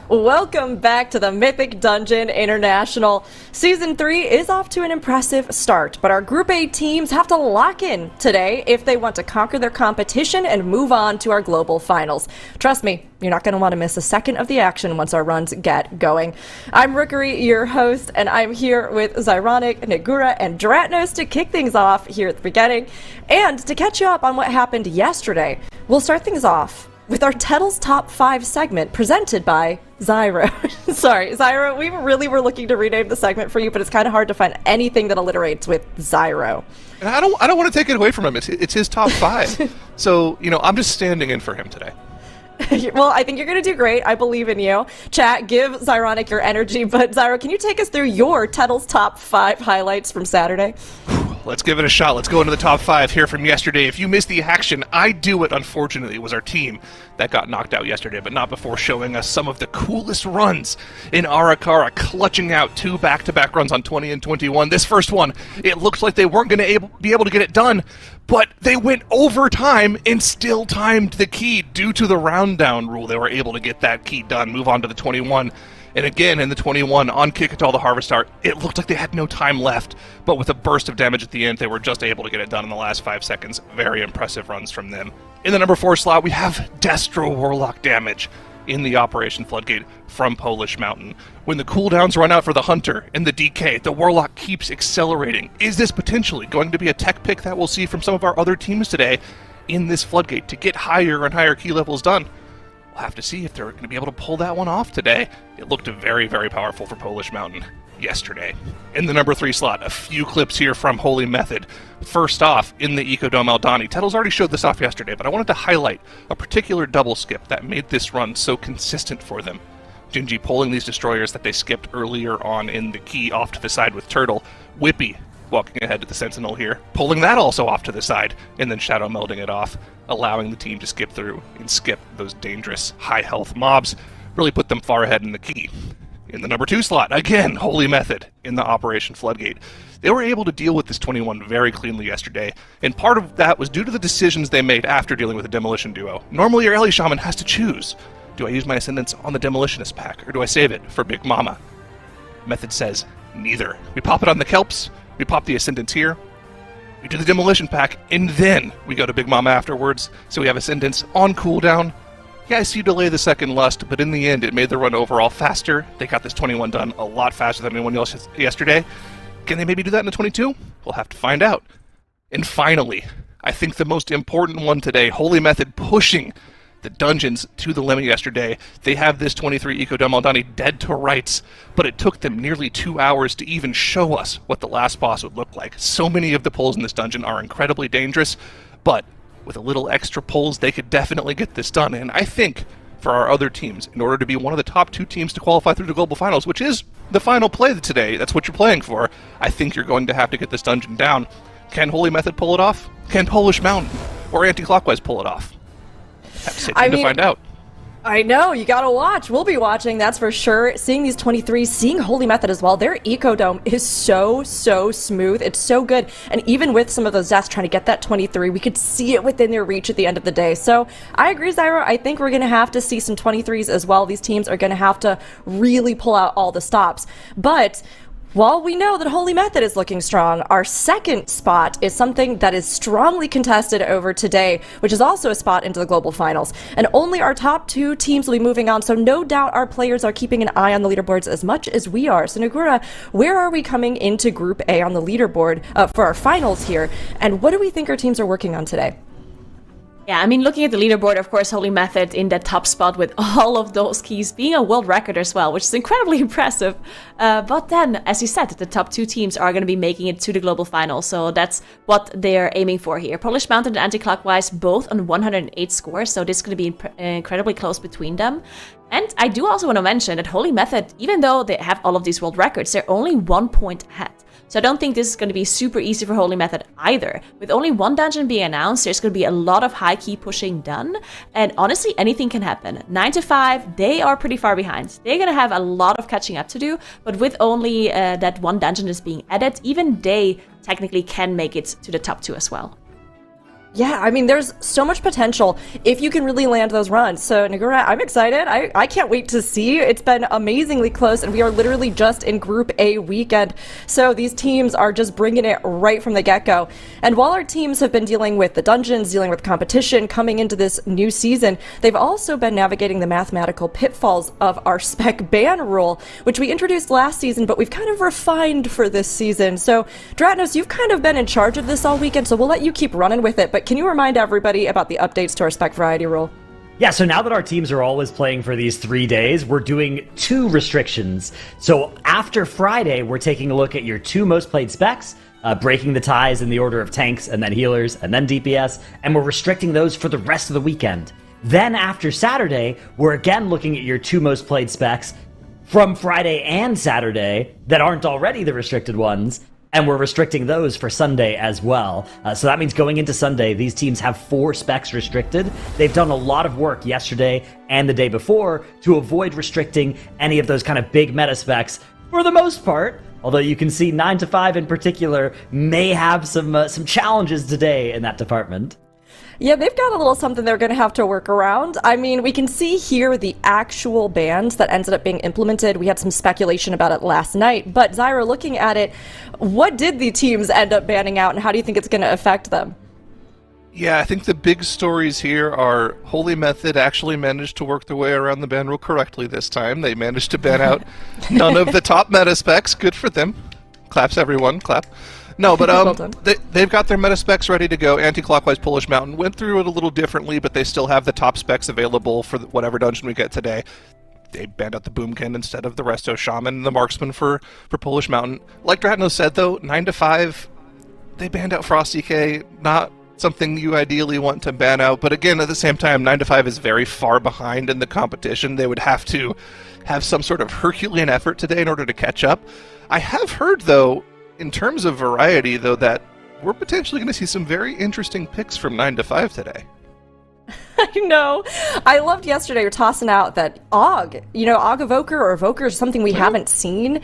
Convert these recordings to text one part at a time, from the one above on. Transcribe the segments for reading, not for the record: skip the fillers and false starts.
Welcome back to the Mythic Dungeon International. Season 3 is off to an impressive start, but our Group A teams have to lock in today if they want to conquer their competition and move on to our global finals. Trust me, you're not going to want to miss a second of the action once our runs get going. I'm Rookery, your host, and I'm here with Zyronic, Nagura, and Dratnos to kick things off here at the beginning. And to catch you up on what happened yesterday, we'll start things off with our Tettle's Top 5 segment presented by Zyro. Sorry, Zyro, we really were looking to rename the segment for you, but it's kind of hard to find anything that alliterates with Zyro. And I don't want to take it away from him. It's his top 5. So, I'm just standing in for him today. Well, I think you're going to do great. I believe in you. Chat, give Zyronic your energy, but Zyro, can you take us through your Tettle's Top 5 highlights from Saturday? Let's give it a shot. Let's go into the top 5 here from yesterday. If you missed the action, I Do It, unfortunately, was our team that got knocked out yesterday, but not before showing us some of the coolest runs in Ara-kara, clutching out 2 back-to-back runs on 20 and 21. This first one, it looked like they weren't going to be able to get it done, but they went overtime and still timed the key. Due to the round down rule, they were able to get that key done, move on to the 21. And again, in the 21, on Kikatal the Harvest Art, it looked like they had no time left, but with a burst of damage at the end, they were just able to get it done in the last 5 seconds. Very impressive runs from them. In the number 4 slot, we have Destro Warlock damage in the Operation Floodgate from Polish Mountain. When the cooldowns run out for the Hunter and the DK, the Warlock keeps accelerating. Is this potentially going to be a tech pick that we'll see from some of our other teams today in this Floodgate to get higher and higher key levels done? We'll have to see if they're going to be able to pull that one off today. It looked very, very powerful for Polish Mountain yesterday. In the number 3 slot, a few clips here from Holy Method. First off, in the Ecodome Aldani. Tettles already showed this off yesterday, but I wanted to highlight a particular double skip that made this run so consistent for them. Gingi pulling these destroyers that they skipped earlier on in the key off to the side with Turtle. Whippy walking ahead to the Sentinel here, pulling that also off to the side, and then Shadow melding it off, allowing the team to skip through and skip those dangerous high health mobs, really put them far ahead in the key. In the number 2 slot, again, Holy Method in the Operation Floodgate. They were able to deal with this 21 very cleanly yesterday, and part of that was due to the decisions they made after dealing with the Demolition duo. Normally your Ellie Shaman has to choose. Do I use my Ascendance on the Demolitionist pack, or do I save it for Big Mama? Method says, neither. We pop it on the Kelps, we pop the Ascendants here, we do the Demolition pack, and then we go to Big Mama afterwards, so we have Ascendants on cooldown. Yes, you delay the second Lust, but in the end it made the run overall faster. They got this 21 done a lot faster than anyone else yesterday. Can they maybe do that in the 22? We'll have to find out. And finally, I think the most important one today, Holy Method pushing the dungeons to the limit yesterday. They have this 23 Ecodome Aldani dead to rights, but it took them nearly 2 hours to even show us what the last boss would look like. So many of the pulls in this dungeon are incredibly dangerous, but with a little extra pulls, they could definitely get this done. And I think for our other teams, in order to be one of the top 2 teams to qualify through the global finals, which is the final play today, that's what you're playing for, I think you're going to have to get this dungeon down. Can Holy Method pull it off? Can Polish Mountain or Anti-Clockwise pull it off? Have to stay tuned to find out. I know, you gotta watch. We'll be watching, that's for sure. Seeing these 23s, seeing Holy Method as well, their Ecodome is so smooth. It's so good. And even with some of those deaths trying to get that 23, we could see it within their reach at the end of the day. So I agree, Zyro. I think we're gonna have to see some 23s as well. These teams are gonna have to really pull out all the stops. But while we know that Holy Method is looking strong, our second spot is something that is strongly contested over today, which is also a spot into the global finals. And only our top 2 teams will be moving on, so no doubt our players are keeping an eye on the leaderboards as much as we are. So Nagura, where are we coming into Group A on the leaderboard for our finals here? And what do we think our teams are working on today? Yeah, I mean, looking at the leaderboard, of course, Holy Method in that top spot with all of those keys being a world record as well, which is incredibly impressive. But then, as you said, the top 2 teams are going to be making it to the global final, so that's what they're aiming for here. Polish Mountain and Anti-Clockwise both on 108 scores, so this is going to be incredibly close between them. And I do also want to mention that Holy Method, even though they have all of these world records, they're only 1 point ahead. So I don't think this is going to be super easy for Holy Method either. With only 1 dungeon being announced, there's going to be a lot of high key pushing done. And honestly, anything can happen. 9 to 5, they are pretty far behind. They're going to have a lot of catching up to do. But with only that 1 dungeon is being added, even they technically can make it to the top 2 as well. Yeah, I mean, there's so much potential if you can really land those runs. So, Nagura, I'm excited. I can't wait to see. It's been amazingly close, and we are literally just in Group A weekend. So these teams are just bringing it right from the get-go. And while our teams have been dealing with the dungeons, dealing with competition, coming into this new season, they've also been navigating the mathematical pitfalls of our spec ban rule, which we introduced last season, but we've kind of refined for this season. So, Dratnos, you've kind of been in charge of this all weekend, so we'll let you keep running with it. But can you remind everybody about the updates to our spec variety rule? Yeah, so now that our teams are always playing for these 3 days, we're doing 2 restrictions. So after Friday, we're taking a look at your 2 most played specs, breaking the ties in the order of tanks and then healers and then DPS, and we're restricting those for the rest of the weekend. Then after Saturday, we're again looking at your 2 most played specs from Friday and Saturday that aren't already the restricted ones, and we're restricting those for Sunday as well. So that means going into Sunday, these teams have 4 specs restricted. They've done a lot of work yesterday and the day before to avoid restricting any of those kind of big meta specs for the most part. Although you can see 9 to 5 in particular may have some challenges today in that department. Yeah, they've got a little something they're going to have to work around. I mean, we can see here the actual bans that ended up being implemented. We had some speculation about it last night. But Zyra, looking at it, what did the teams end up banning out, and how do you think it's going to affect them? Yeah, I think the big stories here are Holy Method actually managed to work their way around the ban rule correctly this time. They managed to ban out none of the top meta specs. Good for them. Claps, everyone. Clap. No, but Well they've got their meta specs ready to go. Anti-clockwise Polish Mountain went through it a little differently, but they still have the top specs available for whatever dungeon we get today. They banned out the Boomkin instead of the Resto Shaman and the Marksman for Polish Mountain. Like Dratno said, though, 9 to 5, they banned out Frosty K. Not something you ideally want to ban out, but again, at the same time, 9 to 5 is very far behind in the competition. They would have to have some sort of Herculean effort today in order to catch up. I have heard, though, in terms of variety, though, that we're potentially going to see some very interesting picks from 9 to 5 today. I know. I loved yesterday you're tossing out that Og, Og Evoker or Evoker is something we haven't seen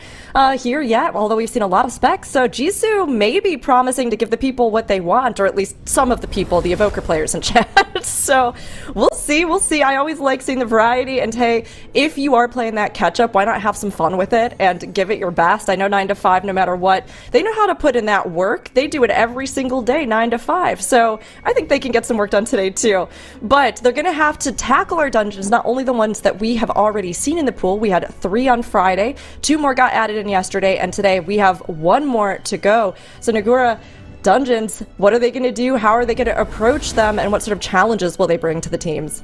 here yet, although we've seen a lot of specs. So Jisoo may be promising to give the people what they want, or at least some of the people, the Evoker players in chat. So we'll see. I always like seeing the variety, and hey, if you are playing that catch-up, why not have some fun with it and give it your best? I know 9 to 5, no matter what, they know how to put in that work. They do it every single day, 9 to 5. So I think they can get some work done today too. But they're going to have to tackle our dungeons, not only the ones that we have already seen in the pool. We had 3 on Friday, 2 more got added in yesterday, and today we have 1 more to go. So Nagura, dungeons, what are they going to do? How are they going to approach them? And what sort of challenges will they bring to the teams?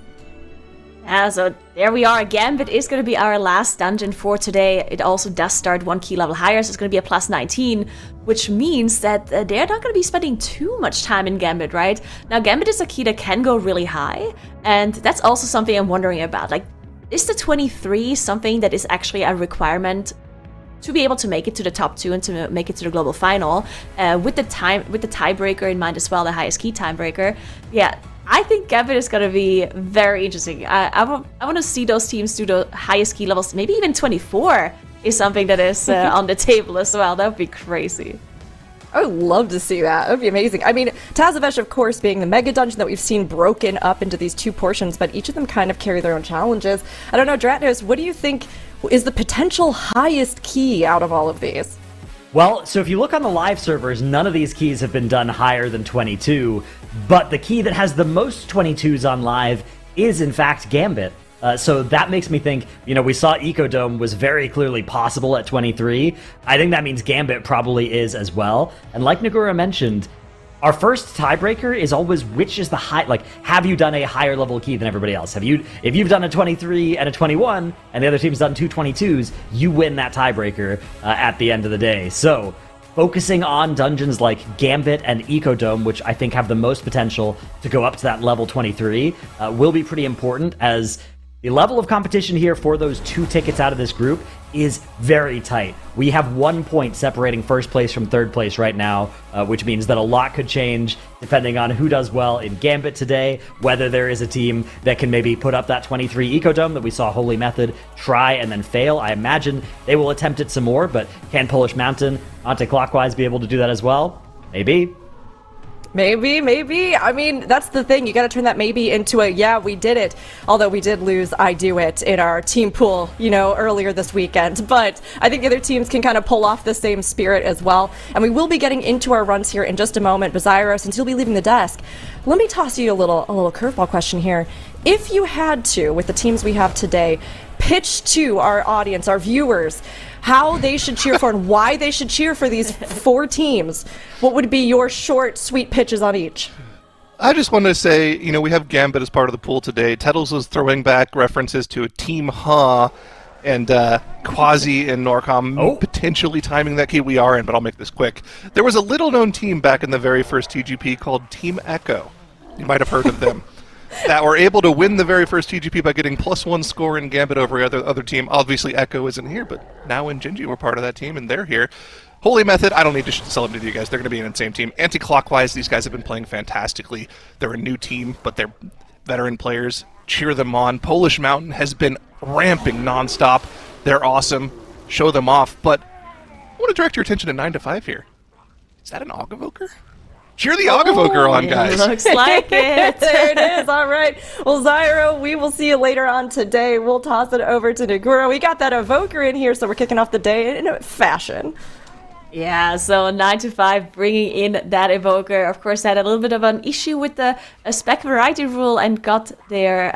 Yeah, so there we are again, but it's going to be our last dungeon for today. It also does start 1 key level higher, so it's going to be a plus 19, which means that they're not going to be spending too much time in Gambit, right? Now, Gambit is a key that can go really high, and that's also something I'm wondering about. Like, is the 23 something that is actually a requirement to be able to make it to the top 2 and to make it to the global final, with the tiebreaker in mind as well, the highest key tiebreaker? Yeah, I think Gambit is going to be very interesting. I want to see those teams do the highest key levels. Maybe even 24 is something that is on the table as well. That would be crazy. I would love to see that. That would be amazing. I mean, Tazavesh, of course, being the mega dungeon that we've seen broken up into these 2 portions, but each of them kind of carry their own challenges. I don't know, Dratnos, what do you think is the potential highest key out of all of these? Well, so if you look on the live servers, none of these keys have been done higher than 22, but the key that has the most 22s on live is, in fact, Gambit. So that makes me think, we saw Ecodome was very clearly possible at 23. I think that means Gambit probably is as well. And like Nagura mentioned, our first tiebreaker is always which is the high, have you done a higher level key than everybody else? If you've done a 23 and a 21, and the other team's done 2 22s, you win that tiebreaker at the end of the day. So, focusing on dungeons like Gambit and Ecodome, which I think have the most potential to go up to that level 23, will be pretty important, as the level of competition here for those 2 tickets out of this group is very tight. We have 1 point separating first place from third place right now, which means that a lot could change depending on who does well in Gambit today, whether there is a team that can maybe put up that 23 Ecodome that we saw Holy Method try and then fail. I imagine they will attempt it some more, but can Polish Mountain anti-clockwise be able to do that as well? Maybe. Maybe. I mean, that's the thing. You got to turn that maybe into a, yeah, we did it. Although we did lose I Do It in our team pool, earlier this weekend. But I think the other teams can kind of pull off the same spirit as well. And we will be getting into our runs here in just a moment. Bazyro, since you'll be leaving the desk, let me toss you a little curveball question here. If you had to, with the teams we have today, pitch to our audience, our viewers, how they should cheer for and why they should cheer for these 4 teams, what would be your short, sweet pitches on each? I just wanted to say, we have Gambit as part of the pool today. Tettles was throwing back references to a Team Ha and Quasi and Norcom potentially timing that key. We are in, but I'll make this quick. There was a little-known team back in the very first TGP called Team Echo. You might have heard of them. That were able to win the very first TGP by getting +1 score in Gambit over other team. Obviously, Echo isn't here, but now in Gingi we're part of that team, and they're here. Holy Method, I don't need to sell them to you guys. They're going to be in the same team. Anti-Clockwise, these guys have been playing fantastically. They're a new team, but they're veteran players. Cheer them on. Polish Mountain has been ramping nonstop. They're awesome. Show them off. But I want to direct your attention to 9 to 5 here. Is that an Augevoker? Cheer the Augevoker on, guys. Looks like it. There it is. All right. Well, Zyro, we will see you later on today. We'll toss it over to Nagura. We got that Evoker in here, so we're kicking off the day in fashion. Yeah, so 9 to 5 bringing in that Evoker. Of course, had a little bit of an issue with the spec variety rule and got their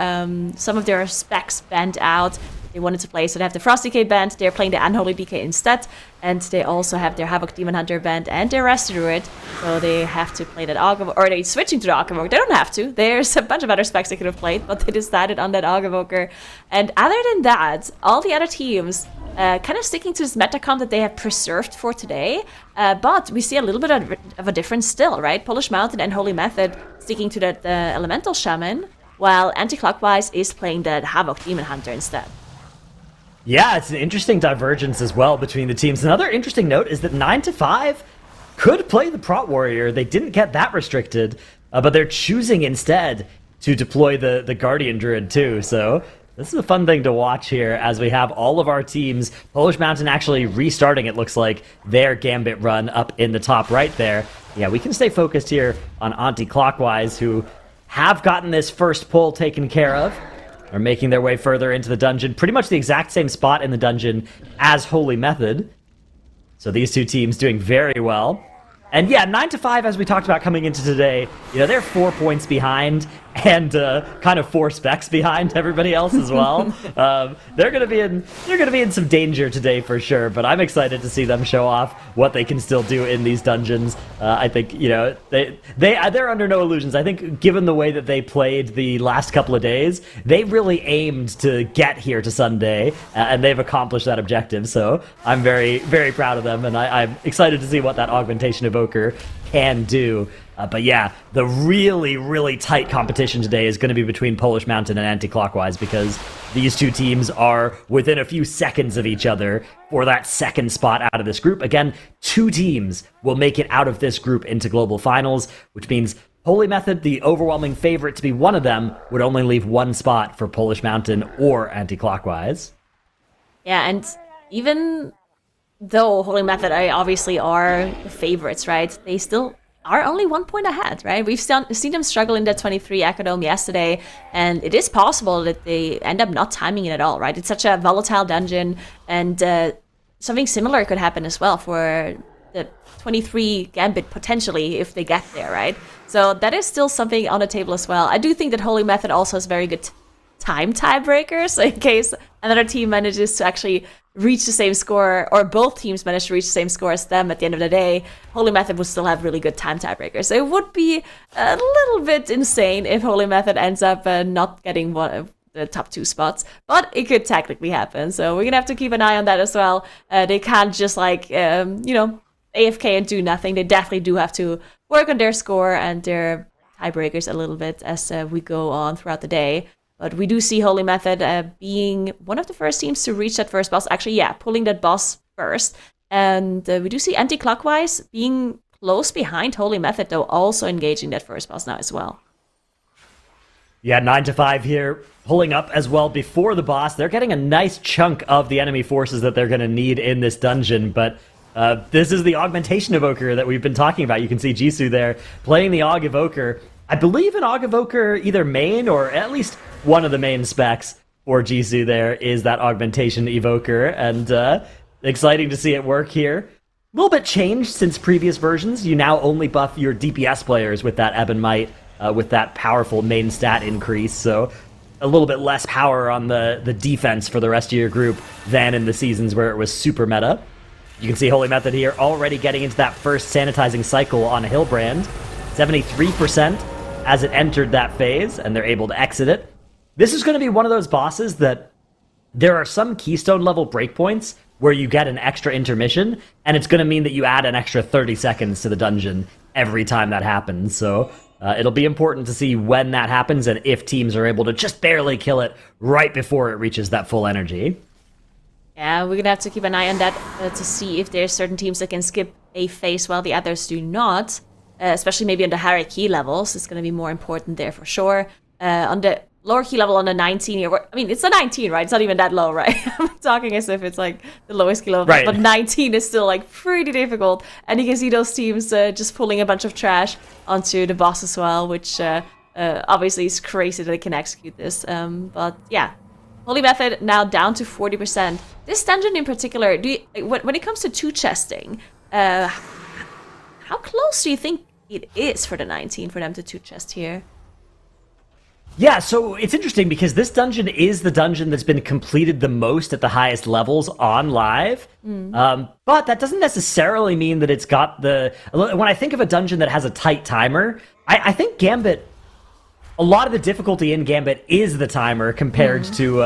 some of their specs banned out. They wanted to play, so they have the Frosty K band, they're playing the Unholy DK instead, and they also have their Havoc Demon Hunter band and their Rest Druid, so they have to play that Augevoker, or they're switching to the Augevoker. They don't have to, there's a bunch of other specs they could have played, but they decided on that Augevoker. And other than that, all the other teams kind of sticking to this metacomp that they have preserved for today, but we see a little bit of a difference still, right? Polish Mountain and Holy Method sticking to that Elemental Shaman, while Anti-Clockwise is playing the Havoc Demon Hunter instead. Yeah, it's an interesting divergence as well between the teams. Another interesting note is that 9 to 5 could play the Prot Warrior. They didn't get that restricted, but they're choosing instead to deploy the Guardian Druid too. So this is a fun thing to watch here as we have all of our teams. Polish Mountain actually restarting, it looks like, their Gambit run up in the top right there. Yeah, we can stay focused here on Anti-Clockwise, who have gotten this first pull taken care of. Are making their way further into the dungeon. Pretty much the exact same spot in the dungeon as Holy Method. So these two teams doing very well. And yeah, 9 to 5, as we talked about coming into today, they're 4 points behind and kind of 4 specs behind everybody else as well. They're gonna be in some danger today for sure. But I'm excited to see them show off what they can still do in these dungeons. I think they're under no illusions. I think given the way that they played the last couple of days, they really aimed to get here to Sunday, and they've accomplished that objective. So I'm very, very proud of them, and I'm excited to see what that augmentation evoker can do. But yeah, the really, really tight competition today is going to be between Polish Mountain and Anti-Clockwise, because these two teams are within a few seconds of each other for that second spot out of this group. Again, 2 teams will make it out of this group into global finals, which means Holy Method, the overwhelming favorite to be one of them, would only leave 1 spot for Polish Mountain or Anti-Clockwise. Yeah, and even though Holy Method obviously are the favorites, right? They still are only 1 point ahead, right? We've seen them struggle in that 23 Ecodome yesterday, and it is possible that they end up not timing it at all, right? It's such a volatile dungeon, and something similar could happen as well for the 23 Gambit potentially if they get there, right? So that is still something on the table as well. I do think that Holy Method also has very good time tiebreakers, so in case another team manages to actually reach the same score, or both teams manage to reach the same score as them at the end of the day, Holy Method would still have really good time tiebreakers. So it would be a little bit insane if Holy Method ends up not getting one of the top 2 spots, but it could technically happen. So we're gonna have to keep an eye on that as well. They can't just AFK and do nothing. They definitely do have to work on their score and their tiebreakers a little bit as we go on throughout the day. But we do see Holy Method being one of the first teams to reach that first boss. Actually, yeah, pulling that boss first. And we do see Anti-Clockwise being close behind Holy Method, though, also engaging that first boss now as well. Yeah, 9 to 5 here, pulling up as well before the boss. They're getting a nice chunk of the enemy forces that they're going to need in this dungeon, but This is the Augmentation Evoker that we've been talking about. You can see Jisoo there playing the Aug Evoker. I believe an Aug Evoker either main or at least one of the main specs for Jisoo there is that Augmentation Evoker, and exciting to see it work here. A little bit changed since previous versions. You now only buff your DPS players with that Ebb and Might, with that powerful main stat increase, so a little bit less power on the defense for the rest of your group than in the seasons where it was super meta. You can see Holy Method here already getting into that first sanitizing cycle on Hillbrand. 73% as it entered that phase, and they're able to exit it. This is going to be one of those bosses that there are some keystone level breakpoints where you get an extra intermission, and it's going to mean that you add an extra 30 seconds to the dungeon every time that happens. So it'll be important to see when that happens and if teams are able to just barely kill it right before it reaches that full energy. Yeah, we're going to have to keep an eye on that to see if there's certain teams that can skip a phase while the others do not. Especially maybe on the higher key levels. It's going to be more important there for sure. On the lower key level on the 19 here, I mean, it's a 19, right? It's not even that low, right? I'm talking as if it's like the lowest key level, right. But 19 is still like pretty difficult. And you can see those teams just pulling a bunch of trash onto the boss as well, which obviously is crazy that they can execute this. But yeah, Holy Method now down to 40%. This dungeon in particular, when it comes to two chesting, how close do you think it is for the 19 for them to two chest here? Yeah, so it's interesting because this dungeon is the dungeon that's been completed the most at the highest levels on live. But that doesn't necessarily mean that it's got the... When I think of a dungeon that has a tight timer, I think Gambit... A lot of the difficulty in Gambit is the timer compared to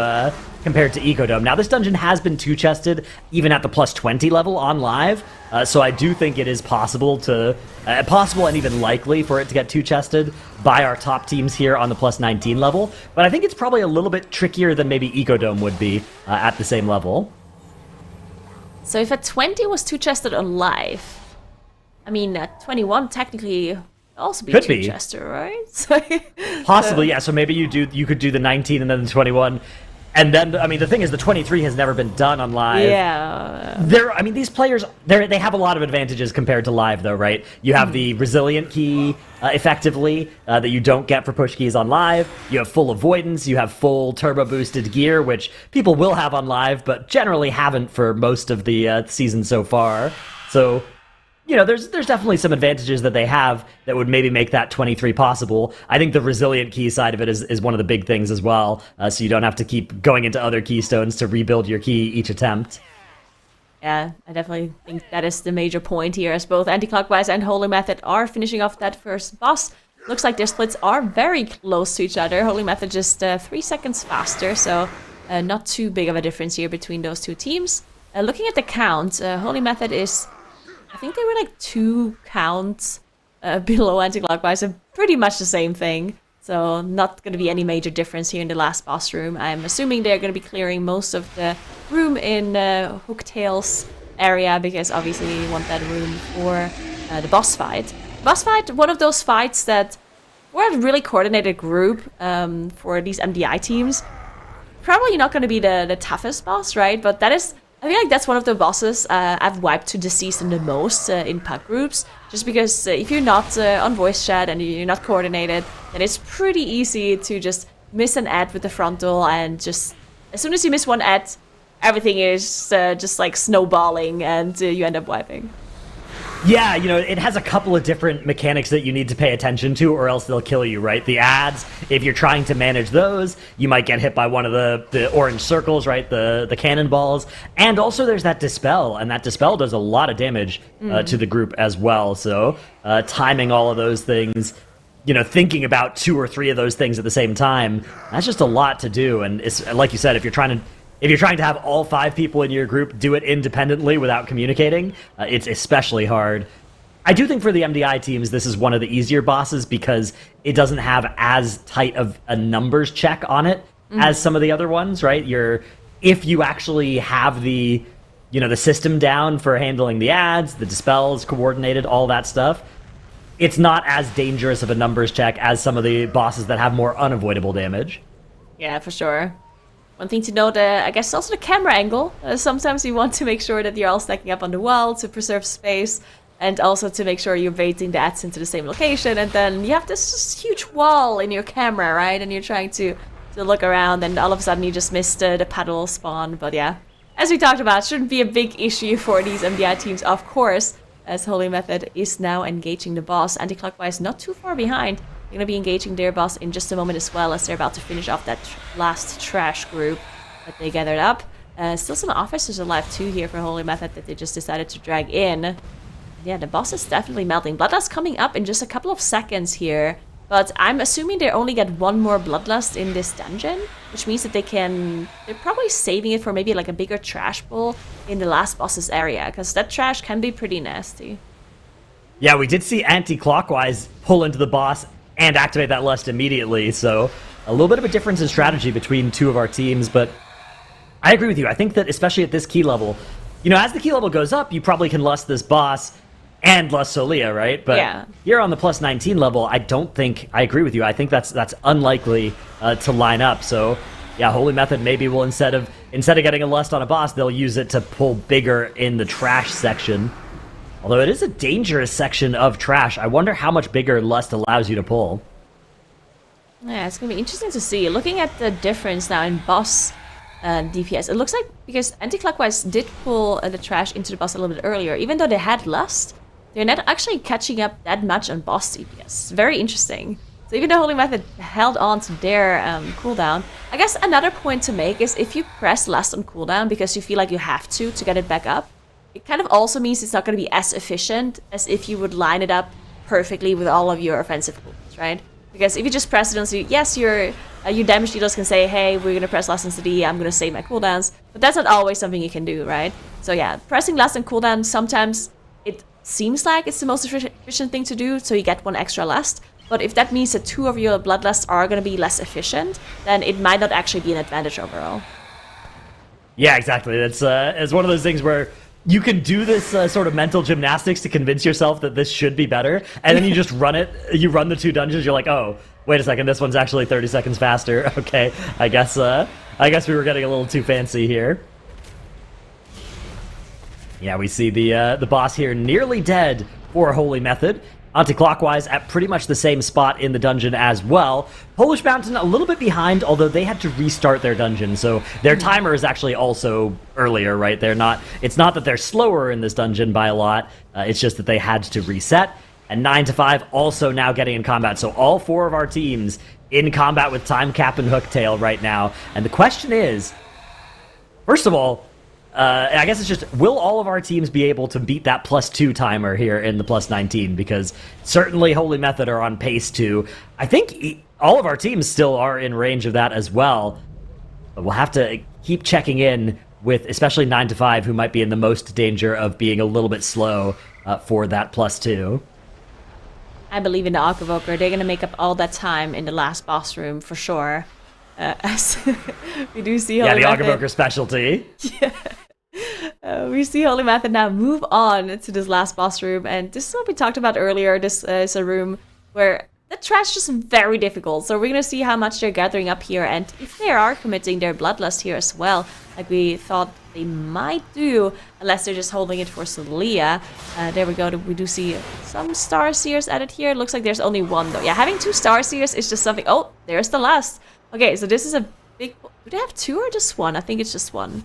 Ecodome. Now, this dungeon has been two-chested even at the plus 20 level on live, so I do think it is possible and even likely for it to get two-chested by our top teams here on the plus 19 level, but I think it's probably a little bit trickier than maybe Ecodome would be at the same level. So if a 20 was two-chested on live, I mean, 21 technically... also be two-chester, right? Possibly, yeah. So maybe you could do the 19 and then the 21. And then, I mean, the thing is, the 23 has never been done on live. Yeah. These players, they have a lot of advantages compared to live, though, right? You have the resilient key, effectively, that you don't get for push keys on live. You have full avoidance. You have full turbo-boosted gear, which people will have on live, but generally haven't for most of the season so far. So... there's definitely some advantages that they have that would maybe make that 23 possible. I think the resilient key side of it is one of the big things as well, so you don't have to keep going into other keystones to rebuild your key each attempt. Yeah, I definitely think that is the major point here, as both Anti-Clockwise and Holy Method are finishing off that first boss. Looks like their splits are very close to each other. Holy Method just 3 seconds faster, so not too big of a difference here between those two teams. Looking at the count, Holy Method is... I think they were like 2 counts below Anti-Clockwise, so pretty much the same thing. So not going to be any major difference here in the last boss room. I'm assuming they're going to be clearing most of the room in Hooktail's area, because obviously you want that room for the boss fight. Boss fight, one of those fights that we're a really coordinated group for these MDI teams. Probably not going to be the toughest boss, right? But that is... I feel like that's one of the bosses I've wiped to the season the most in pack groups, just because if you're not on voice chat and you're not coordinated, then it's pretty easy to just miss an ad with the frontal, and just as soon as you miss one ad, everything is just like snowballing and you end up wiping. Yeah, it has a couple of different mechanics that you need to pay attention to, or else they'll kill you, right? The ads, if you're trying to manage those, you might get hit by one of the orange circles, right? The cannonballs. And also there's that Dispel, and that Dispel does a lot of damage to the group as well. So timing all of those things, thinking about 2 or 3 of those things at the same time, that's just a lot to do. And it's, like you said, if you're trying to have all 5 people in your group do it independently without communicating, it's especially hard. I do think for the MDI teams, this is one of the easier bosses because it doesn't have as tight of a numbers check on it as some of the other ones, right? If you actually have the system down for handling the ads, the dispels, coordinated, all that stuff, it's not as dangerous of a numbers check as some of the bosses that have more unavoidable damage. Yeah, for sure. One thing to note, I guess also the camera angle. Sometimes you want to make sure that you're all stacking up on the wall to preserve space, and also to make sure you're baiting the ads into the same location, and then you have this huge wall in your camera, right? And you're trying to look around, and all of a sudden you just missed the paddle spawn. But yeah, as we talked about, shouldn't be a big issue for these MDI teams, of course, as Holy Method is now engaging the boss. Anti-clockwise, not too far behind. They're going to be engaging their boss in just a moment as well, as they're about to finish off that last trash group that they gathered up. Still some officers alive too here for Holy Method that they just decided to drag in. Yeah, the boss is definitely melting. Bloodlust coming up in just a couple of seconds here. But I'm assuming they only get one more Bloodlust in this dungeon, which means that they're probably saving it for maybe like a bigger trash bowl in the last boss's area, because that trash can be pretty nasty. Yeah, we did see anti-clockwise pull into the boss and activate that lust immediately, so a little bit of a difference in strategy between two of our teams, but I agree with you. I think that especially at this key level, you know, as the key level goes up, you probably can lust this boss and lust Solia, right? But yeah. Here on the plus 19 level, I agree with you. I think that's unlikely to line up. So yeah, Holy Method maybe will instead of getting a lust on a boss, they'll use it to pull bigger in the trash section. Although it is a dangerous section of trash. I wonder how much bigger lust allows you to pull. Yeah, it's going to be interesting to see. Looking at the difference now in boss DPS, it looks like because anti-clockwise did pull the trash into the boss a little bit earlier, even though they had lust, they're not actually catching up that much on boss DPS. It's very interesting. So even though Holy Method held on to their cooldown, I guess another point to make is if you press lust on cooldown because you feel like you have to get it back up, it kind of also means it's not going to be as efficient as if you would line it up perfectly with all of your offensive cooldowns, right? Because if you just press it on CD, yes, your damage dealers can say, hey, we're going to press last on CD, I'm going to save my cooldowns, but that's not always something you can do, right? So yeah, pressing last on cooldown, sometimes it seems like it's the most efficient thing to do, so you get one extra last. But if that means that two of your bloodlusts are going to be less efficient, then it might not actually be an advantage overall. Yeah, exactly. It's one of those things where you can do this sort of mental gymnastics to convince yourself that this should be better, and then you just run it. You run the two dungeons. You're like, oh, wait a second, this one's actually 30 seconds faster. Okay, I guess we were getting a little too fancy here. Yeah, we see the boss here nearly dead for Holy Method. Anti-clockwise at pretty much the same spot in the dungeon as well. Polish Mountain a little bit behind, although they had to restart their dungeon, so their timer is actually also earlier, right? It's not that they're slower in this dungeon by a lot, it's just that they had to reset. And 9 to 5 also now getting in combat, so all four of our teams in combat with Time Cap and Hooktail right now. And the question is, first of all, I guess it's just, will all of our teams be able to beat that +2 timer here in the +19? Because certainly Holy Method are on pace to. I think all of our teams still are in range of that as well. But we'll have to keep checking in with especially 9 to 5, who might be in the most danger of being a little bit slow for that +2. I believe in the Archvoker. They're going to make up all that time in the last boss room for sure. As we do see Holy the Method. Archvoker specialty. Yeah. We see Holy Method now move on to this last boss room, and this is what we talked about earlier. This is a room where the trash is just very difficult, so we're gonna see how much they're gathering up here, and if they are committing their bloodlust here as well, like we thought they might do, unless they're just holding it for Solia. There we go, we do see some Starseers added here. It looks like there's only one though. Yeah, having two Starseers is just something. Oh, there's the last. Okay, so this is a big. Do they have two or just one? I think it's just one.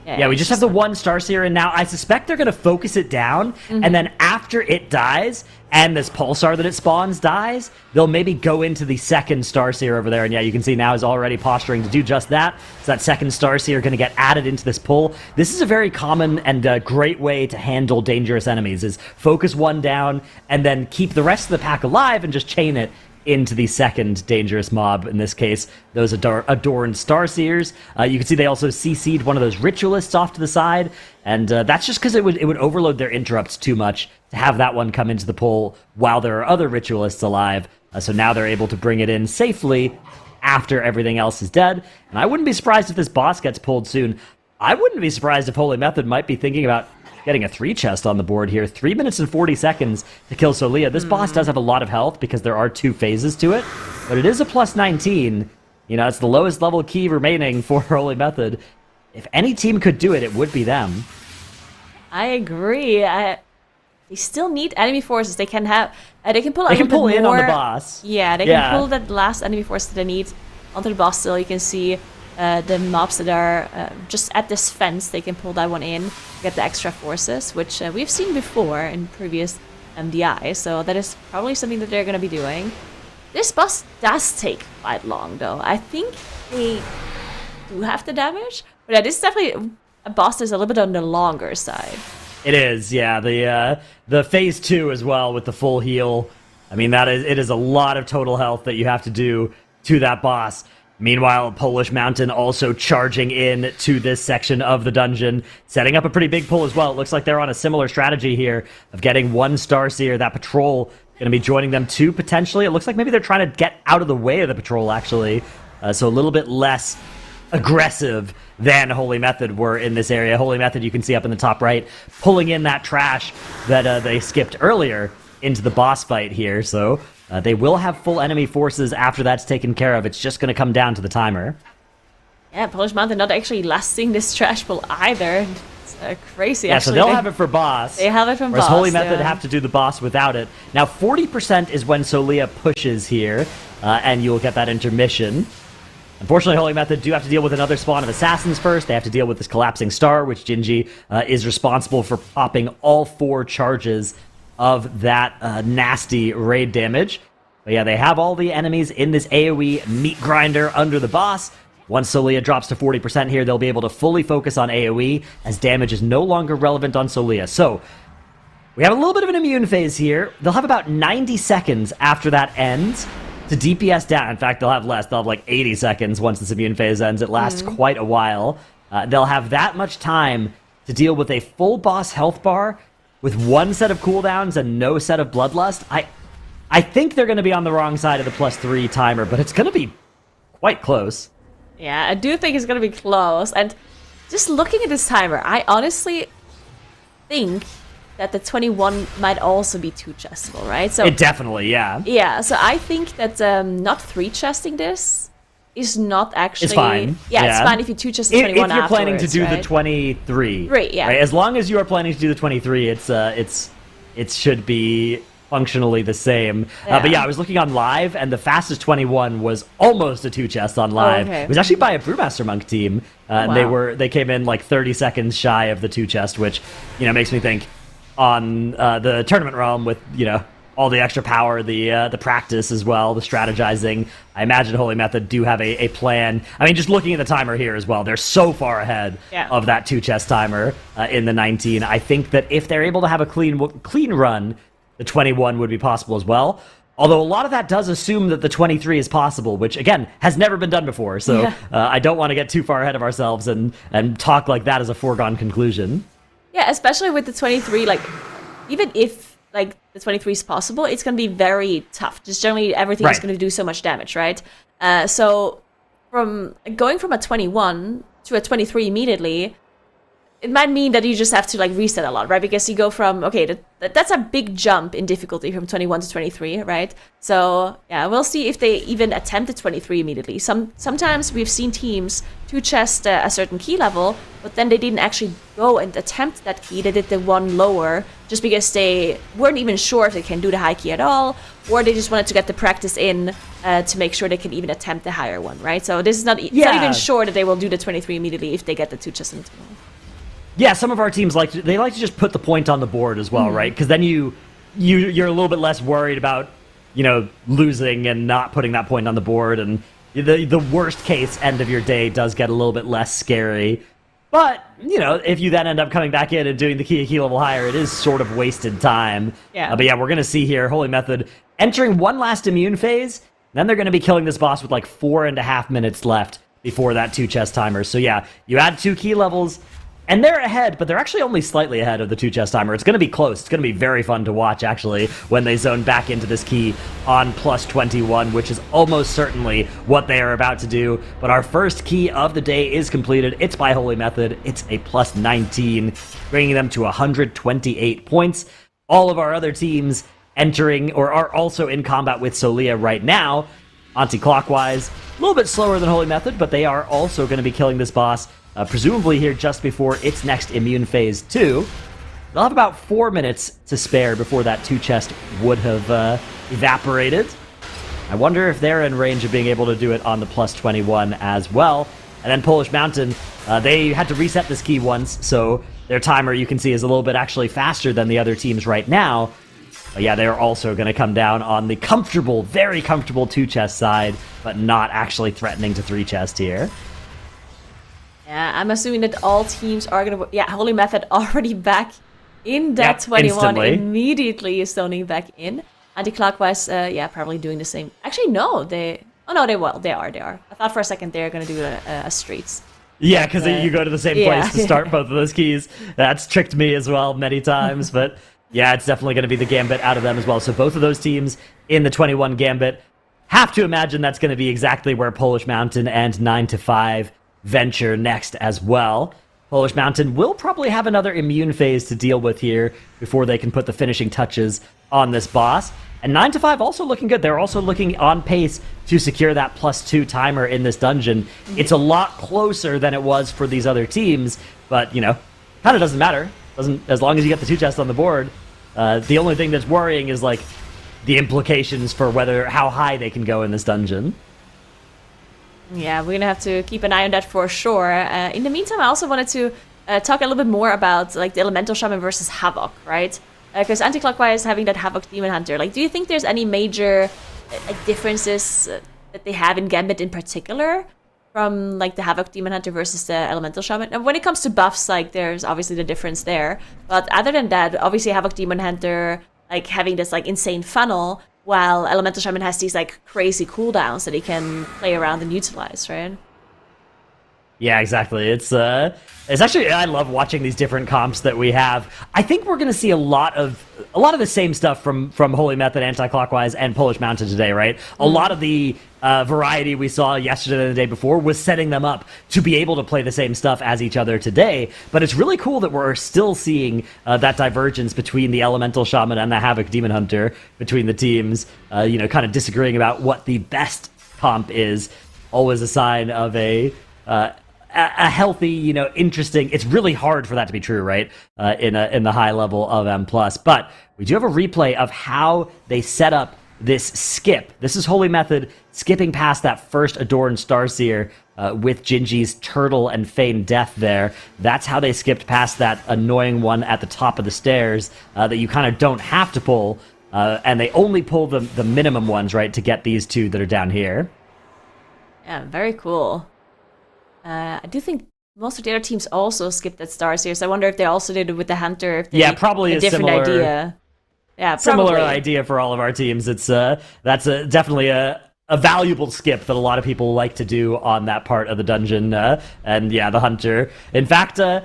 Yeah, we just have the one Starseer, and now I suspect they're going to focus it down, and then after it dies, and this Pulsar that it spawns dies, they'll maybe go into the second Starseer over there, and yeah, you can see now is already posturing to do just that. So that second Starseer going to get added into this pull. This is a very common and great way to handle dangerous enemies, is focus one down, and then keep the rest of the pack alive and just chain it into the second dangerous mob, in this case, those adorned Starseers. You can see they also CC'd one of those Ritualists off to the side, and that's just because it would overload their interrupts too much to have that one come into the pull while there are other Ritualists alive. So now they're able to bring it in safely after everything else is dead. And I wouldn't be surprised if this boss gets pulled soon. I wouldn't be surprised if Holy Method might be thinking about getting a 3 chest on the board here. 3 minutes and 40 seconds to kill Solia. This boss does have a lot of health because there are 2 phases to it, but it is a +19. You know, it's the lowest level key remaining for Holy Method. If any team could do it, it would be them. I agree. They still need enemy forces. They can have. They can pull. They can pull in more, on the boss. Yeah, they can pull that last enemy force that they need onto the boss. Still, you can see the mobs that are just at this fence. They can pull that one in, get the extra forces, which we've seen before in previous MDI. So that is probably something that they're going to be doing. This boss does take quite long, though. I think they do have the damage, but yeah, this is definitely a boss that's a little bit on the longer side. It is, yeah. The phase 2 as well with the full heal. I mean, it is a lot of total health that you have to do to that boss. Meanwhile, Polish Mountain also charging in to this section of the dungeon, setting up a pretty big pull as well. It looks like they're on a similar strategy here of getting one Starseer. That patrol going to be joining them too, potentially. It looks like maybe they're trying to get out of the way of the patrol, actually. So a little bit less aggressive than Holy Method were in this area. Holy Method, you can see up in the top right, pulling in that trash that they skipped earlier into the boss fight here. So they will have full enemy forces after that's taken care of. It's just going to come down to the timer. Yeah, Polish Mountain not actually lasting this trash pull either. It's crazy, yeah, actually. so they'll have it for boss. They have it from whereas boss. Holy Method have to do the boss without it. Now, 40% is when Solia pushes here, and you'll get that intermission. Unfortunately, Holy Method do have to deal with another spawn of assassins first. They have to deal with this collapsing star, which Gingi is responsible for popping all 4 charges of that nasty raid damage. But yeah, they have all the enemies in this AoE meat grinder under the boss. Once Solia drops to 40% here, they'll be able to fully focus on AoE, as damage is no longer relevant on Solia. So, we have a little bit of an immune phase here. They'll have about 90 seconds after that ends to DPS down. In fact, they'll have less. They'll have like 80 seconds once this immune phase ends. It lasts quite a while. They'll have that much time to deal with a full boss health bar with 1 set of cooldowns and no set of bloodlust. I think they're going to be on the wrong side of the +3 timer, but it's going to be quite close. Yeah, I do think it's going to be close. And just looking at this timer, I honestly think that the 21 might also be 2-chestable, right? So It definitely, yeah. Yeah, so I think that not 3-chesting this is not actually... It's fine. Yeah, it's fine if you 2-chest the 21 If you're planning to do right? the 23. Right, yeah. Right? As long as you are planning to do the 23, it should be functionally the same. Yeah. But yeah, I was looking on live, and the fastest 21 was almost a 2-chest on live. Oh, okay. It was actually by a Brewmaster Monk team. And Wow. they came in like 30 seconds shy of the 2-chest, which, makes me think on the tournament realm with, all the extra power, the practice as well, the strategizing. I imagine Holy Method do have a plan. I mean, just looking at the timer here as well, they're so far ahead of that 2-chest timer in the 19. I think that if they're able to have a clean run, the 21 would be possible as well. Although a lot of that does assume that the 23 is possible, which, again, has never been done before. So I don't want to get too far ahead of ourselves and talk like that as a foregone conclusion. Yeah, especially with the 23, like, even if, like, the 23 is possible, it's going to be very tough. Just generally, everything is going to do so much damage, right? So, going from a 21 to a 23 immediately, it might mean that you just have to, like, reset a lot, right? Because you go from, okay, that's a big jump in difficulty from 21 to 23, right? So, yeah, we'll see if they even attempt the 23 immediately. Sometimes we've seen teams 2-chest a certain key level, but then they didn't actually go and attempt that key. They did the one lower just because they weren't even sure if they can do the high key at all, or they just wanted to get the practice in to make sure they can even attempt the higher one, right? So this is not, it's not even sure that they will do the 23 immediately if they get the 2-chest in the 21. Yeah, some of our teams like to just put the point on the board as well, right? Because then you're a little bit less worried about losing and not putting that point on the board, and the worst case end of your day does get a little bit less scary. But if you then end up coming back in and doing the key level higher, it is sort of wasted time. Yeah. But yeah, we're gonna see here Holy Method entering one last immune phase. Then they're gonna be killing this boss with like 4.5 minutes left before that 2-chest timer. So yeah, you add 2 key levels. And they're ahead, but they're actually only slightly ahead of the 2-chest timer. It's going to be close. It's going to be very fun to watch, actually, when they zone back into this key on +21, which is almost certainly what they are about to do. But our first key of the day is completed. It's by Holy Method. It's a +19, bringing them to 128 points. All of our other teams entering or are also in combat with Solia right now, anti-clockwise. A little bit slower than Holy Method, but they are also going to be killing this boss, presumably here just before its next immune phase 2. They'll have about 4 minutes to spare before that 2-chest would have evaporated. I wonder if they're in range of being able to do it on the plus 21 as well. And then Polish Mountain, they had to reset this key once, so their timer, you can see, is a little bit actually faster than the other teams right now. But yeah, they're also going to come down on the comfortable, very comfortable 2-chest side, but not actually threatening to 3-chest here. Yeah, I'm assuming that all teams are going to... Yeah, Holy Method already back in that 21. Instantly. Immediately is zoning back in. Anti-clockwise, yeah, probably doing the same. Actually, no, they... Oh, no, they will. They are. I thought for a second they're going to do a streets. Yeah, because you go to the same place to start both of those keys. That's tricked me as well many times, but yeah, it's definitely going to be the Gambit out of them as well. So both of those teams in the 21 Gambit, have to imagine that's going to be exactly where Polish Mountain and 9 to 5 venture next as well. Polish Mountain will probably have another immune phase to deal with here before they can put the finishing touches on this boss. And 9 to 5 also looking good. They're also looking on pace to secure that +2 timer in this dungeon. It's a lot closer than it was for these other teams, but, you know, kind of doesn't matter. As long as you get the 2 chests on the board. The only thing that's worrying is, like, the implications for how high they can go in this dungeon. Yeah, we're going to have to keep an eye on that for sure. In the meantime, I also wanted to talk a little bit more about, like, the Elemental Shaman versus Havoc, right? Because anti-clockwise having that Havoc Demon Hunter, like, do you think there's any major differences that they have in Gambit in particular from, like, the Havoc Demon Hunter versus the Elemental Shaman? And when it comes to buffs, like, there's obviously the difference there. But other than that, obviously Havoc Demon Hunter, like, having this, like, insane funnel, while Elemental Shaman has these, like, crazy cooldowns that he can play around and utilize, right? Yeah, exactly. It's actually, I love watching these different comps that we have. I think we're going to see a lot of the same stuff from Holy Method, Anti-Clockwise, and Polish Mountain today, right? A lot of the variety we saw yesterday and the day before was setting them up to be able to play the same stuff as each other today. But it's really cool that we're still seeing that divergence between the Elemental Shaman and the Havoc Demon Hunter, between the teams, kind of disagreeing about what the best comp is. Always a sign of a healthy, interesting. It's really hard for that to be true, right? In the high level of M+. But we do have a replay of how they set up this skip. This is Holy Method skipping past that first Adorned Starseer with Gingi's Turtle and Feigned Death there. That's how they skipped past that annoying one at the top of the stairs that you kind of don't have to pull. And they only pull the minimum ones, right, to get these two that are down here. Yeah, very cool. I do think most of the other teams also skipped that Starseer, so I wonder if they also did it with the Hunter. If they probably a different idea. Yeah, probably. Similar idea for all of our teams. It's that's definitely a valuable skip that a lot of people like to do on that part of the dungeon. And yeah, the Hunter. In fact, 9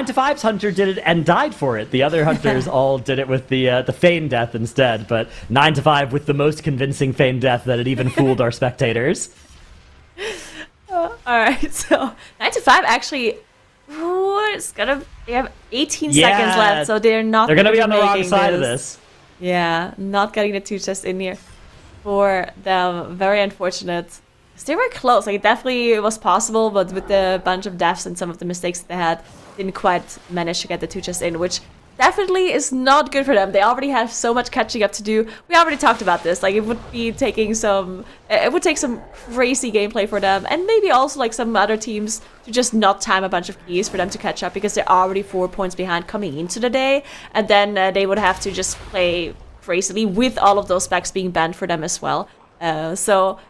to 5's Hunter did it and died for it. The other Hunters all did it with the Feigned Death instead, but 9 to 5 with the most convincing Feigned Death that it even fooled our spectators. Alright, so 9 to 5 actually, they have 18 seconds left, so they're gonna be on the wrong side of this. Yeah, not getting the 2 chests in here for them. Very unfortunate. 'Cause they were close, like, it definitely was possible, but with the bunch of deaths and some of the mistakes they had, didn't quite manage to get the 2 chests in, which definitely is not good for them. They already have so much catching up to do. We already talked about this. Like, it would take some crazy gameplay for them, and maybe also, like, some other teams to just not time a bunch of keys for them to catch up, because they're already 4 points behind coming into the day, and then they would have to just play crazily with all of those specs being banned for them as well. So,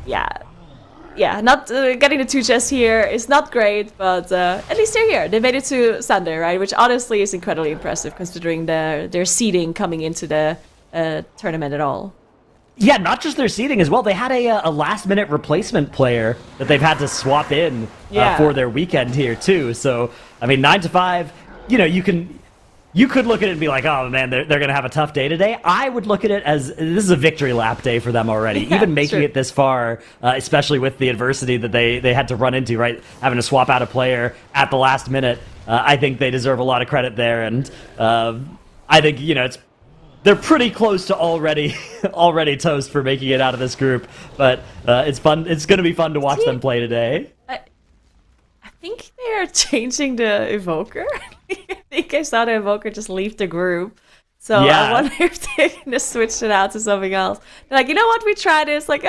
yeah, not getting the 2 chests here is not great, but at least they're here. They made it to Sunday, right? Which honestly is incredibly impressive considering their seeding coming into the tournament at all. Yeah, not just their seeding as well. They had a last-minute replacement player that they've had to swap in for their weekend here too. So, I mean, 9 to 5, you could look at it and be like, oh man, they're going to have a tough day today. I would look at it as this is a victory lap day for them already. Yeah, even making it this far, especially with the adversity that they had to run into, right? Having to swap out a player at the last minute. I think they deserve a lot of credit there. And I think, it's they're pretty close to already toast for making it out of this group. But it's fun. It's going to be fun to watch them play today. I think they're changing the Evoker. I think I saw the Evoker just leave the group. So Yeah. I wonder if they're going to switch it out to something else. They're like, you know what? We tried it. It's like,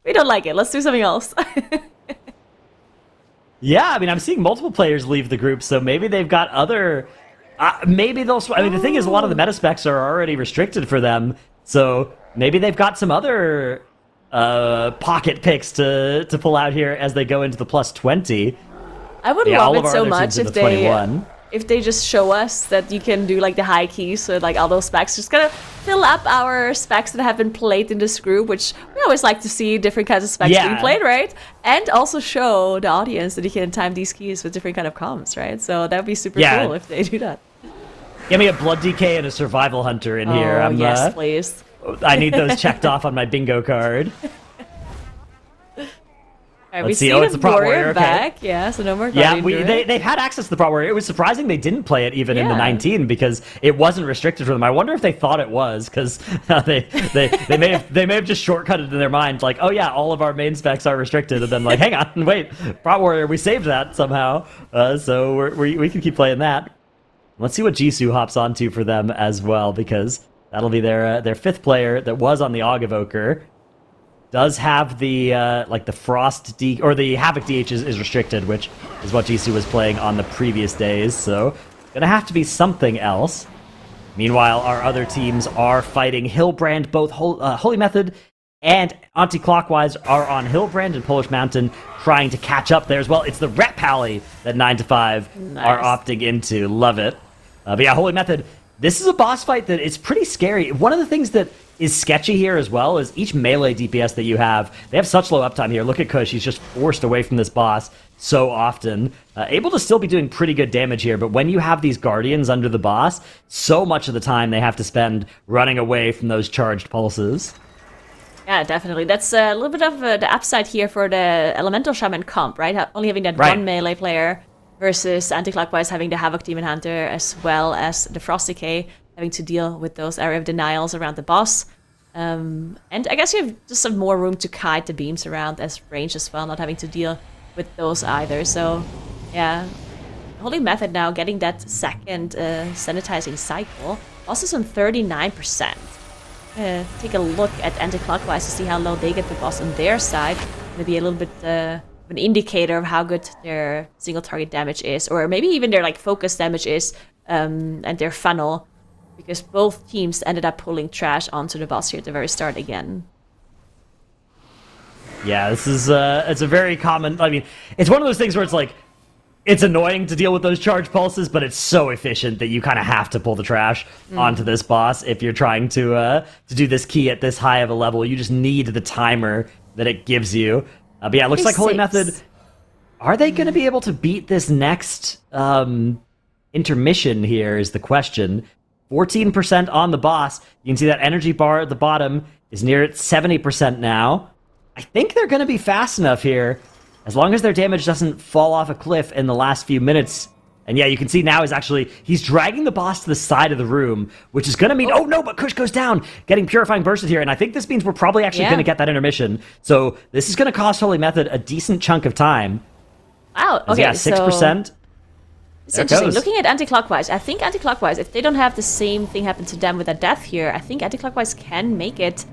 we don't like it. Let's do something else. Yeah, I mean, I'm seeing multiple players leave the group, so maybe they've got other... maybe they'll... I mean, the thing is, a lot of the meta specs are already restricted for them, so maybe they've got some other pocket picks to pull out here as they go into the plus 20. I would Yeah, love all of it our so other much teams in if the 21. if they just show us that you can do like the high keys, so like all those specs, just gonna fill up our specs that have been played in this group, which we always like to see different kinds of specs being played, right? And also show the audience that you can time these keys with different kind of comms, right? So that'd be super cool if they do that. Give me a Blood DK and a Survival Hunter in here. Oh, yes, please. I need those checked off on my bingo card. All right, Let's we see. see It's the the Prot warrior Warrior, okay. back. Yeah, so no more Yeah, Guardian Druid. they've had access to the Prot Warrior. It was surprising they didn't play it even in the Yeah. 19 because it wasn't restricted for them. I wonder if they thought it was because they may have just shortcutted in their mind like, oh yeah, all of our main specs are restricted, and then like, hang on, wait, Prot Warrior, we saved that somehow, so we can keep playing that. Let's see what Jisoo hops onto for them as well, because that'll be their fifth player that was on the Og Evoker. Does have the like the Frost D or the Havoc DH is restricted, which is what Jisoo was playing on the previous days. So gonna have to be something else. Meanwhile, our other teams are fighting Hillbrand. Both Holy Method and Anti-Clockwise are on Hillbrand and Polish Mountain, trying to catch up there as well. It's the Rep Pally that 9 to 5 are opting into. Love it. But yeah, Holy Method. This is a boss fight that is pretty scary. One of the things that is sketchy here as well is each melee DPS that you have, they have such low uptime here. Look at Kush, he's just forced away from this boss so often. Able to still be doing pretty good damage here, but when you have these Guardians under the boss, so much of the time they have to spend running away from those charged pulses. Yeah, definitely. That's a little bit of the upside here for the Elemental Shaman comp, right? Only having that one melee player versus Anti-Clockwise having the Havoc Demon Hunter as well as the Frost Decay, having to deal with those area of denials around the boss. And I guess you have just some more room to kite the beams around as range as well, not having to deal with those either. So, yeah. Holy Method now getting that second sanitizing cycle. Also some 39%. Take a look at Anti-Clockwise to see how low they get the boss on their side. Maybe a little bit of an indicator of how good their single target damage is, or maybe even their like focus damage is, and their funnel. Because both teams ended up pulling trash onto the boss here at the very start again. Yeah, this is it's a very common. I mean, it's one of those things where it's like it's annoying to deal with those charge pulses, but it's so efficient that you kind of have to pull the trash onto this boss if you're trying to do this key at this high of a level. You just need the timer that it gives you. But yeah, it looks like Holy Method. Are they going to be able to beat this next intermission? Here is the question. 14% on the boss. You can see that energy bar at the bottom is near 70% now. I think they're going to be fast enough here, as long as their damage doesn't fall off a cliff in the last few minutes. And yeah, you can see now he's dragging the boss to the side of the room, which is going to mean, oh no, but Kush goes down, getting Purifying Bursted here. And I think this means we're probably actually going to get that intermission. So this is going to cost Holy Method a decent chunk of time. Wow, okay, yeah, 6%. It's interesting. Looking at Anti-Clockwise, I think Anti-Clockwise, if they don't have the same thing happen to them with a death here, I think Anti-Clockwise can make it.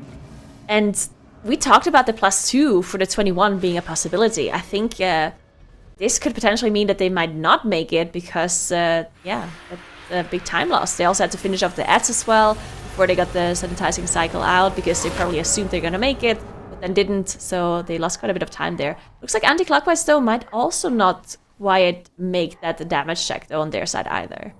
And we talked about the +2 for the 21 being a possibility. I think this could potentially mean that they might not make it because, that's a big time loss. They also had to finish off the ads as well before they got the sanitizing cycle out because they probably assumed they're going to make it, but then didn't, so they lost quite a bit of time there. Looks like Anti-Clockwise, though, might also not quite make that damage check, though, on their side either.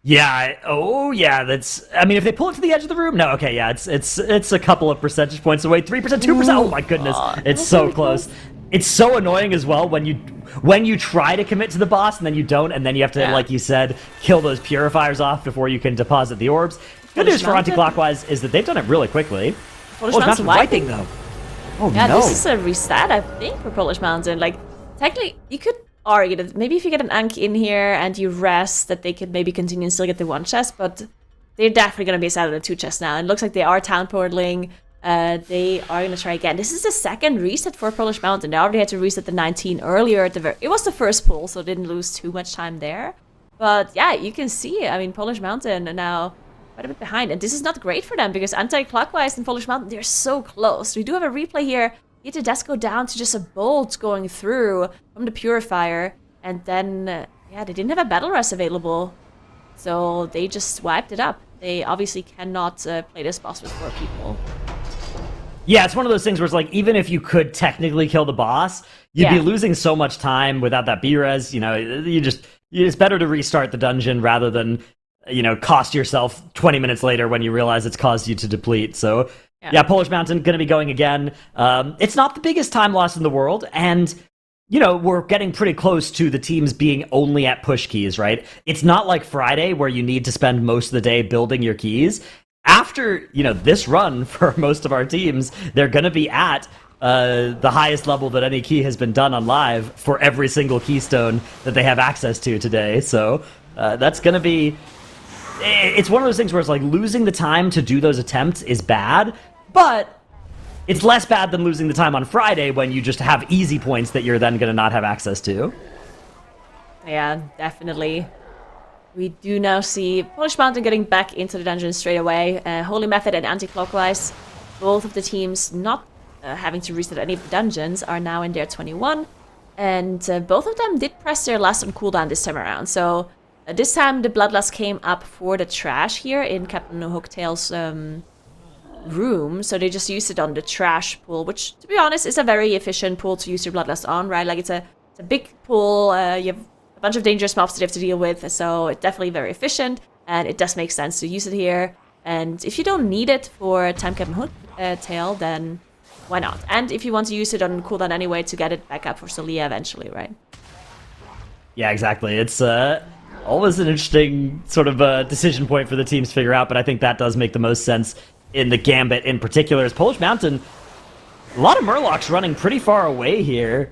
Yeah. That's. I mean, if they pull it to the edge of the room, no. Okay. Yeah. It's a couple of percentage points away. 3%, 2%. Oh my goodness! It's so close. It's so annoying as well when you try to commit to the boss and then you don't, and then you have to, like you said, kill those purifiers off before you can deposit the orbs. Good news for Anti-Clockwise is that they've done it really quickly. Polish Mountain wiping though. Oh yeah, no! This is a reset, I think, for Polish Mountain. Like, technically, you could argue that maybe if you get an Anki in here and you rest, that they could maybe continue and still get the one chest, but they're definitely going to be set out of the 2 chests now. And it looks like they are town portaling. They are going to try again. This is the second reset for Polish Mountain. They already had to reset the 19 earlier. It was the first pull, so didn't lose too much time there. But yeah, you can see, I mean, Polish Mountain are now quite a bit behind. And this is not great for them because anti-clockwise and Polish Mountain, they're so close. We do have a replay here. You had the desk go down to just a bolt going through from the Purifier. And then, yeah, they didn't have a Battle Res available. So they just wiped it up. They obviously cannot play this boss with 4 people. Yeah, it's one of those things where it's like, even if you could technically kill the boss, you'd be losing so much time without that B-res. You know, it's better to restart the dungeon rather than, you know, cost yourself 20 minutes later when you realize it's caused you to deplete. So, yeah, Polish Mountain going to be going again. It's not the biggest time loss in the world, and, you know, we're getting pretty close to the teams being only at push keys, right? It's not like Friday where you need to spend most of the day building your keys. After, you know, this run for most of our teams, they're going to be at the highest level that any key has been done on live for every single keystone that they have access to today. So that's going to be... It's one of those things where it's like losing the time to do those attempts is bad, but it's less bad than losing the time on Friday when you just have easy points that you're then going to not have access to. Yeah, definitely. We do now see Polish Mountain getting back into the dungeon straight away. Holy Method and Anti-Clockwise, both of the teams not having to reset any of the dungeons, are now in their 21. And both of them did press their last on cooldown this time around. So this time the Bloodlust came up for the trash here in Captain Hooktail's room. So they just used it on the trash pool, which, to be honest, is a very efficient pool to use your Bloodlust on, right? Like, it's a big pool. You have a bunch of dangerous mobs that you have to deal with, so it's definitely very efficient, and it does make sense to use it here. And if you don't need it for Time Cap and Hook Tail, then why not? And if you want to use it on cooldown anyway to get it back up for Solia eventually, right? Yeah, exactly. It's always an interesting sort of decision point for the teams to figure out, but I think that does make the most sense in the Gambit in particular. As Polish Mountain, a lot of Murlocs running pretty far away here.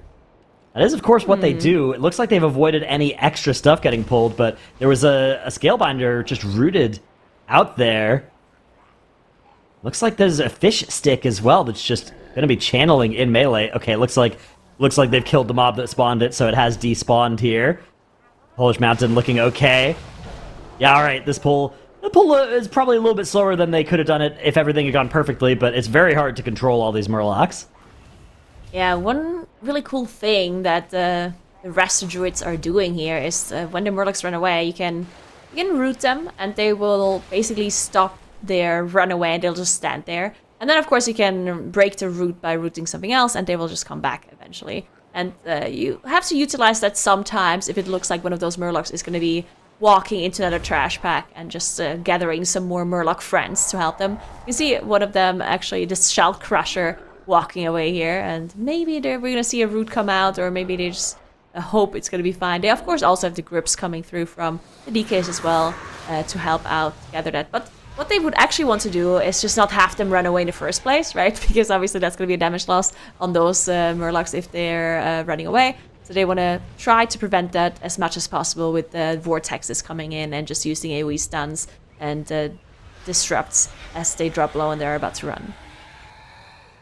That is, of course, what they do. It looks like they've avoided any extra stuff getting pulled, but there was a Scalebinder just rooted out there. Looks like there's a fish stick as well that's just going to be channeling in melee. Okay, looks like they've killed the mob that spawned it, so it has despawned here. Polish Mountain looking okay. Yeah, all right, the pull is probably a little bit slower than they could have done it if everything had gone perfectly, but it's very hard to control all these Murlocs. Yeah, one really cool thing that the rest of druids are doing here is when the Murlocs run away, you can root them, and they will basically stop their run away, and they'll just stand there. And then, of course, you can break the root by rooting something else, and they will just come back eventually. And you have to utilize that sometimes if it looks like one of those Murlocs is going to be walking into another trash pack and just gathering some more Murloc friends to help them. You see one of them, actually, this Shell Crusher, walking away here, and maybe we're going to see a root come out, or maybe they just hope it's going to be fine. They, of course, also have the grips coming through from the DKs as well to help out gather that. But what they would actually want to do is just not have them run away in the first place, right? Because obviously that's going to be a damage loss on those Murlocs if they're running away. So they want to try to prevent that as much as possible with the vortexes coming in and just using AoE stuns and disrupts as they drop low and they're about to run.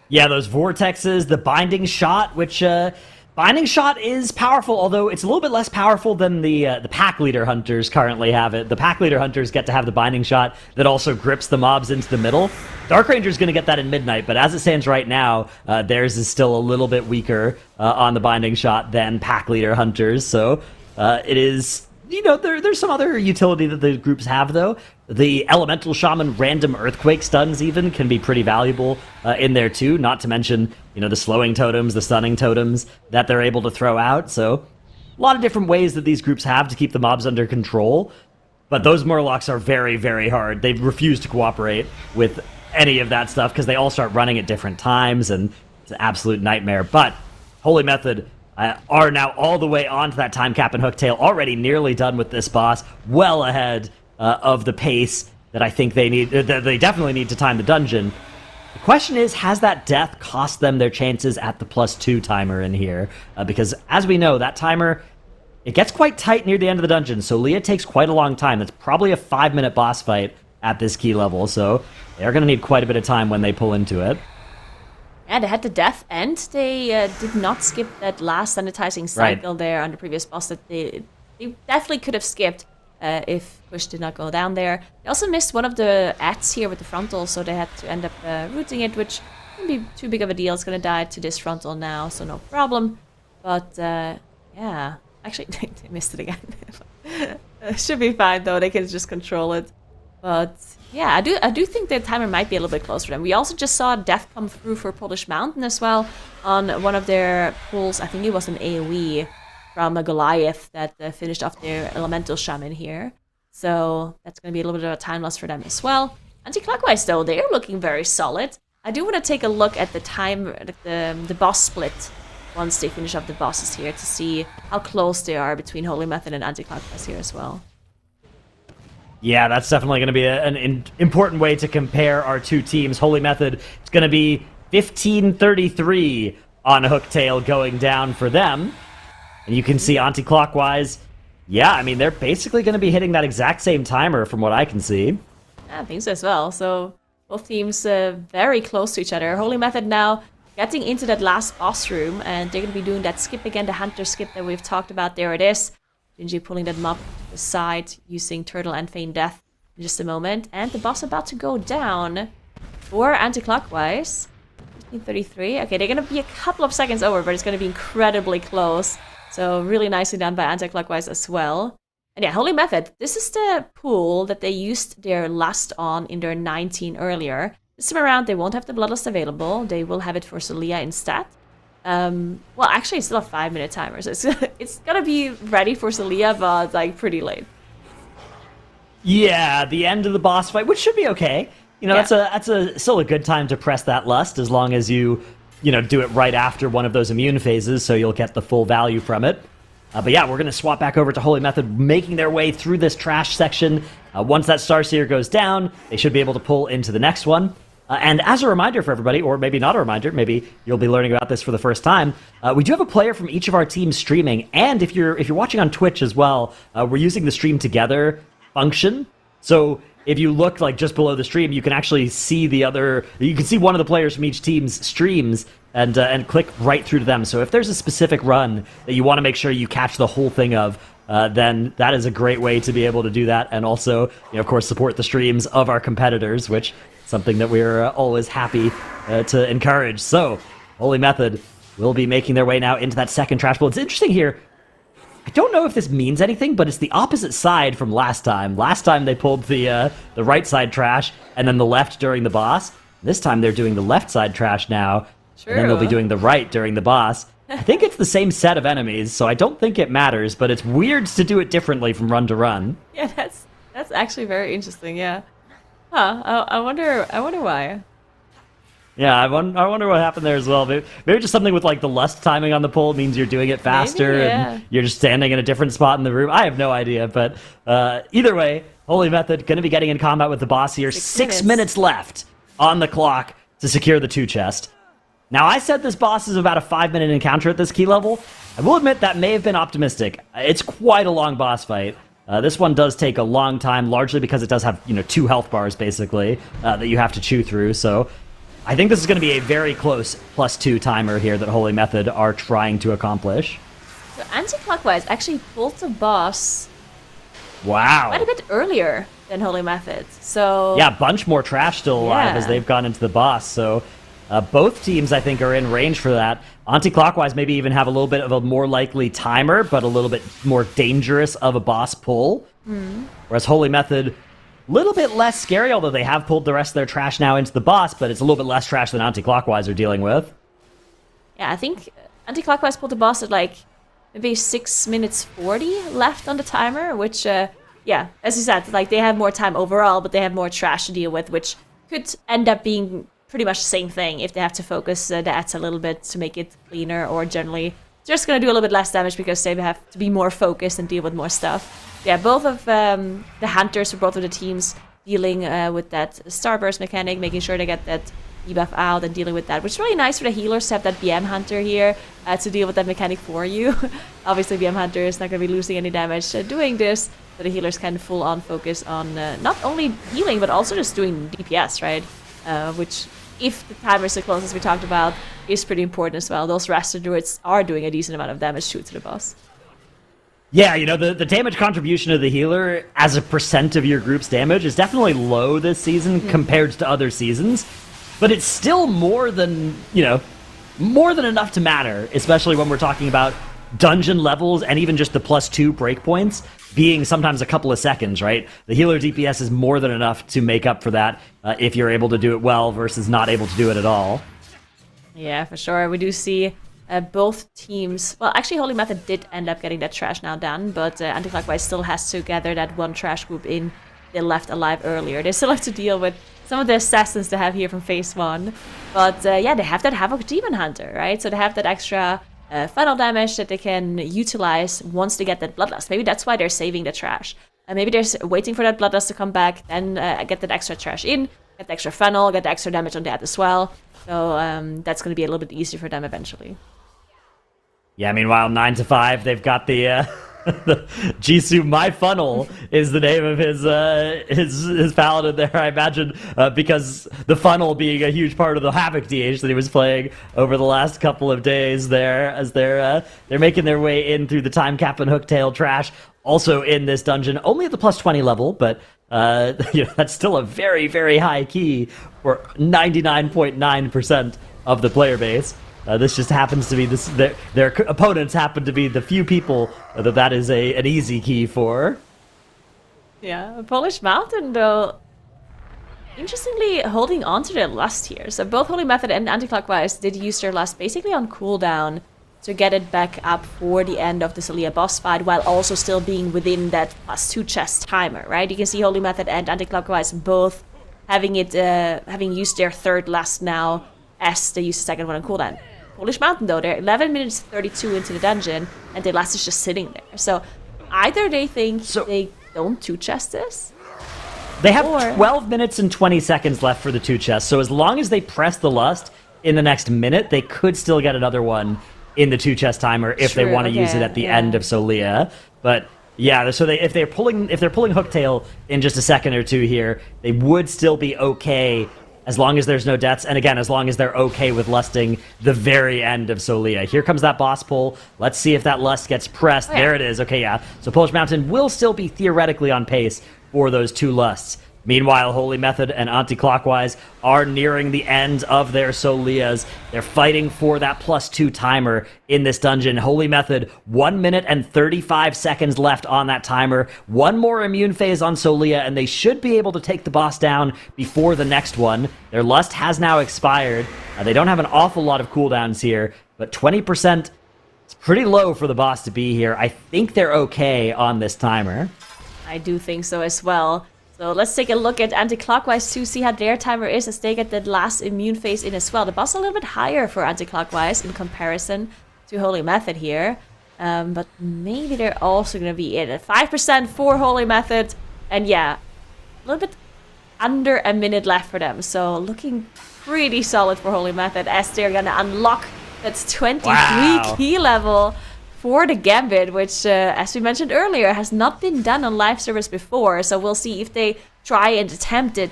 Yeah, those vortexes, the binding shot, which binding shot is powerful, although it's a little bit less powerful than the pack leader hunters currently have it. The pack leader hunters get to have the binding shot that also grips the mobs into the middle. Dark Ranger's going to get that in Midnight, but as it stands right now, theirs is still a little bit weaker on the binding shot than pack leader hunters. So it is, you know, there's some other utility that the groups have, though. The Elemental Shaman random Earthquake stuns even can be pretty valuable in there too, not to mention, you know, the slowing totems, the stunning totems that they're able to throw out. So a lot of different ways that these groups have to keep the mobs under control. But those Murlocs are very, very hard. They refuse to cooperate with any of that stuff because they all start running at different times, and it's an absolute nightmare. But Holy Method are now all the way onto that time cap and hooktail, already nearly done with this boss, well ahead of the pace that I think they need. That they definitely need to time the dungeon. The question is, has that death cost them their chances at the +2 timer in here? Because as we know, that timer, it gets quite tight near the end of the dungeon, so Leah takes quite a long time. It's probably a 5-minute boss fight at this key level, so they're going to need quite a bit of time when they pull into it. Yeah, they had the death end. They did not skip that last sanitizing cycle there on the previous boss that they definitely could have skipped if push did not go down there. They also missed one of the ats here with the frontal, so they had to end up rooting it, which wouldn't be too big of a deal. It's going to die to this frontal now, so no problem. But yeah, actually they missed it again. Should be fine though. They can just control it. But yeah, I do think the timer might be a little bit close for them. We also just saw death come through for Polish Mountain as well on one of their pulls. I think it was an AoE from a Goliath that finished off their Elemental Shaman here. So that's going to be a little bit of a time loss for them as well. Anti-clockwise though, they're looking very solid. I do want to take a look at the boss split once they finish up the bosses here to see how close they are between Holy Method and Anti-clockwise here as well. Yeah, that's definitely going to be an important way to compare our two teams. Holy Method, it's going to be 1533 on Hooktail going down for them. And you can see anti-clockwise, yeah, I mean, they're basically going to be hitting that exact same timer from what I can see. I think so as well. So both teams very close to each other. Holy Method now getting into that last boss room, and they're going to be doing that skip again, the Hunter skip that we've talked about. There it is. Gingi pulling that mob to the side using Turtle and Feign Death in just a moment. And the boss about to go down for anti-clockwise. 1533. Okay, they're going to be a couple of seconds over, but it's going to be incredibly close. So really nicely done by anti-clockwise as well. And yeah, Holy Method. This is the pool that they used their lust on in their 19 earlier. This time around, they won't have the Bloodlust available. They will have it for Celia instead. Well, actually, it's still a 5-minute timer, so it's gonna be ready for Celia, but like pretty late. Yeah, the end of the boss fight, which should be okay. You know, Yeah. that's still a good time to press that lust, as long as you do it right after one of those immune phases, so you'll get the full value from it. But yeah, we're gonna swap back over to Holy Method, making their way through this trash section. Once that Starseer goes down, they should be able to pull into the next one. And as a reminder for everybody, or maybe not a reminder, maybe you'll be learning about this for the first time, we do have a player from each of our teams streaming, and if you're watching on Twitch as well, we're using the stream together function. So if you look like just below the stream, you can actually see you can see one of the players from each team's streams and click right through to them. So if there's a specific run that you want to make sure you catch the whole thing of, then that is a great way to be able to do that, and also, of course, support the streams of our competitors, which something that we're always happy to encourage. So, Holy Method will be making their way now into that second trash pool. It's interesting here. I don't know if this means anything, but it's the opposite side from last time. Last time they pulled the right side trash and then the left during the boss. This time they're doing the left side trash now, and then they'll be doing the right during the boss. I think it's the same set of enemies, so I don't think it matters, but it's weird to do it differently from run to run. Yeah, that's actually very interesting. Yeah. Huh. I wonder why. Yeah, I wonder what happened there as well. Maybe just something with like the lust timing on the pole means you're doing it faster, Maybe, yeah. and you're just standing in a different spot in the room. I have no idea, but either way, Holy Method going to be getting in combat with the boss here. 6 minutes left on the clock to secure the 2 chest. Now, I said this boss is about a 5-minute encounter at this key level. I will admit that may have been optimistic. It's quite a long boss fight. This one does take a long time, largely because it does have 2 health bars, basically, that you have to chew through. So I think this is going to be a very close +2 timer here that Holy Method are trying to accomplish. So anti-clockwise actually pulled the boss Wow. quite a bit earlier than Holy Method. So Yeah, a bunch more trash still alive as they've gone into the boss. So both teams, I think, are in range for that. Anti-clockwise maybe even have a little bit of a more likely timer, but a little bit more dangerous of a boss pull. Whereas Holy Method, a little bit less scary, although they have pulled the rest of their trash now into the boss, but it's a little bit less trash than anti-clockwise are dealing with. yeah, I think anti-clockwise pulled the boss at like maybe 6 minutes 40 left on the timer, which yeah, as you said, like they have more time overall, but they have more trash to deal with, which could end up being pretty much the same thing if they have to focus the ads a little bit to make it cleaner, or generally just going to do a little bit less damage because they have to be more focused and deal with more stuff. Yeah, both of the hunters for both of the teams dealing with that starburst mechanic, making sure they get that debuff out and dealing with that, which is really nice for the healers to have that BM hunter here to deal with that mechanic for you. Obviously BM hunter is not going to be losing any damage doing this, so the healers can full on focus on not only healing but also just doing DPS, right? Which, if the timers are close, as we talked about, is pretty important as well. Those Raster Druids are doing a decent amount of damage to the boss. Yeah, the damage contribution of the healer as a percent of your group's damage is definitely low this season compared to other seasons, but it's still more than enough to matter, especially when we're talking about dungeon levels and even just the +2 breakpoints being sometimes a couple of seconds, right? The healer DPS is more than enough to make up for that if you're able to do it well versus not able to do it at all. Yeah, for sure. We do see both teams... Well, actually, Holy Method did end up getting that trash now done, but Anticlockwise still has to gather that one trash group in they left alive earlier. They still have to deal with some of the assassins they have here from phase 1. But yeah, they have that Havoc Demon Hunter, right? So they have that extra funnel damage that they can utilize once they get that Bloodlust. Maybe that's why they're saving the trash. Maybe they're waiting for that Bloodlust to come back, then get that extra trash in, get the extra funnel, get the extra damage on that as well. So that's going to be a little bit easier for them eventually. Yeah, meanwhile, 9 to 5, they've got the Jisoo My Funnel is the name of his paladin there, I imagine, because the funnel being a huge part of the Havoc DH that he was playing over the last couple of days there, as they're making their way in through the Time Cap and Hooktail trash. Also in this dungeon, only at the +20 level, but that's still a very, very high key for 99.9% of the player base. This just happens to be their opponents happen to be the few people that is an easy key for. Yeah, Polish Mountain, though, interestingly holding on to their lust here. So both Holy Method and Anticlockwise did use their lust basically on cooldown to get it back up for the end of the Celia boss fight, while also still being within that +2 chest timer, right? You can see Holy Method and Anticlockwise both having used their third lust now as they use the second one on cooldown. Polish Mountain, though, they're 11 minutes 32 into the dungeon, and their last is just sitting there. So either they think they don't two-chest this. They have 12 minutes and 20 seconds left for the two chests, so as long as they press the lust in the next minute, they could still get another one in the two chest timer if they want to use it at the end of Solia. But yeah, so if they're pulling Hooktail in just a second or two here, they would still be okay as long as there's no deaths, and again, as long as they're okay with lusting the very end of Solia. Here comes that boss pull. Let's see if that lust gets pressed. There it is. Okay, yeah. So Polish Mountain will still be theoretically on pace for those two lusts. Meanwhile, Holy Method and Anticlockwise are nearing the end of their Solias. They're fighting for that +2 timer in this dungeon. Holy Method, 1 minute and 35 seconds left on that timer. One more immune phase on Solia, and they should be able to take the boss down before the next one. Their lust has now expired. They don't have an awful lot of cooldowns here, but 20% is pretty low for the boss to be here. I think they're okay on this timer. I do think so as well. So let's take a look at Anticlockwise to see how their timer is as they get the last immune phase in as well. The boss is a little bit higher for Anticlockwise in comparison to Holy Method here. But maybe they're also going to be in at 5% for Holy Method. And yeah, a little bit under a minute left for them. So looking pretty solid for Holy Method as they're going to unlock that 23 key level for the Gambit, which, as we mentioned earlier, has not been done on live servers before. So we'll see if they try and attempt it,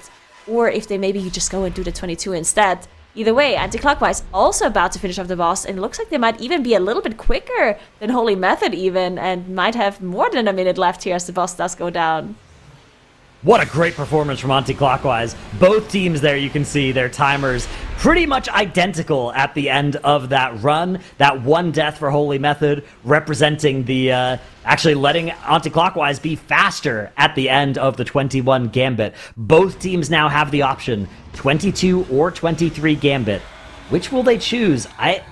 or if they maybe just go and do the 22 instead. Either way, Anticlockwise also about to finish off the boss, and it looks like they might even be a little bit quicker than Holy Method even, and might have more than a minute left here as the boss does go down. What a great performance from Anticlockwise. Both teams there, you can see their timers pretty much identical at the end of that run. That one death for Holy Method representing the, actually letting Anticlockwise be faster at the end of the 21 Gambit. Both teams now have the option, 22 or 23 Gambit. Which will they choose? I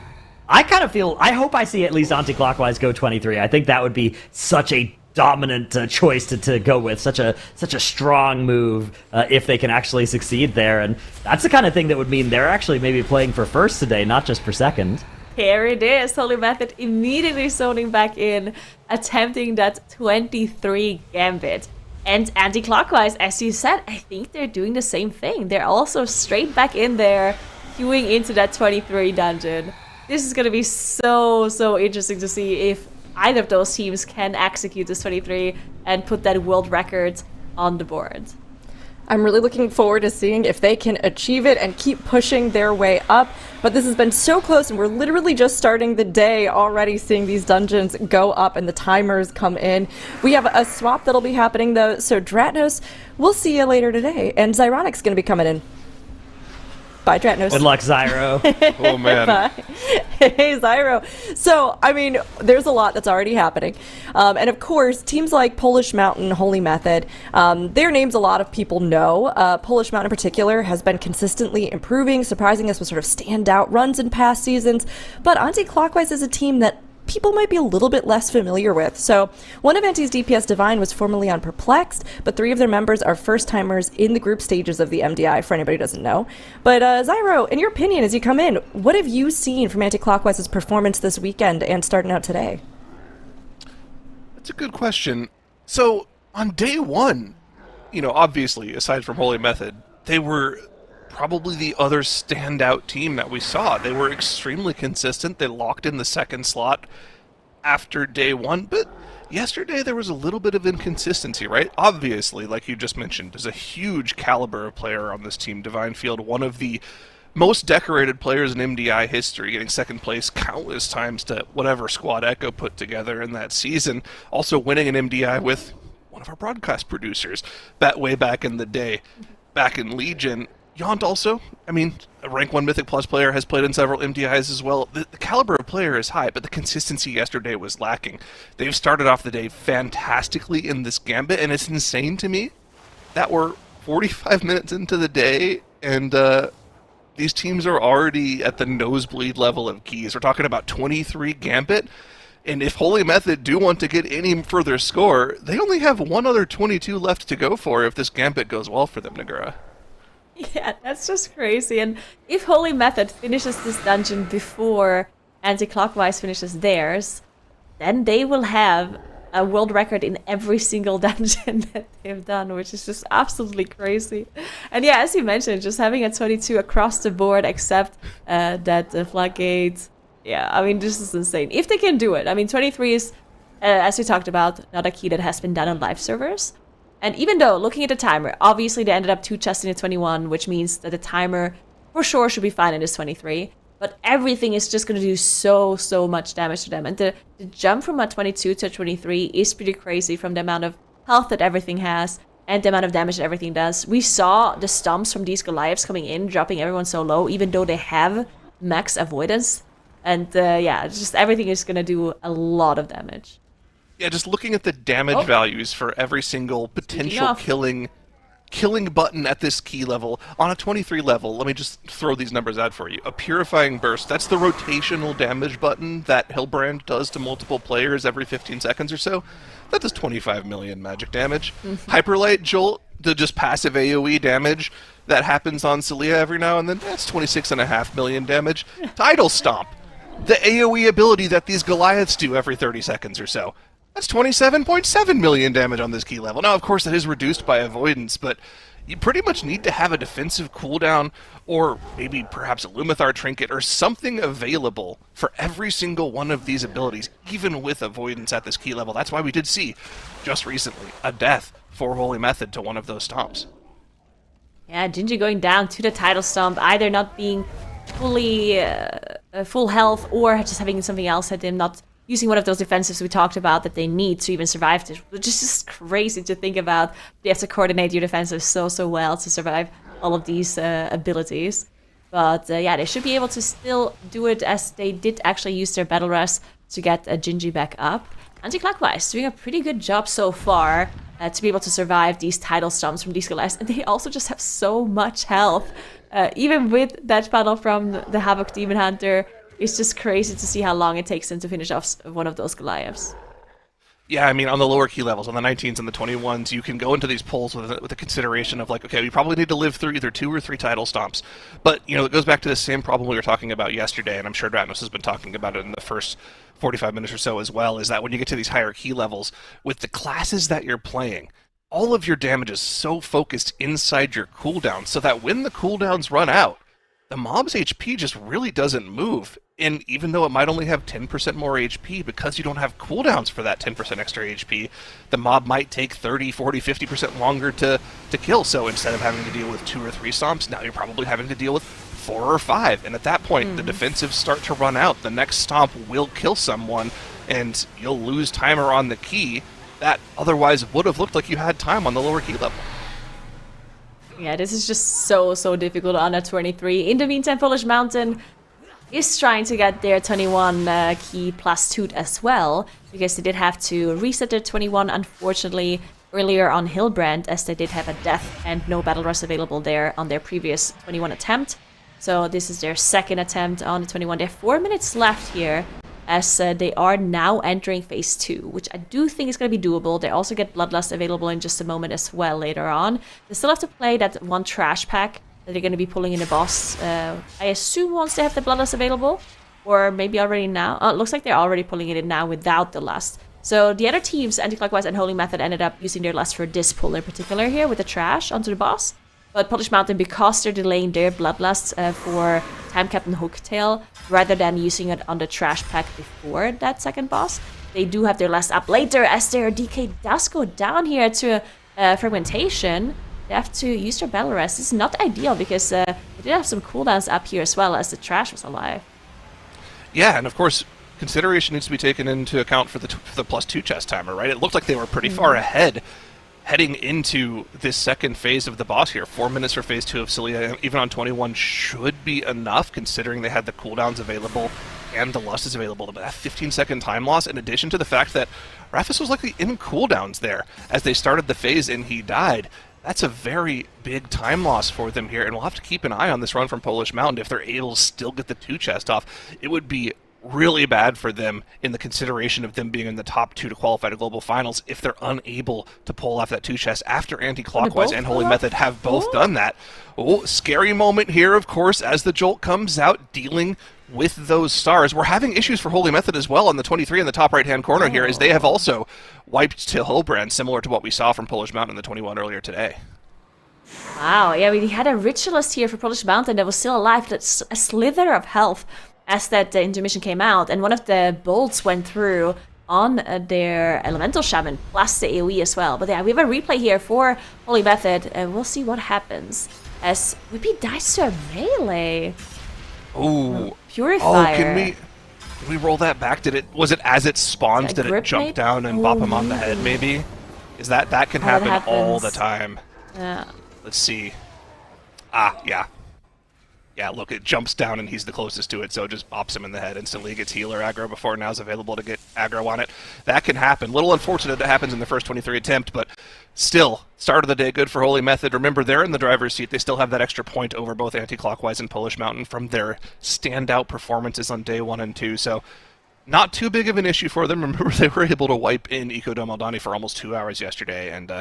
kind of feel, I hope I see at least Anticlockwise go 23. I think that would be such a dominant choice to go with, such a strong move if they can actually succeed there, and that's the kind of thing that would mean they're actually maybe playing for first today, not just for second. Here it is, Holy Method immediately zoning back in, attempting that 23 Gambit. And Anticlockwise, as you said, I think they're doing the same thing. They're also straight back in there, queuing into that 23 dungeon. This is going to be so interesting to see if either of those teams can execute this 23 and put that world record on the board. I'm really looking forward to seeing if they can achieve it and keep pushing their way up. But this has been so close, and we're literally just starting the day already seeing these dungeons go up and the timers come in. We have a swap that'll be happening, though. So Dratnos, we'll see you later today. And Zyronic's going to be coming in. Bye, Dratnos. Good luck, Zyro. Oh, man. Bye. Hey, Zyro. So, I mean, there's a lot that's already happening. And of course, teams like Polish Mountain, Holy Method, their names a lot of people know. Polish Mountain in particular has been consistently improving, surprising us with sort of standout runs in past seasons. But Anti-Clockwise is a team that people might be a little bit less familiar with. So one of Anti's DPS Divine was formerly on Perplexed, but 3 of their members are first-timers in the group stages of the MDI, for anybody who doesn't know. But Zyro, in your opinion, as you come in, what have you seen from Anti-Clockwise's performance this weekend and starting out today? That's a good question. So, on day one, obviously, aside from Holy Method, they were probably the other standout team that we saw. They were extremely consistent. They locked in the second slot after day one, but yesterday there was a little bit of inconsistency, right? Obviously, like you just mentioned, there's a huge caliber of player on this team. Divine Field, one of the most decorated players in MDI history, getting second place countless times to whatever squad Echo put together in that season. Also winning an MDI with one of our broadcast producers way back in the day, back in Legion. Yont also, a rank 1 Mythic Plus player, has played in several MDIs as well. The caliber of player is high, but the consistency yesterday was lacking. They've started off the day fantastically in this Gambit, and it's insane to me that we're 45 minutes into the day, and these teams are already at the nosebleed level of keys. We're talking about 23 Gambit, and if Holy Method do want to get any further score, they only have one other 22 left to go for if this Gambit goes well for them, Nagura. Yeah, that's just crazy. And if Holy Method finishes this dungeon before Anti-Clockwise finishes theirs, then they will have a world record in every single dungeon that they've done, which is just absolutely crazy. And yeah, as you mentioned, just having a 22 across the board, except that Floodgate, this is insane. If they can do it, 23 is, as we talked about, not a key that has been done on live servers. And even though, looking at the timer, obviously they ended up 2 chests in a 21, which means that the timer for sure should be fine in this 23. But everything is just going to do so much damage to them. And the jump from a 22 to a 23 is pretty crazy from the amount of health that everything has and the amount of damage that everything does. We saw the stomps from these Goliaths coming in, dropping everyone so low, even though they have max avoidance. And just everything is going to do a lot of damage. Yeah, just looking at the damage values for every single potential killing button at this key level. On a 23 level, let me just throw these numbers out for you. A Purifying Burst, that's the rotational damage button that Hillbrand does to multiple players every 15 seconds or so. That does 25 million magic damage. Hyperlight Jolt, the just passive AoE damage that happens on Celia every now and then, that's 26.5 million damage. Tidal Stomp, the AoE ability that these Goliaths do every 30 seconds or so. That's 27.7 million damage on this key level. Now, of course, that is reduced by avoidance, but you pretty much need to have a defensive cooldown or maybe perhaps a Lumithar trinket or something available for every single one of these abilities, even with avoidance at this key level. That's why we did see, just recently, a death for Holy Method to one of those stomps. Yeah, Gingi going down to the title stomp, either not being fully full health or just having something else at him, not using one of those defensives we talked about that they need to even survive this, which is just crazy to think about. You have to coordinate your defensive so well to survive all of these abilities. But they should be able to still do it, as they did actually use their Battle Rush to get Gingi back up. Anti-Clockwise doing a pretty good job so far to be able to survive these tidal stomps from these guys. And they also just have so much health. Even with that battle from the Havoc Demon Hunter, it's just crazy to see how long it takes them to finish off one of those Goliaths. Yeah, on the lower key levels, on the 19s and the 21s, you can go into these polls with a consideration of okay, we probably need to live through either 2 or 3 title stomps. But, it goes back to the same problem we were talking about yesterday, and I'm sure Dratnos has been talking about it in the first 45 minutes or so as well, is that when you get to these higher key levels, with the classes that you're playing, all of your damage is so focused inside your cooldown, so that when the cooldowns run out, the mob's HP just really doesn't move. And even though it might only have 10% more HP, because you don't have cooldowns for that 10% extra HP, the mob might take 30, 40, 50% longer to kill. So instead of having to deal with 2 or 3 stomps, now you're probably having to deal with 4 or 5. And at that point, the defensives start to run out. The next stomp will kill someone, and you'll lose timer on the key that otherwise would have looked like you had time on the lower key level. Yeah, this is just so difficult on a 23. In the meantime, Polish Mountain is trying to get their 21 key plus 2 as well, because they did have to reset their 21, unfortunately, earlier on Hillbrand, as they did have a death and no battle rush available there on their previous 21 attempt. So this is their second attempt on the 21. They have 4 minutes left here, as they are now entering phase 2, which I do think is going to be doable. They also get Bloodlust available in just a moment as well later on. They still have to play that one trash pack that they're going to be pulling in the boss, I assume once they have the Bloodlust available, or maybe already now. Oh, it looks like they're already pulling it in now without the lust. So the other teams, Anti-Clockwise and Holy Method, ended up using their lust for this pull in particular here with the trash onto the boss. But Polish Mountain, because they're delaying their Bloodlust for Time Captain Hooktail, rather than using it on the trash pack before that second boss, they do have their lust up later, as their DK does go down here to Fragmentation. They have to use their battle rest. This is not ideal, because they did have some cooldowns up here as well, as the trash was alive. Yeah, and of course, consideration needs to be taken into account for the plus 2 chest timer, right? It looked like they were pretty far ahead heading into this second phase of the boss here. 4 minutes for phase 2 of Cilia, even on 21, should be enough, considering they had the cooldowns available and the lust is available. But that 15-second time loss, in addition to the fact that Rafis was likely in cooldowns there as they started the phase and he died, that's a very big time loss for them here, and we'll have to keep an eye on this run from Polish Mountain. If they're able to still get the 2 chest off, it would be really bad for them in the consideration of them being in the top 2 to qualify to global finals if they're unable to pull off that 2 chest after Anti-Clockwise and Holy Method have both done that. Oh, scary moment here, of course, as the Jolt comes out, dealing with those stars. We're having issues for Holy Method as well on the 23 in the top right-hand corner here, as they have also wiped to Hillbrand, similar to what we saw from Polish Mountain in the 21 earlier today. Wow, yeah, we had a Ritualist here for Polish Mountain that was still alive. That's a slither of health as that intermission came out, and one of the bolts went through on their Elemental Shaman, plus the AoE as well. But yeah, we have a replay here for Holy Method, and we'll see what happens as Whippy dies to a melee. Ooh. Purifier. Oh, can we roll that back? Was it as it spawns? Did it jump down and bop him on the head? Maybe. Is that can happen all the time? Yeah. Let's see. Ah, yeah. Yeah, look, it jumps down and he's the closest to it, so it just bops him in the head instantly. Gets healer aggro before now's available to get aggro on it. That can happen. Little unfortunate that happens in the first 23 attempt, but still, start of the day good for Holy Method. Remember, they're in the driver's seat. They still have that extra point over both Anti-Clockwise and Polish Mountain from their standout performances on day 1 and 2, so not too big of an issue for them. Remember, they were able to wipe in Ecodome Aldani for almost 2 hours yesterday, and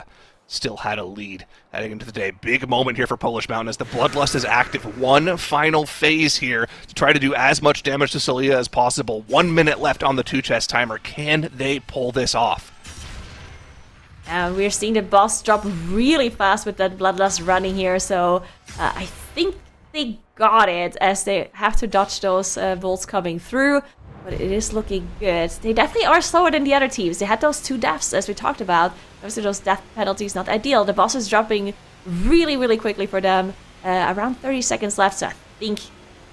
still had a lead heading into the day. Big moment here for Polish Mountain as the Bloodlust is active. One final phase here to try to do as much damage to Cilia as possible. 1 minute left on the 2 chest timer. Can they pull this off? We're seeing the boss drop really fast with that Bloodlust running here, so I think they got it, as they have to dodge those bolts coming through. But it is looking good. They definitely are slower than the other teams. They had those 2 deaths, as we talked about. Obviously, those death penalties not ideal. The boss is dropping really quickly for them. Around 30 seconds left, so I think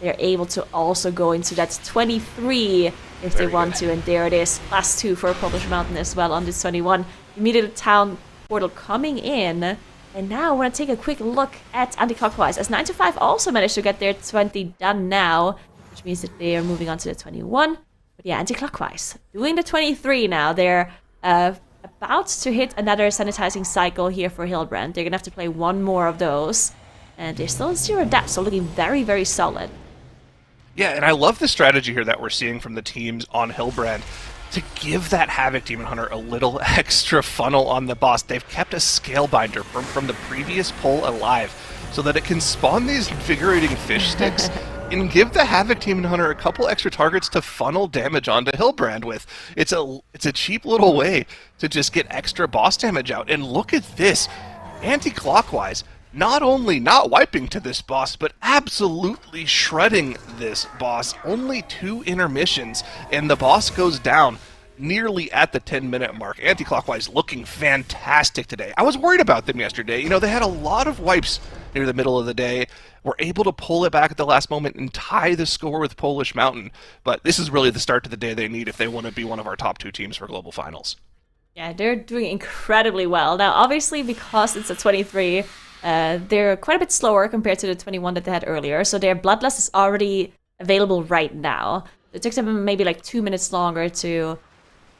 they're able to also go into that 23 if they want to. And there it is, plus 2 for Polish Mountain as well on this 21. Immediate town portal coming in. And now I want to take a quick look at Anti-Clockwise, as 9 to 5 also managed to get their 20 done now, which means that they are moving on to the 21. But yeah, Anti-Clockwise doing the 23 now. They're about to hit another sanitizing cycle here for Hillbrand. They're gonna have to play 1 more of those, and they're still in 0 deaths, so looking very solid. Yeah, and I love the strategy here that we're seeing from the teams on Hillbrand to give that Havoc Demon Hunter a little extra funnel on the boss. They've kept a Scalebinder from the previous pull alive so that it can spawn these invigorating fish sticks and give the Havoc Demon Hunter a couple extra targets to funnel damage onto Hillbrand with. It's a cheap little way to just get extra boss damage out. And look at this. Anti-Clockwise not only not wiping to this boss, but absolutely shredding this boss. Only 2 intermissions, and the boss goes down nearly at the 10-minute mark. Anti-clockwise looking fantastic today. I was worried about them yesterday. You know, they had a lot of wipes near the middle of the day. Were able to pull it back at the last moment and tie the score with Polish Mountain. But this is really the start to the day they need if they want to be one of our top 2 teams for Global Finals. Yeah, they're doing incredibly well. Now, obviously, because it's a 23, they're quite a bit slower compared to the 21 that they had earlier. So their Bloodlust is already available right now. It took them maybe like 2 minutes longer to...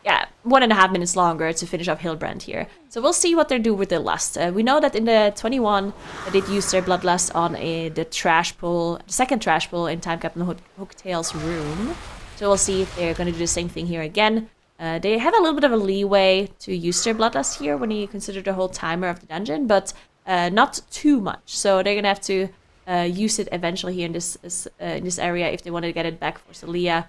Yeah, 1.5 minutes longer to finish off Hilbrand here. So we'll see what they do with the Lust. We know that in the 21, they did use their Bloodlust on the trash pool, the second trash pool in Time Captain Hooktail's room. So we'll see if they're going to do the same thing here again. They have a little bit of a leeway to use their Bloodlust here when you consider the whole timer of the dungeon, but not too much. So they're going to have to use it eventually here in this area if they want to get it back for Celia.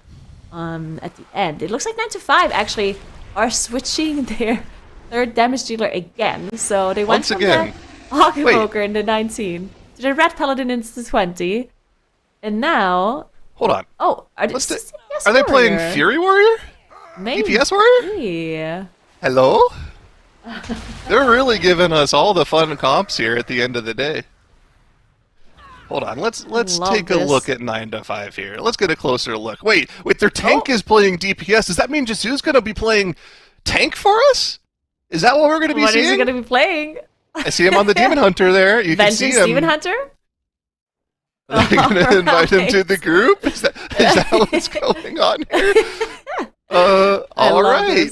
At the end. It looks like 9 to 5 actually are switching their third damage dealer again. So they went from the Hawk Evoker in the 19 to the Red Paladin in the 20. And now... Hold on. Oh, are they playing Fury Warrior? Maybe. DPS Warrior? Yeah. Hello? They're really giving us all the fun comps here at the end of the day. Hold on, let's take a look at 9 to 5 here. Let's get a closer look. Wait, their tank is playing DPS. Does that mean Jisu's going to be playing tank for us? Is that what we're going to be seeing? What is he going to be playing? I see him on the Demon Hunter there. You can see him. Demon Hunter? Are you going to invite him to the group? Is that what's going on here? All right.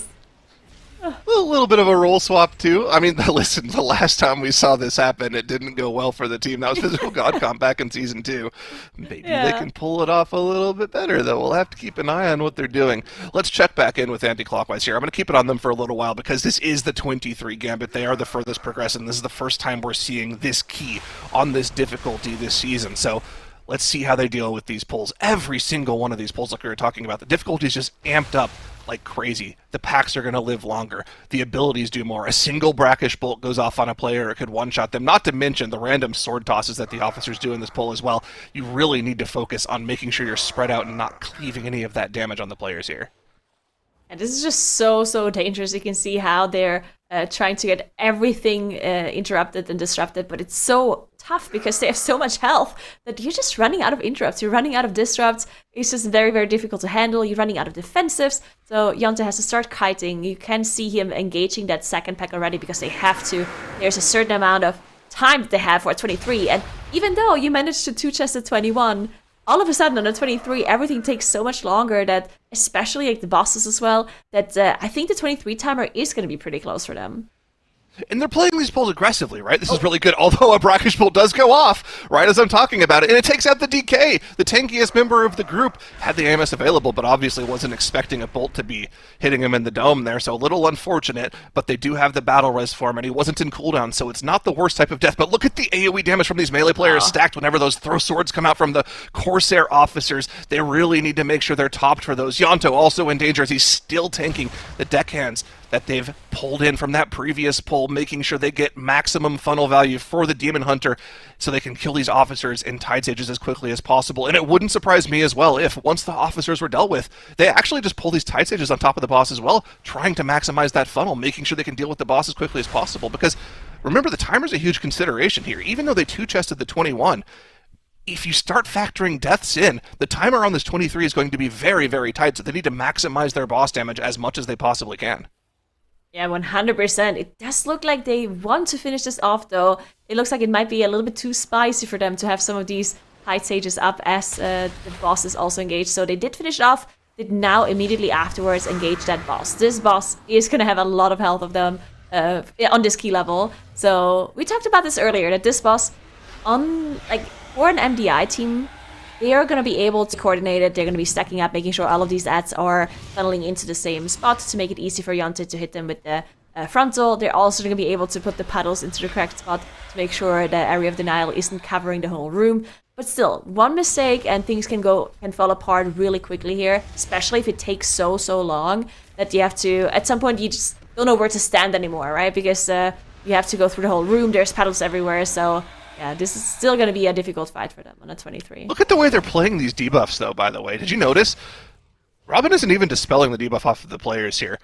A little bit of a role swap, too. I mean, listen, the last time we saw this happen, it didn't go well for the team. That was Physical God Comp back in Season 2. Maybe they can pull it off a little bit better, though. We'll have to keep an eye on what they're doing. Let's check back in with Anti-Clockwise here. I'm going to keep it on them for a little while because this is the 23 Gambit. They are the furthest progressed, and this is the first time we're seeing this key on this difficulty this season. So let's see how they deal with these pulls. Every single one of these pulls, like we were talking about, the difficulty is just amped up like crazy. The packs are going to live longer. The abilities do more. A single brackish bolt goes off on a player, it could one-shot them. Not to mention the random sword tosses that the officers do in this pull as well. You really need to focus on making sure you're spread out and not cleaving any of that damage on the players here. And this is just so dangerous. You can see how they're trying to get everything interrupted and disrupted, but it's so tough because they have so much health that you're just running out of interrupts. You're running out of disrupts. It's just very difficult to handle. You're running out of defensives. So Yonte has to start kiting. You can see him engaging that second pack already because they have to. There's a certain amount of time that they have for 23. And even though you managed to two-chest at 21, all of a sudden on the 23, everything takes so much longer that, especially like the bosses as well, that I think the 23 timer is going to be pretty close for them. And they're playing these pulls aggressively, right? This is really good, although a brackish pull does go off right as I'm talking about it, and it takes out the DK. The tankiest member of the group had the AMS available, but obviously wasn't expecting a bolt to be hitting him in the dome there, so a little unfortunate, but they do have the battle res for him, and he wasn't in cooldown, so it's not the worst type of death. But look at the AoE damage from these melee players stacked whenever those throw swords come out from the Corsair officers. They really need to make sure they're topped for those. Yonto also in danger as he's still tanking the deckhands that they've pulled in from that previous pull, making sure they get maximum funnel value for the Demon Hunter so they can kill these officers and Tide Sages as quickly as possible. And it wouldn't surprise me as well if, once the officers were dealt with, they actually just pull these Tide Sages on top of the boss as well, trying to maximize that funnel, making sure they can deal with the boss as quickly as possible. Because, remember, the timer's a huge consideration here. Even though they two-chested the 21, if you start factoring deaths in, the timer on this 23 is going to be very tight, so they need to maximize their boss damage as much as they possibly can. Yeah, 100%. It does look like they want to finish this off, though. It looks like it might be a little bit too spicy for them to have some of these Tide Sages up as the boss is also engaged. So they did finish it off, did now immediately afterwards engage that boss. This boss is going to have a lot of health of them on this key level. So we talked about this earlier, that this boss, for an MDI team, they are going to be able to coordinate it. They're going to be stacking up, making sure all of these ads are funneling into the same spot to make it easy for Yonte to hit them with the frontal. They're also going to be able to put the puddles into the correct spot to make sure the area of denial isn't covering the whole room. But still, one mistake and things can fall apart really quickly here, especially if it takes so long that you have to, at some point, you just don't know where to stand anymore, right? Because you have to go through the whole room. There's puddles everywhere, so yeah, this is still going to be a difficult fight for them on a 23. Look at the way they're playing these debuffs, though, by the way. Did you notice? Robin isn't even dispelling the debuff off of the players here.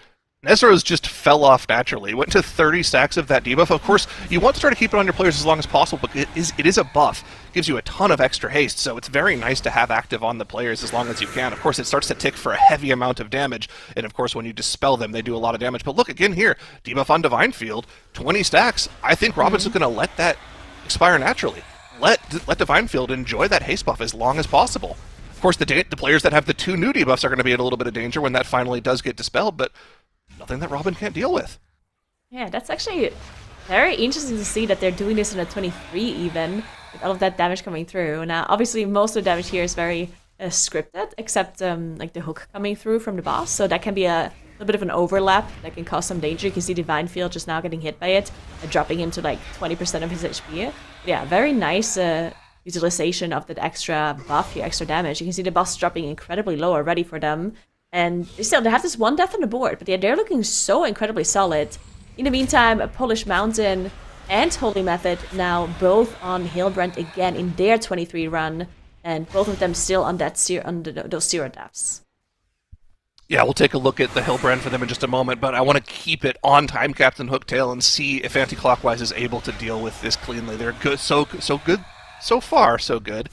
Nezro's just fell off naturally. Went to 30 stacks of that debuff. Of course, you want to try to keep it on your players as long as possible, but it is a buff. It gives you a ton of extra haste, so it's very nice to have active on the players as long as you can. Of course, it starts to tick for a heavy amount of damage, and of course, when you dispel them, they do a lot of damage. But look, again here, debuff on Divine Field, 20 stacks. I think Robin's going to let that expire naturally. Let Divine Field enjoy that haste buff as long as possible. Of course, the players that have the 2 new debuffs are going to be in a little bit of danger when that finally does get dispelled, but nothing that Robin can't deal with. Yeah, that's actually very interesting to see that they're doing this in a 23 even, with all of that damage coming through. Now, obviously, most of the damage here is very scripted, except like the hook coming through from the boss, so that can be a little bit of an overlap that can cause some danger. You can see Divine Field just now getting hit by it, dropping him to like 20% of his HP. Yeah, very nice utilization of that extra buff here, extra damage. You can see the boss dropping incredibly low already for them. And still, they have this 1 death on the board, but yeah, they're looking so incredibly solid. In the meantime, Polish Mountain and Holy Method now both on Hillbrand again in their 23 run, and both of them still on that those 0 deaths. Yeah, we'll take a look at the Hillbrand for them in just a moment, but I want to keep it on Time Captain Hooktail and see if Anti-Clockwise is able to deal with this cleanly. They're good, so good, so far, so good.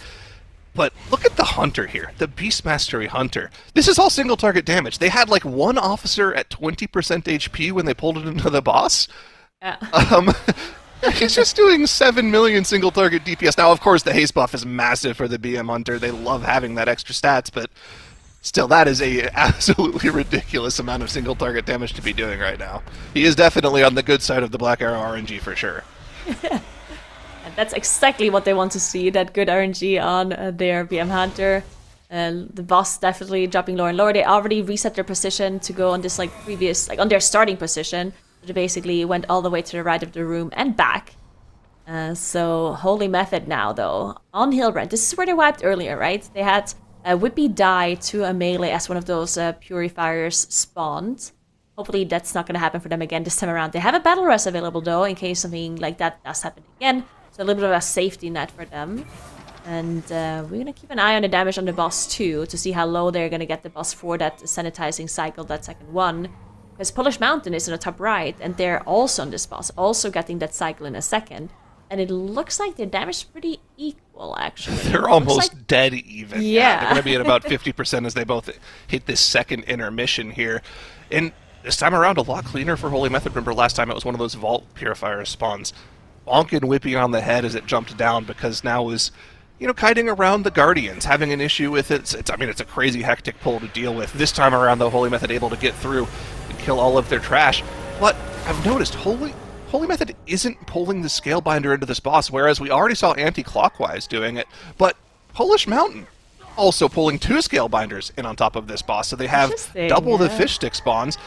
But look at the Hunter here, the Beast Mastery Hunter. This is all single target damage. They had like 1 officer at 20% HP when they pulled it into the boss. Yeah. He's just doing 7 million single target DPS. Now, of course, the haste buff is massive for the BM Hunter. They love having that extra stats, but still, that is a absolutely ridiculous amount of single target damage to be doing right now. He is definitely on the good side of the Black Arrow RNG for sure. And that's exactly what they want to see, that good RNG on their BM Hunter. The boss definitely dropping lower and lower. They already reset their position to go on this like previous, like on their starting position. They basically went all the way to the right of the room and back. So Holy Method now though, on Hillbrand. This is where they wiped earlier, right? They had Whippy die to a melee as one of those purifiers spawned. Hopefully that's not going to happen for them again this time around. They have a battle rest available though, in case something like that does happen again. So a little bit of a safety net for them. And we're going to keep an eye on the damage on the boss too, to see how low they're going to get the boss for that sanitizing cycle, that second one. Because Polish Mountain is in the top right, and they're also on this boss, also getting that cycle in a second. And it looks like their damage is pretty equal, actually. They're almost dead even. Yeah. They're going to be at about 50% as they both hit this second intermission here. And this time around, a lot cleaner for Holy Method. Remember last time it was one of those Vault Purifier spawns. Bonking Whippy on the head as it jumped down, because now it was, you know, kiting around the Guardians, having an issue with it. I mean, it's a crazy hectic pull to deal with. This time around, though, Holy Method able to get through and kill all of their trash. But I've noticed Holy Method isn't pulling the Scalebinder into this boss, whereas we already saw Anti-Clockwise doing it. But Polish Mountain also pulling 2 Scalebinders in on top of this boss, so they have double the fish stick spawns.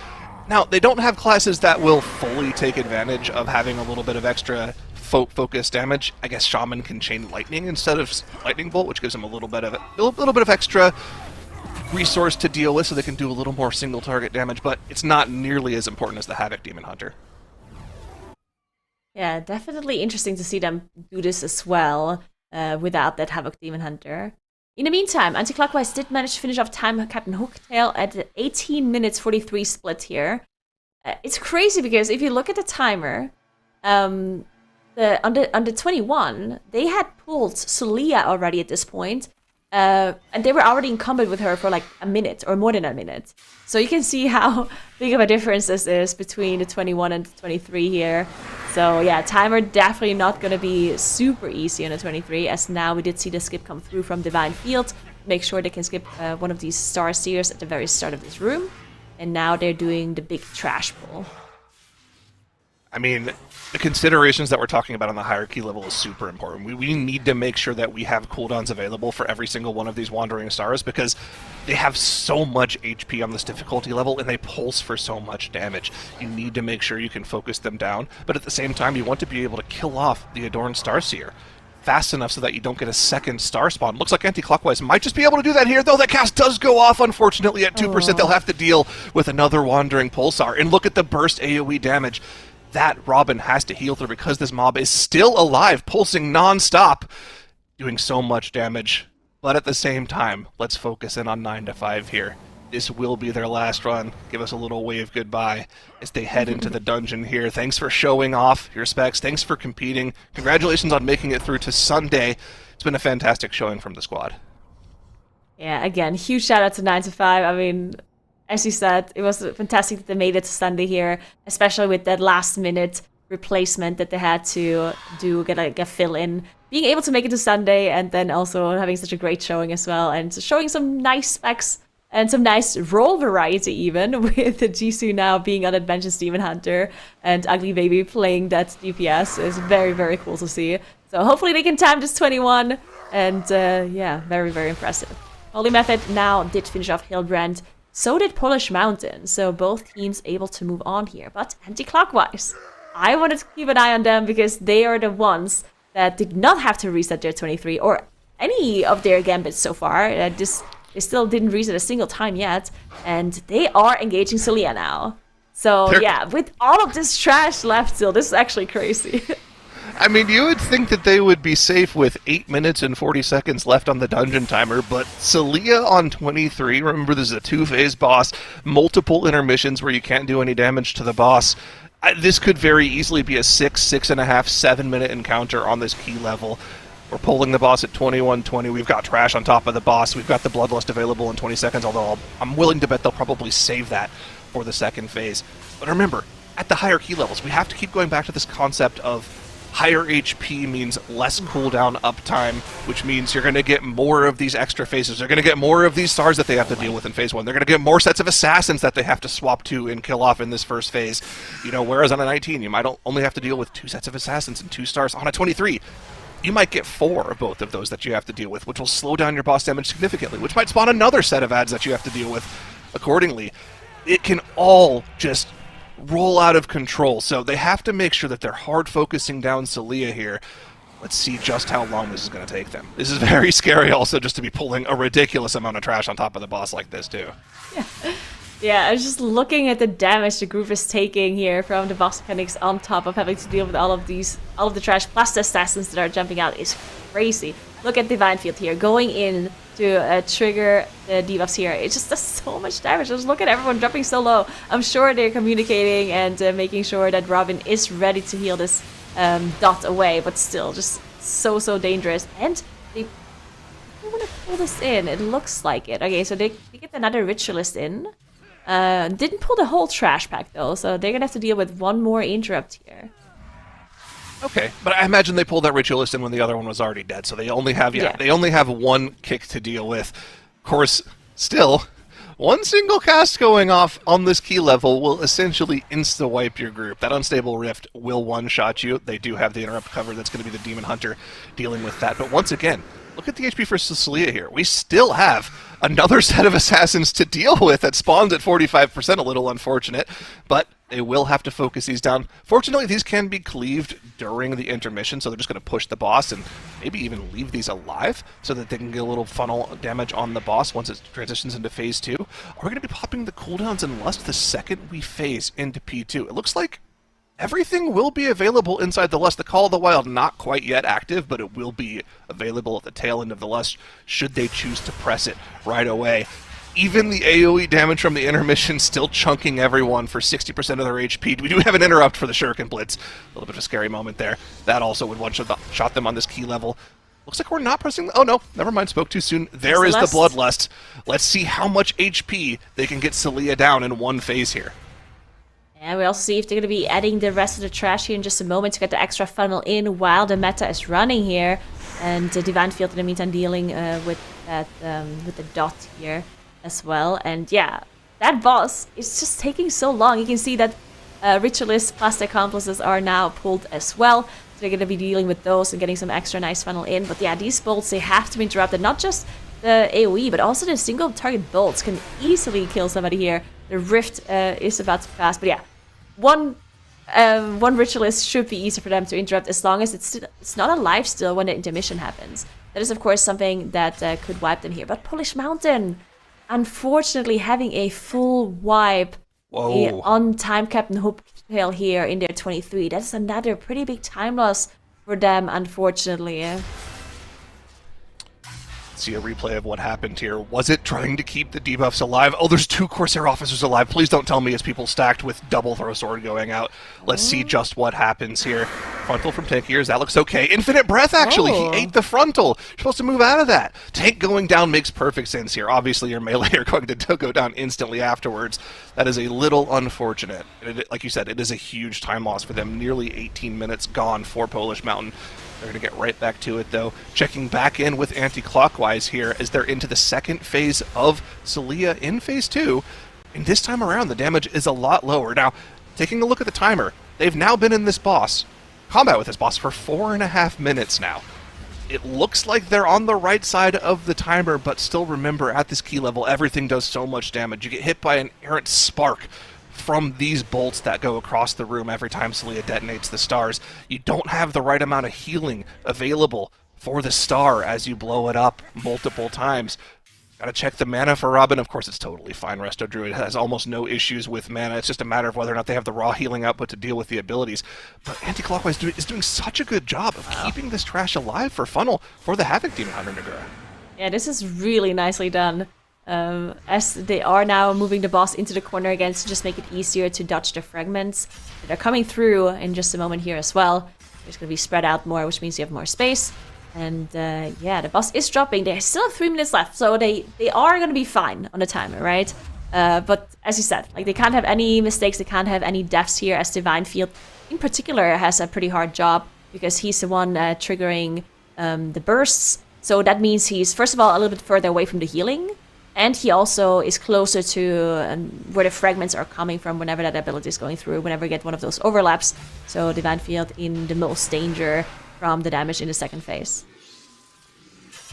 Now, they don't have classes that will fully take advantage of having a little bit of extra focus damage. I guess Shaman can chain lightning instead of lightning bolt, which gives them a little bit of extra resource to deal with, so they can do a little more single target damage. But it's not nearly as important as the Havoc Demon Hunter. Yeah, definitely interesting to see them do this as well without that Havoc Demon Hunter. In the meantime, Anti-Clockwise did manage to finish off Time Captain Hooktail at 18 minutes 43 split here. It's crazy because if you look at the timer, on the 21, they had pulled Sulia already at this point, and they were already incumbent with her for like a minute or more than a minute. So you can see how big of a difference this is between the 21 and the 23 here. So yeah, timer definitely not going to be super easy on the 23, as now we did see the skip come through from Divine Field. Make sure they can skip one of these Star Seers at the very start of this room. And now they're doing the big trash pull. I mean, the considerations that we're talking about on the hierarchy level is super important. We need to make sure that we have cooldowns available for every single one of these Wandering Stars, because they have so much HP on this difficulty level and they pulse for so much damage. You need to make sure you can focus them down, but at the same time you want to be able to kill off the Adorned Starseer fast enough so that you don't get a second star spawn. Looks like Anti-Clockwise might just be able to do that here, though that cast does go off, unfortunately, at 2%. They'll have to deal with another Wandering Pulsar. And look at the burst AoE damage. that Robin has to heal through because this mob is still alive, pulsing non-stop, doing so much damage. But at the same time, let's focus in on 9 to 5 here. This will be their last run. Give us a little wave goodbye as they head into the dungeon here. Thanks for showing off your specs. Thanks for competing. Congratulations on making it through to Sunday. It's been a fantastic showing from the squad. Yeah, again, huge shout out to 9 to 5. I mean, as you said, it was fantastic that they made it to Sunday here, especially with that last minute replacement that they had to do, get a fill in. Being able to make it to Sunday and then also having such a great showing as well, and showing some nice specs and some nice role variety even, with the Jisoo now being on Adventure Demon Hunter and Ugly Baby playing that DPS is very, very cool to see. So hopefully they can time this 21, and yeah, very, very impressive. Holy Method now did finish off Hilbrand, so did Polish Mountain, so both teams able to move on here, but anti-clockwise. I wanted to keep an eye on them because they are the ones that did not have to reset their 23 or any of their gambits so far. They still didn't reset a single time yet, and they are engaging Celia now. So yeah, with all of this trash left still, this is actually crazy. I mean, you would think that they would be safe with 8 minutes and 40 seconds left on the dungeon timer, but Celia on 23, remember this is a 2-phase boss, multiple intermissions where you can't do any damage to the boss. This could very easily be a 6.5, 7-minute encounter on this key level. We're pulling the boss at 21:20. We've got trash on top of the boss. We've got the Bloodlust available in 20 seconds, although I'm willing to bet they'll probably save that for the second phase. But remember, at the higher key levels, we have to keep going back to this concept of higher HP means less cooldown uptime, which means you're going to get more of these extra phases. They're going to get more of these stars that they have to deal with in phase 1. They're going to get more sets of assassins that they have to swap to and kill off in this first phase. You know, whereas on a 19, you might only have to deal with 2 sets of assassins and 2 stars. On a 23, you might get 4 of both of those that you have to deal with, which will slow down your boss damage significantly, which might spawn another set of adds that you have to deal with accordingly. It can all just roll out of control, so they have to make sure that they're hard focusing down Celia here. Let's see just how long this is going to take them. This is very scary also, just to be pulling a ridiculous amount of trash on top of the boss like this too. Yeah, I was just looking at the damage the group is taking here from the boss mechanics on top of having to deal with all of the trash, plus the assassins that are jumping out is crazy. Look at Divine Field here, going in to trigger the debuffs here. It just does so much damage. Just look at everyone dropping so low. I'm sure they're communicating and making sure that Robin is ready to heal this dot away, but still, just so dangerous. And they want to pull this in. It looks like it. Okay, so they get another Ritualist in. Didn't pull the whole trash pack though, so they're gonna have to deal with one more interrupt here. Okay, but I imagine they pulled that Ritualist in when the other one was already dead, so they only have they only have one kick to deal with. Of course, still, one single cast going off on this key level will essentially insta-wipe your group. That Unstable Rift will one-shot you. They do have the interrupt cover. That's going to be the Demon Hunter dealing with that. But once again, look at the HP for Cecilia here. We still have another set of assassins to deal with that spawns at 45%, a little unfortunate, but they will have to focus these down. Fortunately, these can be cleaved during the intermission, so they're just going to push the boss and maybe even leave these alive so that they can get a little funnel damage on the boss once it transitions into phase 2. Are we going to be popping the cooldowns in Lust the second we phase into P2? It looks like everything will be available inside the Lust. The Call of the Wild not quite yet active, but it will be available at the tail end of the Lust should they choose to press it right away. Even the AoE damage from the intermission still chunking everyone for 60% of their HP. We do have an interrupt for the Shuriken Blitz. A little bit of a scary moment there. That also would one-shot them on this key level. Looks like we're not pressing... Oh, no. Never mind. Spoke too soon. There is the Bloodlust. Let's see how much HP they can get Celia down in one phase here. And we also see if they're going to be adding the rest of the trash here in just a moment to get the extra funnel in while the meta is running here. And Divine Field in the meantime dealing with the dot here as well. And yeah, that boss is just taking so long. You can see that Ritualist plus the accomplices are now pulled as well. So they're going to be dealing with those and getting some extra nice funnel in. But yeah, these bolts, they have to be interrupted. Not just the AoE, but also the single target bolts can easily kill somebody here. The Rift is about to pass. But yeah, one Ritualist should be easy for them to interrupt as long as it's not alive still when the intermission happens. That is, of course, something that could wipe them here. But Polish Mountain, unfortunately, having a full wipe on Time Captain Hook tail here in their 23. That's another pretty big time loss for them, unfortunately. See a replay of what happened here. Was it trying to keep the debuffs alive? Oh, there's 2 Corsair officers alive. Please don't tell me it's people stacked with double throw sword going out. Let's see just what happens here. Frontal from Tank Ears, that looks okay. Infinite Breath, actually. He ate the frontal. You're supposed to move out of that. Tank going down makes perfect sense here. Obviously, your melee are going to go down instantly afterwards. That is a little unfortunate. Like you said, it is a huge time loss for them. Nearly 18 minutes gone for Polish Mountain. They're going to get right back to it, though. Checking back in with anti-clockwise here as they're into the second phase of Celia in phase 2. And this time around, the damage is a lot lower. Now, taking a look at the timer, they've now been in this combat with this boss for 4.5 minutes now. It looks like they're on the right side of the timer, but still remember, at this key level, everything does so much damage. You get hit by an errant spark from these bolts that go across the room every time Celia detonates the stars. You don't have the right amount of healing available for the star as you blow it up multiple times. Gotta check the mana for Robin. Of course, it's totally fine. Resto Druid has almost no issues with mana. It's just a matter of whether or not they have the raw healing output to deal with the abilities. But Anti-Clockwise is doing such a good job of keeping this trash alive for Funnel for the Havoc Demon Hunter Nagura. Yeah, this is really nicely done. As they are now moving the boss into the corner again to just make it easier to dodge the fragments. They're coming through in just a moment here as well. It's going to be spread out more, which means you have more space. And yeah, the boss is dropping. They still have 3 minutes left, so they are going to be fine on the timer, right? But as you said, like, they can't have any mistakes, they can't have any deaths here, as Divine Field in particular has a pretty hard job because he's the one triggering the bursts. So that means he's, first of all, a little bit further away from the healing. And he also is closer to where the fragments are coming from whenever that ability is going through, whenever you get one of those overlaps. So Divine Field in the most danger from the damage in the second phase.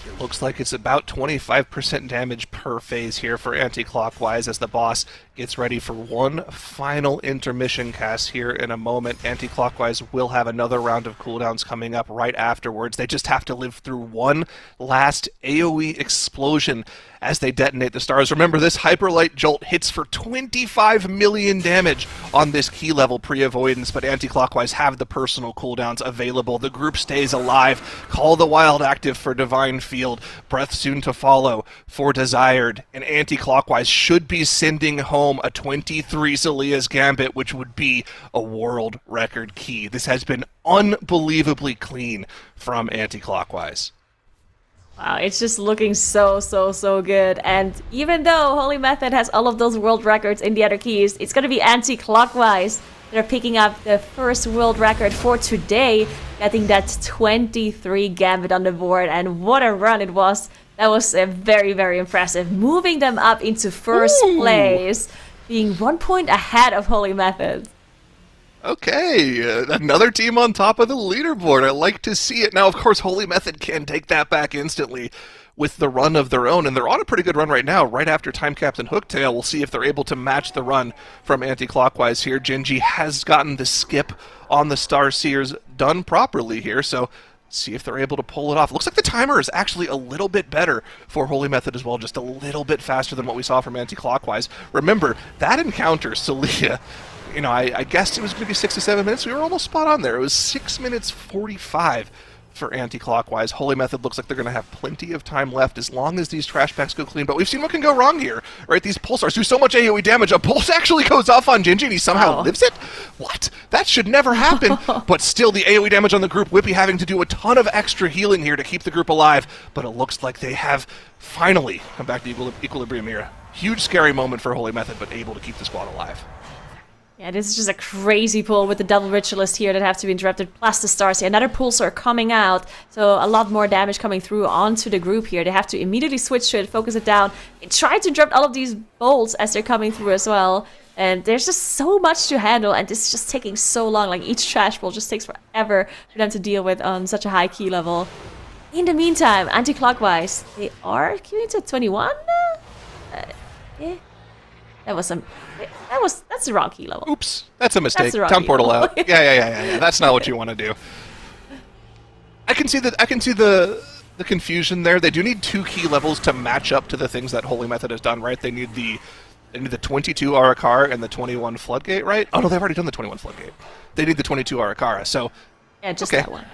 It looks like it's about 25% damage per phase here for Anti-Clockwise as the boss gets ready for one final intermission cast here in a moment. Anti-Clockwise will have another round of cooldowns coming up right afterwards. They just have to live through one last AoE explosion as they detonate the stars. Remember, this Hyperlight Jolt hits for 25 million damage on this key level pre-avoidance, but Anti-Clockwise have the personal cooldowns available. The group stays alive. Call the Wild active for Divine Field. Breath soon to follow for Desired. And Anti-Clockwise should be sending home a 23 Celia's Gambit, which would be a world record key. This has been unbelievably clean from Anti-Clockwise. Wow, it's just looking so good. And even though Holy Method has all of those world records in the other keys, it's going to be Anti-Clockwise that are picking up the first world record for today, getting that 23 Gambit on the board. And what a run it was. That was very, very impressive. Moving them up into first place, being 1 point ahead of Holy Method. Okay, another team on top of the leaderboard. I like to see it. Now, of course, Holy Method can take that back instantly with the run of their own, and they're on a pretty good run right now, right after Time Captain Hooktail. We'll see if they're able to match the run from Anti-Clockwise here. Gingi has gotten the skip on the Starseers done properly here, so see if they're able to pull it off. Looks like the timer is actually a little bit better for Holy Method as well, just a little bit faster than what we saw from Anti-Clockwise. Remember, that encounter, Celia, you know, I guessed it was going to be 6 to 7 minutes. We were almost spot on there. It was 6 minutes 45 for Anti-Clockwise. Holy Method looks like they're going to have plenty of time left as long as these trash packs go clean. But we've seen what can go wrong here, right? These pulsars do so much AoE damage. A pulse actually goes off on Gingi and he somehow lives it? What? That should never happen. But still, the AoE damage on the group. Whippy having to do a ton of extra healing here to keep the group alive. But it looks like they have finally come back to equilibrium here. Huge scary moment for Holy Method, but able to keep the squad alive. Yeah, this is just a crazy pull with the double Ritualist here that have to be interrupted, plus the stars here. Another pulsar coming out, so a lot more damage coming through onto the group here. They have to immediately switch to it, focus it down, and try to drop all of these bolts as they're coming through as well. And there's just so much to handle, and this is just taking so long. Like, each trash bolt just takes forever for them to deal with on such a high key level. In the meantime, Anti-Clockwise, they are queuing to 21? Yeah. That's the wrong key level. Oops, that's a mistake. That's the wrong Town key portal level. out. Yeah. That's not what you want to do. I can see the confusion there. They do need 2 key levels to match up to the things that Holy Method has done, right? They need the They need the 22 Ara-kara and the 21 Floodgate, right? Oh, no, they've already done the 21 Floodgate. They need the 22 Ara-kara, so... Yeah, just okay. that one.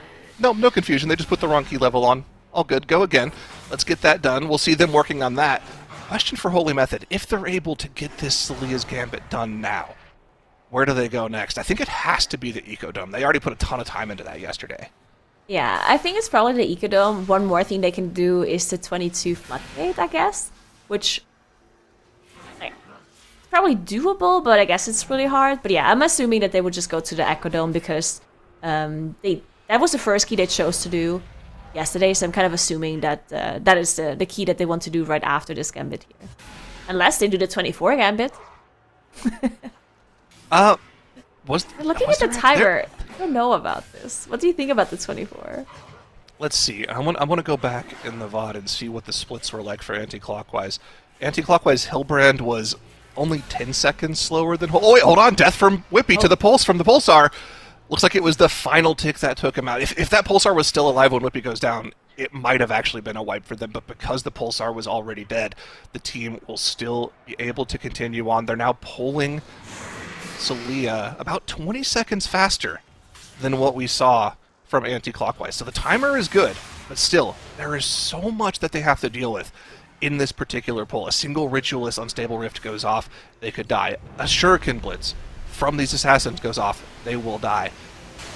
No confusion. They just put the wrong key level on. All good. Go again. Let's get that done. We'll see them working on that. Question for Holy Method. If they're able to get this Salia's Gambit done now, where do they go next? I think it has to be the Ecodome. They already put a ton of time into that yesterday. Yeah, I think it's probably the Ecodome. One more thing they can do is the 22 Floodgate, I guess. Which... like, it's probably doable, but I guess it's really hard. But yeah, I'm assuming that they would just go to the Ecodome because that was the first key they chose to do yesterday, so I'm kind of assuming that that is the key that they want to do right after this Gambit here. Unless they do the 24 Gambit. Looking at the timer, I don't know about this. What do you think about the 24? Let's see. I want to go back in the VOD and see what the splits were like for anti-clockwise. Anti-clockwise Hillbrand was only 10 seconds slower than... Oh, wait, hold on. Death from Whippy to the Pulse from the Pulsar. Looks like it was the final tick that took him out. If that Pulsar was still alive when Whippy goes down, it might have actually been a wipe for them, but because the Pulsar was already dead, the team will still be able to continue on. They're now pulling Salia about 20 seconds faster than what we saw from anti-clockwise. So the timer is good, but still, there is so much that they have to deal with in this particular pull. A single Ritualist Unstable Rift goes off, they could die. A Shuriken Blitz from these assassins goes off, they will die.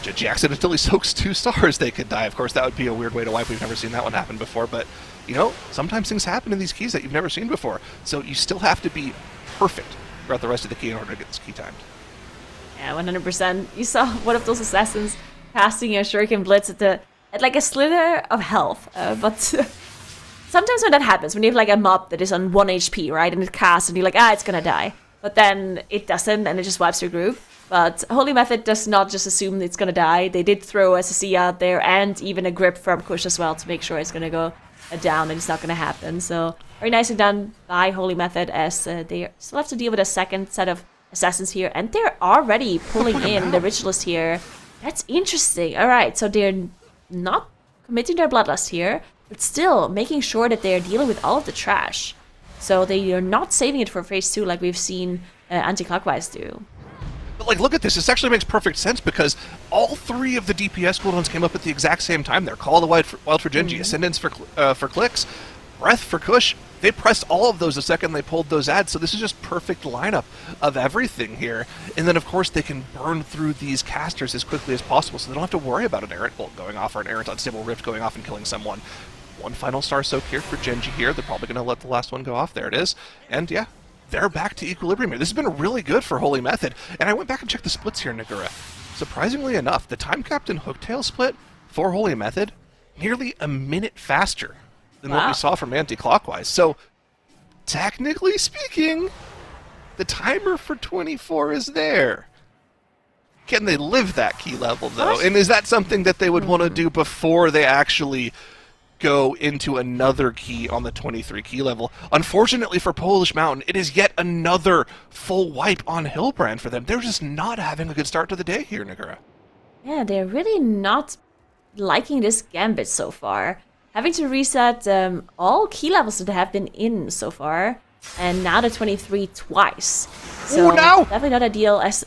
Gingi accidentally soaks 2 stars, they could die. Of course, that would be a weird way to wipe. We've never seen that one happen before, but, you know, sometimes things happen in these keys that you've never seen before. So you still have to be perfect throughout the rest of the key in order to get this key timed. Yeah, 100%. You saw one of those assassins casting a Shuriken Blitz at like a slither of health, but sometimes when that happens, when you have like a mob that is on 1 HP, right, and it casts and you're like, it's gonna die. But then it doesn't, and it just wipes your group. But Holy Method does not just assume it's gonna die. They did throw SSC out there, and even a grip from Kush as well to make sure it's gonna go down and it's not gonna happen. So very nicely done by Holy Method, as they still have to deal with a second set of assassins here, and they're already pulling in the Ritualist here. That's interesting. All right, so they're not committing their Bloodlust here, but still making sure that they're dealing with all of the trash. So they are not saving it for phase 2 like we've seen anti-clockwise do. But, like, look at this. This actually makes perfect sense because all 3 of the DPS cooldowns came up at the exact same time there. Call of the Wild for Gingi, Ascendance for Clicks, Breath for Kush. They pressed all of those the second they pulled those ads, so this is just perfect lineup of everything here. And then, of course, they can burn through these casters as quickly as possible, so they don't have to worry about an Errant Bolt going off or an Errant Unstable Rift going off and killing someone. One final Star Soak here for Gingi here. They're probably going to let the last one go off. There it is. And, yeah, they're back to equilibrium here. This has been really good for Holy Method. And I went back and checked the splits here, Nagura. Surprisingly enough, the Time Captain Hooktail split for Holy Method, nearly a minute faster than what we saw from anti-clockwise. So, technically speaking, the timer for 24 is there. Can they live that key level, though? And is that something that they would want to do before they actually go into another key on the 23 key level? Unfortunately for Polish Mountain, it is yet another full wipe on Hillbrand for them. They're just not having a good start to the day here, Nagura. Yeah, they're really not liking this Gambit so far. Having to reset all key levels that have been in so far, and now the 23 twice. So no! Definitely not ideal as...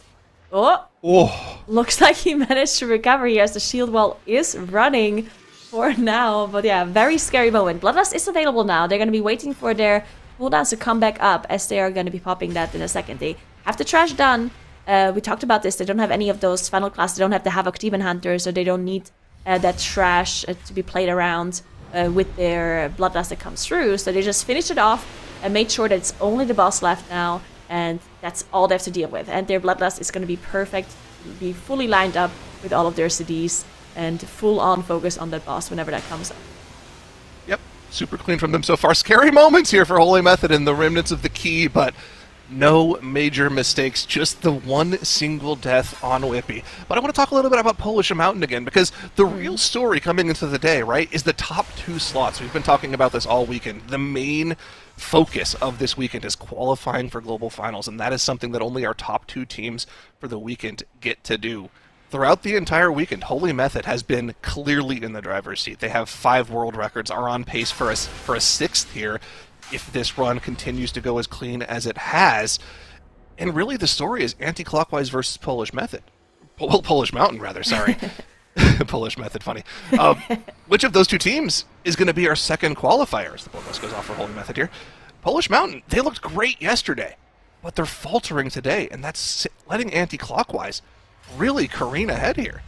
Looks like he managed to recover here as the shield wall is running for now. But yeah, very scary moment. Bloodlust is available now. They're going to be waiting for their cooldowns to come back up, as they are going to be popping that in a second. They have the trash done. We talked about this. They don't have any of those final class. They don't have the Havoc Demon Hunter, so they don't need that trash to be played around with their Bloodlust that comes through. So they just finished it off and made sure that it's only the boss left now, and that's all they have to deal with. And their Bloodlust is going to be perfect, be fully lined up with all of their CDs, and full-on focus on that boss whenever that comes up. Yep, super clean from them so far. Scary moments here for Holy Method and the remnants of the key, but no major mistakes, just the one single death on Whippy. But I want to talk a little bit about Polish Mountain again, because the real story coming into the day, right, is the top 2 slots. We've been talking about this all weekend. The main focus of this weekend is qualifying for global finals, and that is something that only our top 2 teams for the weekend get to do. Throughout the entire weekend, Holy Method has been clearly in the driver's seat. They have 5 world records, are on pace for a 6th here. if this run continues to go as clean as it has. And really the story is anti-clockwise versus Polish Method. Well, Polish Mountain, rather, sorry. Polish Method, funny. Which of those two teams is going to be our second qualifier? As the board list goes off for Holy Method here. Polish Mountain, they looked great yesterday, but they're faltering today, and that's letting anti-clockwise really careen ahead here.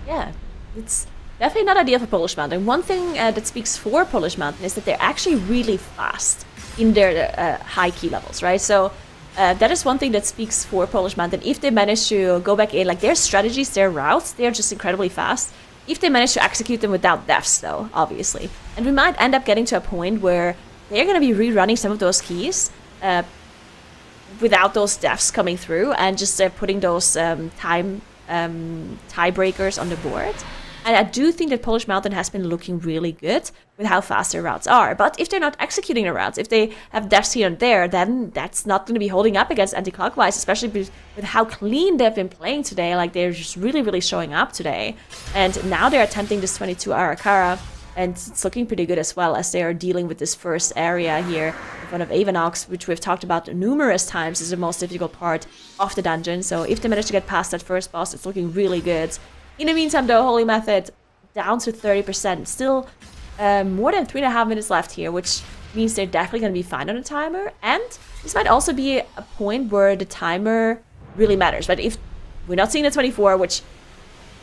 Yeah, it's definitely not ideal for Polish Mountain. One thing that speaks for Polish Mountain is that they're actually really fast in their high key levels, right? So that is one thing that speaks for Polish Mountain. If they manage to go back in, like their strategies, their routes, they're just incredibly fast. If they manage to execute them without deaths, though, obviously. And we might end up getting to a point where they're going to be rerunning some of those keys without those deaths coming through and just putting those tiebreakers on the board. And I do think that Polish Mountain has been looking really good with how fast their routes are. But if they're not executing the routes, if they have deaths here and there, then that's not going to be holding up against anti-clockwise, especially with how clean they've been playing today. Like, they're just really, really showing up today. And now they're attempting this 22 Ara-kara, and it's looking pretty good as well, as they are dealing with this first area here in front of Avanox, which we've talked about numerous times is the most difficult part of the dungeon. So if they manage to get past that first boss, it's looking really good. In the meantime, though, Holy Method down to 30%. Still more than 3.5 minutes left here, which means they're definitely going to be fine on the timer. And this might also be a point where the timer really matters. But if we're not seeing the 24, which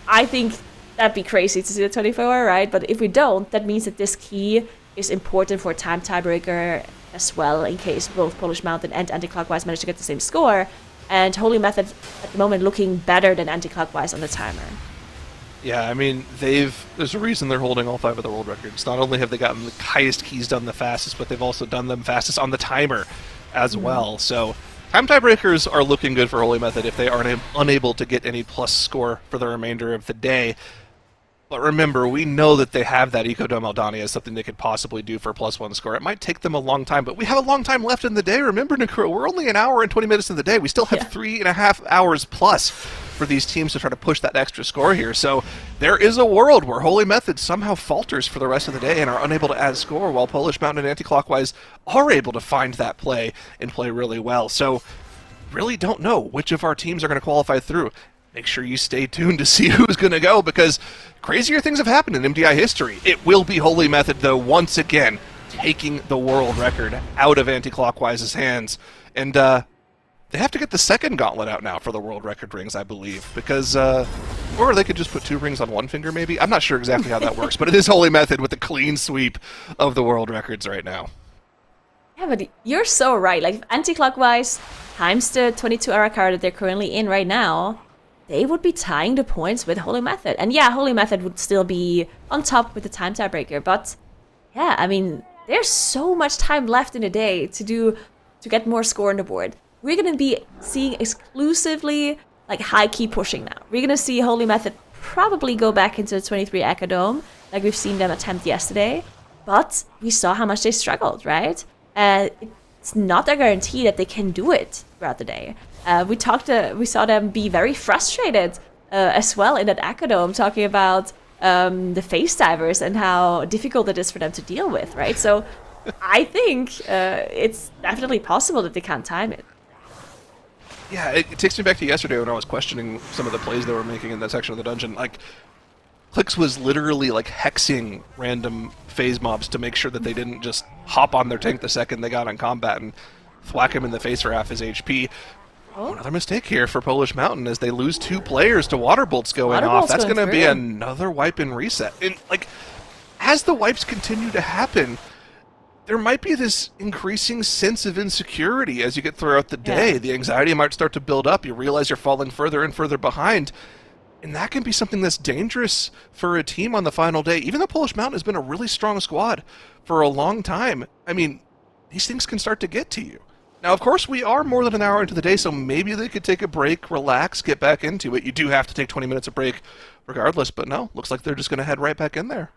I think that'd be crazy to see the 24, right? But if we don't, that means that this key is important for a time tiebreaker as well, in case both Polish Mountain and anti-clockwise manage to get the same score. And Holy Method at the moment looking better than anti-clockwise on the timer. Yeah, I mean, there's a reason they're holding all 5 of the world records. Not only have they gotten the highest keys done the fastest, but they've also done them fastest on the timer as well. So time tiebreakers are looking good for Holy Method if they are unable to get any plus score for the remainder of the day. But remember, we know that they have that Ecodome Aldania as something they could possibly do for a +1 score. It might take them a long time, but we have a long time left in the day. Remember, Nakura, we're only an hour and 20 minutes in the day. We still have 3.5 hours plus for these teams to try to push that extra score here. So there is a world where Holy Method somehow falters for the rest of the day and are unable to add score, while Polish Mountain and Anti-Clockwise are able to find that play and play really well. So really don't know which of our teams are going to qualify through. Make sure you stay tuned to see who's going to go, because crazier things have happened in MDI history. It will be Holy Method, though, once again, taking the world record out of Anti-Clockwise's hands. And they have to get the second gauntlet out now for the world record rings, I believe, because, or they could just put 2 rings on 1 finger, maybe? I'm not sure exactly how that works, but it is Holy Method with a clean sweep of the world records right now. Yeah, but you're so right. Like, Anti-Clockwise times the 22 Ara-kara that they're currently in right now, they would be tying the points with Holy Method. And yeah, Holy Method would still be on top with the time tiebreaker. But yeah, I mean, there's so much time left in the day to get more score on the board. We're going to be seeing exclusively like high key pushing now. We're going to see Holy Method probably go back into the 23 Ecodome, like we've seen them attempt yesterday. But we saw how much they struggled, right? It's not a guarantee that they can do it throughout the day. We saw them be very frustrated as well in that Ecodome, talking about the face divers and how difficult it is for them to deal with, right? So I think it's definitely possible that they can't time it. Yeah, it takes me back to yesterday when I was questioning some of the plays they were making in that section of the dungeon. Like, Clix was literally like hexing random phase mobs to make sure that they didn't just hop on their tank the second they got on combat and thwack him in the face for half his HP. Oh. Another mistake here for Polish Mountain as they lose 2 players to water bolts going off. That's going to be another wipe and reset. And like, as the wipes continue to happen, there might be this increasing sense of insecurity as you get throughout the day. Yeah. The anxiety might start to build up. You realize you're falling further and further behind. And that can be something that's dangerous for a team on the final day. Even though Polish Mountain has been a really strong squad for a long time, I mean, these things can start to get to you. Now, of course, we are more than an hour into the day, so maybe they could take a break, relax, get back into it. You do have to take 20 minutes of break regardless, but no, looks like they're just going to head right back in there.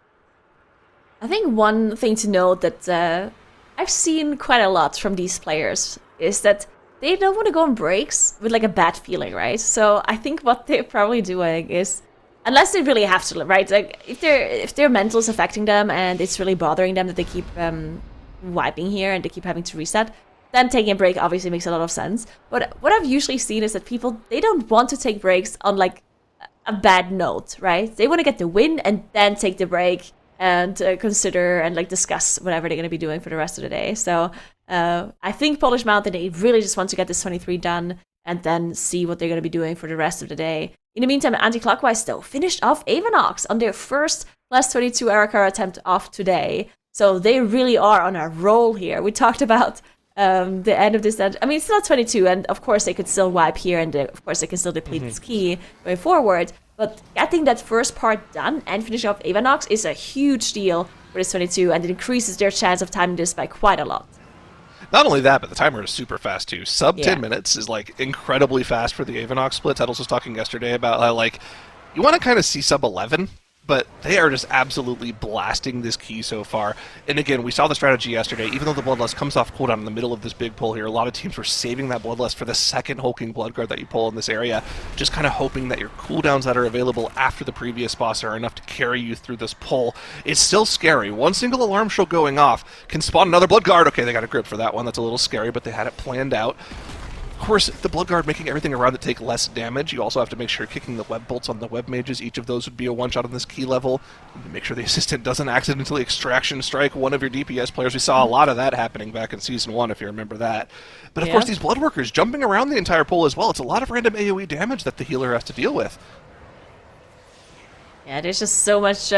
I think one thing to note that I've seen quite a lot from these players is that they don't want to go on breaks with like a bad feeling, right? So I think what they're probably doing is, unless they really have to, right? Like if their mental is affecting them and it's really bothering them that they keep wiping here and they keep having to reset, then taking a break obviously makes a lot of sense. But what I've usually seen is that people, they don't want to take breaks on like a bad note, right? They want to get the win and then take the break and consider and like discuss whatever they're going to be doing for the rest of the day. So I think Polish Mountain, they really just want to get this 23 done and then see what they're going to be doing for the rest of the day. In the meantime, Anti-Clockwise though finished off Avanox on their first plus 22 Ara-kara attempt of today. So they really are on a roll here. We talked about the end of this. I mean, it's not 22, and of course they could still wipe here, and of course they can still deplete this key going forward. But getting that first part done and finishing off Avanox is a huge deal for this 22, and it increases their chance of timing this by quite a lot. Not only that, but the timer is super fast too. Sub 10 minutes is like incredibly fast for the Avanox splits. Tuttles was talking yesterday about how like you want to kind of see sub 11, but they are just absolutely blasting this key so far. And again, we saw the strategy yesterday. Even though the Bloodlust comes off cooldown in the middle of this big pull here, a lot of teams were saving that Bloodlust for the second Hulking Bloodguard that you pull in this area, just kind of hoping that your cooldowns that are available after the previous boss are enough to carry you through this pull. It's still scary. One single alarm shell going off can spawn another Bloodguard. Okay, they got a grip for that one. That's a little scary, but they had it planned out. Of course, the Bloodguard making everything around it take less damage. You also have to make sure kicking the web bolts on the web mages, each of those would be a one-shot on this key level. Make sure the assistant doesn't accidentally extraction strike one of your DPS players. We saw a lot of that happening back in Season 1, if you remember that. But of course, these Bloodworkers jumping around the entire pull as well. It's a lot of random AoE damage that the healer has to deal with. Yeah, there's just so much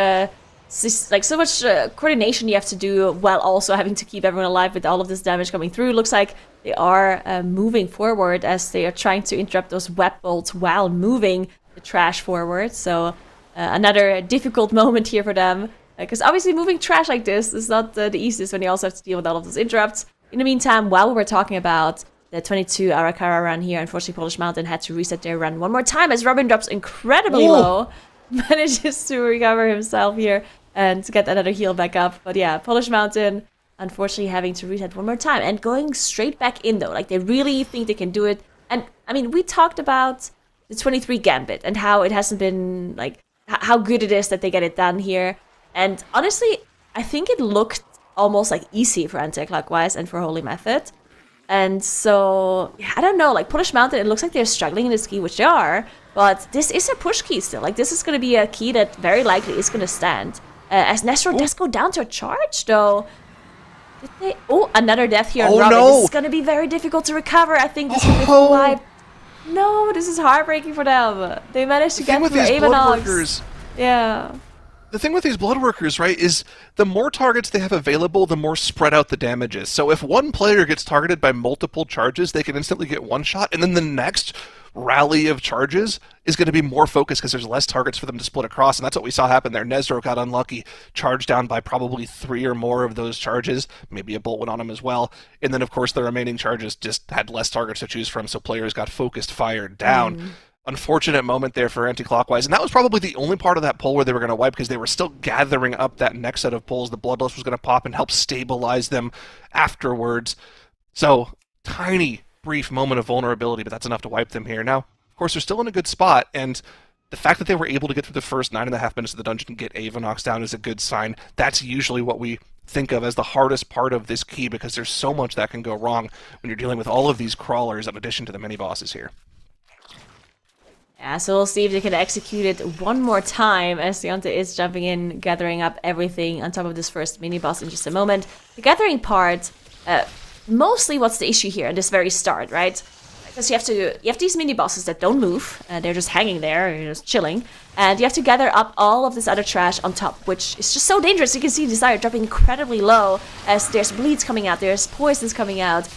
coordination you have to do while also having to keep everyone alive with all of this damage coming through. Looks like they are moving forward as they are trying to interrupt those web bolts while moving the trash forward. So another difficult moment here for them. Because obviously moving trash like this is not the easiest when you also have to deal with all of those interrupts. In the meantime, while we were talking about the 22 Ara-kara run here, unfortunately Polish Mountain had to reset their run one more time as Robin drops incredibly low. Manages to recover himself here and to get another heal back up. But yeah, Polish Mountain, unfortunately, having to reset one more time and going straight back in, though. Like, they really think they can do it. And, I mean, we talked about the 23 Gambit and how it hasn't been, like, how good it is that they get it done here. And honestly, I think it looked almost, like, easy for Anti-Clockwise and for Holy Method. And so, yeah, I don't know. Like, Polish Mountain, it looks like they're struggling in this key, which they are. But this is a push key still. Like, this is going to be a key that very likely is going to stand. As Nestro does go down to a charge, though. Did they? Oh, another death here on Robin. No. This is going to be very difficult to recover. I think this will be full wipe. No, this is heartbreaking for them. They managed to get through Avanox. Yeah. The thing with these Bloodworkers, right, is the more targets they have available, the more spread out the damage is. So if one player gets targeted by multiple charges, they can instantly get one shot, and then the next rally of charges is going to be more focused because there's less targets for them to split across, and that's what we saw happen there. Nezro got unlucky, charged down by probably 3 or more of those charges, maybe a bolt went on him as well, and then of course the remaining charges just had less targets to choose from, so players got focused fired down. Unfortunate moment there for Anti-Clockwise, and that was probably the only part of that pull where they were going to wipe because they were still gathering up that next set of pulls. The Bloodlust was going to pop and help stabilize them afterwards. So, tiny brief moment of vulnerability, but that's enough to wipe them here. Now, of course, they're still in a good spot, and the fact that they were able to get through the first 9.5 minutes of the dungeon and get Avanox down is a good sign. That's usually what we think of as the hardest part of this key, because there's so much that can go wrong when you're dealing with all of these crawlers in addition to the mini-bosses here. Yeah, so we'll see if they can execute it one more time as Deonte is jumping in, gathering up everything on top of this first mini-boss in just a moment. The gathering part, mostly what's the issue here at this very start, right? Because you have these mini bosses that don't move, they're just hanging there, you're just chilling, and you have to gather up all of this other trash on top, which is just so dangerous. You can see Desire dropping incredibly low as there's bleeds coming out, there's poisons coming out,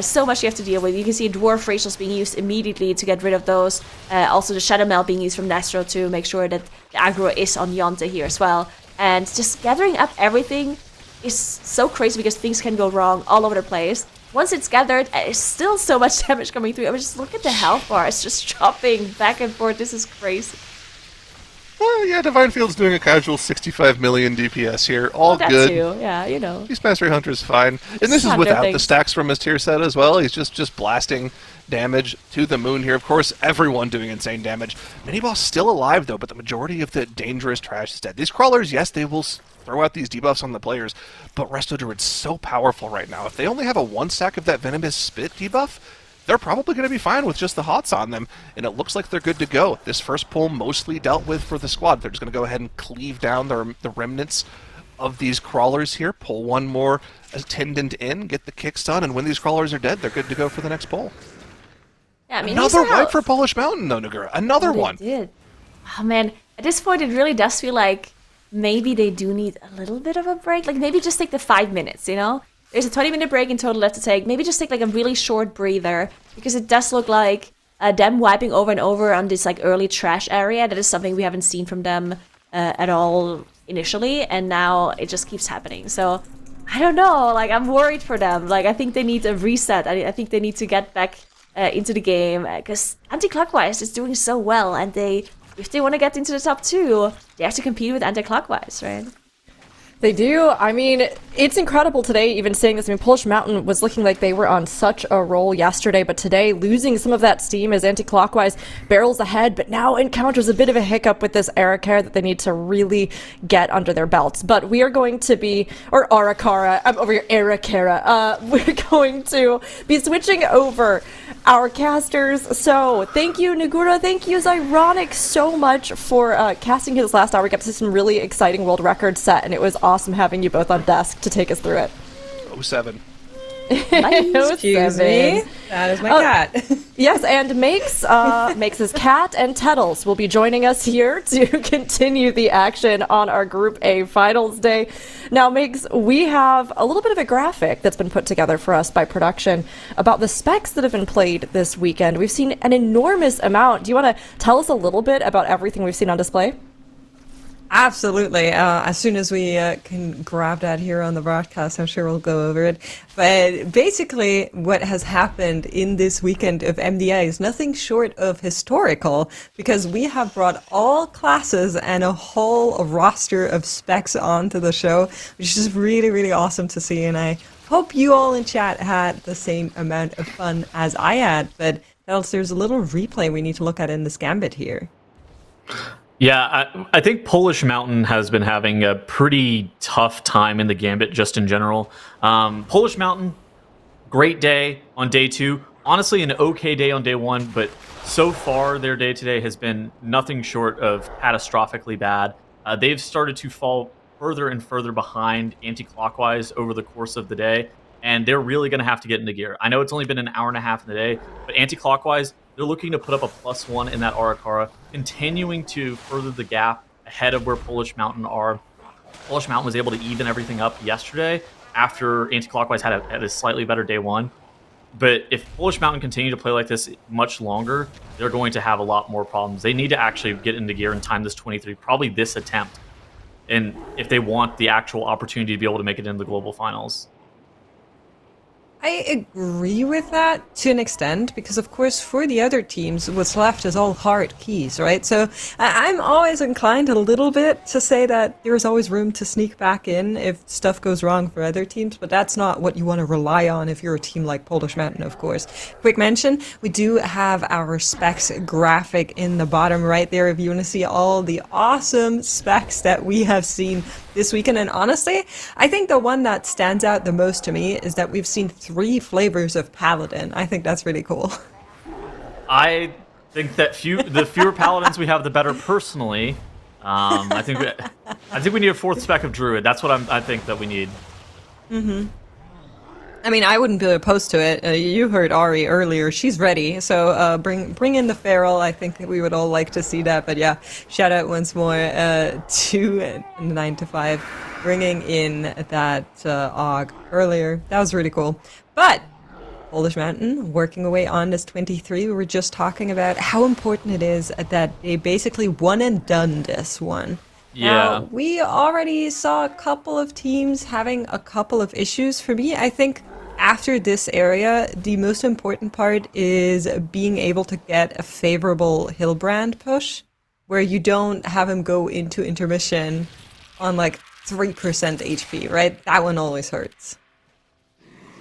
so much you have to deal with. You can see dwarf racials being used immediately to get rid of those, also the Shadow Melt being used from Nestro to make sure that the aggro is on Yonte here as well, and just gathering up everything is so crazy because things can go wrong all over the place. Once it's gathered, there's still so much damage coming through. I mean, just look at the health bar. It's just chopping back and forth. This is crazy. Well, yeah, Divine Field's doing a casual 65 million DPS here. All That good. too. Yeah, you know. Beast Mastery Hunter's fine. And this is Thunder without thing. the stacks from his tier set as well. He's just blasting damage to the moon here. Of course, everyone doing insane damage. Miniboss still alive, though, but the majority of the dangerous trash is dead. These crawlers, yes, they will throw out these debuffs on the players, but Resto Druid's so powerful right now. If they only have a 1 stack of that Venomous Spit debuff, they're probably going to be fine with just the hots on them, and it looks like they're good to go. This first pull mostly dealt with for the squad. They're just going to go ahead and cleave down the remnants of these crawlers here, pull one more attendant in, get the kicks done, and when these crawlers are dead, they're good to go for the next pull. Yeah, I mean, Another wipe for Polish Mountain, though, Nagura. Another one. They did. Oh man, at this point, it really does feel like maybe they do need a little bit of a break. Like maybe just take the 5 minutes, you know? There's a 20-minute break in total left to take. Maybe just take like a really short breather, because it does look like them wiping over and over on this like early trash area. That is something we haven't seen from them at all initially, and now it just keeps happening. So I don't know. Like I'm worried for them. Like I think they need a reset. I think they need to get back into the game, because anti-clockwise is doing so well, and if they want to get into the top 2, they have to compete with anti-clockwise, right? They do. I mean, it's incredible today, even saying this. I mean, Polish Mountain was looking like they were on such a roll yesterday, but today losing some of that steam as anti-clockwise barrels ahead, but now encounters a bit of a hiccup with this Ara-kara that they need to really get under their belts. But we are going to be, or Ara-kara, I'm over here, Ara-kara. We're going to be switching over our casters. So thank you, Nagura. Thank you, Zyronic, so much for casting his last hour. We got to see some really exciting world records set, and it was awesome having you both on desk to take us through it. 07. Excuse me. That is my cat. Yes, and Makes' cat and Tettles will be joining us here to continue the action on our Group A Finals Day. Now, Makes, we have a little bit of a graphic that's been put together for us by production about the specs that have been played this weekend. We've seen an enormous amount. Do you want to tell us a little bit about everything we've seen on display? Absolutely. As soon as we can grab that here on the broadcast, I'm sure we'll go over it. But basically, what has happened in this weekend of MDI is nothing short of historical, because we have brought all classes and a whole roster of specs onto the show, which is really, really awesome to see. And I hope you all in chat had the same amount of fun as I had. But else, there's a little replay we need to look at in this Gambit here. Yeah, I think Polish Mountain has been having a pretty tough time in the Gambit just in general. Polish Mountain, great day on day 2. Honestly, an okay day on day 1, but so far their day today has been nothing short of catastrophically bad. They've started to fall further and further behind anti-clockwise over the course of the day, and they're really going to have to get into gear. I know it's only been an hour and a half in the day, but anti-clockwise, they're looking to put up a +1 in that Ara-kara, continuing to further the gap ahead of where Polish Mountain are. Polish Mountain was able to even everything up yesterday after anti-clockwise had a slightly better day 1. But if Polish Mountain continue to play like this much longer, they're going to have a lot more problems. They need to actually get into gear and time this 23, probably this attempt, and if they want the actual opportunity to be able to make it into the global finals. I agree with that to an extent, because of course for the other teams what's left is all hard keys, right? So I'm always inclined a little bit to say that there's always room to sneak back in if stuff goes wrong for other teams, but that's not what you want to rely on if you're a team like Polish Mountain, of course. Quick mention, we do have our specs graphic in the bottom right there if you want to see all the awesome specs that we have seen this weekend. And honestly, I think the one that stands out the most to me is that we've seen 3 flavors of Paladin. I think that's really cool. I think that the fewer paladins we have, the better. Personally, I think we need a 4th spec of Druid. That's what I think that we need. Mm-hmm. I mean, I wouldn't be opposed to it. You heard Ari earlier; she's ready. So bring in the feral. I think that we would all like to see that. But yeah, shout out once more to 9 to 5, bringing in that AUG earlier. That was really cool. But Polish Mountain working away on this 23. We were just talking about how important it is that they basically one and done this one. Yeah. Now, we already saw a couple of teams having a couple of issues. For me, I think after this area, the most important part is being able to get a favorable Hillbrand push, where you don't have him go into intermission on like 3% HP, right? That one always hurts.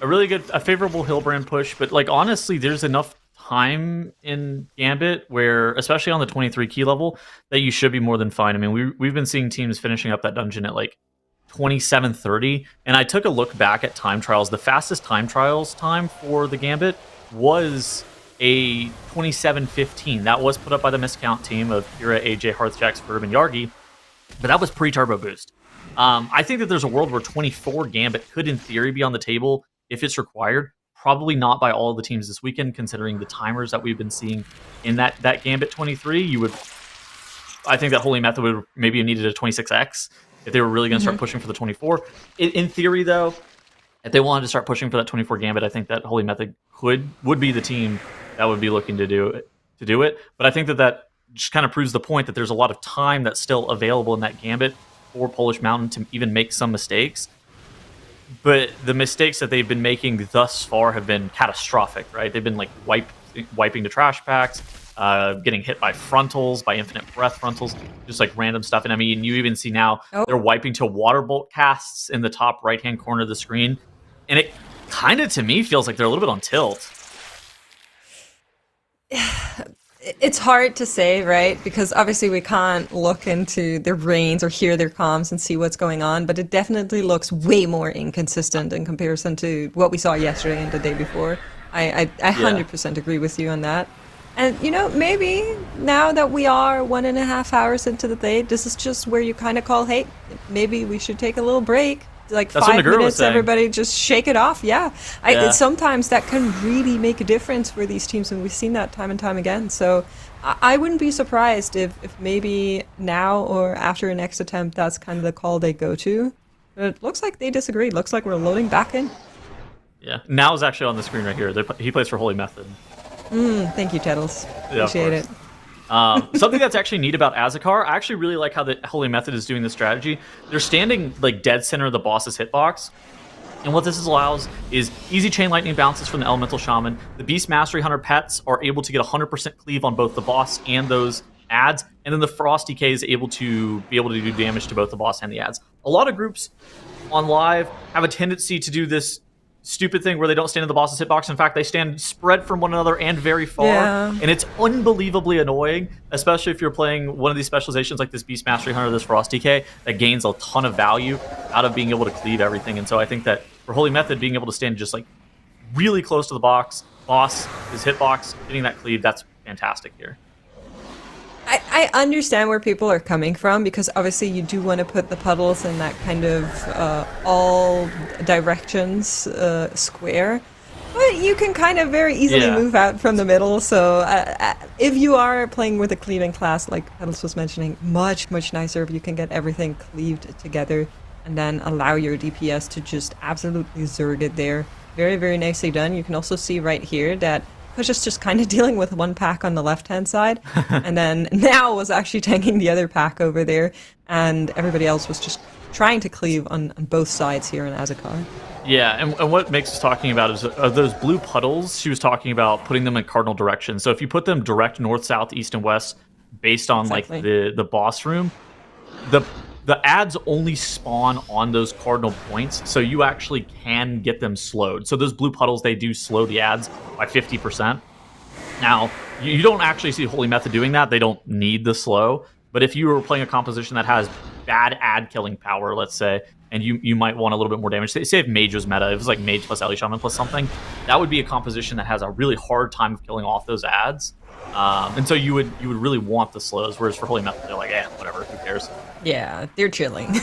A favorable Hillbrand push, but like honestly, there's enough time in Gambit where, especially on the 23 key level, that you should be more than fine. I mean, we've been seeing teams finishing up that dungeon at like 27:30, and I took a look back at time trials. The fastest time trials time for the Gambit was a 27:15. That was put up by the miscount team of Kira, AJ, Hearthjax, Verb, and Yargi, but that was pre-turbo boost. I think that there's a world where 24 Gambit could, in theory, be on the table if it's required. Probably not by all of the teams this weekend, considering the timers that we've been seeing in that Gambit 23. I think that Holy Method would maybe have needed a 26x if they were really going to start pushing for the 24. In theory, though, if they wanted to start pushing for that 24 Gambit, I think that Holy Method would be the team that would be looking to do it. But I think that just kind of proves the point that there's a lot of time that's still available in that Gambit for Polish Mountain to even make some mistakes. But the mistakes that they've been making thus far have been catastrophic, right? They've been like wiping the trash packs, getting hit by frontals, by infinite breath frontals, just like random stuff. And I mean, you even see now they're wiping to water bolt casts in the top right-hand corner of the screen. And it kind of, to me, feels like they're a little bit on tilt. It's hard to say, right? Because obviously we can't look into their brains or hear their comms and see what's going on, but it definitely looks way more inconsistent in comparison to what we saw yesterday and the day before. I 100% agree with you on that. And, you know, maybe now that we are 1.5 hours into the day, this is just where you kind of call, hey, maybe we should take a little break. Like That's 5 minutes, saying. everybody just shake it off. Sometimes that can really make a difference for these teams, and we've seen that time and time again. So I wouldn't be surprised if maybe now or after a next attempt, that's kind of the call they go to. But it looks like they disagree. It looks like we're loading back in. Yeah, now is actually on the screen right here. He plays for Holy Method. Thank you, Tettles. Appreciate it. Something that's actually neat about Azakar, I actually really like how the Holy Method is doing this strategy. They're standing like dead center of the boss's hitbox. And what this allows is easy chain lightning bounces from the Elemental Shaman. The Beast Mastery Hunter pets are able to get 100% cleave on both the boss and those adds. And then the Frost DK is able to do damage to both the boss and the adds. A lot of groups on live have a tendency to do this stupid thing where they don't stand in the boss's hitbox. In fact, they stand spread from one another and very far. Yeah. And it's unbelievably annoying, especially if you're playing one of these specializations like this Beast Mastery Hunter, this Frost DK, that gains a ton of value out of being able to cleave everything. And so I think that for Holy Method, being able to stand just like really close to the boss, his hitbox, getting that cleave, that's fantastic here. I understand where people are coming from, because obviously you do want to put the puddles in that kind of all directions square. But you can kind of very easily move out from the middle. So if you are playing with a cleaving class, like Petals was mentioning, much nicer if you can get everything cleaved together and then allow your DPS to just absolutely zerg it there. Very, very nicely done. You can also see right here that Push is just kind of dealing with one pack on the left-hand side, and then now was actually tanking the other pack over there, and everybody else was just trying to cleave on both sides here in Azakar. Yeah, and what Mix is talking about is those blue puddles. She was talking about putting them in cardinal directions. So if you put them direct north, south, east, and west, based on like the boss room, the adds only spawn on those cardinal points, so you actually can get them slowed. So those blue puddles, they do slow the adds by 50%. Now, you don't actually see Holy Method doing that. They don't need the slow. But if you were playing a composition that has bad ad killing power, let's say, and you might want a little bit more damage. Say if Mage was meta, if it was like Mage plus Ellie Shaman plus something, that would be a composition that has a really hard time of killing off those adds. And so you would really want the slows, whereas for Holy Method, they're like, whatever, who cares? Yeah, they're chilling,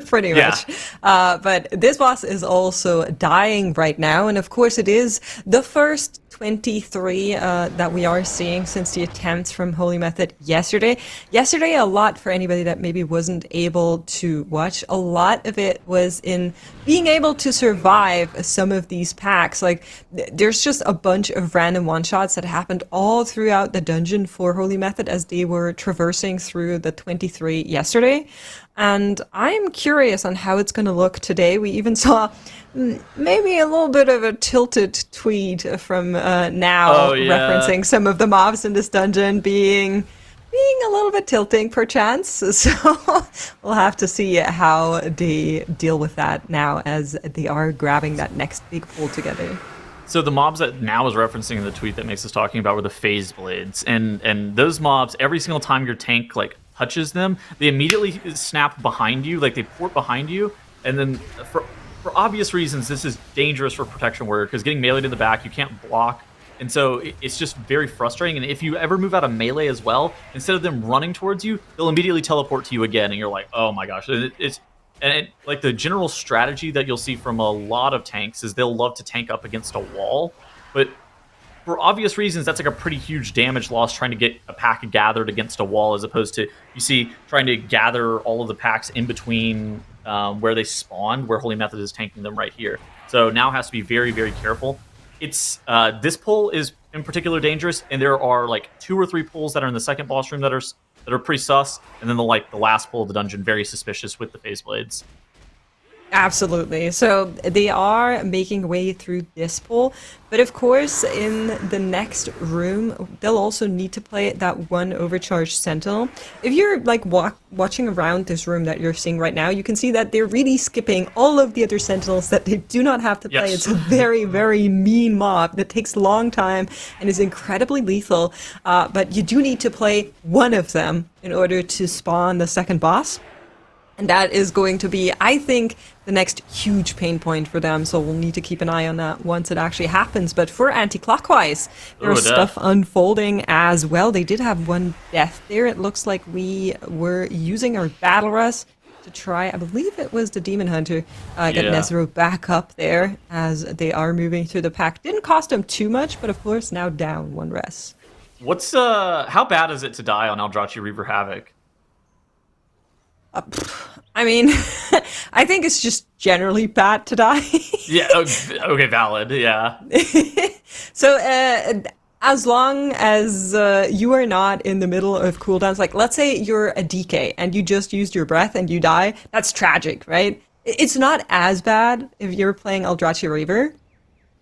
pretty much. But this boss is also dying right now, and of course it is the first 23 that we are seeing since the attempts from Holy Method yesterday. Yesterday, a lot for anybody that maybe wasn't able to watch, a lot of it was in being able to survive some of these packs. Like, there's just a bunch of random one-shots that happened all throughout the dungeon for Holy Method as they were traversing through the 23 yesterday. And I'm curious on how it's going to look today. We even saw maybe a little bit of a tilted tweet from Now referencing some of the mobs in this dungeon being being a little bit tilting perchance. So we'll have to see how they deal with that now as they are grabbing that next big pull together. So the mobs that now is referencing in the tweet that Mix is talking about were the phase blades, and those mobs, every single time your tank like touches them, they immediately snap behind you, like they port behind you, and then for obvious reasons, this is dangerous for protection warrior because getting meleeed in the back, you can't block, and so it's just very frustrating. And if you ever move out of melee as well, instead of them running towards you, they'll immediately teleport to you again, and you're like, oh my gosh, like the general strategy that you'll see from a lot of tanks is they'll love to tank up against a wall, but for obvious reasons, that's like a pretty huge damage loss trying to get a pack gathered against a wall, as opposed to, you see, trying to gather all of the packs in between where they spawned, where Holy Method is tanking them right here. So now has to be very, very careful. It's this pull is in particular dangerous, and there are like 2 or 3 pulls that are in the second boss room that are pretty sus, and then the last pull of the dungeon very suspicious with the phase blades. Absolutely. So they are making way through this pull, but of course in the next room they'll also need to play that one overcharged sentinel. If you're like watching around this room that you're seeing right now, you can see that they're really skipping all of the other sentinels that they do not have to play. Yes. It's a very, very mean mob that takes a long time and is incredibly lethal, but you do need to play one of them in order to spawn the second boss. And that is going to be, I think, the next huge pain point for them. So we'll need to keep an eye on that once it actually happens. But for anti-clockwise, there's stuff unfolding as well. They did have one death there. It looks like we were using our battle rush to try, I believe it was the Demon Hunter, get Nezro back up there as they are moving through the pack. Didn't cost them too much, but of course now down 1 res. What's how bad is it to die on Eldrachi Reaver Havoc? I mean, I think it's just generally bad to die. Yeah, okay, valid, yeah. So, as long as you are not in the middle of cooldowns, like let's say you're a DK and you just used your breath and you die, that's tragic, right? It's not as bad if you're playing Eldrachi Reaver,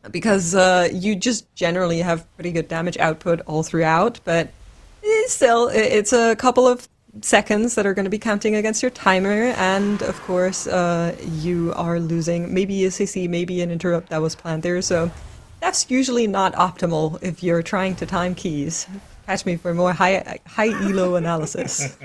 because you just generally have pretty good damage output all throughout, but still, it's a couple of seconds that are going to be counting against your timer, and of course you are losing maybe a CC, maybe an interrupt that was planned there, so that's usually not optimal if you're trying to time keys. Catch me for more high elo analysis.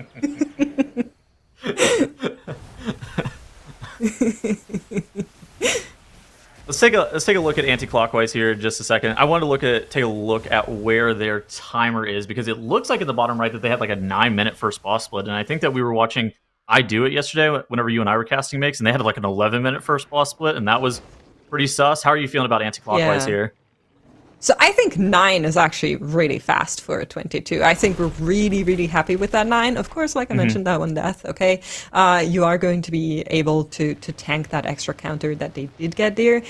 Let's take a look at anti-clockwise here in just a second. I want to take a look at where their timer is, because it looks like at the bottom right that they had like a 9-minute first boss split, and I think that we were watching I Do It yesterday whenever you and I were casting Mix, and they had like an 11-minute first boss split, and that was pretty sus. How are you feeling about anti-clockwise here? So I think 9 is actually really fast for a 22. I think we're really, really happy with that 9. Of course, like I mentioned, that one death, okay? You are going to be able to tank that extra counter that they did get there.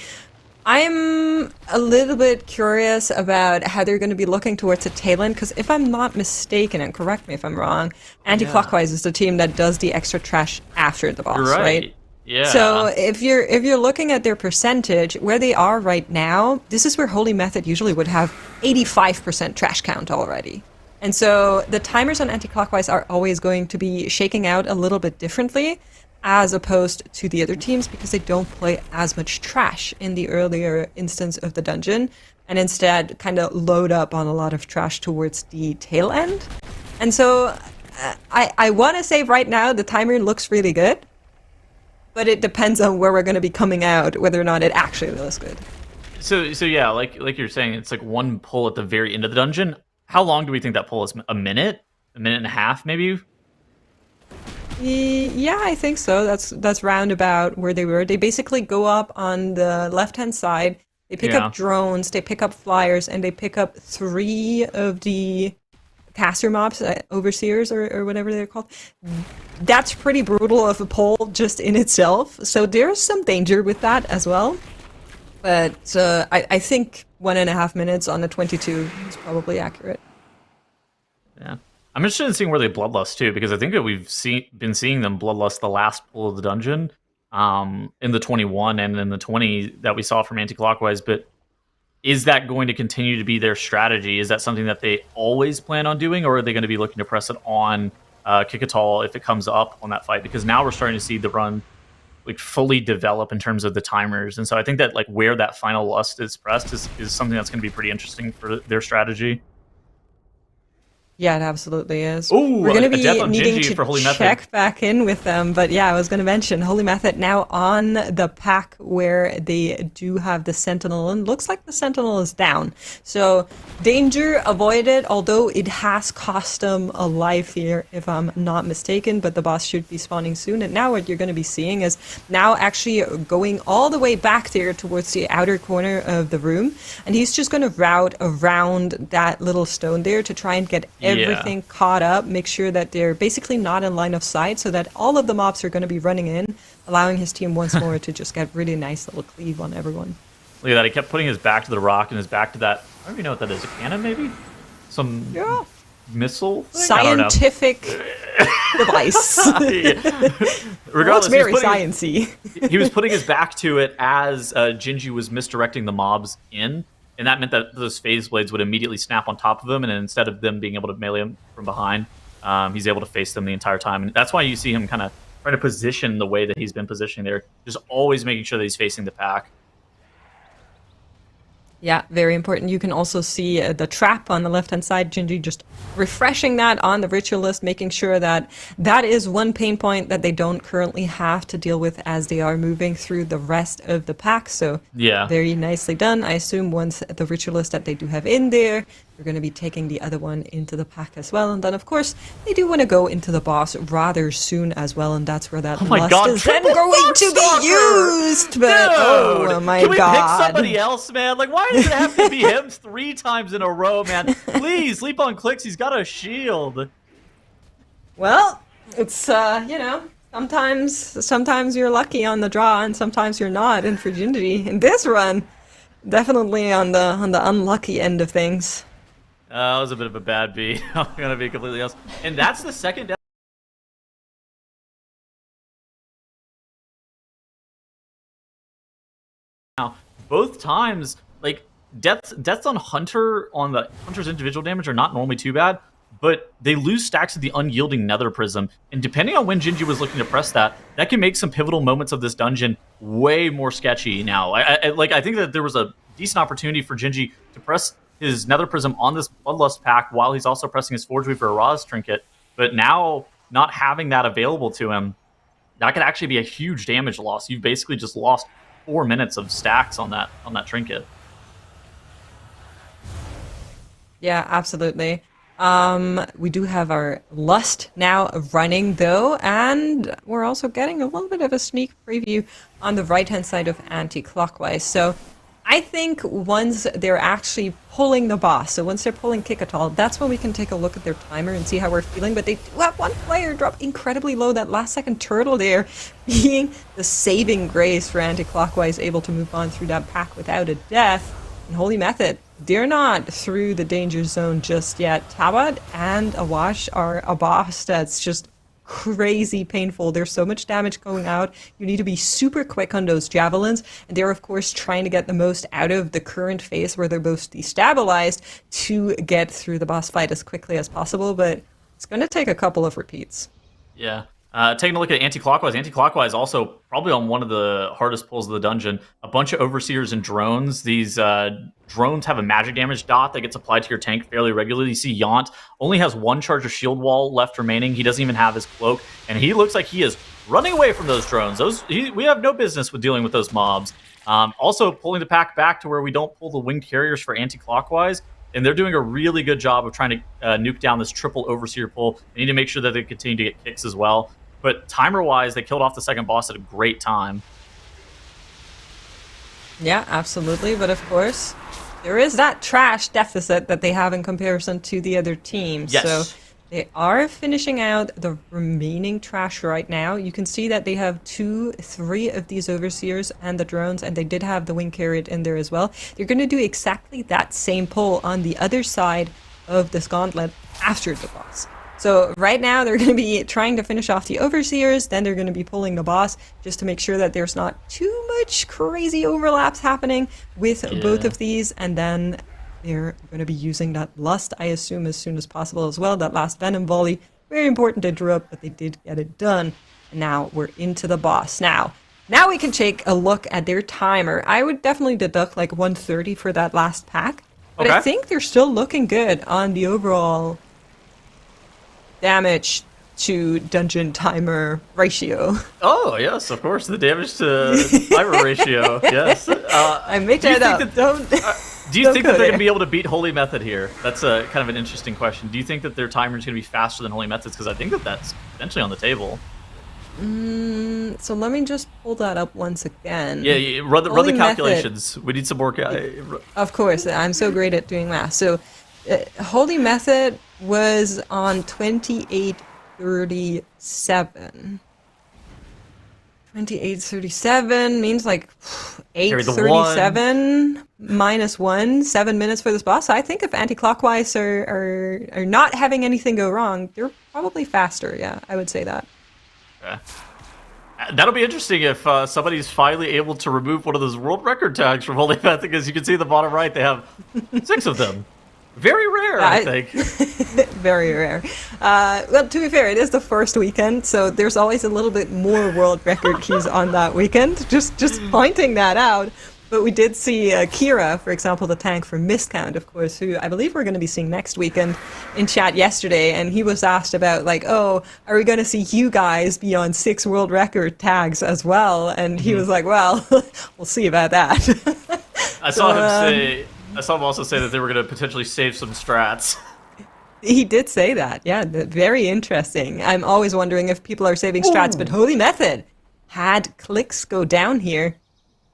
I'm a little bit curious about how they're going to be looking towards the tail end, because if I'm not mistaken, and correct me if I'm wrong, anti-clockwise is the team that does the extra trash after the boss, You're right? Yeah. So if you're looking at their percentage, where they are right now, this is where Holy Method usually would have 85% trash count already. And so the timers on anti-clockwise are always going to be shaking out a little bit differently as opposed to the other teams, because they don't play as much trash in the earlier instance of the dungeon, and instead kind of load up on a lot of trash towards the tail end. And so I want to say right now the timer looks really good, but it depends on where we're going to be coming out, whether or not it actually looks good. So yeah, like you're saying, it's like one pull at the very end of the dungeon. How long do we think that pull is? A minute and a half, maybe? Yeah, I think so. That's roundabout where they were. They basically go up on the left-hand side. They pick up drones, they pick up flyers, and they pick up 3 of the caster mobs, overseers or whatever they're called. That's pretty brutal of a pull just in itself. So there's some danger with that as well. But I think 1.5 minutes on the 22 is probably accurate. Yeah. I'm interested in seeing where they bloodlust too, because I think that we've been seeing them bloodlust the last pull of the dungeon in the 21 and in the 20 that we saw from anti-clockwise. But is that going to continue to be their strategy? Is that something that they always plan on doing, or are they going to be looking to press it on Kikatal if it comes up on that fight? Because now we're starting to see the run like fully develop in terms of the timers, and so I think that like where that final lust is pressed is something that's going to be pretty interesting for their strategy. Yeah, it absolutely is. Ooh, we're going to be death on needing Gingi for Holy to Method. check back in with them. But yeah, I was going to mention Holy Method now on the pack where they do have the Sentinel, and looks like the Sentinel is down. So danger avoided, although it has cost them a life here, if I'm not mistaken. But the boss should be spawning soon. And now what you're going to be seeing is now actually going all the way back there towards the outer corner of the room. And he's just going to route around that little stone there to try and get everything caught up, make sure that they're basically not in line of sight, so that all of the mobs are going to be running in, allowing his team once more to just get really nice little cleave on everyone. Look at that, he kept putting his back to the rock and his back to that, I don't even know what that is, a cannon maybe? Some missile thing? Scientific device. Regardless, very sciencey. he was putting his back to it as Gingi was misdirecting the mobs in. And that meant that those phase blades would immediately snap on top of him, and instead of them being able to melee him from behind, he's able to face them the entire time. And that's why you see him kind of trying to position the way that he's been positioning there, just always making sure that he's facing the pack. Yeah, very important. You can also see the trap on the left-hand side. Gingi just refreshing that on the ritualist, making sure that that is one pain point that they don't currently have to deal with as they are moving through the rest of the pack. So yeah, very nicely done. I assume once the ritualist that they do have in there, they're going to be taking the other one into the pack as well. And then, of course, they do want to go into the boss rather soon as well. And that's where that lust is then going to be used. But, oh my Can we God. pick somebody else, man? Like, why does it have to be him 3 times in a row, man? Please, sleep on clicks. He's got a shield. Well, it's, you know, sometimes you're lucky on the draw and sometimes you're not. And for Gingi, in this run, definitely on the unlucky end of things. That was a bit of a bad beat. I'm going to be completely honest. And that's the second death. Now, both times, like, deaths on Hunter, on the Hunter's individual damage are not normally too bad, but they lose stacks of the unyielding Nether Prism. And depending on when Gingi was looking to press that, that can make some pivotal moments of this dungeon way more sketchy now. I think that there was a decent opportunity for Gingi to press his Nether Prism on this Bloodlust pack while he's also pressing his Forge Weaver Araz trinket. But now, not having that available to him, that could actually be a huge damage loss. You've basically just lost 4 minutes of stacks on that trinket. Yeah, absolutely. We do have our Lust now running though, and we're also getting a little bit of a sneak preview on the right-hand side of anti-clockwise. So I think once they're actually pulling the boss, so once they're pulling Kikatal, that's when we can take a look at their timer and see how we're feeling. But they do have one player drop incredibly low, that last-second turtle there being the saving grace for anti-clockwise, able to move on through that pack without a death. And Holy Method, they're not through the danger zone just yet. Tabat and Awash are a boss that's just crazy painful. There's so much damage going out. You need to be super quick on those javelins. And they're, of course, trying to get the most out of the current phase where they're both destabilized to get through the boss fight as quickly as possible. But it's going to take a couple of repeats. Yeah. Taking a look at anti-clockwise. Anti-clockwise also probably on one of the hardest pulls of the dungeon. A bunch of overseers and drones. These drones have a magic damage dot that gets applied to your tank fairly regularly. You see Yaunt only has 1 charge of shield wall left remaining. He doesn't even have his cloak, and he looks like he is running away from those drones. We have no business with dealing with those mobs. Also pulling the pack back to where we don't pull the winged carriers for anti-clockwise. And they're doing a really good job of trying to nuke down this triple overseer pull. They need to make sure that they continue to get kicks as well. But timer-wise, they killed off the second boss at a great time. Yeah, absolutely. But of course, there is that trash deficit that they have in comparison to the other teams. Yes. So they are finishing out the remaining trash right now. You can see that they have 3 of these overseers and the drones, and they did have the wing carrier in there as well. They're going to do exactly that same pull on the other side of this gauntlet after the boss. So right now they're going to be trying to finish off the Overseers, then they're going to be pulling the boss just to make sure that there's not too much crazy overlaps happening with both of these, and then they're going to be using that Lust, I assume, as soon as possible as well. That last Venom volley, very important to interrupt, but they did get it done. And now we're into the boss. Now we can take a look at their timer. I would definitely deduct like 130 for that last pack, but I think they're still looking good on the overall damage to dungeon timer ratio. Oh, yes, of course, the damage to timer ratio, yes. I made that up. Do you think that they're going to be able to beat Holy Method here? That's a kind of an interesting question. Do you think that their timer is going to be faster than Holy Method's? Because I think that that's potentially on the table. So let me just pull that up once again. Yeah, run the calculations. We need some more. Of course, I'm so great at doing math. So Holy Method was on 2837. 2837 means like 837 minus 1, 7 minutes for this boss. So I think if anti-clockwise are not having anything go wrong, they're probably faster. Yeah, I would say that. Okay. That'll be interesting if somebody's finally able to remove one of those world record tags from Holy Method, because you can see in the bottom right they have 6 of them. Very rare, I think. Very rare. Well, to be fair, it is the first weekend, so there's always a little bit more world record keys on that weekend. Just pointing that out. But we did see Kira, for example, the tank from Miscount, of course, who I believe we're going to be seeing next weekend, in chat yesterday, and he was asked about, like, oh, are we going to see you guys be on 6 world record tags as well? And he was like, well, we'll see about that. I saw him also say that they were going to potentially save some strats. He did say that, yeah, very interesting. I'm always wondering if people are saving strats, but Holy Method had clicks go down here.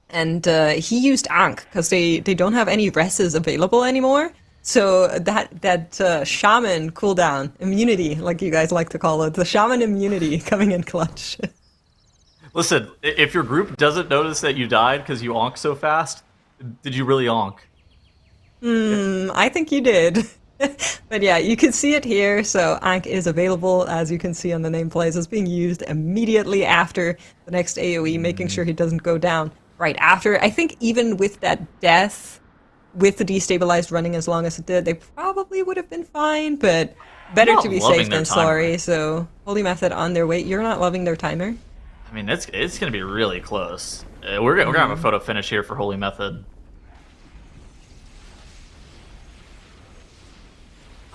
And he used Ankh, because they don't have any reses available anymore. So that shaman cooldown, immunity, like you guys like to call it, the shaman immunity coming in clutch. Listen, if your group doesn't notice that you died because you Ankh so fast, did you really Ankh? I think you did. But yeah, you can see it here. So Ankh is available, as you can see on the nameplates. It's being used immediately after the next AoE, making sure he doesn't go down right after. I think even with that death, with the destabilized running as long as it did, they probably would have been fine, but better to be safe than sorry. So Holy Method on their way. You're not loving their timer? I mean, it's going to be really close. We're going to have a photo finish here for Holy Method.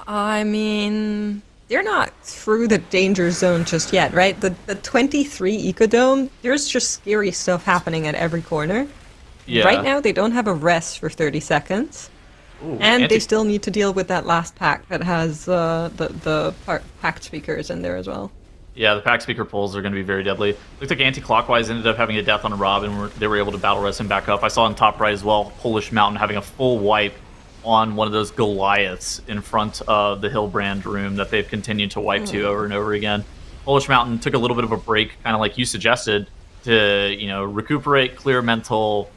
I mean, they're not through the danger zone just yet, right? The 23 Ecodome, there's just scary stuff happening at every corner. Yeah. Right now, they don't have a rest for 30 seconds. Ooh, and they still need to deal with that last pack that has the packed speakers in there as well. Yeah, the pack speaker pulls are going to be very deadly. Looks like Anti-Clockwise ended up having a death on Rob, and they were able to battle rest him back up. I saw on top right as well, Polish Mountain having a full wipe on one of those Goliaths in front of the Hillbrand room that they've continued to wipe to over and over again. Polish Mountain took a little bit of a break, kind of like you suggested, to recuperate, clear mental,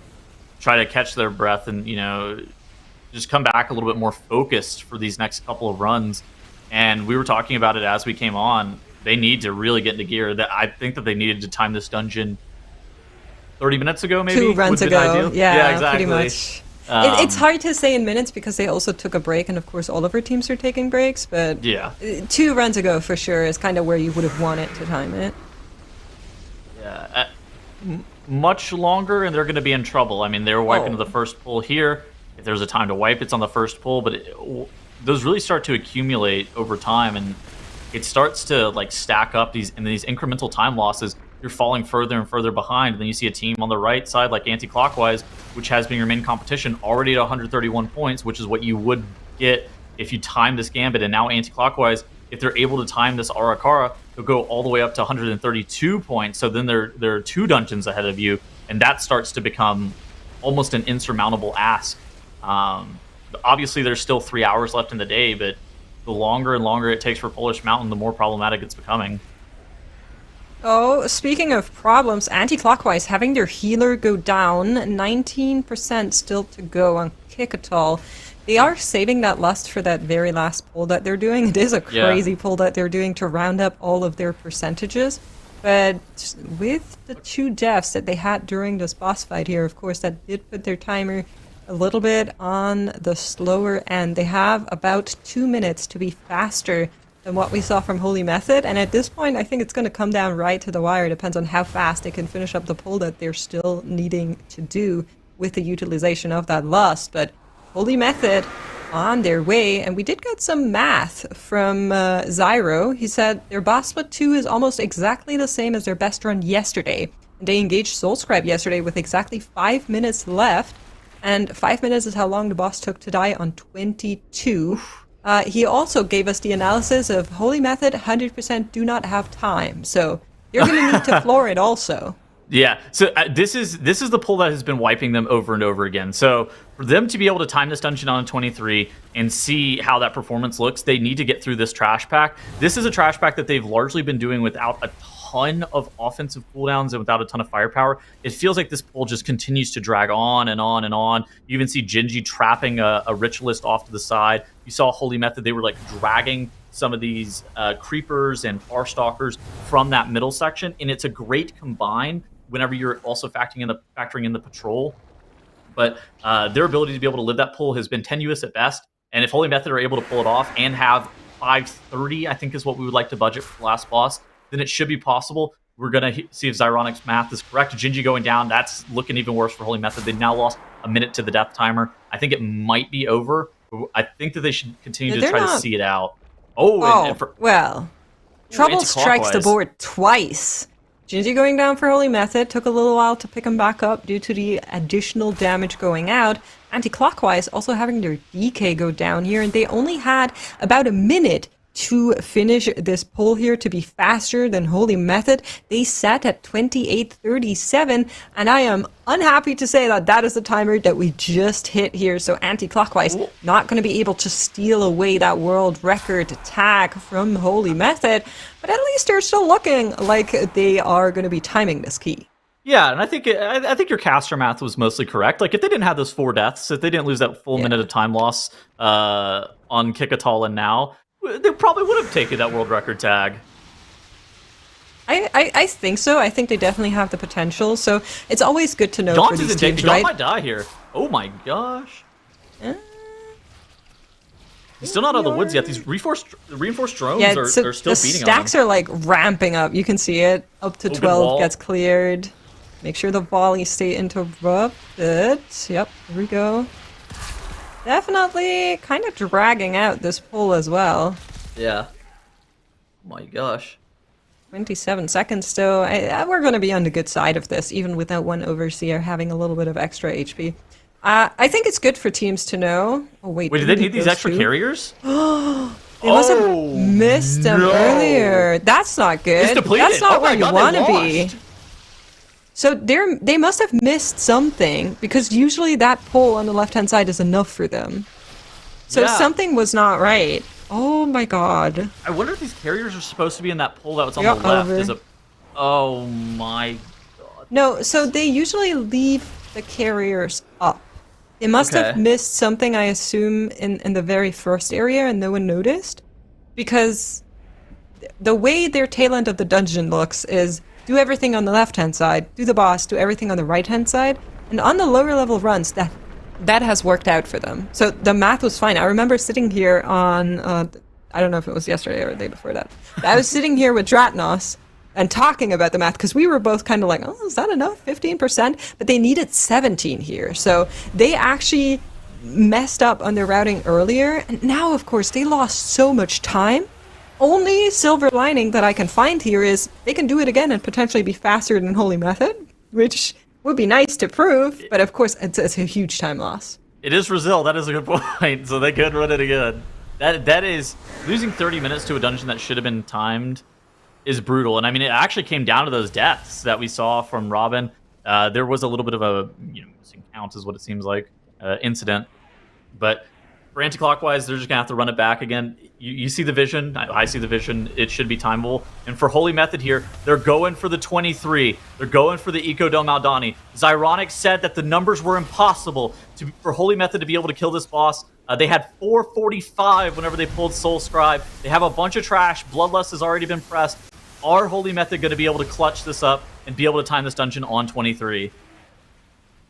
try to catch their breath, and just come back a little bit more focused for these next couple of runs. And we were talking about it as we came on. They need to really get into gear. That I think that they needed to time this dungeon 30 minutes ago, maybe 2 runs ago. Yeah, exactly. Pretty much. It's hard to say in minutes because they also took a break, and of course all of our teams are taking breaks, but 2 runs ago for sure is kind of where you would have wanted to time it. Yeah, much longer and they're going to be in trouble. I mean, they were wiping to the first pull here. If there's a time to wipe, it's on the first pull, but those really start to accumulate over time, and it starts to stack up these incremental time losses. You're falling further and further behind, and then you see a team on the right side like Anti-Clockwise, which has been your main competition, already at 131 points, which is what you would get if you time this Gambit. And now Anti-Clockwise, if they're able to time this Ara-kara, they'll go all the way up to 132 points. So then they're 2 dungeons ahead of you, and that starts to become almost an insurmountable ask. Obviously, there's still 3 hours left in the day, but the longer and longer it takes for Polish Mountain, the more problematic it's becoming. Oh, speaking of problems, anti-clockwise having their healer go down, 19% still to go on Kikatol. They are saving that lust for that very last pull that they're doing. It is a crazy pull that they're doing to round up all of their percentages. But with the 2 deaths that they had during this boss fight here, of course, that did put their timer a little bit on the slower end. They have about 2 minutes to be faster than what we saw from Holy Method, and at this point I think it's going to come down right to the wire. It depends on how fast they can finish up the pull that they're still needing to do with the utilization of that lust. But Holy Method on their way, and we did get some math from Zyro. He said their boss split 2 is almost exactly the same as their best run yesterday. And they engaged Soulscribe yesterday with exactly 5 minutes left, and 5 minutes is how long the boss took to die on 22. He also gave us the analysis of Holy Method, 100% do not have time. So you're going to need to floor it also. Yeah, so this is the pull that has been wiping them over and over again. So for them to be able to time this dungeon on a 23 and see how that performance looks, they need to get through this trash pack. This is a trash pack that they've largely been doing without a ton of offensive cooldowns and without a ton of firepower. It feels like this pull just continues to drag on and on and on. You even see Gingi trapping a ritualist off to the side. You saw Holy Method, they were like dragging some of these creepers and farstalkers from that middle section, and it's a great combine whenever you're also factoring in the patrol. But their ability to be able to live that pull has been tenuous at best. And if Holy Method are able to pull it off and have 530, I think is what we would like to budget for the last boss, then it should be possible. We're going to see if Zyronic's math is correct. Gingi going down, that's looking even worse for Holy Method. They've now lost a minute to the death timer. I think it might be over. I think that they should continue to try to see it out. Well, trouble strikes the board twice. Gingi going down for Holy Method took a little while to pick him back up due to the additional damage going out. Anti-clockwise also having their DK go down here, and they only had about a minute to finish this pull here to be faster than Holy Method. They sat at 28:37, and I am unhappy to say that that is the timer that we just hit here. So anti-clockwise not going to be able to steal away that world record tag from Holy Method, but at least they're still looking like they are going to be timing this key. Yeah, and I think your caster math was mostly correct. Like, if they didn't have those 4 deaths, if they didn't lose that full minute of time loss on Kikatol and now, they probably would have taken that world record tag. I think so. I think they definitely have the potential. So it's always good to know for these teams, right? Dawn might die here. Oh my gosh. He's still not out of the woods yet. These reinforced drones are still beating on him. The stacks are like ramping up. You can see it. Up to 12 gets cleared. Make sure the volleys stay interrupted. Yep, here we go. Definitely kind of dragging out this pull as well. Yeah. Oh my gosh. 27 seconds still. We're going to be on the good side of this, even without one Overseer having a little bit of extra HP. I think it's good for teams to know. Oh, wait. Wait, did they need these extra carriers? They must have missed them earlier. That's not good. That's not where you want to be. So they must have missed something, because usually that pull on the left-hand side is enough for them. So something was not right. Oh my god. I wonder if these carriers are supposed to be in that pull that was on the left. Oh my god. No, so they usually leave the carriers up. They must have missed something, I assume, in the very first area and no one noticed. Because the way their tail end of the dungeon looks is do everything on the left-hand side, do the boss, do everything on the right-hand side, and on the lower level runs, that has worked out for them. So the math was fine. I remember sitting here on, I don't know if it was yesterday or the day before that, but I was sitting here with Dratnos and talking about the math, because we were both kind of like, oh, is that enough? 15%? But they needed 17 here. So they actually messed up on their routing earlier, and now, of course, they lost so much time. Only silver lining that I can find here is they can do it again and potentially be faster than Holy Method, which would be nice to prove, but of course it's a huge time loss. It is Brazil, that is a good point, so they could run it again. That is, losing 30 minutes to a dungeon that should have been timed is brutal, and I mean, it actually came down to those deaths that we saw from Robin. There was a little bit of a missing count is what it seems like, incident, but For anti-clockwise, they're just going to have to run it back again. You see the vision. I see the vision. It should be timeable. And for Holy Method here, they're going for the 23. They're going for the Ecodome Aldani. Zyronic said that the numbers were impossible for Holy Method to be able to kill this boss. They had 445 whenever they pulled Soul Scribe. They have a bunch of trash. Bloodlust has already been pressed. Are Holy Method going to be able to clutch this up and be able to time this dungeon on 23?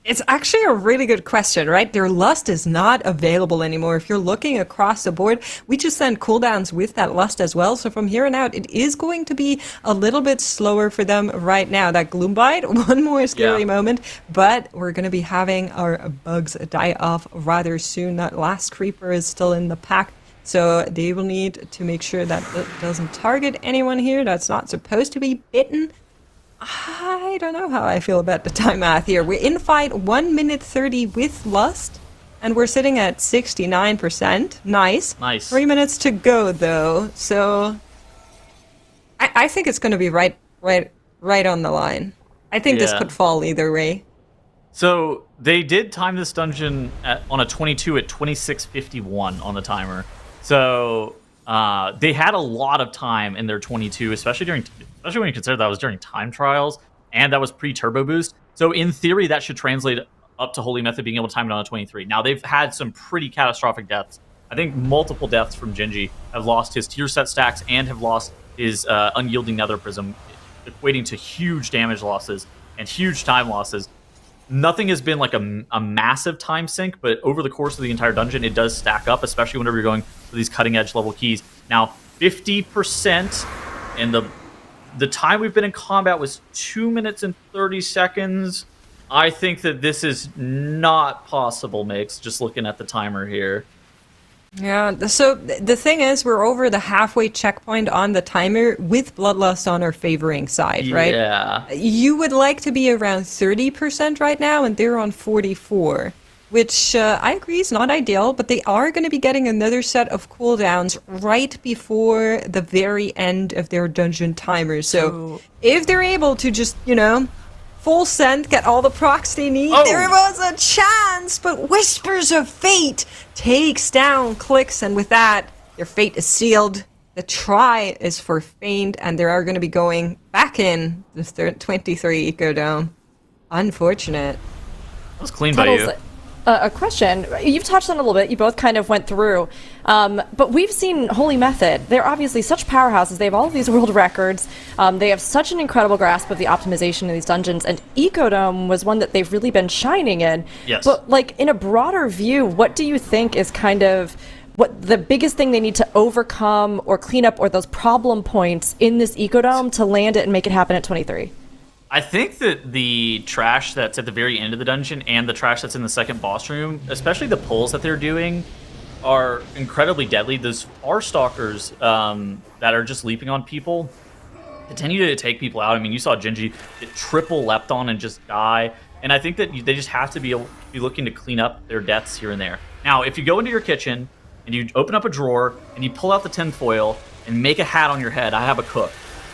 It's actually a really good question, right? Their Lust is not available anymore. If you're looking across the board, we just send cooldowns with that Lust as well. So from here on out, it is going to be a little bit slower for them right now. That Gloombite, one more scary moment, but we're going to be having our bugs die off rather soon. That last creeper is still in the pack. So they will need to make sure that it doesn't target anyone here that's not supposed to be bitten. I don't know how I feel about the time math here. We're in fight 1 minute 30 with Lust, and we're sitting at 69%. Nice. 3 minutes to go, though. So I think it's going to be right on the line. I think this could fall either way. So they did time this dungeon on a 22 at 26:51 on the timer. So they had a lot of time in their 22, especially when you consider that was during time trials and that was pre-turbo boost. So in theory, that should translate up to Holy Method being able to time it on a 23. Now they've had some pretty catastrophic deaths. I think multiple deaths from Gingi have lost his tier set stacks and have lost his unyielding nether prism, equating to huge damage losses and huge time losses. Nothing has been like a massive time sink, but over the course of the entire dungeon, it does stack up, especially whenever you're going for these cutting edge level keys. Now, 50%, and the time we've been in combat was 2 minutes and 30 seconds. I think that this is not possible, Mix, just looking at the timer here. Yeah, so the thing is, we're over the halfway checkpoint on the timer with Bloodlust on our favoring side, right? Yeah. You would like to be around 30% right now, and they're on 44, which I agree is not ideal, but they are going to be getting another set of cooldowns right before the very end of their dungeon timer. So if they're able to just, full send, get all the procs they need. There was a chance, but Whispers of Fate takes down Clicks, and with that, their fate is sealed. The try is for Faint, and they are going to be going back in the 23 Ecodome. Unfortunate. That was clean by you. A question. You've touched on it a little bit. You both kind of went through. But we've seen Holy Method. They're obviously such powerhouses. They have all of these world records. They have such an incredible grasp of the optimization of these dungeons. And Ecodome was one that they've really been shining in. Yes. But in a broader view, what do you think is kind of what the biggest thing they need to overcome or clean up, or those problem points in this Ecodome to land it and make it happen at 23? I think that the trash that's at the very end of the dungeon and the trash that's in the second boss room, especially the pulls that they're doing, are incredibly deadly. Those Stalkers that are just leaping on people continue to take people out. I mean, you saw Gingi get triple leapt on and just die. And I think that they just have to be looking to clean up their deaths here and there. Now, if you go into your kitchen and you open up a drawer and you pull out the tinfoil and make a hat on your head, I have a cook.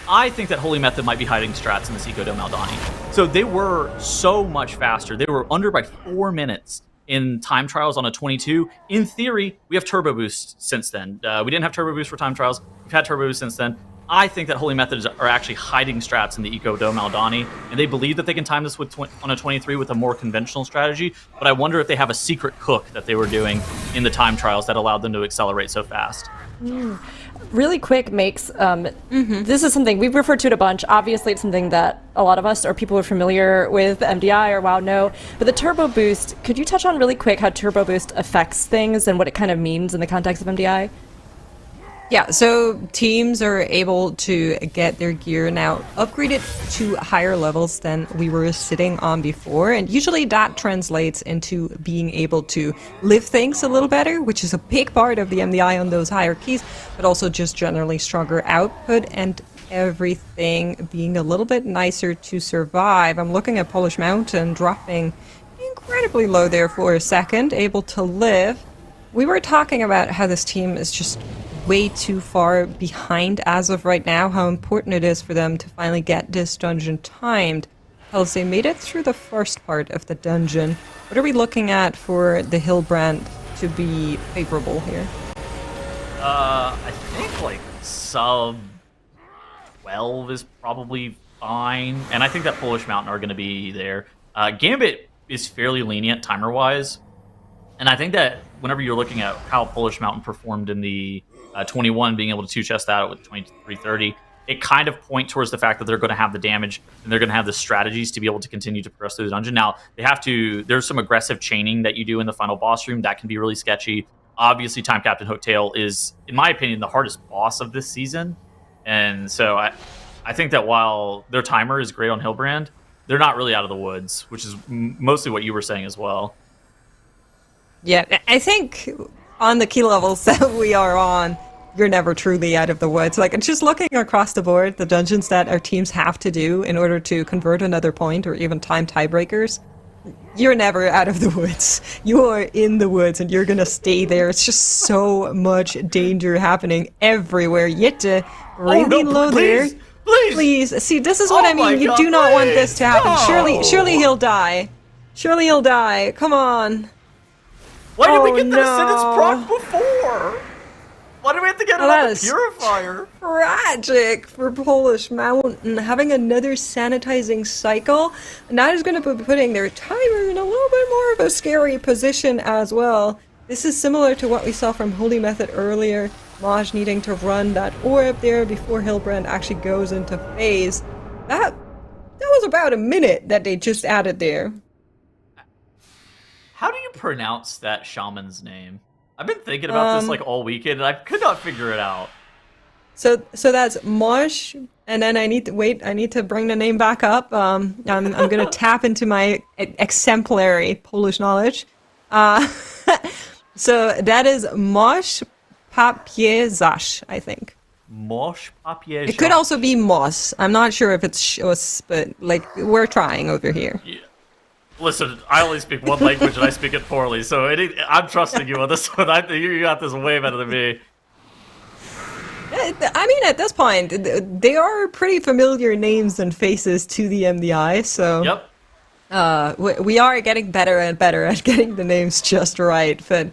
I think that Holy Method might be hiding strats in this Ecodome Aldani. So they were so much faster. They were under by 4 minutes in time trials on a 22. In theory, we have turbo boost since then. We didn't have turbo boost for time trials. We've had turbo boost since then. I think that Holy Methods are actually hiding strats in the Ecodome Aldani, and they believe that they can time this on a 23 with a more conventional strategy, but I wonder if they have a secret cook that they were doing in the time trials that allowed them to accelerate so fast. Really quick makes, this is something we've referred to it a bunch. Obviously, it's something that a lot of us or people who are familiar with MDI or WoW know. But the Turbo Boost, could you touch on really quick how Turbo Boost affects things and what it kind of means in the context of MDI? Yeah, so teams are able to get their gear now upgraded to higher levels than we were sitting on before, and usually that translates into being able to lift things a little better, which is a big part of the MDI on those higher keys, but also just generally stronger output and everything being a little bit nicer to survive. I'm looking at Polish Mountain dropping incredibly low there for a second, able to live. We were talking about how this team is just way too far behind as of right now, how important it is for them to finally get this dungeon timed. Because they made it through the first part of the dungeon. What are we looking at for the Hillbrand to be favorable here? I think like sub 12 is probably fine, and I think that Polish Mountain are going to be there. Gambit is fairly lenient timer-wise, and I think that whenever you're looking at how Polish Mountain performed in the 21, being able to two-chest that out with 2330, it kind of points towards the fact that they're going to have the damage and they're going to have the strategies to be able to continue to progress through the dungeon. Now, there's some aggressive chaining that you do in the final boss room that can be really sketchy. Obviously, Time Captain Hooktail is, in my opinion, the hardest boss of this season. And so I think that while their timer is great on Hillbrand, they're not really out of the woods, which is mostly what you were saying as well. Yeah, I think on the key levels that we are on, you're never truly out of the woods. Like, just looking across the board, the dungeons that our teams have to do in order to convert another point or even time tiebreakers, you're never out of the woods. You are in the woods and you're gonna stay there. It's just so much danger happening everywhere. You have to really low there. Please. See, this is what I mean. You do not want this to happen. No. Surely he'll die. Surely he'll die. Come on. Why did we get no. the sentence proc before? Why do we have to get another purifier? Tragic for Polish Mountain, having another sanitizing cycle, and that is going to be putting their timer in a little bit more of a scary position as well. This is similar to what we saw from Holy Method earlier, Maj needing to run that orb there before Hillbrand actually goes into phase. That was about a minute that they just added there. How do you pronounce that shaman's name? I've been thinking about this like all weekend, and I could not figure it out. So that's Mosh, and then I need to bring the name back up. I'm gonna tap into my exemplary Polish knowledge. So that is Mosh Papiezasz, I think. Mosh Papiezasz. It could also be Moss. I'm not sure if it's Shos, but like we're trying over here. Yeah. Listen, I only speak one language and I speak it poorly, so I'm trusting you on this one. You got this way better than me. I mean, at this point, they are pretty familiar names and faces to the MDI, so... Yep. We are getting better and better at getting the names just right, but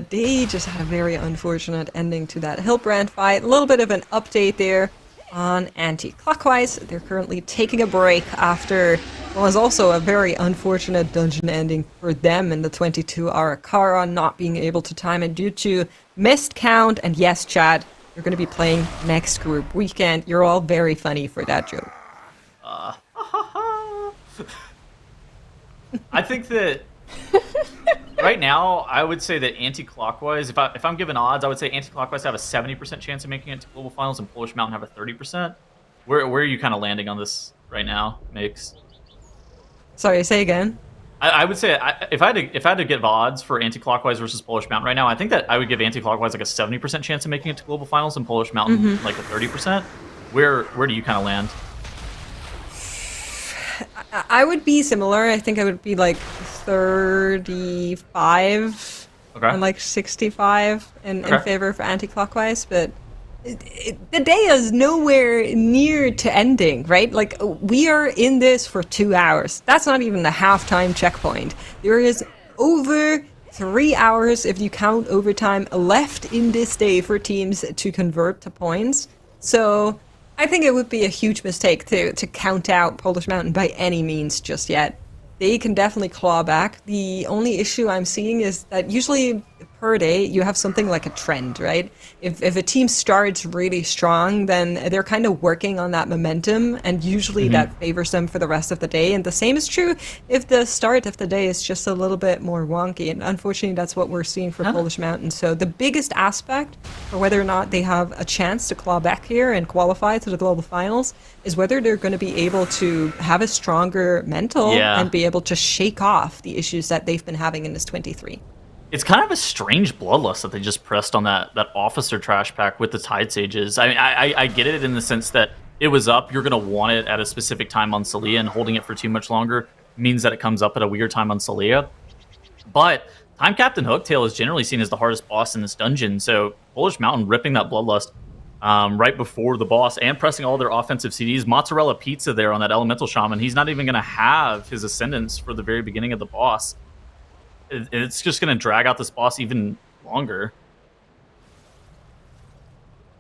they just had a very unfortunate ending to that Hillbrand fight. A little bit of an update there on anti-clockwise. They're currently taking a break after what was also a very unfortunate dungeon ending for them in the 22 Ara-kara, not being able to time it due to missed count. And yes, Chad, you're going to be playing next group weekend. You're all very funny for that joke. I think that right now, I would say that anti-clockwise, if I'm given odds, I would say anti-clockwise have a 70% chance of making it to global finals, and Polish Mountain have a 30%. Where are you kind of landing on this right now, Makes? Sorry, say again. I would say if I had to give odds for anti-clockwise versus Polish Mountain right now, I think that I would give anti-clockwise like a 70% chance of making it to global finals, and Polish Mountain like a 30%. Where do you kind of land? I would be similar. I think I would be like 35 and like 65 in favor of anti-clockwise, but the day is nowhere near to ending, right? Like, we are in this for 2 hours. That's not even the halftime checkpoint. There is over 3 hours, if you count overtime, left in this day for teams to convert to points. So I think it would be a huge mistake to count out Polish Mountain by any means just yet. They can definitely claw back. The only issue I'm seeing is that usually per day you have something like a trend, right? If a team starts really strong, then they're kind of working on that momentum, and usually that favors them for the rest of the day. And the same is true if the start of the day is just a little bit more wonky. And unfortunately, that's what we're seeing for Polish Mountain. So the biggest aspect for whether or not they have a chance to claw back here and qualify to the global finals is whether they're going to be able to have a stronger mental and be able to shake off the issues that they've been having in this 23. It's kind of a strange bloodlust that they just pressed on that officer trash pack with the Tide Sages. I mean, I get it in the sense that it was up. You're going to want it at a specific time on Celia, and holding it for too much longer means that it comes up at a weird time on Celia. But Time Captain Hooktail is generally seen as the hardest boss in this dungeon, so Polish Mountain ripping that bloodlust right before the boss and pressing all their offensive CDs. Mozzarella Pizza there on that Elemental Shaman. He's not even going to have his Ascendance for the very beginning of the boss. it's just going to drag out this boss even longer.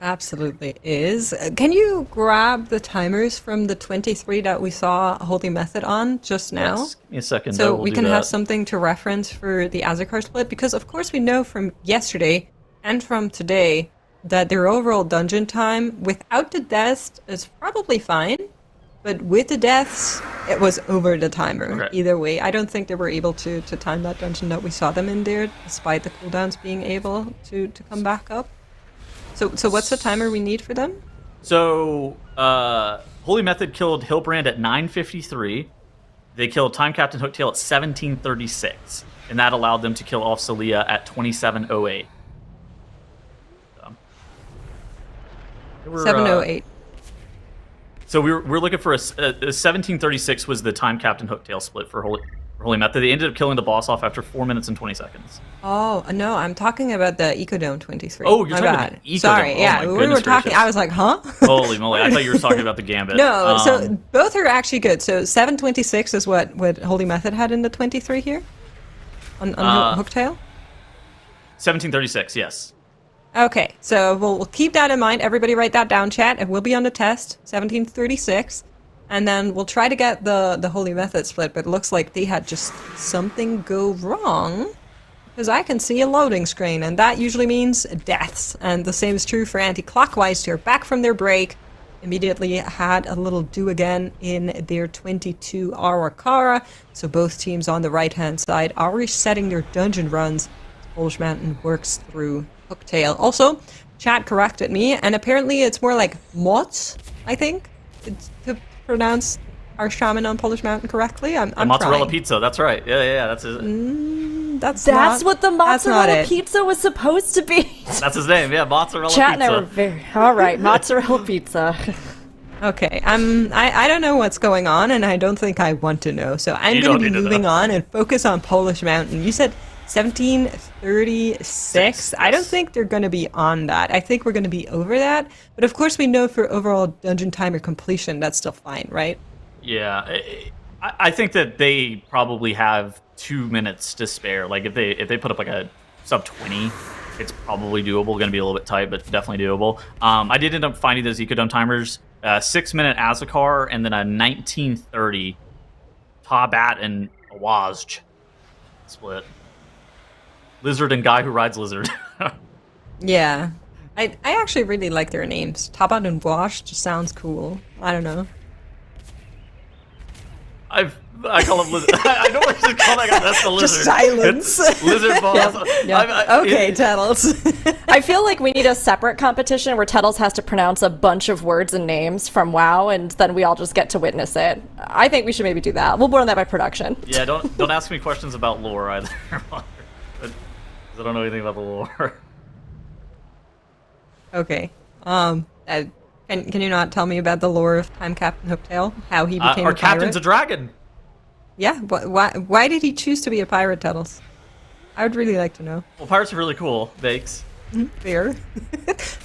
Absolutely is. Can you grab the timers from the 23 that we saw Holy Method on just now? Yes, give me a second. So we'll we do can that. have something to reference for the Ara-kara split, because of course we know from yesterday and from today that their overall dungeon time without the deaths is probably fine, but with the deaths, it was over the timer. Okay. Either way, I don't think they were able to time that dungeon that we saw them in there, despite the cooldowns being able to come back up. So what's the timer we need for them? So, Holy Method killed Hillbrand at 9:53. They killed Time Captain Hooktail at 17:36, and that allowed them to kill off Celia at 27:08. So, they were, 708. So we're looking for a 17:36 was the Time Captain Hooktail split for Holy Method. They ended up killing the boss off after 4 minutes and 20 seconds. Oh, no, I'm talking about the Ecodome 23. Oh, you're My talking bad. about the Ecodome. Sorry, Oh yeah, my we were goodness talking, gracious. I was like, huh? Holy moly, I thought you were talking about the Gambit. No, so both are actually good. So 726 is what Holy Method had in the 23 here? On Hooktail? 17:36, yes. Okay, so we'll keep that in mind. Everybody write that down, chat. It will be on the test, 1736. And then we'll try to get the Holy Method split, but it looks like they had just something go wrong. Because I can see a loading screen, and that usually means deaths. And the same is true for anti-clockwise. They're back from their break. Immediately had a little do again in their 22 Ara-kara. So both teams on the right-hand side are resetting their dungeon runs. Polish Mountain works through Hooktail. Also, chat corrected me, and apparently it's more like Mots, I think, to pronounce our shaman on Polish Mountain correctly. I'm Mozzarella trying. pizza, that's right. Yeah, that's it. That's what the that's not mozzarella it. pizza was supposed to be. That's his name, yeah, mozzarella Chat pizza. and very all right, mozzarella pizza. Okay, I don't know what's going on, and I don't think I want to know. So I'm You going don't to be need to moving know. on and focus on Polish Mountain. You said 1736. I don't yes. think they're going to be on that. I think we're going to be over that. But of course, we know for overall dungeon timer completion, that's still fine, right? Yeah, I think that they probably have 2 minutes to spare. Like if they put up like a sub 20, it's probably doable. Going to be a little bit tight, but definitely doable. I did end up finding those Ecodome timers: 6-minute Azakar and then a 1930 Tabat and Awazj split. Lizard and guy who rides lizard. Yeah. I actually really like their names. Tabat and Wash just sounds cool. I don't know. I call him lizard. I don't want to call that guy. That's the lizard. Just silence. It's lizard boss. Okay, Tattles. I feel like we need a separate competition where Tettles has to pronounce a bunch of words and names from WoW, and then we all just get to witness it. I think we should maybe do that. We'll run that by production. Yeah, don't ask me questions about lore either. Because I don't know anything about the lore. Okay. Can you not tell me about the lore of Time Captain Hooktail? How he became Our a pirate? captain's a dragon. Yeah. Why did he choose to be a pirate, Tuttles? I would really like to know. Well, pirates are really cool. Bakes. Fair.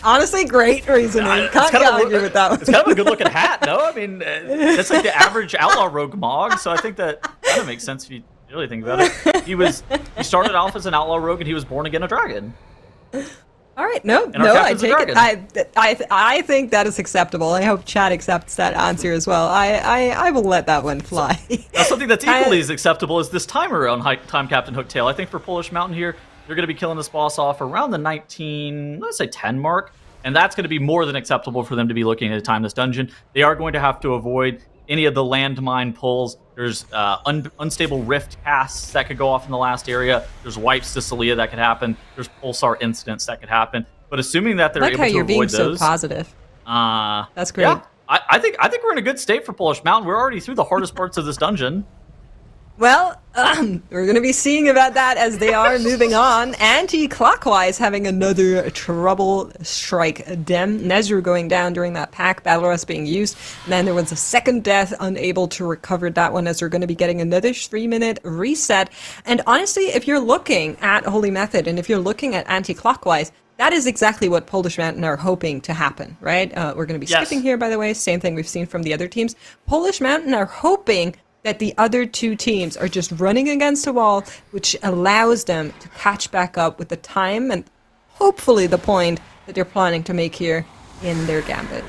Honestly, great reasoning. Can't argue with that one. It's kind of a good-looking hat, no? I mean, that's like the average outlaw rogue mog, so I think that kind of makes sense if you really think about it. He started off as an outlaw rogue, and he was born again a dragon. All right, no, And our I captain's a take it. dragon. I think that is acceptable. I hope Chad accepts that answer as well. I will let that one fly. Now, something that's equally as acceptable is this timer on Time Captain Hooktail. I think for Polish Mountain here, they're going to be killing this boss off around the 10 mark, and that's going to be more than acceptable for them to be looking to time this dungeon. They are going to have to avoid any of the landmine pulls. There's unstable rift casts that could go off in the last area. There's wipes to Celia that could happen. There's pulsar incidents that could happen. But assuming that they're I like able how to you're being avoid those, so positive. That's great. yeah, I think we're in a good state for Polish Mountain. We're already through the hardest parts of this dungeon. Well, we're going to be seeing about that as they are moving on. Anti-clockwise having another trouble strike them. Nezru going down during that pack, battle rest being used. And then there was a second death, unable to recover that one as they're going to be getting another 3-minute reset. And honestly, if you're looking at Holy Method and if you're looking at anti-clockwise, that is exactly what Polish Mountain are hoping to happen, right? We're going to be Yes. skipping here, by the way. Same thing we've seen from the other teams. Polish Mountain are hoping that the other two teams are just running against a wall, which allows them to catch back up with the time and hopefully the point that they're planning to make here in their Gambit.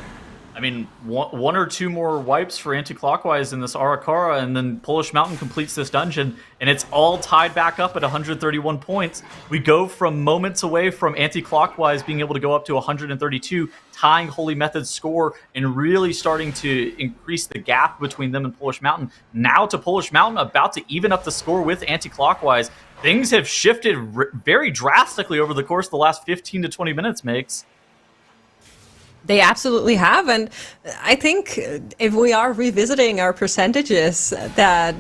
I mean, one or two more wipes for anti-clockwise in this Ara-kara, and then Polish Mountain completes this dungeon, and it's all tied back up at 131 points. We go from moments away from anti-clockwise being able to go up to 132, tying Holy Method's score, and really starting to increase the gap between them and Polish Mountain. Now to Polish Mountain, about to even up the score with anti-clockwise. Things have shifted very drastically over the course of the last 15 to 20 minutes, Makes. They absolutely have, and I think if we are revisiting our percentages, that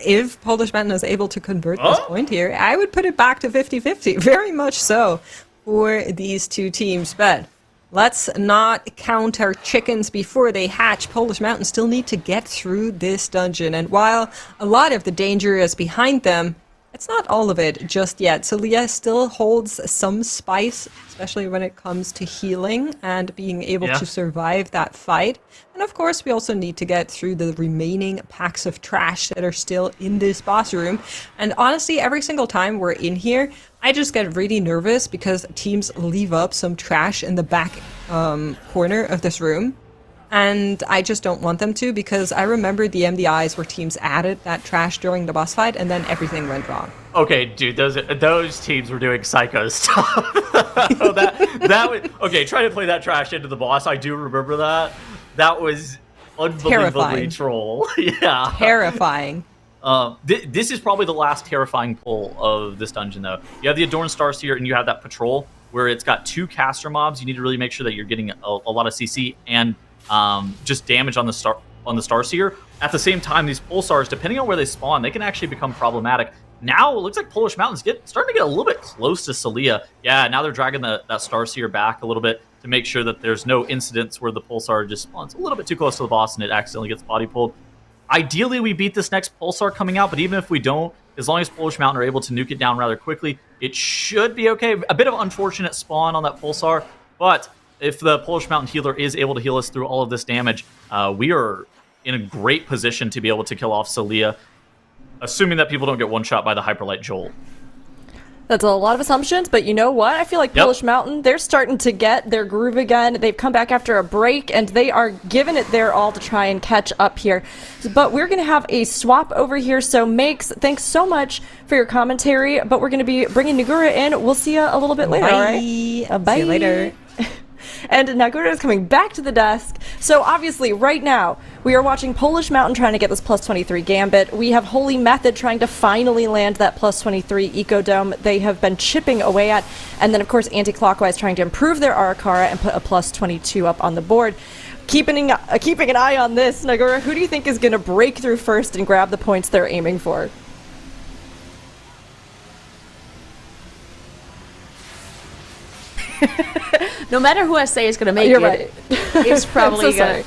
if Polish Mountain is able to convert this point here, I would put it back to 50-50, very much so, for these two teams. But let's not count our chickens before they hatch. Polish Mountain still need to get through this dungeon, and while a lot of the danger is behind them, it's not all of it just yet. So Leah still holds some spice, especially when it comes to healing and being able to survive that fight. And of course, we also need to get through the remaining packs of trash that are still in this boss room. And honestly, every single time we're in here, I just get really nervous because teams leave up some trash in the back corner of this room. And I just don't want them to, because I remember the MDIs where teams added that trash during the boss fight and then everything went wrong. Okay, dude, those teams were doing psycho stuff. Okay, try to play that trash into the boss. I do remember that. That was unbelievably troll. Yeah. Terrifying. This is probably the last terrifying pull of this dungeon, though. You have the Adorned Starseer, and you have that patrol where it's got two caster mobs. You need to really make sure that you're getting a lot of CC and just damage on the Starseer. At the same time, these pulsars, depending on where they spawn, they can actually become problematic. Now it looks like Polish Mountain's starting to get a little bit close to Celia. Yeah, now they're dragging that Starseer back a little bit to make sure that there's no incidents where the pulsar just spawns a little bit too close to the boss and it accidentally gets body pulled. Ideally, we beat this next pulsar coming out, but even if we don't, as long as Polish Mountain are able to nuke it down rather quickly, it should be okay. A bit of unfortunate spawn on that pulsar, but if the Polish Mountain healer is able to heal us through all of this damage, we are in a great position to be able to kill off Celia, assuming that people don't get one-shot by the Hyperlight Jolt. That's a lot of assumptions, but you know what? I feel like Polish Mountain, they're starting to get their groove again. They've come back after a break, and they are giving it their all to try and catch up here. But we're going to have a swap over here, so Makes, thanks so much for your commentary, but we're going to be bringing Nagura in. We'll see you a little bit later, all right? Bye. See you later. And Nagura is coming back to the desk. So obviously, right now, we are watching Polish Mountain trying to get this plus 23 Gambit. We have Holy Method trying to finally land that plus 23 Ecodome they have been chipping away at. And then, of course, Anti-Clockwise trying to improve their Ara-kara and put a plus 22 up on the board. Keeping an eye on this, Nagura, who do you think is going to break through first and grab the points they're aiming for? No matter who I say is going to make You're it, right. it's probably so going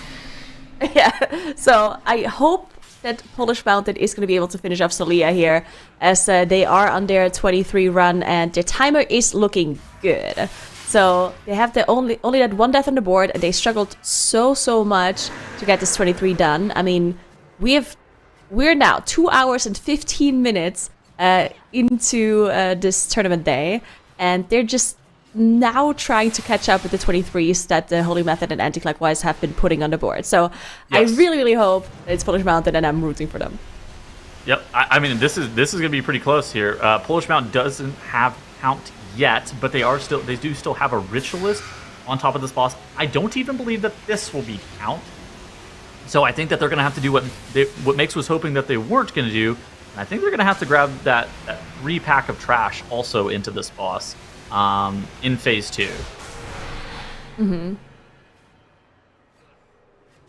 to... Yeah, so I hope that Polish Mountain is going to be able to finish off Celia here, as they are on their 23 run, and their timer is looking good. So they have only that one death on the board, and they struggled so much to get this 23 done. I mean, we're now 2 hours and 15 minutes into this tournament day, and they're just now trying to catch up with the 23s that the Holy Method and Anti-Clockwise have been putting on the board. So yes. I really hope that it's Polish Mountain, and I'm rooting for them. Yep, I mean, this is going to be pretty close here. Polish Mountain doesn't have count yet, but they do still have a Ritualist on top of this boss. I don't even believe that this will be count. So I think that they're going to have to do what Makes was hoping that they weren't going to do. And I think they're going to have to grab that 3-pack of trash also into this boss. In phase 2. Mm-hmm.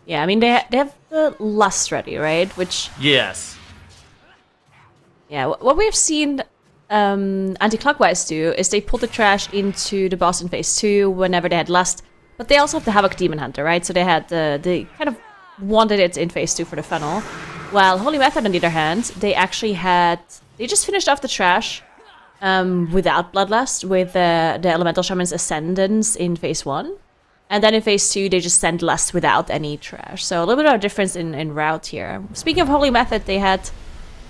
Yeah, I mean, they have the Lust ready, right? Which... Yes. Yeah, what we've seen Anti-Clockwise do is they put the trash into the boss in phase 2 whenever they had Lust, but they also have the Havoc Demon Hunter, right? So they had they kind of wanted it in phase 2 for the funnel. While Holy Method, on the other hand, they just finished off the trash without Bloodlust with the Elemental Shaman's Ascendance in phase 1. And then in phase 2, they just sent less without any trash. So a little bit of a difference in route here. Speaking of Holy Method, they had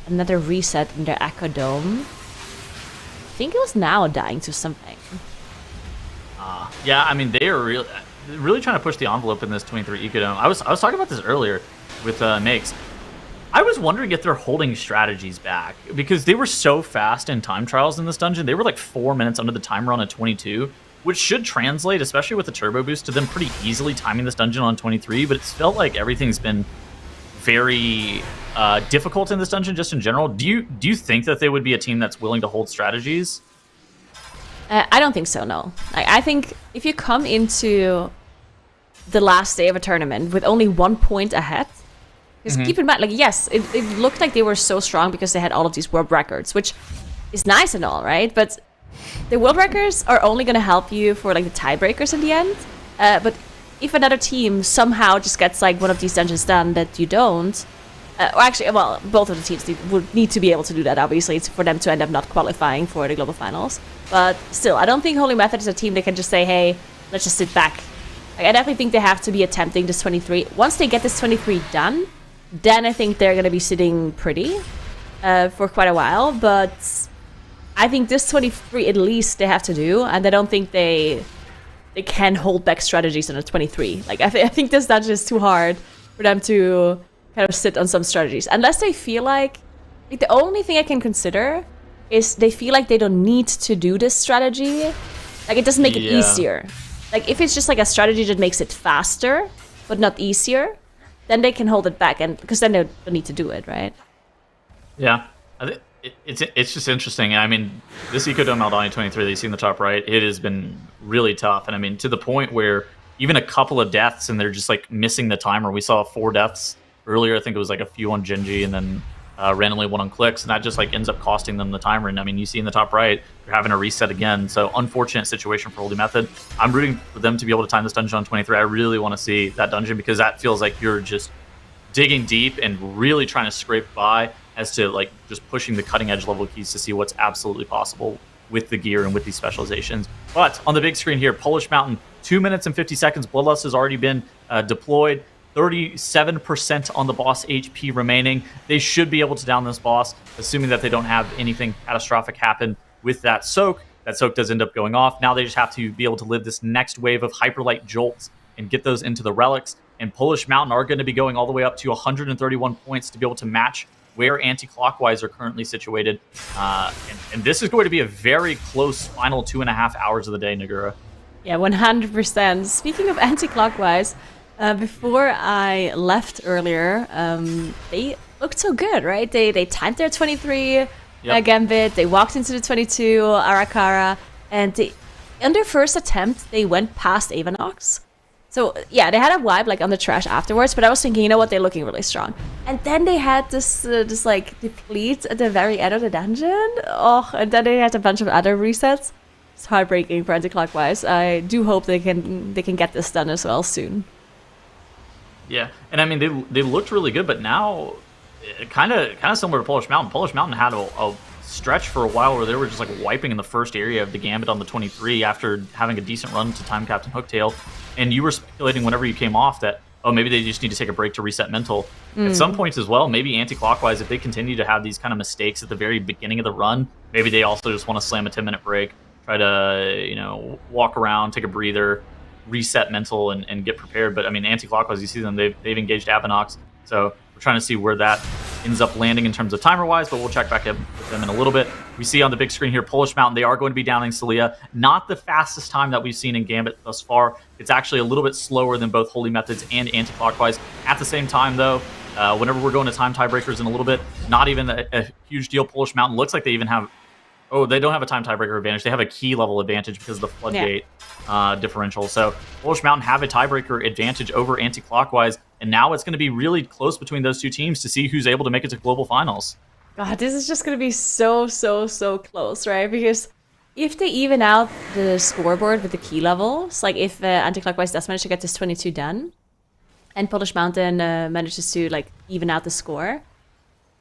another reset in their Echo Dome. I think it was now dying to something. Yeah, I mean, they are really trying to push the envelope in this 23 Eco Dome. I was talking about this earlier with Makes. I was wondering if they're holding strategies back, because they were so fast in time trials in this dungeon. They were like 4 minutes under the timer on a 22, which should translate, especially with the turbo boost, to them pretty easily timing this dungeon on 23, but it's felt like everything's been very difficult in this dungeon just in general. Do you think that they would be a team that's willing to hold strategies? I don't think so, no. I think if you come into the last day of a tournament with only 1 point ahead, because keep in mind, like, yes, it looked like they were so strong because they had all of these world records, which is nice and all, right? But the world records are only going to help you for, like, the tiebreakers in the end. But if another team somehow just gets, like, one of these dungeons done that you don't, or actually, well, both of the teams would need to be able to do that, obviously, for them to end up not qualifying for the global finals. But still, I don't think Holy Method is a team that can just say, hey, let's just sit back. Like, I definitely think they have to be attempting this 23. Once they get this 23 done, then I think they're going to be sitting pretty for quite a while. But I think this 23 at least they have to do, and I don't think they can hold back strategies on a 23. Like, I think this dungeon is too hard for them to kind of sit on some strategies. Unless they feel like the only thing I can consider is they feel like they don't need to do this strategy. Like, it doesn't make it easier. Like, if it's just like a strategy that makes it faster, but not easier, then they can hold it back, and because then they don't need to do it, right? Yeah, I think it's just interesting. I mean, this Ecodome Aldani 23 that you see in the top right, it has been really tough, and I mean, to the point where even a couple of deaths and they're just like missing the timer. We saw 4 deaths earlier. I think it was like a few on Gingi and then randomly 1 on clicks, and that just like ends up costing them the timer. And I mean, you see in the top right, they're having to reset again. So unfortunate situation for Holy Method. I'm rooting for them to be able to time this dungeon on 23. I really want to see that dungeon, because that feels like you're just digging deep and really trying to scrape by as to like just pushing the cutting edge level keys to see what's absolutely possible with the gear and with these specializations. But on the big screen here, Polish Mountain, 2 minutes and 50 seconds. Bloodlust has already been deployed. 37% on the boss HP remaining. They should be able to down this boss, assuming that they don't have anything catastrophic happen with that soak. That soak does end up going off. Now they just have to be able to live this next wave of hyperlight jolts and get those into the relics. And Polish Mountain are going to be going all the way up to 131 points to be able to match where anti-clockwise are currently situated. And this is going to be a very close final 2.5 hours of the day, Nagura. Yeah, 100%. Speaking of anti-clockwise, before I left earlier, they looked so good, right? They timed their 23 Gambit, they walked into the 22 Ara-kara, and on their first attempt, they went past Avanox. So, yeah, they had a vibe, like, on the trash afterwards, but I was thinking, you know what, they're looking really strong. And then they had this like, deplete at the very end of the dungeon. Oh, and then they had a bunch of other resets. It's heartbreaking for anti-clockwise. I do hope they can get this done as well soon. Yeah, and I mean, they looked really good, but now, kind of similar to Polish Mountain. Polish Mountain had a stretch for a while where they were just like wiping in the first area of the Gambit on the 23 after having a decent run to time Captain Hooktail, and you were speculating whenever you came off that, oh, maybe they just need to take a break to reset mental. At some points as well, maybe anti-clockwise, if they continue to have these kind of mistakes at the very beginning of the run, maybe they also just want to slam a 10-minute break, try to, walk around, take a breather, reset mental, and get prepared. But I mean, anti-clockwise, you see them, they've engaged Avanox, so we're trying to see where that ends up landing in terms of timer-wise, but we'll check back in with them in a little bit. We see on the big screen here, Polish Mountain, they are going to be downing Celia. Not the fastest time that we've seen in Gambit thus far. It's actually a little bit slower than both Holy Methods and anti-clockwise. At the same time, though, whenever we're going to time tiebreakers in a little bit, not even a huge deal. Polish Mountain looks like they even have... Oh, they don't have a time tiebreaker advantage. They have a key level advantage because of the floodgate differential. So Polish Mountain have a tiebreaker advantage over anti-clockwise, and now it's going to be really close between those two teams to see who's able to make it to global finals. God, this is just going to be so close, right? Because if they even out the scoreboard with the key levels, like if anti-clockwise does manage to get this 22 done, and Polish Mountain manages to like even out the score,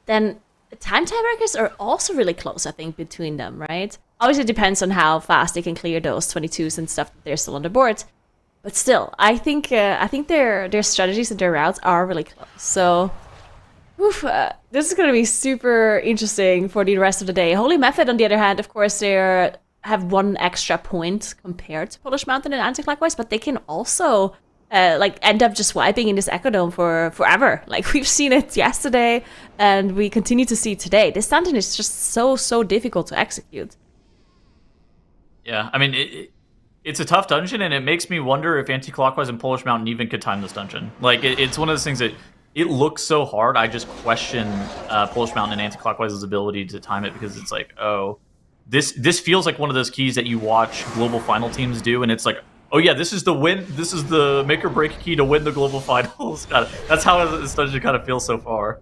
then time tiebreakers are also really close, I think, between them, right? Obviously, it depends on how fast they can clear those 22s and stuff that they're still on the board. But still, I think their strategies and their routes are really close. So, this is going to be super interesting for the rest of the day. Holy Method, on the other hand, of course, they have one extra point compared to Polish Mountain and Anti-Clockwise, but they can also end up just wiping in this Echo Dome for forever. Like, we've seen it yesterday, and we continue to see it today. This dungeon is just so difficult to execute. Yeah, I mean, it's a tough dungeon, and it makes me wonder if Anti-Clockwise and Polish Mountain even could time this dungeon. Like, it's one of those things that it looks so hard. I just question Polish Mountain and Anti-Clockwise' ability to time it, because it's like, oh, this feels like one of those keys that you watch global final teams do, and it's like, oh yeah, this is the win. This is the make or break key to win the global finals. That's how this dungeon kind of feels so far.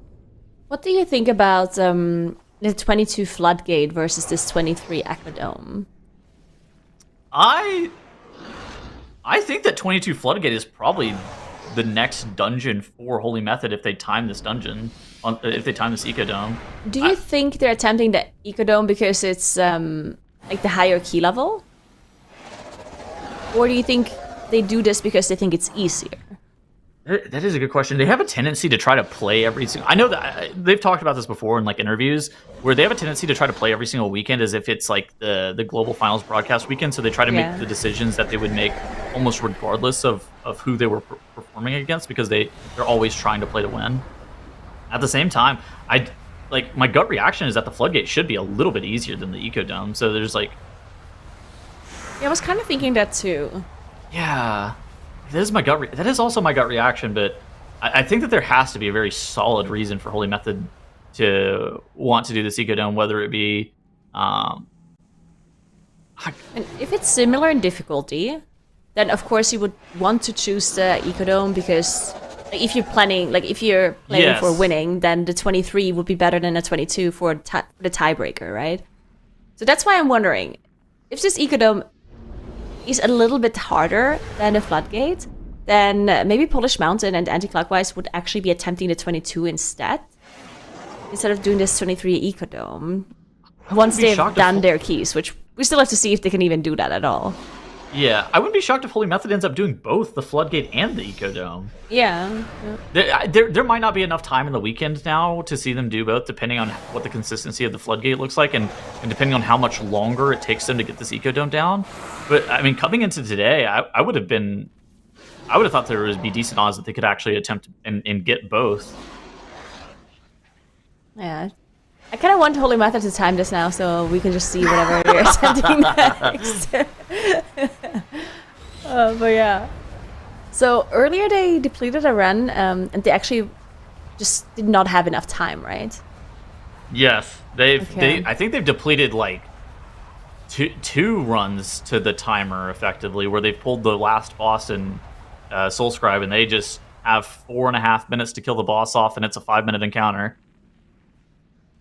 What do you think about the 22 Floodgate versus this 23 Echo Dome? I think that 22 Floodgate is probably the next dungeon for Holy Method if they time this dungeon, if they time this Eco Dome. Do you think they're attempting the Eco Dome because it's like the higher key level? Or do you think they do this because they think it's easier? That is a good question. They have a tendency to try to play every single... I know that they've talked about this before in like interviews, where they have a tendency to try to play every single weekend as if it's like the global finals broadcast weekend. So they try to make the decisions that they would make almost regardless of who they were performing against, because they're always trying to play to win. At the same time, my gut reaction is that the Floodgate should be a little bit easier than the Eco Dome. So there's like... Yeah, I was kind of thinking that too. Yeah. That is also my gut reaction, but I think that there has to be a very solid reason for Holy Method to want to do this Eco Dome, whether it be... And if it's similar in difficulty, then of course you would want to choose the Eco Dome, because if you're playing for winning, then the 23 would be better than the 22 for the tiebreaker, right? So that's why I'm wondering, if this Eco Dome is a little bit harder than the Floodgate, then maybe Polish Mountain and Anti-Clockwise would actually be attempting the 22 instead of doing this 23 Eco Dome. Once they've done their keys, which we still have to see if they can even do that at all. Yeah, I wouldn't be shocked if Holy Method ends up doing both the Floodgate and the Eco Dome. Yeah. There might not be enough time in the weekend now to see them do both, depending on what the consistency of the Floodgate looks like, and depending on how much longer it takes them to get this Eco Dome down. But I mean, coming into today, I would have thought there would be decent odds that they could actually attempt and get both. Yeah. I kind of want Holy Method to time this now, so we can just see whatever they're attempting next. But yeah. So earlier they depleted a run, and they actually just did not have enough time, right? Yes, I think they've depleted like two runs to the timer effectively, where they pulled the last boss in Soulscribe, and they just have 4.5 minutes to kill the boss off, and it's a 5-minute encounter.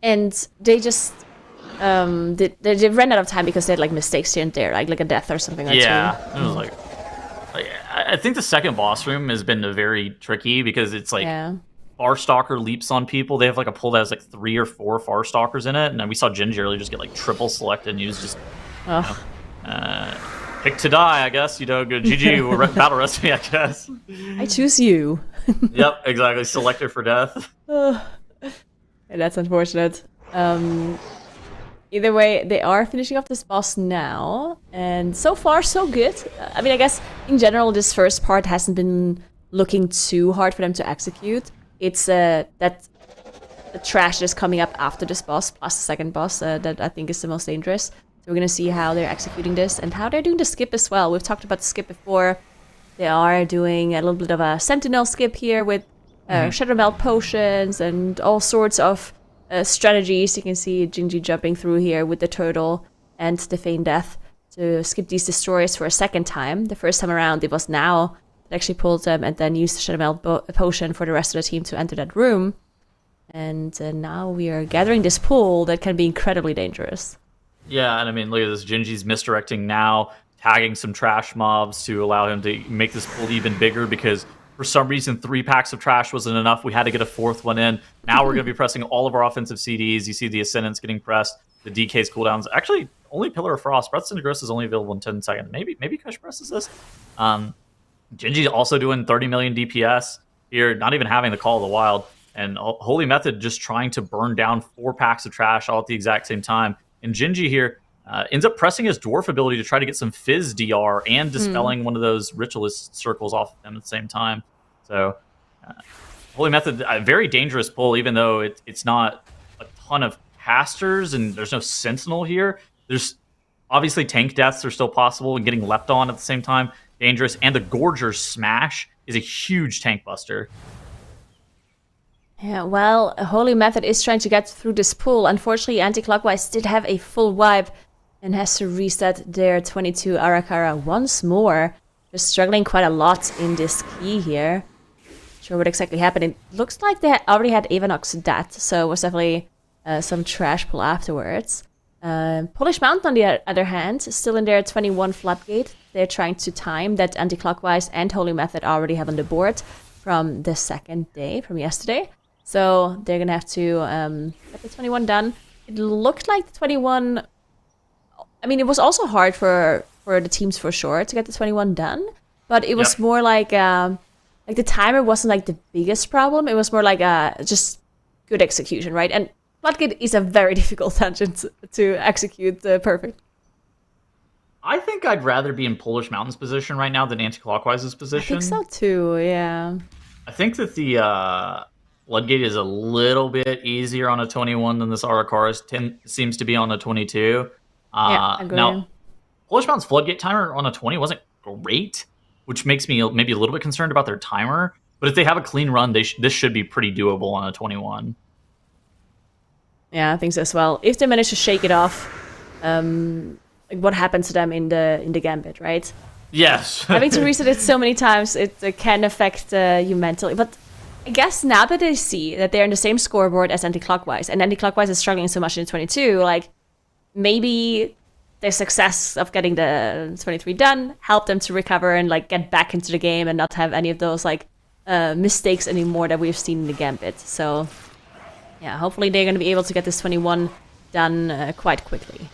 And they just they ran out of time because they had like mistakes here and there, like a death or something like that. Yeah, it was like I think the second boss room has been very tricky, because it's like Farstalker leaps on people. They have like a pull that has like 3 or 4 Farstalkers in it, and then we saw Gingi earlier just get like triple selected, and he was just pick to die, I guess. Go GG, battle rest me, I guess. I choose you. Yep, exactly. Selector for death. That's unfortunate. Either way, they are finishing off this boss now, and so far so good. I mean, I guess in general this first part hasn't been looking too hard for them to execute. It's that the trash that's coming up after this boss plus the second boss that I think is the most dangerous. So we're gonna see how they're executing this and how they're doing the skip as well. We've talked about the skip before. They are doing a little bit of a sentinel skip here with Shadow Melt potions and all sorts of strategies. You can see Gingi jumping through here with the turtle and the Feign Death to skip these destroyers for a second time. The first time around, it was now that actually pulled them and then used the Shadow Melt potion for the rest of the team to enter that room. And now we are gathering this pool that can be incredibly dangerous. Yeah, and I mean, look at this. Gingi's misdirecting now, tagging some trash mobs to allow him to make this pool even bigger, because for some reason 3 packs of trash wasn't enough. We had to get a 4th one in. Now we're going to be pressing all of our offensive CDs. You see the Ascendants getting pressed, the DK's cooldowns. Actually, only Pillar of Frost. Breath of Cindergross is only available in 10 seconds. Maybe Kush presses this. Gingi's also doing 30 million DPS here, not even having the Call of the Wild. And Holy Method just trying to burn down 4 packs of trash all at the exact same time. And Gingi here ends up pressing his Dwarf ability to try to get some Fizz DR and dispelling one of those Ritualist circles off of them at the same time. So Holy Method, a very dangerous pull, even though it's not a ton of casters and there's no Sentinel here. There's obviously tank deaths are still possible and getting leapt on at the same time. Dangerous. And the Gorger's Smash is a huge tank buster. Yeah, well, Holy Method is trying to get through this pool. Unfortunately, Anti-Clockwise did have a full wipe and has to reset their 22 Ara-kara once more. They're struggling quite a lot in this key here. Not sure what exactly happened. It looks like they already had Avanox dead, so it was definitely some trash pull afterwards. Polish Mountain, on the other hand, is still in their 21 Floodgate. They're trying to time that Anti-Clockwise and Holy Method already have on the board from the second day, from yesterday. So they're going to have to get the 21 done. It looked like the 21... I mean, it was also hard for the teams for sure to get the 21 done. But it was more like the timer wasn't like the biggest problem. It was more like just good execution, right? And Floodgate is a very difficult dungeon to execute perfect. I think I'd rather be in Polish Mountain's position right now than Anti-Clockwise position. I think so too, yeah. I think that the Floodgate is a little bit easier on a 21 than this Ara-kara seems to be on a 22. Yeah, agree. Now, Polish Mountain's Floodgate timer on a 20 wasn't great, which makes me maybe a little bit concerned about their timer. But if they have a clean run, this should be pretty doable on a 21. Yeah, I think so as well. If they manage to shake it off, like what happens to them in the Gambit, right? Yes. Having to reset it so many times, it can affect you mentally. But I guess now that they see that they're in the same scoreboard as Anti-Clockwise, and Anti-Clockwise is struggling so much in 22, like, maybe their success of getting the 23 done helped them to recover and, like, get back into the game and not have any of those, like, mistakes anymore that we've seen in the Gambit. So, yeah, hopefully they're going to be able to get this 21 done quite quickly.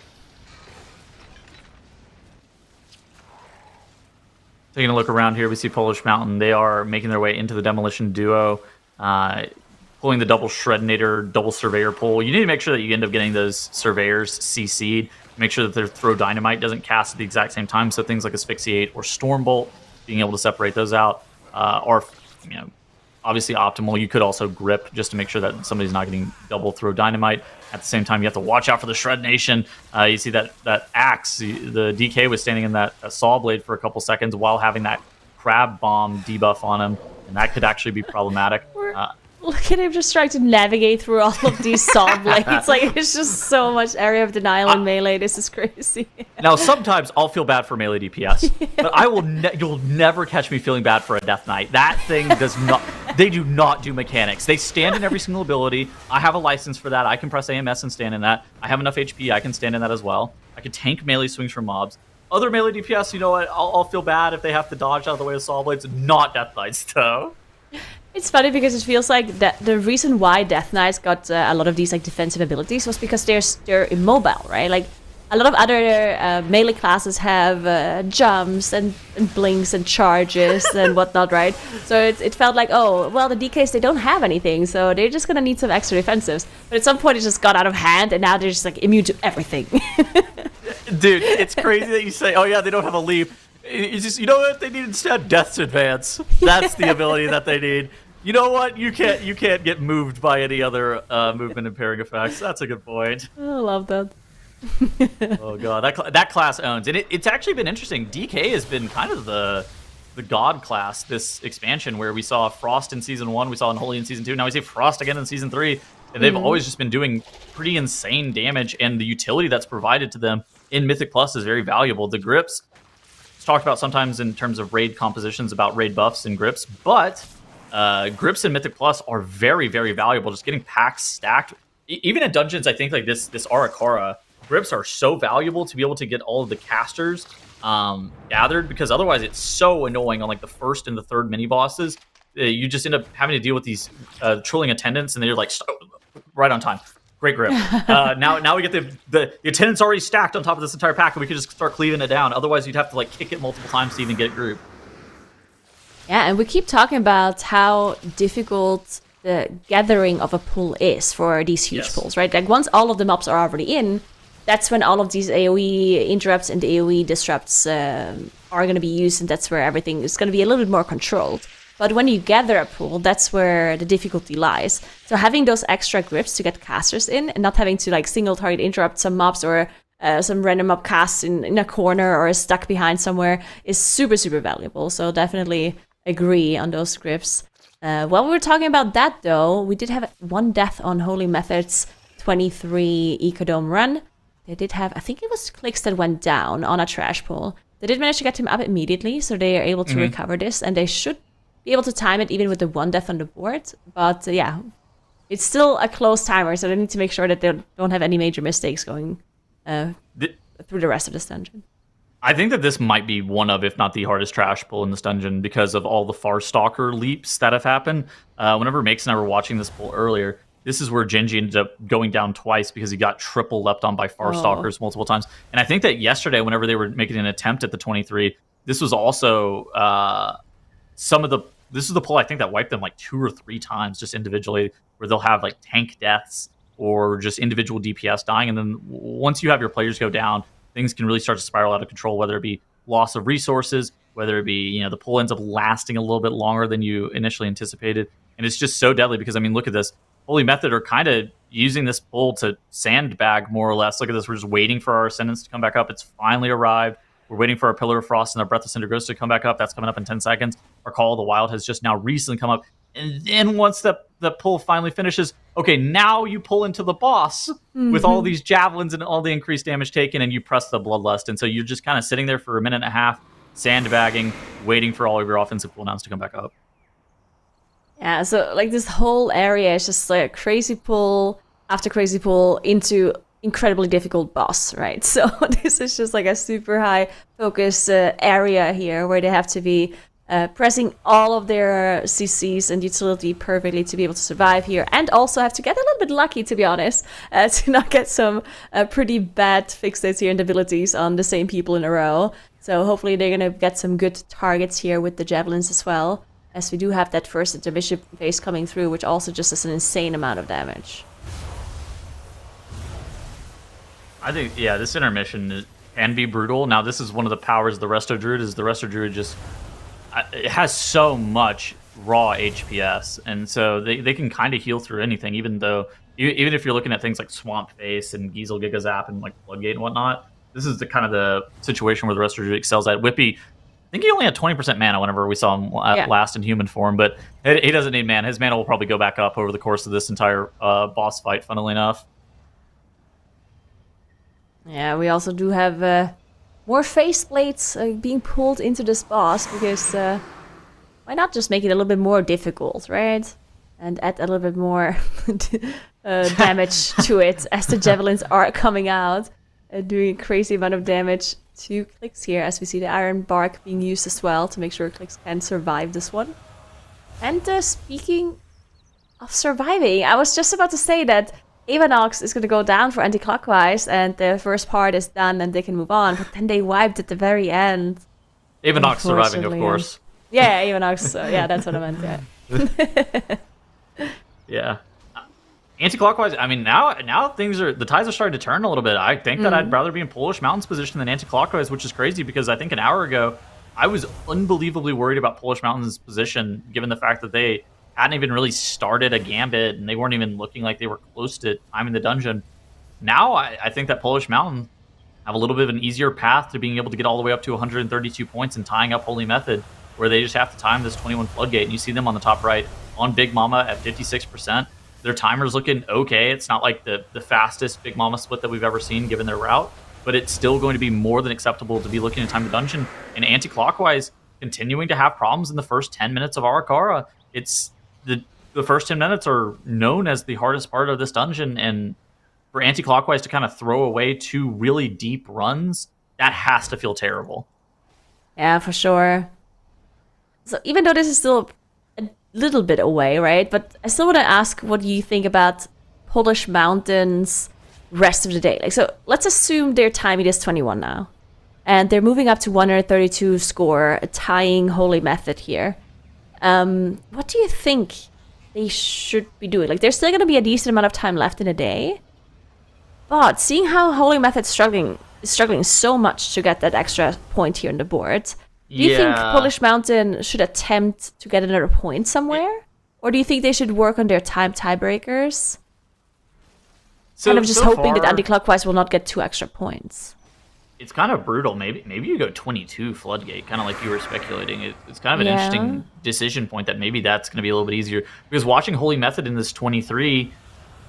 Taking a look around here, we see Polish Mountain. They are making their way into the Demolition Duo, pulling the double Shredinator, double Surveyor pull. You need to make sure that you end up getting those Surveyors CC'd. Make sure that their Throw Dynamite doesn't cast at the exact same time. So things like Asphyxiate or Stormbolt, being able to separate those out, are obviously optimal. You could also Grip just to make sure that somebody's not getting double Throw Dynamite. At the same time, you have to watch out for the Shred Nation. You see that Axe, the DK was standing in that Saw Blade for a couple seconds while having that Crab Bomb debuff on him, and that could actually be problematic. Look at him just trying to navigate through all of these Saw Blades. Like, it's just so much area of denial in melee. This is crazy. Now, sometimes I'll feel bad for melee DPS, but I will. You'll never catch me feeling bad for a Death Knight. That thing does not. They do not do mechanics. They stand in every single ability. I have a license for that. I can press AMS and stand in that. I have enough HP. I can stand in that as well. I can tank melee swings from mobs. Other melee DPS, you know what? I'll feel bad if they have to dodge out of the way of Saw Blades. Not Death Knights, though. It's funny because it feels like that the reason why Death Knights got a lot of these like defensive abilities was because they're immobile, right? Like a lot of other melee classes have jumps and blinks and charges and whatnot, right? So it felt like, oh, well, the DKs, they don't have anything, so they're just gonna need some extra defensives. But at some point, it just got out of hand, and now they're just like immune to everything. Dude, it's crazy that you say, oh yeah, they don't have a leap. It's just, you know what they need instead? Death's Advance. That's the ability that they need. You know what? You can't get moved by any other movement impairing effects. That's a good point. I love that. Oh god, that class owns, and it's actually been interesting. DK has been kind of the god class this expansion, where we saw Frost in season 1, we saw Unholy in season 2, now we see Frost again in season 3, and they've always just been doing pretty insane damage, and the utility that's provided to them in Mythic Plus is very valuable. The grips, it's talked about sometimes in terms of raid compositions about raid buffs and grips, but grips in Mythic Plus are very, very valuable. Just getting packs stacked, even in dungeons, I think like this Ara-kara, grips are so valuable to be able to get all of the casters gathered, because otherwise it's so annoying on like the first and the third mini bosses. You just end up having to deal with these trolling attendants, and they're like right on time. Great grip. Now we get the attendants already stacked on top of this entire pack, and we could just start cleaving it down. Otherwise, you'd have to like kick it multiple times to even get group. Yeah, and we keep talking about how difficult the gathering of a pool is for these huge pools, right? Like once all of the mobs are already in, that's when all of these AoE interrupts and the AoE disrupts are going to be used, and that's where everything is going to be a little bit more controlled. But when you gather a pool, that's where the difficulty lies. So having those extra grips to get casters in and not having to like single target interrupt some mobs or some random mob cast in a corner or stuck behind somewhere is super, super valuable. So definitely agree on those grips. While we were talking about that though, we did have one death on Holy Method's 23 Ecodome run. They did have, I think it was clicks that went down on a trash pool. They did manage to get him up immediately, so they are able to recover this, and they should be able to time it even with the one death on the board. But yeah, it's still a close timer, so they need to make sure that they don't have any major mistakes going through the rest of this dungeon. I think that this might be one of, if not the hardest trash pull in this dungeon because of all the Farstalker leaps that have happened. Whenever Makes and I were watching this pull earlier, this is where Gingi ended up going down twice because he got triple leapt on by Farstalkers multiple times. And I think that yesterday, whenever they were making an attempt at the 23, this was also this is the pull I think that wiped them like 2 or 3 times just individually, where they'll have like tank deaths or just individual DPS dying. And then once you have your players go down, things can really start to spiral out of control, whether it be loss of resources, whether it be, the pull ends up lasting a little bit longer than you initially anticipated. And it's just so deadly because, I mean, look at this. Holy Method are kind of using this pull to sandbag, more or less. Look at this. We're just waiting for our Ascendants to come back up. It's finally arrived. We're waiting for our Pillar of Frost and our Breath of Cinder Ghost to come back up. That's coming up in 10 seconds. Our Call of the Wild has just now recently come up. And then once the pull finally finishes, okay, now you pull into the boss with all these javelins and all the increased damage taken, and you press the Bloodlust. And so you're just kind of sitting there for a minute and a half, sandbagging, waiting for all of your offensive cooldowns to come back up. Yeah, so like this whole area is just like crazy pull after crazy pull into incredibly difficult boss, right? So this is just like a super high focus area here where they have to be pressing all of their CCs and utility perfectly to be able to survive here, and also have to get a little bit lucky, to be honest, to not get some pretty bad fixates here and abilities on the same people in a row. So hopefully they're going to get some good targets here with the javelins as well, as we do have that first intermission phase coming through, which also just does an insane amount of damage. I think, yeah, this intermission can be brutal. Now, this is one of the powers of the Resto Druid, is the Resto Druid just... it has so much raw HPS, and so they can kind of heal through anything, even if you're looking at things like Swamp Face and Giesel Giga Zap and like Floodgate and whatnot. This is the kind of the situation where the Resto Druid excels at. Whippy, I think he only had 20% mana whenever we saw him last in human form, but he doesn't need mana. His mana will probably go back up over the course of this entire boss fight, funnily enough. Yeah, we also do have more faceplates being pulled into this boss, because why not just make it a little bit more difficult, right? And add a little bit more damage to it as the javelins are coming out, doing a crazy amount of damage to Clicks here, as we see the Iron Bark being used as well to make sure Clicks can survive this one. And speaking of surviving, I was just about to say that Avanox is going to go down for anti-clockwise, and the first part is done and they can move on, but then they wiped at the very end. Avanox surviving, of course. Yeah, Avanox. Yeah, that's what I meant, yeah. Yeah. Anti-clockwise, I mean, now the tides are starting to turn a little bit. I think that I'd rather be in Polish Mountain's position than anti-clockwise, which is crazy because I think an hour ago, I was unbelievably worried about Polish Mountain's position, given the fact that they hadn't even really started a Gambit, and they weren't even looking like they were close to timing the dungeon. Now, I think that Polish Mountain have a little bit of an easier path to being able to get all the way up to 132 points and tying up Holy Method, where they just have to time this 21 Floodgate. And you see them on the top right on Big Mama at 56%. Their timer's looking okay. It's not like the fastest Big Mama split that we've ever seen given their route, but it's still going to be more than acceptable to be looking to time the dungeon. And anti-clockwise continuing to have problems in the first 10 minutes of Ara-kara. It's the first 10 minutes are known as the hardest part of this dungeon, and for anti-clockwise to kind of throw away 2 really deep runs, that has to feel terrible. Yeah, for sure. So even though this is still a little bit away, right? But I still want to ask what you think about Polish Mountain's rest of the day. Like, so let's assume their timing is 21 now, and they're moving up to 132 score, tying Holy Method here. What do you think they should be doing? Like, there's still going to be a decent amount of time left in the day, but seeing how Holy Method's struggling so much to get that extra point here on the board, do you think Polish Mountain should attempt to get another point somewhere? Or do you think they should work on their tiebreakers? So, kind of just hoping that anti-clockwise will not get 2 extra points. It's kind of brutal. Maybe you go 22 Floodgate, kind of like you were speculating. It's kind of an interesting decision point that maybe that's going to be a little bit easier. Because watching Holy Method in this 23,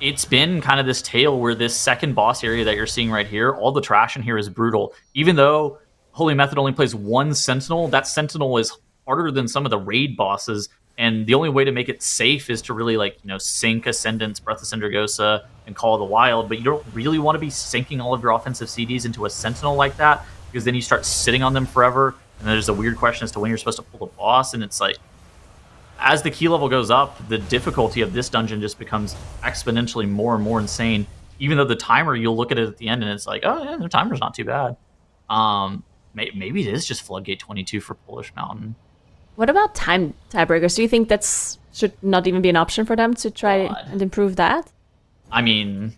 it's been kind of this tale where this second boss area that you're seeing right here, all the trash in here is brutal. Even though Holy Method only plays 1 Sentinel, that Sentinel is harder than some of the raid bosses. And the only way to make it safe is to really, sync Ascendance, Breath of Syndragosa, and Call of the Wild. But you don't really want to be sinking all of your offensive CDs into a Sentinel like that, because then you start sitting on them forever. And there's a weird question as to when you're supposed to pull the boss. And it's like, as the key level goes up, the difficulty of this dungeon just becomes exponentially more and more insane. Even though the timer, you'll look at it at the end and it's like, oh yeah, the timer's not too bad. Maybe it is just Floodgate 22 for Polish Mountain. What about tiebreakers? Do you think that's should not even be an option for them to try and improve that? I mean,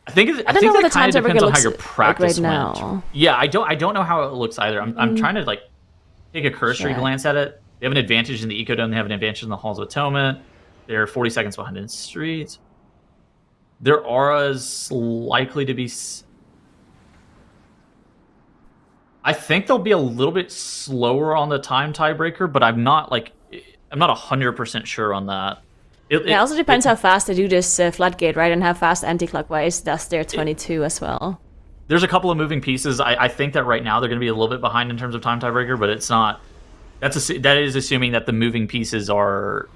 I think that kind of depends on how your practice right went. Now. Yeah, I don't know how it looks either. I'm trying to take a cursory glance at it. They have an advantage in the Ecodome. They have an advantage in the Halls of Atonement. They're 40 seconds behind in Streets. Their aura's likely to be. I think they'll be a little bit slower on the time tiebreaker, but I'm not 100% sure on that. It also depends how fast they do this Floodgate, right? And how fast anti-clockwise does their 22 as well. There's a couple of moving pieces. I think that right now they're going to be a little bit behind in terms of time tiebreaker, but it's not. That is assuming that the moving pieces are,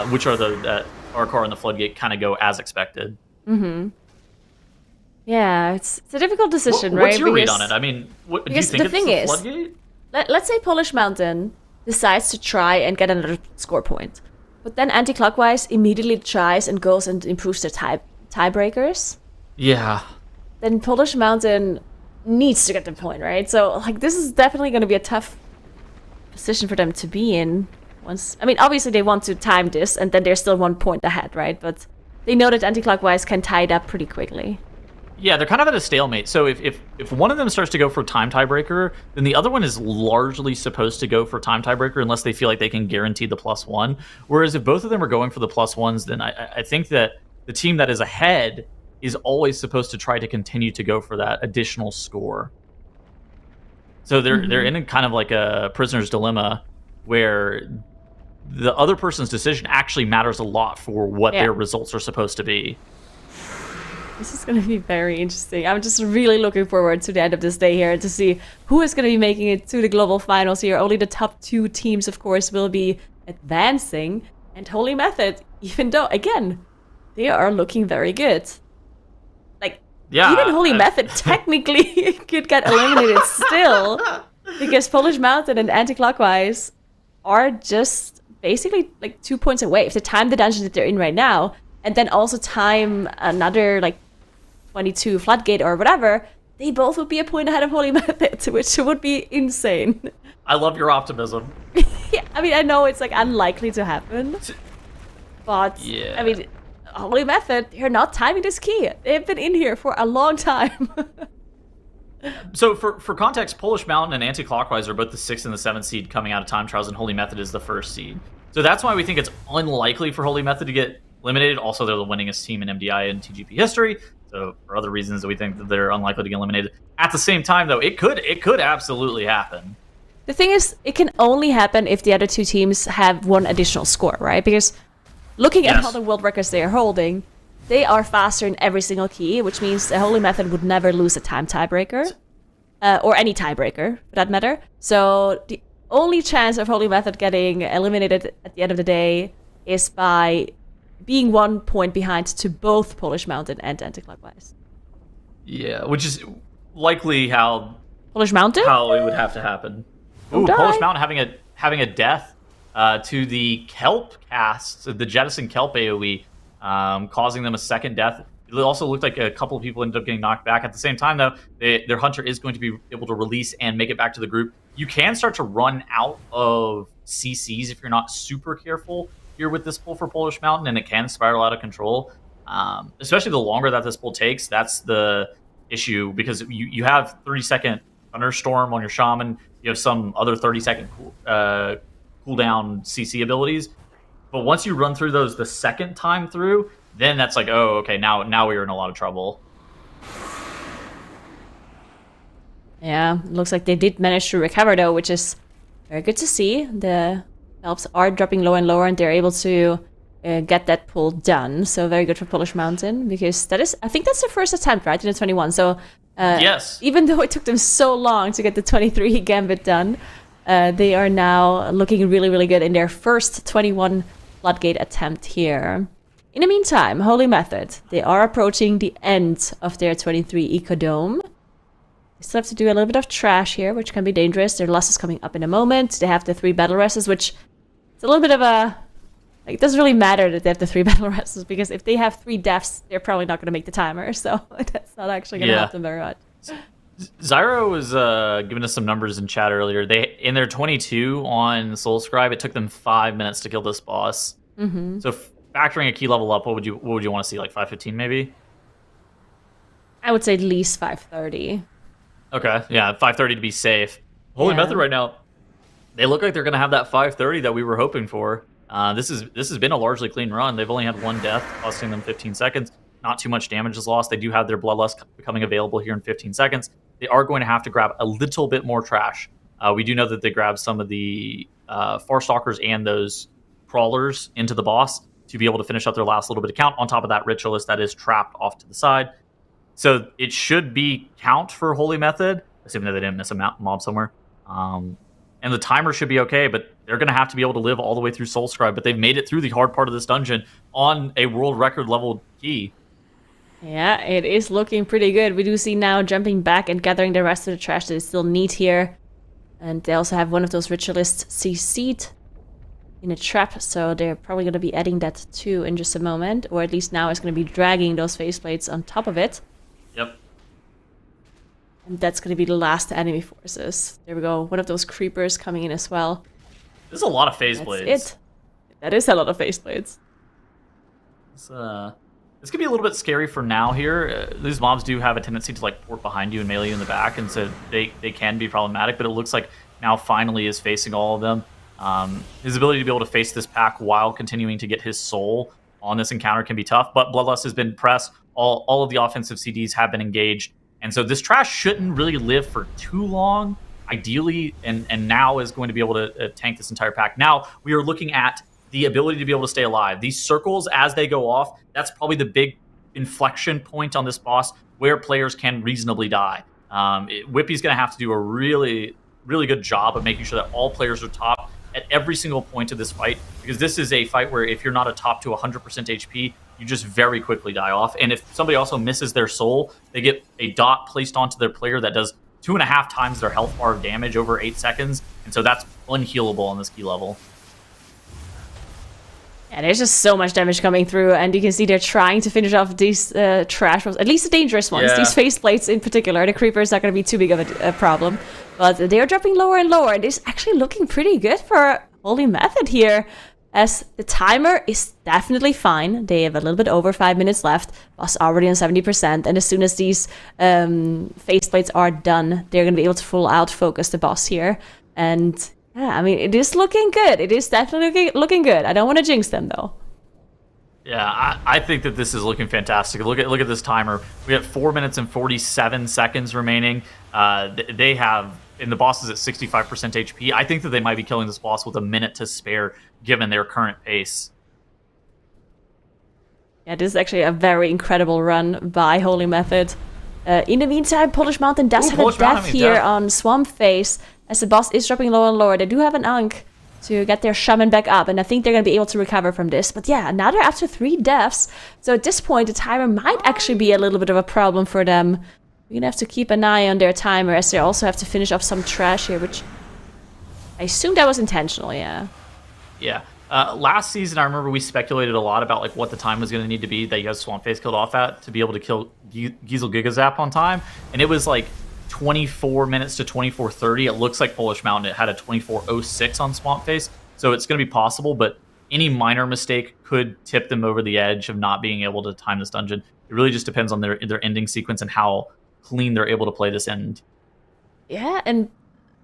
which are the Ara-kara and the Floodgate, kind of go as expected. Mm-hmm. Yeah, it's a difficult decision, right? What's your read on it? I mean, do you think it's the Floodgate? Let's say Polish Mountain decides to try and get another score point, but then anti-clockwise immediately tries and goes and improves their tiebreakers. Yeah. Then Polish Mountain needs to get the point, right? So, this is definitely going to be a tough position for them to be in. Obviously they want to time this, and then they're still 1 point ahead, right? But they know that anti-clockwise can tie it up pretty quickly. Yeah, they're kind of at a stalemate. So if one of them starts to go for time tiebreaker, then the other one is largely supposed to go for time tiebreaker unless they feel like they can guarantee the +1. Whereas if both of them are going for the +1s, then I think that the team that is ahead is always supposed to try to continue to go for that additional score. So they're in a kind of like a prisoner's dilemma where the other person's decision actually matters a lot for what their results are supposed to be. This is going to be very interesting. I'm just really looking forward to the end of this day here to see who is going to be making it to the global finals here. Only the top 2 teams, of course, will be advancing. And Holy Method, even though, again, they are looking very good. Even Holy Method technically could get eliminated still, because Polish Mountain and anti-clockwise are just basically 2 points away. If they time the dungeon that they're in right now, and then also time another 22 Floodgate or whatever, they both would be a point ahead of Holy Method, which would be insane. I love your optimism. Yeah, I know it's unlikely to happen, but Holy Method, you're not timing this key. They've been in here for a long time. So for context, Polish Mountain and Anti-Clockwise are both the 6th and the 7th seed coming out of Time Trials, and Holy Method is the 1st seed. So that's why we think it's unlikely for Holy Method to get eliminated. Also, they're the winningest team in MDI and TGP history. So for other reasons, we think that they're unlikely to get eliminated. At the same time, though, it could absolutely happen. The thing is, it can only happen if the other 2 teams have 1 additional score, right? Because looking at all the world records they are holding, they are faster in every single key, which means the Holy Method would never lose a time tiebreaker, or any tiebreaker, for that matter. So the only chance of Holy Method getting eliminated at the end of the day is by being 1 point behind to both Polish Mountain and Anti-Clockwise. Yeah, which is likely how Polish Mountain? How it would have to happen. Ooh, Polish Mountain having a death to the Kelp cast, the Jettison Kelp AoE, causing them a second death. It also looked like a couple of people ended up getting knocked back. At the same time, though, their Hunter is going to be able to release and make it back to the group. you can start to run out of CCs if you're not super careful here with this pull for Polish Mountain, and it can spiral out of control. Especially the longer that this pull takes, that's the issue, because you have 30-second Thunderstorm on your Shaman, you have some other 30-second cooldown CC abilities. But once you run through those the second time through, then that's like, oh, okay, now we're in a lot of trouble. Yeah, looks like they did manage to recover though, which is very good to see. The Elves are dropping lower and lower, and they're able to get that pull done. So very good for Polish Mountain, because I think that's their first attempt, right, in the 21. So Yes. even though it took them so long to get the 23 Gambit done, they are now looking really, really good in their first 21 Floodgate attempt here. In the meantime, Holy Method, they are approaching the end of their 23 Ecodome. They still have to do a little bit of trash here, which can be dangerous. Their loss is coming up in a moment. They have the 3 battle rests, which is a little bit of a... Like, it doesn't really matter that they have the 3 battle rests, because if they have 3 deaths, they're probably not going to make the timer, so that's not actually going to help them very much. Zyro was giving us some numbers in chat earlier. In their 22 on Soulscribe, it took them 5 minutes to kill this boss. Mm-hmm. So factoring a key level up, what would you want to see, like 515 maybe? I would say at least 530. Okay, yeah, 530 to be safe. Holy Yeah. Method right now, they look like they're going to have that 530 that we were hoping for. This has been a largely clean run. They've only had 1 death, costing them 15 seconds. Not too much damage is lost. They do have their Bloodlust becoming available here in 15 seconds. They are going to have to grab a little bit more trash. We do know that they grabbed some of the Farstalkers and those Crawlers into the boss to be able to finish up their last little bit of count. On top of that, Ritualist that is trapped off to the side. So it should be count for Holy Method, assuming that they didn't miss a mob somewhere. And the timer should be okay, but they're going to have to be able to live all the way through Soulscribe. But they've made it through the hard part of this dungeon on a world record level key. Yeah, it is looking pretty good. We do see now jumping back and gathering the rest of the trash that they still need here. And they also have one of those Ritualists CC'd in a trap, so they're probably going to be adding that too in just a moment. Or at least now it's going to be dragging those faceplates on top of it. Yep. And that's going to be the last enemy forces. There we go. One of those creepers coming in as well. This is a lot of phase That's blades. it. That is a lot of faceplates. This could be a little bit scary for now here. These mobs do have a tendency to like port behind you and melee you in the back, and so they can be problematic, but it looks like now finally is facing all of them. His ability to be able to face this pack while continuing to get his soul on this encounter can be tough, but Bloodlust has been pressed. All of the offensive CDs have been engaged, and so this trash shouldn't really live for too long, ideally, and now is going to be able to tank this entire pack. Now we are looking at the ability to be able to stay alive. These circles, as they go off, that's probably the big inflection point on this boss where players can reasonably die. Whippy's going to have to do a really, really good job of making sure that all players are top at every single point of this fight, because this is a fight where if you're not a top to 100% HP, you just very quickly die off. And if somebody also misses their soul, they get a dot placed onto their player that does 2.5 times their health bar of damage over 8 seconds. And so that's unhealable on this key level. Yeah, there's just so much damage coming through, and you can see they're trying to finish off these trash ones, at least the dangerous ones. Yeah. These faceplates in particular. The creepers are going to be too big of a problem. But they are dropping lower and lower, and it's actually looking pretty good for Holy Method here, as the timer is definitely fine. They have a little bit over 5 minutes left. Boss already on 70%, and as soon as these faceplates are done, they're going to be able to full out focus the boss here. And yeah, I mean, it is looking good. It is definitely looking good. I don't want to jinx them, though. Yeah, I think that this is looking fantastic. Look at this timer. We have 4 minutes and 47 seconds remaining. They have, and the boss is at 65% HP. I think that they might be killing this boss with a minute to spare, given their current pace. Yeah, this is actually a very incredible run by Holy Method. In the meantime, Polish Mountain does have a death here on Swamp Face, as the boss is dropping lower and lower. They do have an Ankh to get their Shaman back up, and I think they're going to be able to recover from this. But yeah, now they're after 3 deaths, so at this point, the timer might actually be a little bit of a problem for them. We're going to have to keep an eye on their timer, as they also have to finish off some trash here, which I assume that was intentional, yeah. Yeah. Last season, I remember we speculated a lot about like what the time was going to need to be that you have Swamp Face killed off at to be able to kill Gizel Gigazap on time, and it was like 24 minutes to 24:30. It looks like Polish Mountain it had a 24:06 on Swamp Face, so it's going to be possible, but any minor mistake could tip them over the edge of not being able to time this dungeon. It really just depends on their ending sequence and how clean they're able to play this end. Yeah, and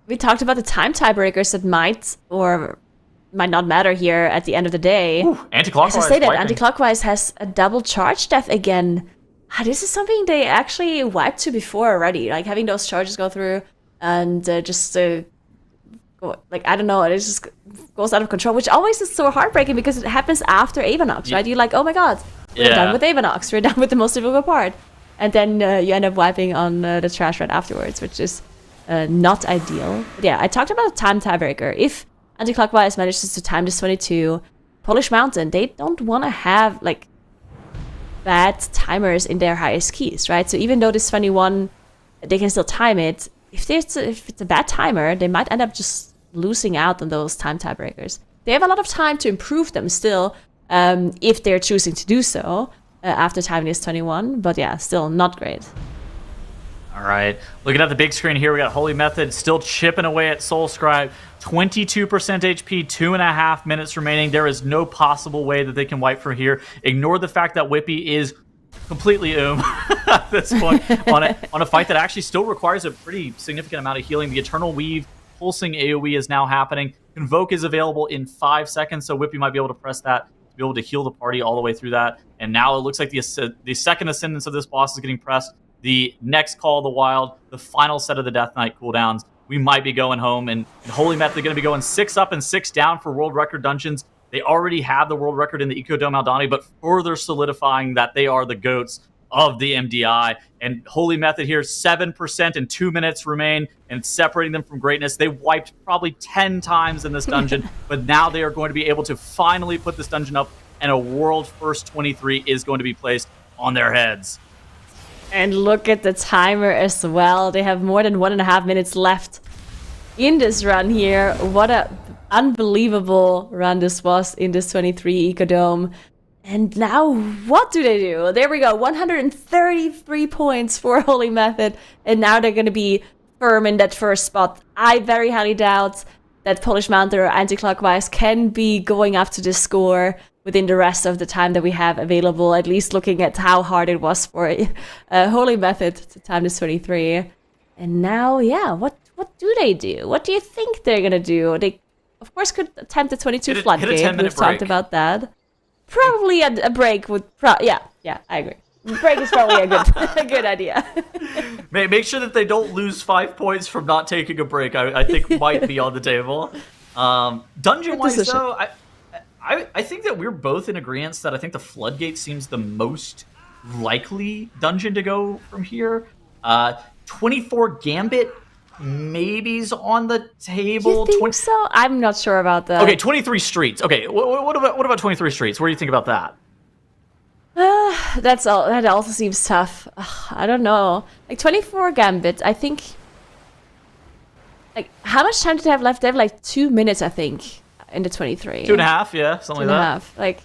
we talked about the time tiebreakers that might or might not matter here at the end of the day. Ooh, anti-clockwise. As I stated, wiping. anti-clockwise has a double charge death again. This is something they actually wiped to before already, like having those charges go through and I don't know, it just goes out of control, which always is so heartbreaking because it happens after Avanox, right? You're like, oh my god, we're done with Avanox, we're done with the most difficult part. And then you end up wiping on the trash right afterwards, which is not ideal. But yeah, I talked about a time tiebreaker. If anti-clockwise manages to time this 22, Polish Mountain, they don't want to have like bad timers in their highest keys, right? So even though this 21, they can still time it. If it's a bad timer, they might end up just losing out on those time tiebreakers. They have a lot of time to improve them still, if they're choosing to do so after timing this 21. But yeah, still not great. All right, looking at the big screen here, we got Holy Method still chipping away at Soul Scribe. 22% HP, 2.5 minutes remaining. There is no possible way that they can wipe from here. Ignore the fact that Whippy is completely at this point on a fight that actually still requires a pretty significant amount of healing. The Eternal Weave pulsing AoE is now happening. Convoke is available in 5 seconds, so Whippy might be able to press that to be able to heal the party all the way through that. And now it looks like the second ascendance of this boss is getting pressed. The next Call of the Wild, the final set of the Death Knight cooldowns. We might be going home, and Holy Method are going to be going 6 up and 6 down for world record dungeons. They already have the world record in the Ecodome Aldani, but further solidifying that they are the GOATs of the MDI. And Holy Method here, 7% and 2 minutes remain, and separating them from greatness. They wiped probably 10 times in this dungeon, but now they are going to be able to finally put this dungeon up, and a world first 23 is going to be placed on their heads. And look at the timer as well. They have more than 1.5 minutes left in this run here. What a unbelievable run this was in this 23 Ecodome. And now what do they do? There we go, 133 points for Holy Method. And now they're going to be firm in that first spot. I very highly doubt that Polish Mountain or anti-clockwise can be going up to this score within the rest of the time that we have available, at least looking at how hard it was for Holy Method to time this 23. And now, yeah, what do they do? What do you think they're going to do? They, of course, could attempt the 22 floodgate. We've talked about that. Probably a break would... yeah, I agree. Break is probably a good idea. Make sure that they don't lose 5 points from not taking a break. I think might be on the table. Dungeon-wise, though, I think that we're both in agreement that I think the Floodgate seems the most likely dungeon to go from here. 24 Gambit maybe's on the table. You think so? I'm not sure about that. Okay, 23 Streets. Okay, what about 23 Streets? What do you think about that? That's all. That also seems tough. I don't know. Like 24 Gambit, I think. Like, how much time do they have left? They have like 2 minutes, I think, in the 23. 2.5, yeah, something like that. 2.5. Like,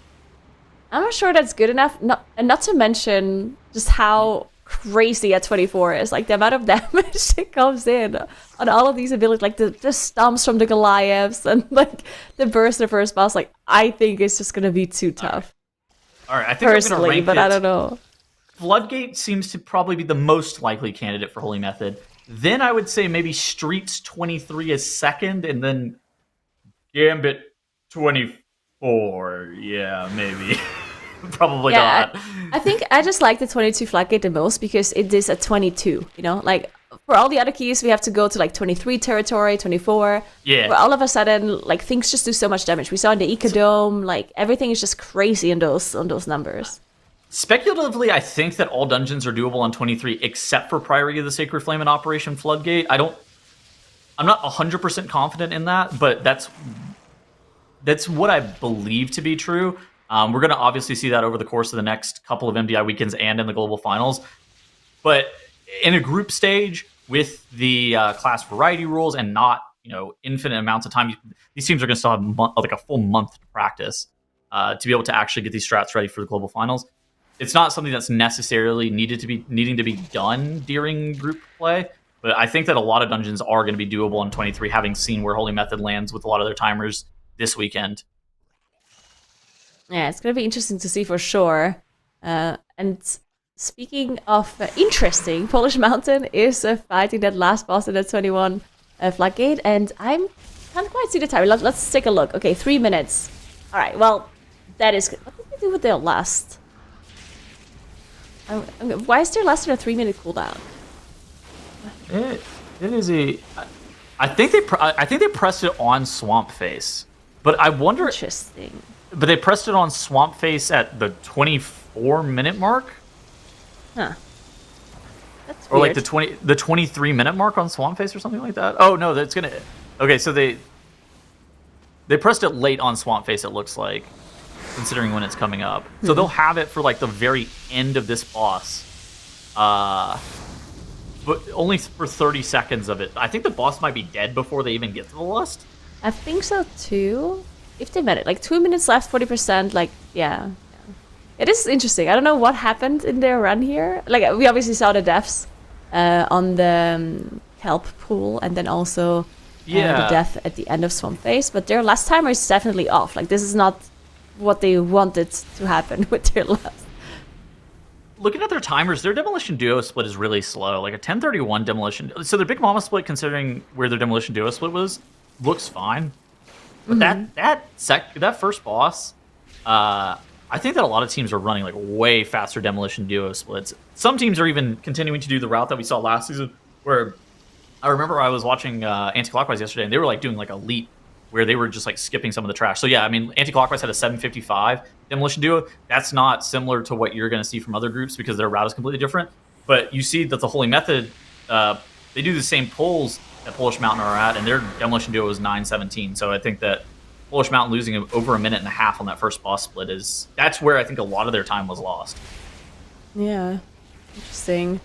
I'm not sure that's good enough. Not to mention just how crazy a 24 is. Like, the amount of damage that comes in on all of these abilities, like the stomps from the Goliaths and like the burst of the first boss. Like, I think it's just gonna be too tough. All right, I think personally, I'm gonna rank but I don't know. Floodgate seems to probably be the most likely candidate for Holy Method. Then I would say maybe Streets 23 is second, and then Gambit 24. Yeah, maybe. Probably not. I think I just like the 22 Floodgate the most because it is a 22, you know? Like, for all the other keys, we have to go to, like, 23 territory, 24. Yeah. Where all of a sudden, like, things just do so much damage. We saw in the Ecodome, like, everything is just crazy on those numbers. Speculatively, I think that all dungeons are doable on 23 except for Priory of the Sacred Flame and Operation Floodgate. I'm not 100% confident in that, but that's what I believe to be true. We're going to obviously see that over the course of the next couple of MDI weekends and in the global finals. But in a group stage with the class variety rules and not, infinite amounts of time, these teams are going to still have like a full month to practice to be able to actually get these strats ready for the global finals. It's not something that's necessarily needing to be done during group play, But I think that a lot of dungeons are going to be doable in 23, having seen where Holy Method lands with a lot of their timers this weekend. Yeah, it's going to be interesting to see for sure. And speaking of interesting, Polish Mountain is fighting that last boss in the 21 floodgate, and I can't quite see the time. Let's take a look. Okay, 3 minutes. All right, well, that is good. What did they do with their last? Why is their last in a 3-minute cooldown? It is a. I think they pressed it on Swamp Face, but I wonder. Interesting. But they pressed it on Swamp Face at the 24-minute mark. Huh. That's or weird. like the 23-minute mark on Swamp Face or something like that. Oh no, that's gonna. Okay, so they pressed it late on Swamp Face. It looks like, considering when it's coming up. So they'll have it for like the very end of this boss. But only for 30 seconds of it. I think the boss might be dead before they even get to the lust. I think so too. If they met it, like 2 minutes left, 40%. Like, yeah. It is interesting. I don't know what happened in their run here. Like, we obviously saw the deaths on the kelp pool, and then also the death at the end of Swamp Face. But their last timer is definitely off. Like, this is not what they wanted to happen with their last. Looking at their timers, their Demolition Duo split is really slow. Like a 10:31 Demolition. So their Big Mama split, considering where their Demolition Duo split was, looks fine. But that first boss, I think that a lot of teams are running like way faster Demolition Duo splits. Some teams are even continuing to do the route that we saw last season, where I remember I was watching Anti-Clockwise yesterday, and they were like doing like a leap where they were just like skipping some of the trash. So yeah, I mean, Anti-Clockwise had a 7:55 Demolition Duo. That's not similar to what you're going to see from other groups because their route is completely different. But you see that the Holy Method, they do the same pulls that Polish Mountain are at, and their Demolition Duo is 9:17. So I think that Polish Mountain losing over a minute and a half on that first boss split that's where I think a lot of their time was lost. Yeah, interesting.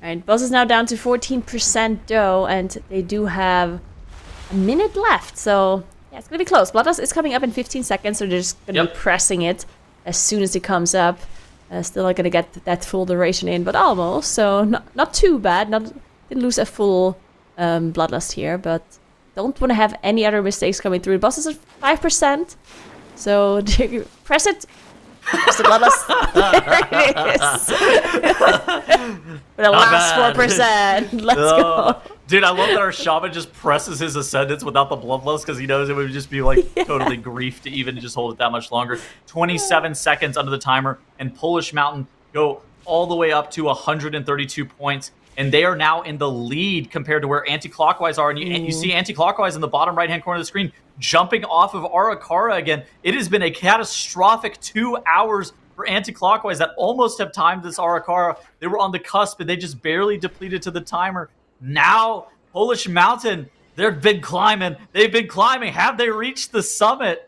All right, boss is now down to 14% though, and they do have a minute left, so yeah, it's gonna be close. Bloodlust is coming up in 15 seconds, so they're just gonna be pressing it as soon as it comes up. Still not gonna get that full duration in, but almost. So not too bad. Didn't lose a full Bloodlust here, but don't want to have any other mistakes coming through. The boss is at 5%, so press it. Press the Bloodlust. There it is. For the last 4%. Let's go. Dude, I love that our shaman just presses his ascendants without the bloodlust because he knows it would just be like totally grief to even just hold it that much longer. 27 seconds under the timer, and Polish Mountain go all the way up to 132 points, and they are now in the lead compared to where Anti-Clockwise are. And you see Anti-Clockwise in the bottom right-hand corner of the screen jumping off of Ara-kara again. It has been a catastrophic 2 hours for Anti-Clockwise that almost have timed this Ara-kara. They were on the cusp, and they just barely depleted to the timer. Now, Polish Mountain, they've been climbing. Have they reached the summit?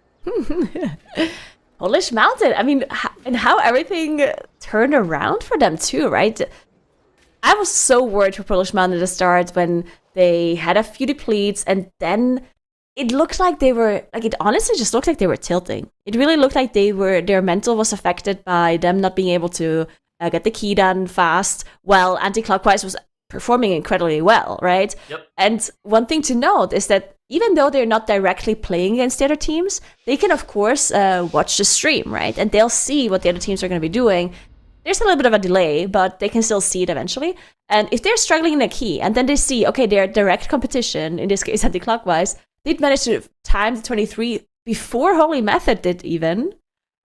Polish Mountain. I mean, and how everything turned around for them too, right? I was so worried for Polish Mountain at the start when they had a few depletes, and then it looked like they were, like, it honestly just looked like they were tilting. It really looked like their mental was affected by them not being able to get the key done fast, while Anti-Clockwise was performing incredibly well, right? Yep. And one thing to note is that even though they're not directly playing against the other teams, they can, of course, watch the stream, right? And they'll see what the other teams are going to be doing. There's a little bit of a delay, but they can still see it eventually. And if they're struggling in a key, and then they see, okay, their direct competition, in this case Anti-Clockwise, they'd managed to time the 23 before Holy Method did even.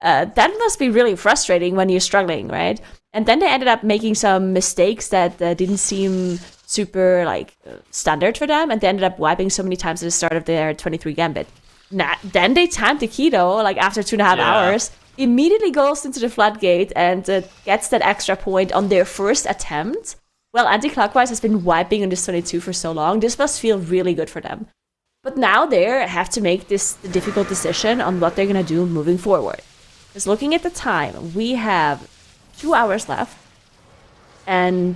That must be really frustrating when you're struggling, right? And then they ended up making some mistakes that didn't seem super standard for them, and they ended up wiping so many times at the start of their 23 Gambit. Then they timed the key though, after 2.5 hours, immediately goes into the floodgate and gets that extra point on their first attempt. Well, Anti-Clockwise has been wiping on this 22 for so long. This must feel really good for them. But now they have to make this difficult decision on what they're gonna do moving forward. Because looking at the time, we have 2 hours left, and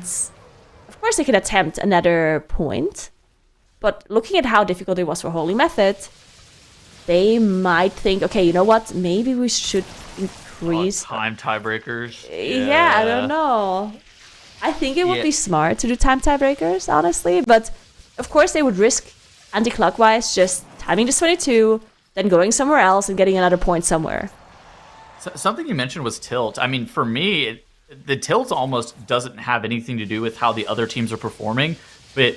of course they can attempt another point, but looking at how difficult it was for Holy Method, they might think, okay, you know what, maybe we should increase time tiebreakers. Yeah, I don't know. I think it would be smart to do tiebreakers, honestly, but of course they would risk anti-clockwise, just timing to 22, then going somewhere else and getting another point somewhere. Something you mentioned was tilt. I mean, for me, the tilt almost doesn't have anything to do with how the other teams are performing, but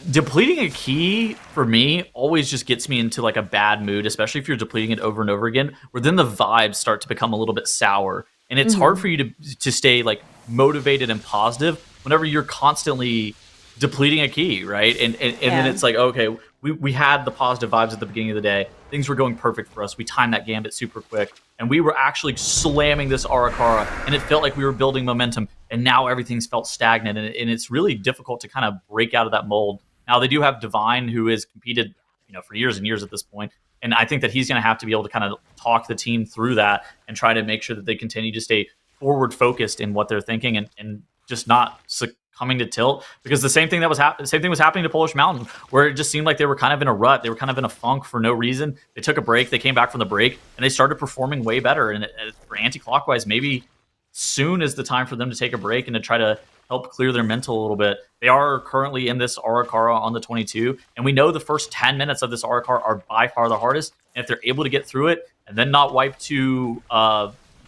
depleting a key for me always just gets me into like a bad mood, especially if you're depleting it over and over again, where then the vibes start to become a little bit sour, and it's hard for you to stay like motivated and positive whenever you're constantly depleting a key, right? And then it's like, okay, we had the positive vibes at the beginning of the day. Things were going perfect for us. We timed that gambit super quick, and we were actually slamming this Ara-kara, and it felt like we were building momentum, and now everything's felt stagnant, and it's really difficult to kind of break out of that mold. Now, they do have Divine, who has competed, for years and years at this point, and I think that he's going to have to be able to kind of talk the team through that and try to make sure that they continue to stay forward-focused in what they're thinking and just not succumbing to tilt, because the same thing was happening to Polish Mountain, where it just seemed like they were kind of in a rut. They were kind of in a funk for no reason. They took a break. They came back from the break, and they started performing way better. And for anti-clockwise, maybe soon is the time for them to take a break and to try to help clear their mental a little bit. They are currently in this Ara-kara on the 22, and we know the first 10 minutes of this Ara-kara are by far the hardest. And if they're able to get through it and then not wipe to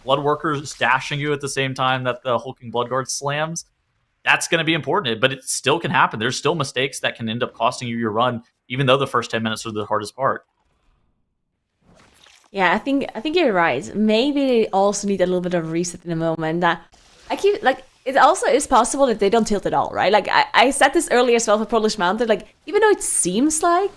Bloodworkers dashing you at the same time that the Hulking Bloodguard slams, that's going to be important. But it still can happen. There's still mistakes that can end up costing you your run, even though the first 10 minutes are the hardest part. Yeah, I think you're right. Maybe they also need a little bit of reset in the moment. It also is possible that they don't tilt at all, right? Like, I said this earlier as well for Polish Mountain, like, even though it seems like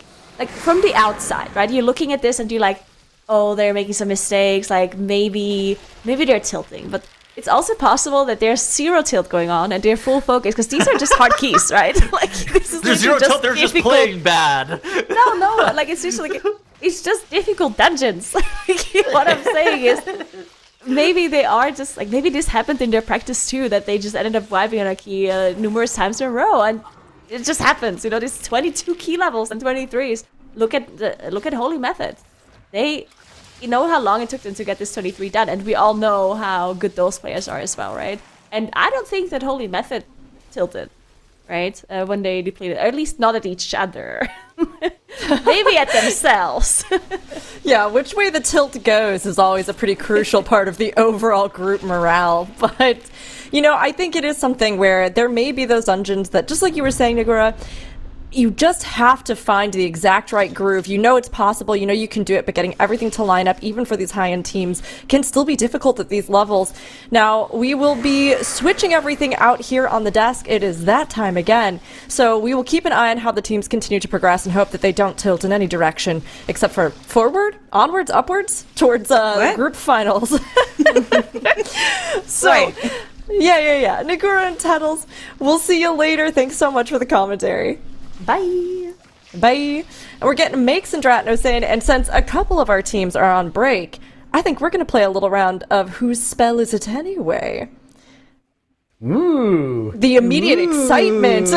from the outside, right? You're looking at this and you're like, oh, they're making some mistakes, like, maybe they're tilting. But it's also possible that there's zero tilt going on and they're full focus, because these are just hard keys, right? Like, this is there's zero tilt, they're just playing bad. No, like, it's just like, it's just difficult dungeons. Like, what I'm saying is, maybe they are just like, maybe this happened in their practice too, that they just ended up wiping on a key numerous times in a row, and it just happens. These 22 key levels and 23s. Look at Holy Method. You know how long it took them to get this 23 done, and we all know how good those players are as well, right? And I don't think that Holy Method tilted, right? When they depleted, or at least not at each other. Maybe at themselves. Yeah, which way the tilt goes is always a pretty crucial part of the overall group morale. But, I think it is something where there may be those dungeons that, just like you were saying, Nagura, you just have to find the exact right groove. It's possible, you can do it, but getting everything to line up, even for these high-end teams, can still be difficult at these levels. Now, we will be switching everything out here on the desk. It is that time again. So we will keep an eye on how the teams continue to progress and hope that they don't tilt in any direction, except for forward, onwards, upwards, towards group finals. So... Right. Yeah. Nagura and Tettles, we'll see you later. Thanks so much for the commentary. Bye. And we're getting Makes and Dratno saying, and since a couple of our teams are on break, I think we're going to play a little round of Whose Spell Is It Anyway? Ooh. The immediate excitement.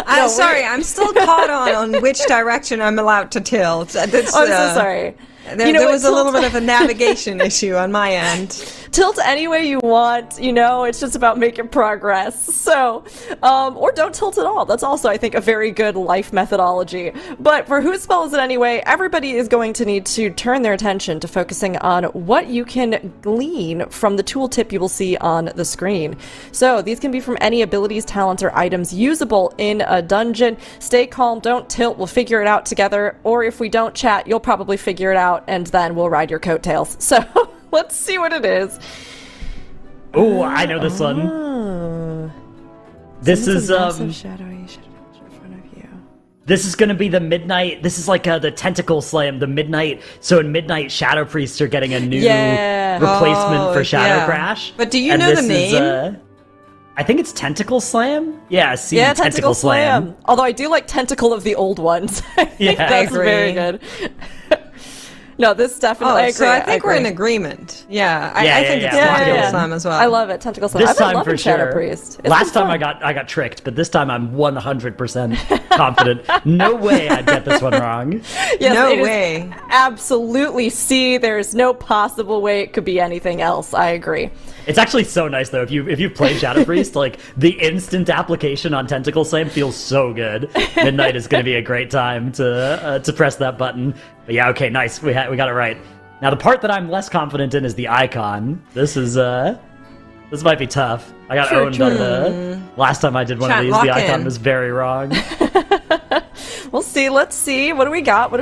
I'm sorry, I'm still caught on which direction I'm allowed to tilt. I'm so sorry. There was a little bit of a navigation issue on my end. Tilt any way you want, it's just about making progress. So, or don't tilt at all. That's also, I think, a very good life methodology. But for Whose Spell Is It Anyway, everybody is going to need to turn their attention to focusing on what you can glean from the tooltip you will see on the screen. So these can be from any abilities, talents, or items usable in a dungeon. Stay calm, don't tilt, we'll figure it out together. Or if we don't chat, you'll probably figure it out, and then we'll ride your coattails. So let's see what it is. Oh, I know this one. This is massive shadow you should have in front of you. This is going to be the midnight. This is like the tentacle slam, the midnight. So in midnight, Shadow Priests are getting a new replacement for Shadow Crash. But do you know the name? I think it's Tentacle Slam. Yeah, Tentacle Slam. Although I do like Tentacle of the old ones. I think that's very good. No, this definitely. I agree. So I think we're in agree. agreement. Yeah, I Yeah, think yeah, it's yeah. Tentacle Yeah. Slime as well. I love it. Tentacle Slime. This I've been time loving for Shadow sure. Priest. It's Last been time fun. I got tricked, but this time I'm 100% confident. No way I'd get this one wrong. Yes, No it is way. Absolutely. See, there's no possible way it could be anything else. I agree. It's actually so nice though. If you play Shadow Priest, like the instant application on Tentacle Slam feels so good. Midnight is going to be a great time to press that button. But yeah, okay, nice. We got it right. Now the part that I'm less confident in is the icon. This might be tough. I got owned on the last time I did one Chat, of these. lock The icon in. was very wrong. We'll see. Let's see. What do we got?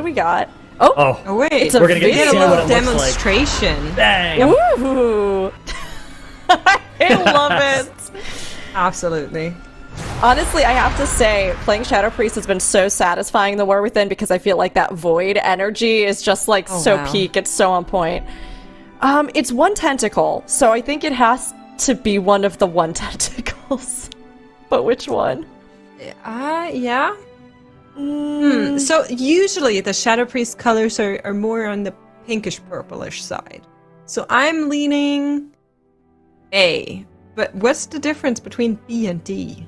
Oh, Oh wait, It's a We're gonna get to get a see little what it looks like. demonstration. Bang! Ooh. I love it. Absolutely. Honestly, I have to say, playing Shadow Priest has been so satisfying in the War Within because I feel like that void energy is just like so wow. peak. It's so on point. It's one tentacle, so I think it has to be one of the one tentacles. But which one? Yeah. So usually the Shadow Priest colors are more on the pinkish purplish side. So I'm leaning A. But what's the difference between B and D?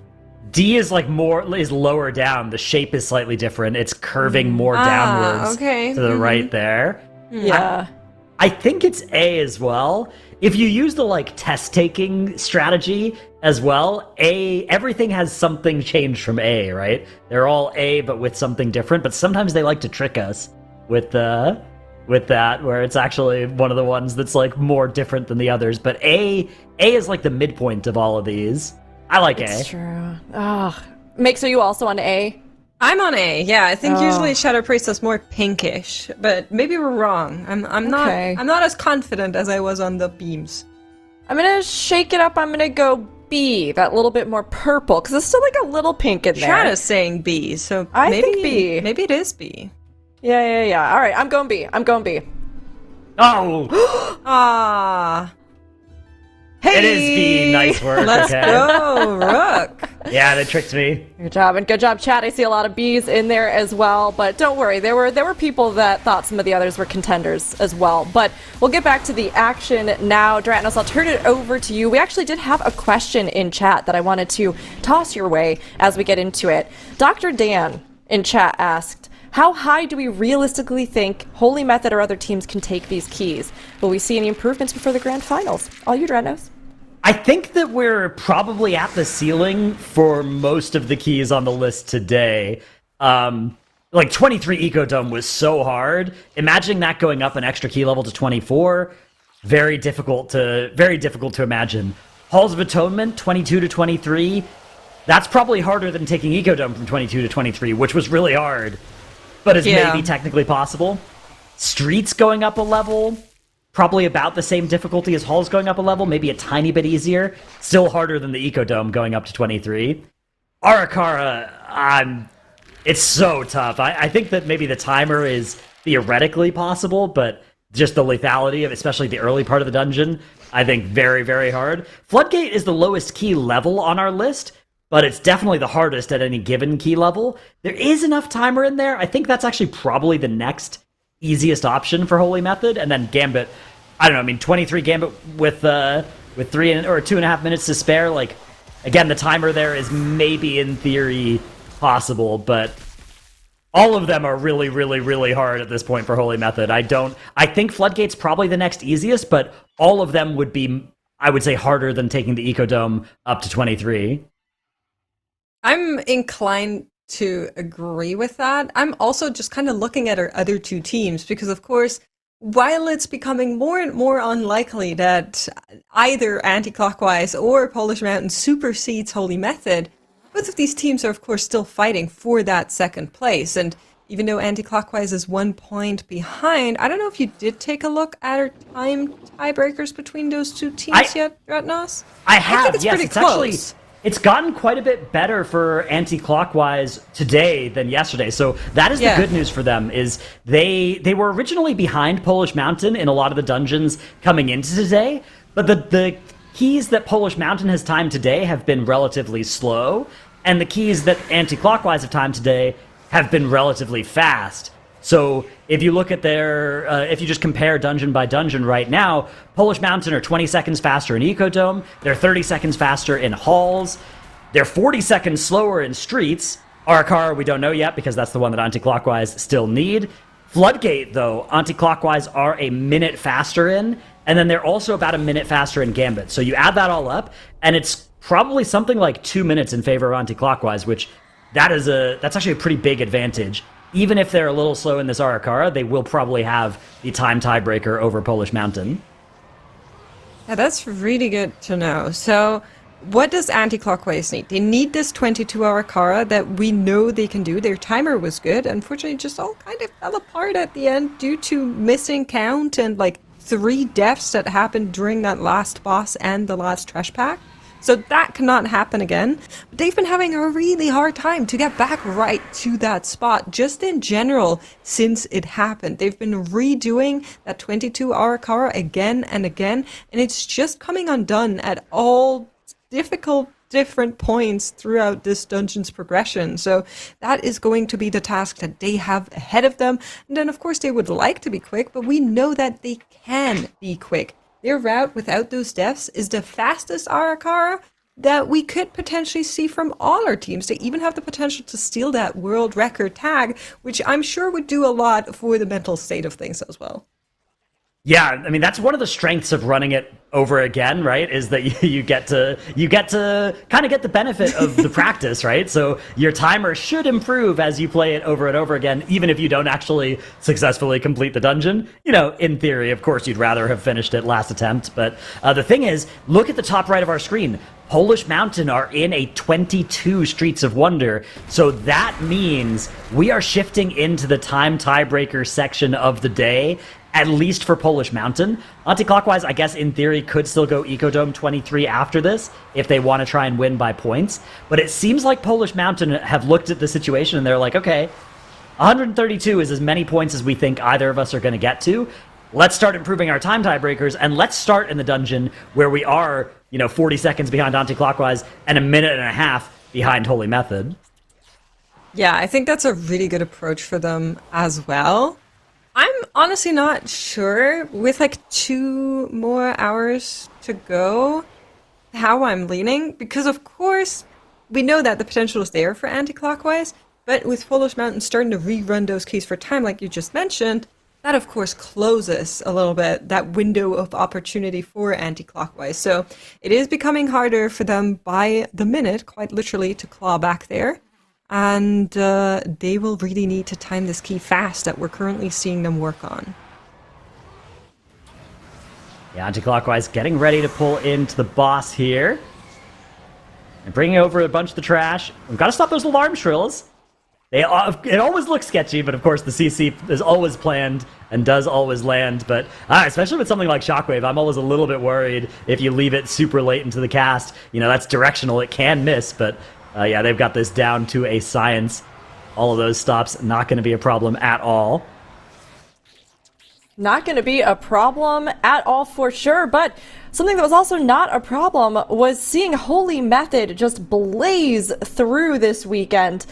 D is lower down. The shape is slightly different. It's curving more downwards okay. to the right there. Yeah. I think it's A as well. If you use the test taking strategy as well, everything has something changed from A, right? They're all A but with something different, but sometimes they like to trick us with that, where it's actually one of the ones that's more different than the others. But A is the midpoint of all of these. I like It's A. true. Mix, are you also on A? I'm on A. Yeah, I think usually Shadow Priest is more pinkish, but maybe we're wrong. I'm Okay. not as confident as I was on the beams. I'm gonna shake it up. I'm gonna go B, that little bit more purple, because there's still a little pink in there. Chat is saying B, so I maybe think B. Maybe it is B. Yeah. All right, I'm going B. Oh, Ah, Hey! it is B. Nice work. let's okay. go, Rook. Yeah, they tricked me. Good job, and good job, chat. I see a lot of B's in there as well, but don't worry, there were people that thought some of the others were contenders as well. But we'll get back to the action now. Dratnos, I'll turn it over to you. We actually did have a question in chat that I wanted to toss your way as we get into it. Dr. Dan in chat asked, how high do we realistically think Holy Method or other teams can take these keys? Will we see any improvements before the grand finals? All you, Dratnos. I think that we're probably at the ceiling for most of the keys on the list today. 23 Ecodome was so hard. Imagining that going up an extra key level to 24, very difficult to imagine. Halls of Atonement, 22 to 23, that's probably harder than taking Ecodome from 22 to 23, which was really hard, but is maybe technically possible. Streets going up a level, probably about the same difficulty as Halls going up a level, maybe a tiny bit easier. Still harder than the Ecodome going up to 23. Ara-kara, it's so tough. I think that maybe the timer is theoretically possible, but just the lethality of especially the early part of the dungeon, I think very, very hard. Floodgate is the lowest key level on our list, but it's definitely the hardest at any given key level. There is enough timer in there. I think that's actually probably the next easiest option for Holy Method, and then Gambit. I don't know. I mean, 23 Gambit with 3 or 2.5 minutes to spare. Again, the timer there is maybe in theory possible, but all of them are really, really, really hard at this point for Holy Method. I think Floodgate's probably the next easiest, but all of them would be, I would say, harder than taking the Ecodome up to 23. I'm inclined to agree with that. I'm also just kind of looking at our other two teams because, of course, while it's becoming more and more unlikely that either Anti-Clockwise or Polish Mountain supersedes Holy Method, both of these teams are, of course, still fighting for that second place. And even though Anti-Clockwise is 1 point behind, I don't know if you did take a look at our time tiebreakers between those two teams yet, Ratnos? I have, think it's yes. pretty It's actually... close. It's gotten quite a bit better for Anti-Clockwise today than yesterday. So that is the good news for them, is they were originally behind Polish Mountain in a lot of the dungeons coming into today, but the keys that Polish Mountain has timed today have been relatively slow, and the keys that Anti-Clockwise have timed today have been relatively fast. So if you look at their, if you just compare dungeon by dungeon right now, Polish Mountain are 20 seconds faster in Ecodome, they're 30 seconds faster in halls, they're 40 seconds slower in streets. Ara-kara, we don't know yet because that's the one that anti-clockwise still need. Floodgate, though, anti-clockwise are a minute faster in, and then they're also about a minute faster in Gambit. So you add that all up, and it's probably something like 2 minutes in favor of anti-clockwise, which that's actually a pretty big advantage. Even if they're a little slow in this Ara-kara, they will probably have the time tiebreaker over Polish Mountain. Yeah, that's really good to know. So what does anti-clockwise need? They need this 22-hour Kara that we know they can do. Their timer was good. Unfortunately, it just all kind of fell apart at the end due to missing count and like 3 deaths that happened during that last boss and the last trash pack. So that cannot happen again. But they've been having a really hard time to get back right to that spot, just in general, since it happened. They've been redoing that 22-hour Kara again and again, and it's just coming undone at all different points throughout this dungeon's progression. So that is going to be the task that they have ahead of them. And then of course they would like to be quick, but we know that they can be quick. Their route without those deaths is the fastest Ara-kara that we could potentially see from all our teams. They even have the potential to steal that world record tag, which I'm sure would do a lot for the mental state of things as well. Yeah, I mean, that's one of the strengths of running it over again, right? Is that you get to kind of get the benefit of the practice, right? So your timer should improve as you play it over and over again, even if you don't actually successfully complete the dungeon. You know, in theory, of course, you'd rather have finished it last attempt. But the thing is, look at the top right of our screen. Polish Mountain are in a 22 Streets of Wonder, so that means we are shifting into the time tiebreaker section of the day, at least for Polish Mountain. Anti-clockwise, I guess, in theory, could still go Ecodome 23 after this, if they want to try and win by points. But it seems like Polish Mountain have looked at the situation and they're like, okay, 132 is as many points as we think either of us are going to get to. Let's start improving our time tiebreakers, and let's start in the dungeon where we are, 40 seconds behind anti-clockwise and a minute and a half behind Holy Method. Yeah, I think that's a really good approach for them as well. I'm honestly not sure, with like 2 more hours to go, how I'm leaning, because of course we know that the potential is there for anti-clockwise, but with Polish Mountain starting to rerun those keys for time like you just mentioned, that of course closes a little bit that window of opportunity for anti-clockwise. So it is becoming harder for them by the minute, quite literally, to claw back there. And they will really need to time this key fast that we're currently seeing them work on. Yeah, anti-clockwise getting ready to pull into the boss here. And bringing over a bunch of the trash. We've got to stop those alarm shrills. It always looks sketchy, but of course the CC is always planned and does always land. But especially with something like Shockwave, I'm always a little bit worried if you leave it super late into the cast. That's directional, it can miss, but yeah, they've got this down to a science. All of those stops, not going to be a problem at all. Not going to be a problem at all for sure, but something that was also not a problem was seeing Holy Method just blaze through this weekend.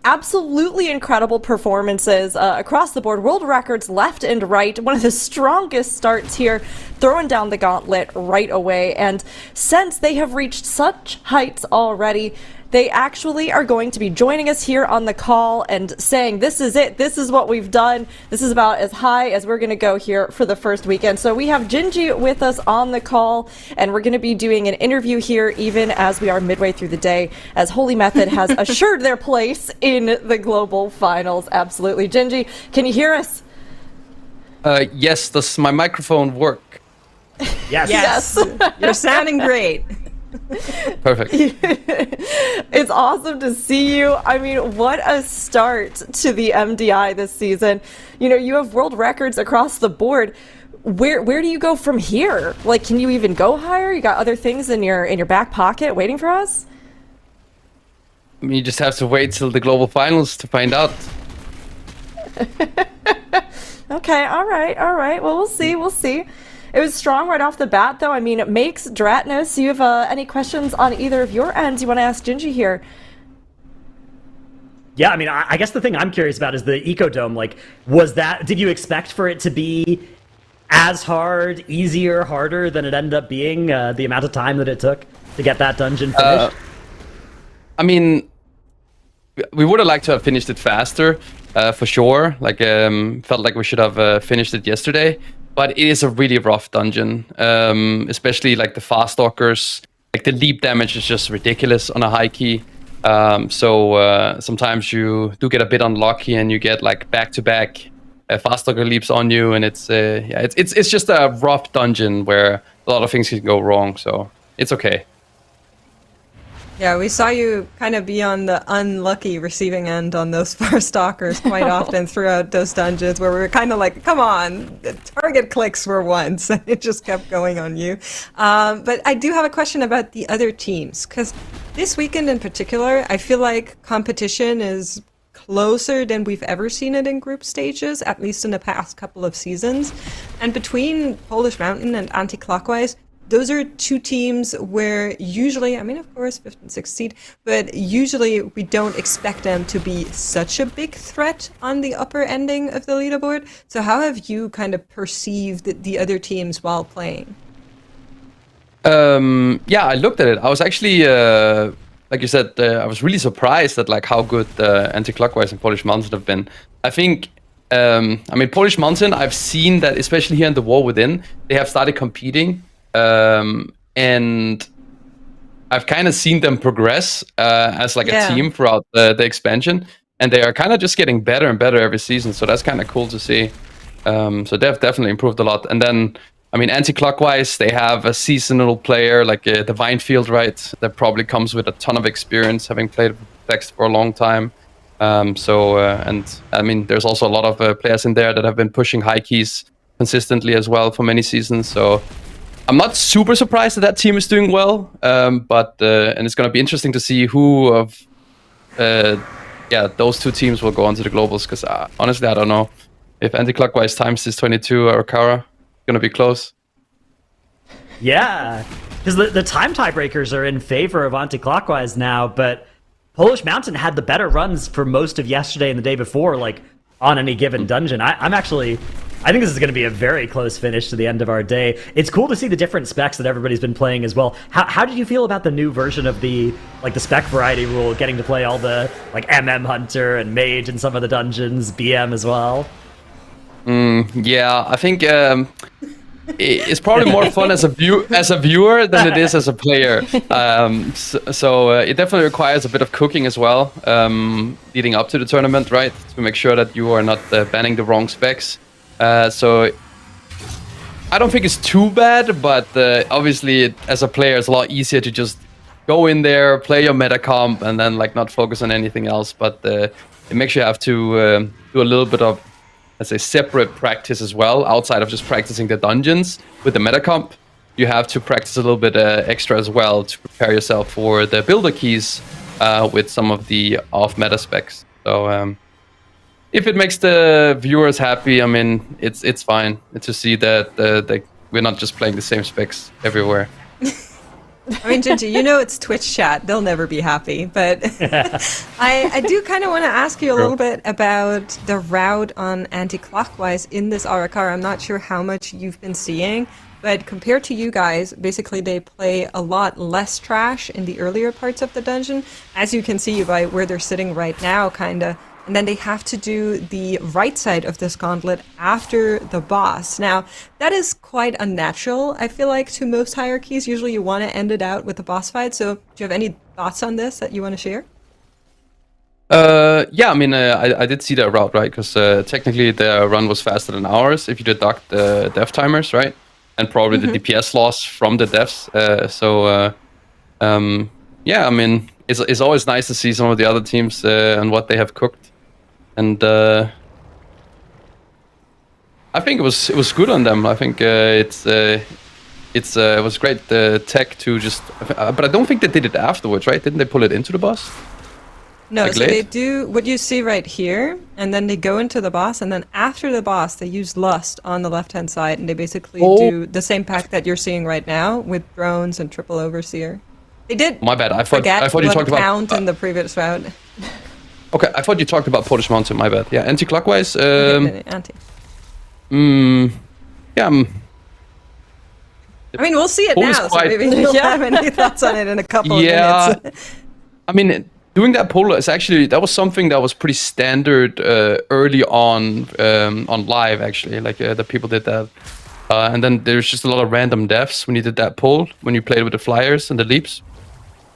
Absolutely incredible performances across the board. World records left and right. One of the strongest starts here, throwing down the gauntlet right away. And since they have reached such heights already, they actually are going to be joining us here on the call and saying, this is it, this is what we've done, this is about as high as we're going to go here for the first weekend. So we have Gingi with us on the call, and we're going to be doing an interview here even as we are midway through the day, as Holy Method has assured their place in the global finals. Absolutely. Gingi, can you hear us? Yes, does my microphone work? Yes. Yes. You're sounding great. Perfect. It's awesome to see you. I mean, what a start to the MDI this season. You have world records across the board. Where do you go from here? Like, can you even go higher? You got other things in your back pocket waiting for us? I mean, you just have to wait till the global finals to find out. Okay, all right. Well, we'll see. It was strong right off the bat, though. I mean, it makes Dratnus. You have any questions on either of your ends you want to ask Gingi here? Yeah, I mean, I guess the thing I'm curious about is the Ecodome. Like, did you expect for it to be as hard, easier, harder than it ended up being, the amount of time that it took to get that dungeon finished? I mean, we would have liked to have finished it faster, for sure. Like, felt like we should have finished it yesterday. But it is a really rough dungeon, especially like the fast stalkers. Like the leap damage is just ridiculous on a high key. So sometimes you do get a bit unlucky and you get like back-to-back fast stalker leaps on you, and it's just a rough dungeon where a lot of things can go wrong. So it's okay. Yeah, we saw you kind of be on the unlucky receiving end on those fast stalkers quite often throughout those dungeons, where we were kind of like, come on, the target clicks for once, and it just kept going on you. But I do have a question about the other teams, because this weekend in particular, I feel like competition is closer than we've ever seen it in group stages, at least in the past couple of seasons. And between Polish Mountain and Anti-Clockwise, those are two teams where usually, I mean, of course, 5th and 6th seed, but usually we don't expect them to be such a big threat on the upper ending of the leaderboard. So how have you kind of perceived the other teams while playing? Yeah, I looked at it. I was actually, like you said, I was really surprised at like how good Anti-Clockwise and Polish Mountain have been. I think, I mean, Polish Mountain, I've seen that, especially here in the War Within, they have started competing. And I've kind of seen them progress as like a team throughout the expansion, and they are kind of just getting better and better every season. So that's kind of cool to see. So they've definitely improved a lot. And then, I mean, Anti-Clockwise, they have a seasonal player like the Vinefield, right? That probably comes with a ton of experience, having played Vex for a long time. And I mean, there's also a lot of players in there that have been pushing high keys consistently as well for many seasons. So I'm not super surprised that team is doing well, but and it's going to be interesting to see who of those two teams will go on to the globals, because honestly, I don't know if Anti-Clockwise times is 22 or Ara-kara going to be close. Yeah, because the time tiebreakers are in favor of Anti-Clockwise now, but Polish Mountain had the better runs for most of yesterday and the day before, like on any given dungeon. I think this is going to be a very close finish to the end of our day. It's cool to see the different specs that everybody's been playing as well. How did you feel about the new version of the spec variety rule, getting to play all the like MM Hunter and Mage in some of the dungeons, BM as well? Yeah, I think it's probably more fun as a viewer than it is as a player. So it definitely requires a bit of cooking as well, leading up to the tournament, right? To make sure that you are not banning the wrong specs. So I don't think it's too bad, but obviously as a player it's a lot easier to just go in there, play your meta comp, and then like not focus on anything else. But it makes you have to do a little bit of, let's say, separate practice as well, outside of just practicing the dungeons with the meta comp. You have to practice a little bit extra as well to prepare yourself for the builder keys with some of the off meta specs. So if it makes the viewers happy, I mean, it's fine to see that we're not just playing the same specs everywhere. I mean, Gingi, you know it's Twitch chat. They'll never be happy. But I do kind of want to ask you a little bit about the route on Anti-Clockwise in this Ara-kara. I'm not sure how much you've been seeing, but compared to you guys, basically they play a lot less trash in the earlier parts of the dungeon, as you can see by where they're sitting right now, kind of. And then they have to do the right side of this gauntlet after the boss. Now, that is quite unnatural, I feel like, to most hierarchies. Usually you want to end it out with the boss fight. So do you have any thoughts on this that you want to share? Yeah, I mean, I did see that route, right? Because technically the run was faster than ours if you deduct the death timers, right? And probably the DPS loss from the deaths. Yeah, I mean, it's always nice to see some of the other teams and what they have cooked. And I think it was good on them. I think it was great tech to just, but I don't think they did it afterwards, right? Didn't they pull it into the boss? No, like so late? they do what you see right here, and then they go into the boss, and then after the boss, they use Lust on the left-hand side, and they basically do the same pack that you're seeing right now with drones and triple overseer. They did. My bad. I thought you talked about count in the previous round. Okay, I thought you talked about Polish Mountain. My bad. Yeah, anti-clockwise. Anti. Yeah. I mean, we'll see it Polish now, so quite- maybe you'll Yeah. have any thoughts on it in a couple of Yeah. minutes. I mean, doing that poll is actually that was something that was pretty standard early on live. Actually, like the people did that, and then there's just a lot of random deaths when you did that poll when you played with the flyers and the leaps.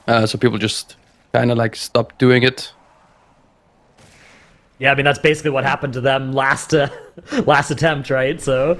So people just kind of like stopped doing it. Yeah, I mean that's basically what happened to them last attempt, right? So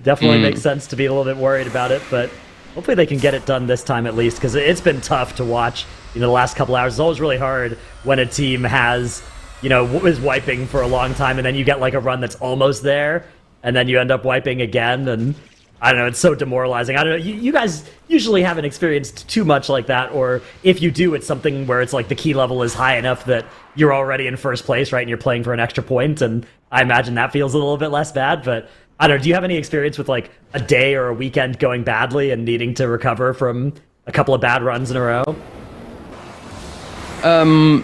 definitely makes sense to be a little bit worried about it, but hopefully they can get it done this time at least, because it's been tough to watch. The last couple hours. It's always really hard when a team has, is wiping for a long time, and then you get like a run that's almost there, and then you end up wiping again, and I don't know, it's so demoralizing. I don't know, you guys usually haven't experienced too much like that, or if you do, it's something where it's like the key level is high enough that you're already in first place, right, and you're playing for an extra point, and I imagine that feels a little bit less bad, but I don't know, do you have any experience with like a day or a weekend going badly and needing to recover from a couple of bad runs in a row? I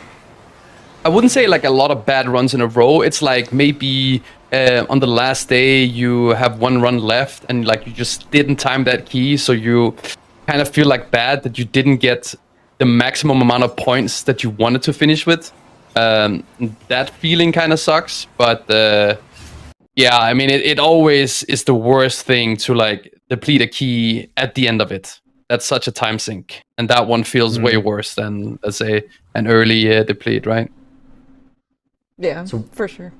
wouldn't say like a lot of bad runs in a row. It's like maybe on the last day you have one run left and like you just didn't time that key, so you kind of feel like bad that you didn't get the maximum amount of points that you wanted to finish with. That feeling kind of sucks, but yeah, I mean it always is the worst thing to like deplete a key at the end of it. That's such a time sink, and that one feels way worse than, let's say, an early deplete, right? Yeah, for sure.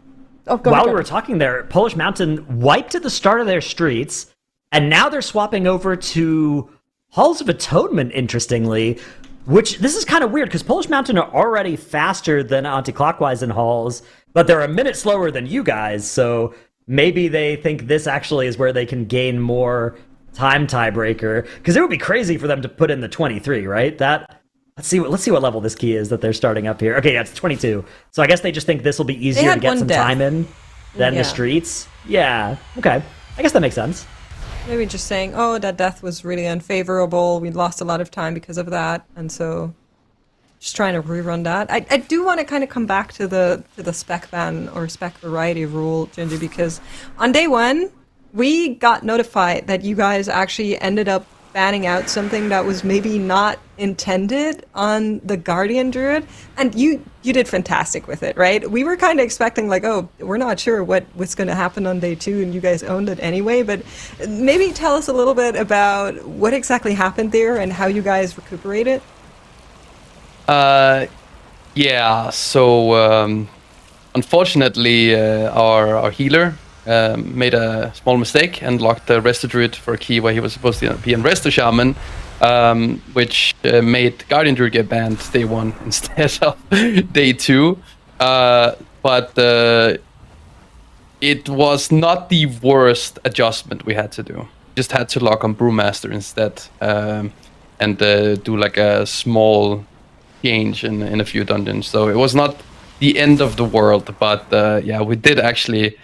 Oh, go While ahead. we were talking there, Polish Mountain wiped at the start of their streets, and now they're swapping over to Halls of Atonement, interestingly, which this is kind of weird, because Polish Mountain are already faster than anti-clockwise in Halls, but they're a minute slower than you guys, so maybe they think this actually is where they can gain more time tiebreaker, because it would be crazy for them to put in the 23, right? Let's see what level this key is that they're starting up here. Okay, yeah, it's 22. So I guess they just think this will be easier to had get one some death. time in than Yeah. the streets. Yeah, okay. I guess that makes sense. Maybe just saying, oh, that death was really unfavorable. We lost a lot of time because of that, and so just trying to rerun that. I do want to kind of come back to the spec ban or spec variety rule, Gingi, because on day one we got notified that you guys actually ended up banning out something that was maybe not intended on the Guardian Druid, and you did fantastic with it, right? We were kind of expecting like, oh, we're not sure what's going to happen on day two, and you guys owned it anyway, but maybe tell us a little bit about what exactly happened there and how you guys recuperated. Yeah, so unfortunately our healer made a small mistake and locked the Resto Druid for a key where he was supposed to be in Resto Shaman, which made Guardian Druid get banned day one instead of day two. But it was not the worst adjustment we had to do. Just had to lock on Brewmaster instead, and do like a small change in a few dungeons. So it was not the end of the world, but yeah, we did actually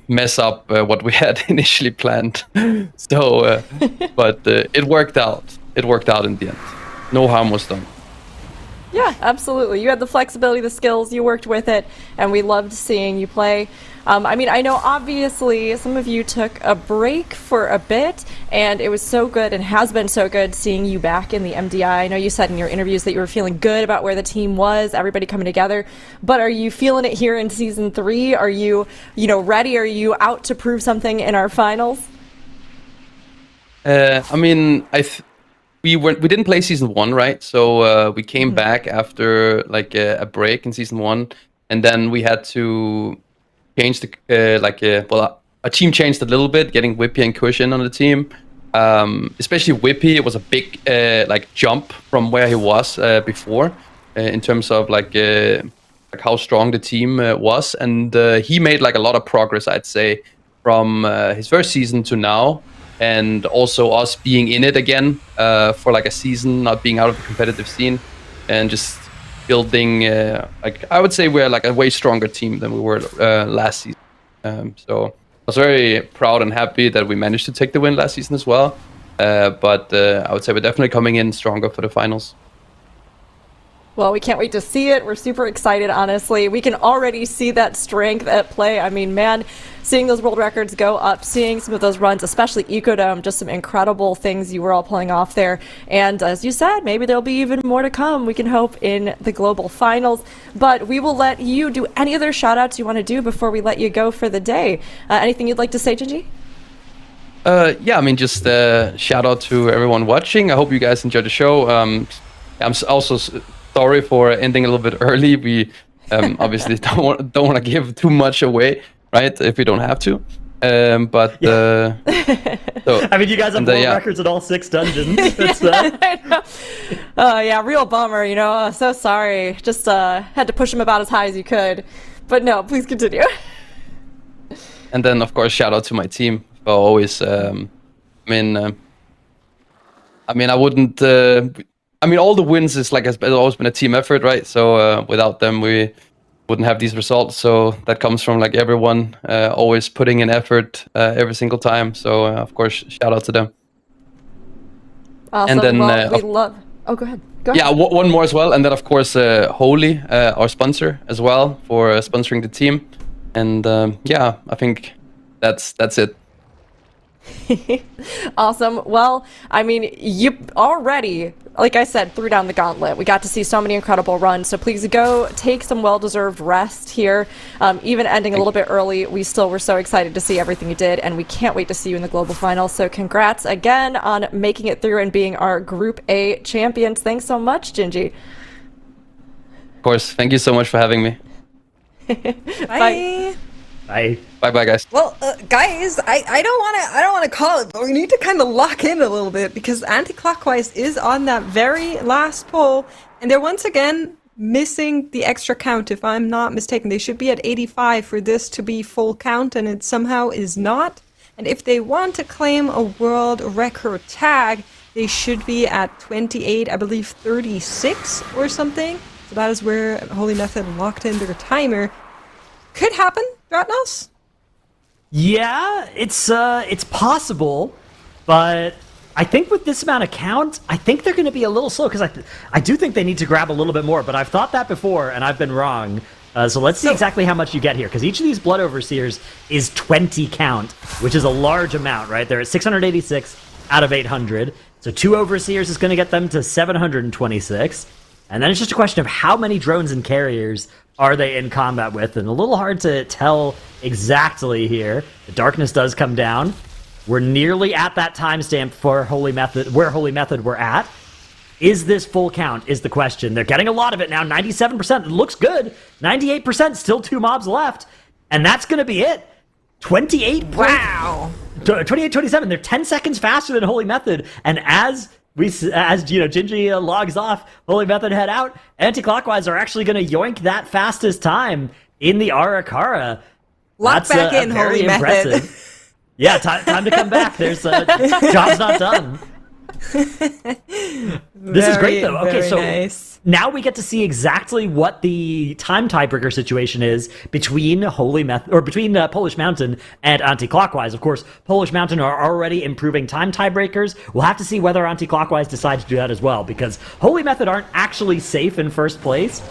mess up what we had initially planned. So, but it worked out. It worked out in the end. No harm was done. Yeah, absolutely. You had the flexibility, the skills, you worked with it, and we loved seeing you play. I mean, I know obviously some of you took a break for a bit, and it was so good and has been so good seeing you back in the MDI. I know you said in your interviews that you were feeling good about where the team was, everybody coming together, but are you feeling it here in Season 3? Are you ready? Are you out to prove something in our finals? I mean, we didn't play Season 1, right? So we came back after like a break in Season 1, and then we had to change the our team changed a little bit, getting Whippy and Cushion on the team. Especially Whippy, it was a big jump from where he was before in terms of like how strong the team was, and he made like a lot of progress, I'd say, from his first season to now, and also us being in it again for like a season, not being out of the competitive scene, and just building I would say we're like a way stronger team than we were last season. So I was very proud and happy that we managed to take the win last season as well. But I would say we're definitely coming in stronger for the finals. Well, we can't wait to see it. We're super excited, honestly. We can already see that strength at play. I mean, man, seeing those world records go up, seeing some of those runs, especially Ecodome, just some incredible things you were all pulling off there. And as you said, maybe there'll be even more to come, we can hope, in the global finals. But we will let you do any other shout-outs you want to do before we let you go for the day. Anything you'd like to say, Gingi? Yeah, I mean, just shout out to everyone watching. I hope you guys enjoyed the show. I'm also sorry for ending a little bit early. We obviously don't want to give too much away, right? If we don't have to. But so, I mean, you guys have world records in all 6 dungeons. Yeah, real bummer, you know. So sorry. Just had to push him about as high as you could. But no, please continue. And then, of course, shout out to my team for always. I mean, I wouldn't. I mean, all the wins is like it's always been a team effort, right? So without them, we wouldn't have these results. So that comes from like everyone always putting in effort every single time. So of course, shout out to them. Awesome. And then we love. Oh, go ahead. Go ahead. Yeah, one more as well, and then of course Holy, our sponsor as well, for sponsoring the team. And yeah, I think that's it. Awesome. Well, I mean, you already, like I said, threw down the gauntlet. We got to see so many incredible runs, so please go take some well-deserved rest here. Even ending a little bit early, we still were so excited to see everything you did, and we can't wait to see you in the global final. So congrats again on making it through and being our Group A champions. Thanks so much, Gingi. Of course. Thank you so much for having me. Bye. Bye. Bye, guys. Well, guys, I don't want to call it, but we need to kind of lock in a little bit because anti-clockwise is on that very last poll, and they're once again missing the extra count. If I'm not mistaken, they should be at 85 for this to be full count, and it somehow is not. And if they want to claim a world record tag, they should be at 28, I believe 36 or something. So that is where Holy Method locked in their timer. Could happen, Dratnos? Yeah, it's possible, but I think with this amount of count, I think they're going to be a little slow because I do think they need to grab a little bit more, but I've thought that before and I've been wrong. So let's see exactly how much you get here, because each of these Blood Overseers is 20 count, which is a large amount, right? They're at 686 out of 800. So 2 Overseers is going to get them to 726. And then it's just a question of how many drones and carriers are they in combat with, and a little hard to tell exactly here. The darkness does come down. We're nearly at that timestamp for Holy Method, where Holy Method we're at. Is this full count is the question. They're getting a lot of it now, 97%. It looks good. 98%, still 2 mobs left. And that's going to be it. 28. Wow. 28-27. They're 10 seconds faster than Holy Method. And as Gingi logs off, Holy Method head out, anti-clockwise are actually going to yoink that fastest time in the Ara-kara. Lock back in, very Holy impressive. Method. Yeah, time to come back. There's job's not done. This is great, though. Okay, so nice. Now we get to see exactly what the time tiebreaker situation is between Holy Method, or between Polish Mountain and Anti-Clockwise. Of course, Polish Mountain are already improving time tiebreakers. We'll have to see whether Anti-Clockwise decides to do that as well, because Holy Method aren't actually safe in first place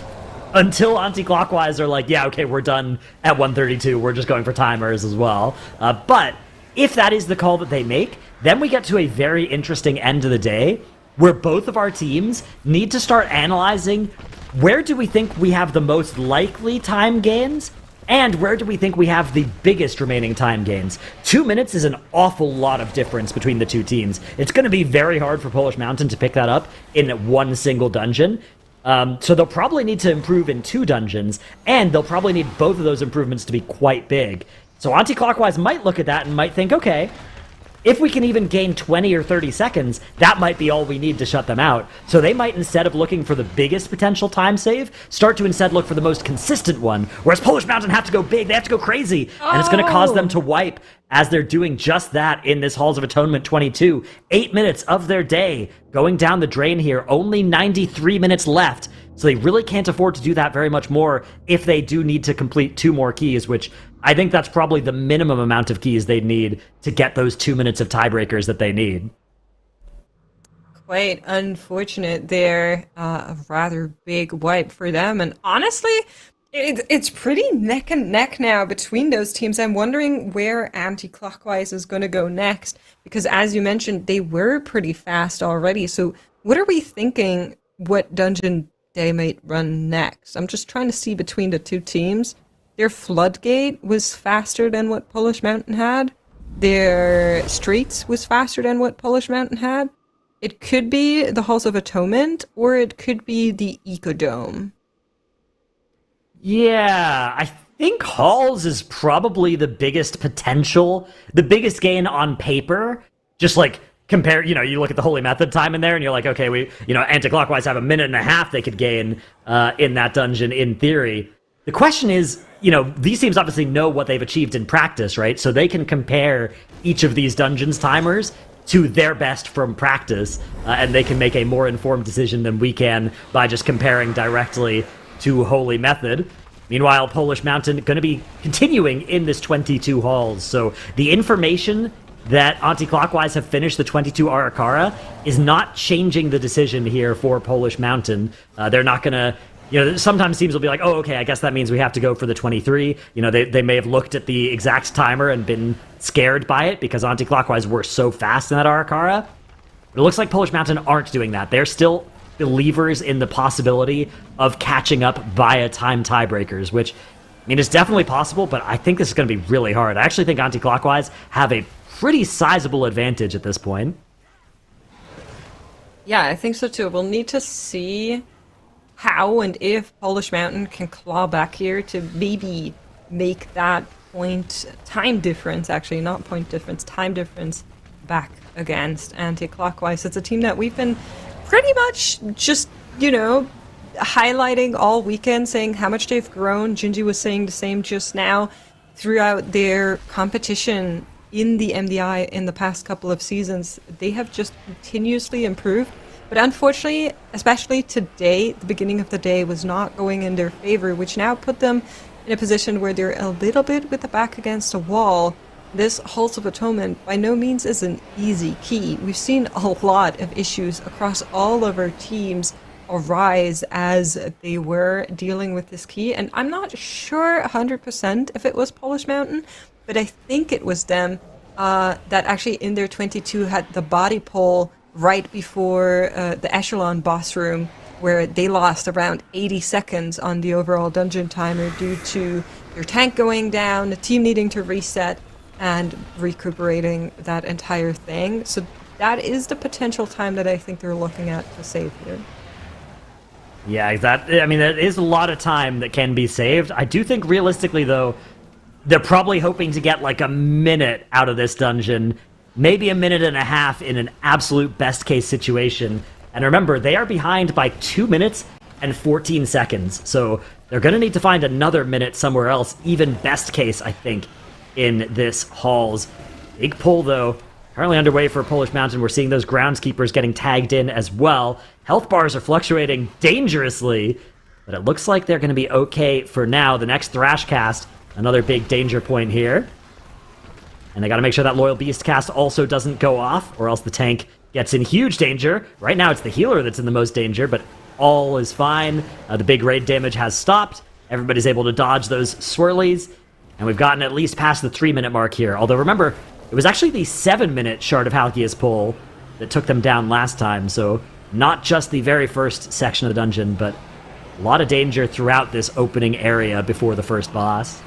until Anti-Clockwise are like, yeah, okay, we're done at 132. We're just going for timers as well. But if that is the call that they make, then we get to a very interesting end of the day where both of our teams need to start analyzing where do we think we have the most likely time gains and where do we think we have the biggest remaining time gains. 2 minutes is an awful lot of difference between the two teams. It's going to be very hard for Polish Mountain to pick that up in one single dungeon. So they'll probably need to improve in 2 dungeons, and they'll probably need both of those improvements to be quite big. So Anti-Clockwise might look at that and might think, okay, if we can even gain 20 or 30 seconds, that might be all we need to shut them out. So they might, instead of looking for the biggest potential time save, start to instead look for the most consistent one. Whereas Polish Mountain have to go big, they have to go crazy. And it's going to cause them to wipe as they're doing just that in this Halls of Atonement 22. 8 minutes of their day going down the drain here, only 93 minutes left. So they really can't afford to do that very much more if they do need to complete 2 more keys, which I think that's probably the minimum amount of keys they need to get those 2 minutes of tiebreakers that they need. quite unfortunate there. A rather big wipe for them. And honestly, it's pretty neck and neck now between those teams. I'm wondering where anti-clockwise is going to go next. Because as you mentioned, they were pretty fast already. So what are we thinking what dungeon they might run next? I'm just trying to see between the two teams. Their Floodgate was faster than what Polish Mountain had. Their Streets was faster than what Polish Mountain had. It could be the Halls of Atonement, or it could be the Ecodome. Yeah, I think Halls is probably the biggest potential, the biggest gain on paper. Just like compare, you look at the Holy Method time in there and you're like, okay, anti-clockwise have a minute and a half they could gain in that dungeon in theory. The question is, these teams obviously know what they've achieved in practice, right? So they can compare each of these dungeons timers to their best from practice, and they can make a more informed decision than we can by just comparing directly to Holy Method. Meanwhile, Polish Mountain going to be continuing in this 22 halls. So the information that anti-clockwise have finished the 22 Ara-kara is not changing the decision here for Polish Mountain. They're not going to... sometimes teams will be like, oh, okay, I guess that means we have to go for the 23. They may have looked at the exact timer and been scared by it because anti-clockwise were so fast in that Ara-kara. But it looks like Polish Mountain aren't doing that. They're still believers in the possibility of catching up via time tiebreakers, which, is definitely possible, but I think this is going to be really hard. I actually think anti-clockwise have a pretty sizable advantage at this point. Yeah, I think so too. We'll need to see how and if Polish Mountain can claw back here to maybe make that time difference, actually, not point difference, time difference back against anti-clockwise. It's a team that we've been pretty much just, highlighting all weekend, saying how much they've grown. Gingi was saying the same just now throughout their competition in the MDI in the past couple of seasons. They have just continuously improved. But unfortunately, especially today, the beginning of the day was not going in their favor, which now put them in a position where they're a little bit with the back against a wall. This Halls of Atonement by no means is an easy key. We've seen a lot of issues across all of our teams arise as they were dealing with this key. And I'm not sure 100% if it was Polish Mountain, but I think it was them that actually in their 22 had the body pull right before the Echelon boss room, where they lost around 80 seconds on the overall dungeon timer due to their tank going down, the team needing to reset, and recuperating that entire thing. So that is the potential time that I think they're looking at to save here. Yeah, that is a lot of time that can be saved. I do think realistically, though, they're probably hoping to get like a minute out of this dungeon, maybe a minute and a half in an absolute best case situation. And remember, they are behind by 2 minutes and 14 seconds. So they're going to need to find another minute somewhere else, even best case, I think, in this Halls. Big pull, though. Currently underway for Polish Mountain. We're seeing those groundskeepers getting tagged in as well. Health bars are fluctuating dangerously, but it looks like they're going to be okay for now. The next Thrash cast, another big danger point here. And they got to make sure that Loyal Beast cast also doesn't go off, or else the tank gets in huge danger. Right now it's the healer that's in the most danger, but all is fine. The big raid damage has stopped. Everybody's able to dodge those swirlies. And we've gotten at least past the 3-minute mark here. Although remember, it was actually the 7-minute Shard of Halkia's pull that took them down last time. So not just the very first section of the dungeon, but a lot of danger throughout this opening area before the first boss.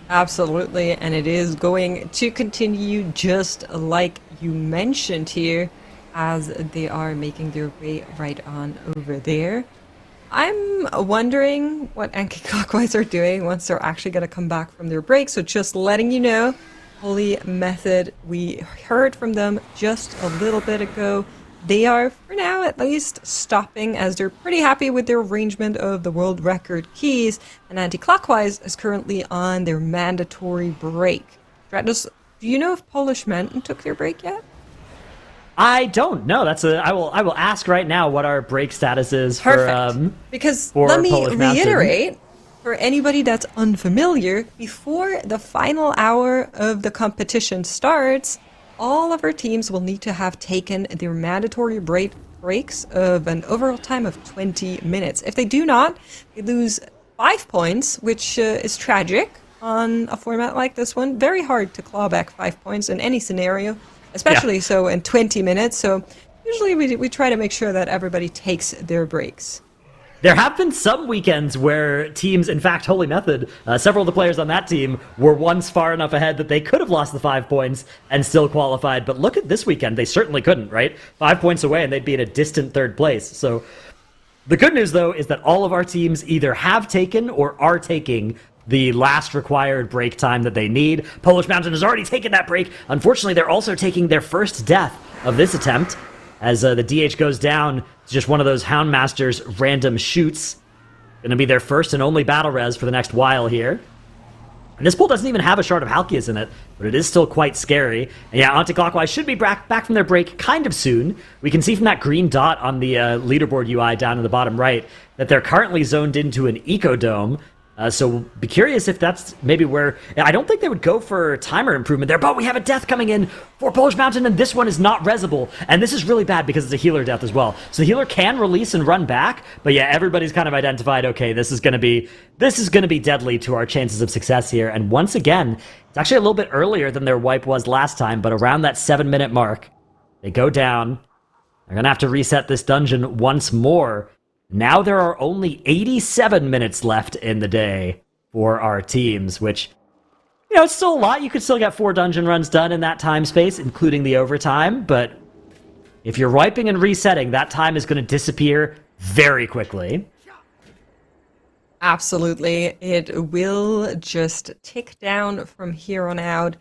Absolutely, and it is going to continue just like you mentioned here, as they are making their way right on over there. I'm wondering what anti-clockwise are doing once they're actually going to come back from their break. So just letting you know, Holy Method, we heard from them just a little bit ago. They are, for now at least, stopping as they're pretty happy with their arrangement of the world record keys. And anti-clockwise is currently on their mandatory break. Stratos, do you know if Polish Mountain took their break yet? I don't know. I will ask right now what our break status is. Perfect. Because for let me Polish reiterate, Mountain. For anybody that's unfamiliar, before the final hour of the competition starts, all of our teams will need to have taken their mandatory breaks of an overall time of 20 minutes. If they do not, they lose 5 points, which is tragic on a format like this one. Very hard to claw back 5 points in any scenario, especially so in 20 minutes. So usually we try to make sure that everybody takes their breaks. There have been some weekends where teams, in fact, Holy Method, several of the players on that team were once far enough ahead that they could have lost the 5 points and still qualified. But look at this weekend, they certainly couldn't, right? 5 points away and they'd be in a distant third place. So the good news, though, is that all of our teams either have taken or are taking the last required break time that they need. Polish Mountain has already taken that break. Unfortunately, they're also taking their first death of this attempt. As the DH goes down, it's just one of those Houndmaster's random shoots. Going to be their first and only battle res for the next while here. And this pool doesn't even have a Shard of Halkias in it, but it is still quite scary. And yeah, anti-clockwise should be back from their break kind of soon. We can see from that green dot on the leaderboard UI down in the bottom right that they're currently zoned into an Ecodome. So be curious if that's maybe where... I don't think they would go for timer improvement there, but we have a death coming in for Polish Mountain, and this one is not resable. And this is really bad because it's a healer death as well. So the healer can release and run back, but yeah, everybody's kind of identified, okay, this is going to be deadly to our chances of success here. And once again, it's actually a little bit earlier than their wipe was last time, but around that 7-minute mark, they go down. They're going to have to reset this dungeon once more. Now there are only 87 minutes left in the day for our teams, which, you know, it's still a lot. You could still get 4 dungeon runs done in that time space, including the overtime, but if you're wiping and resetting, that time is going to disappear very quickly. Absolutely. It will just tick down from here on out,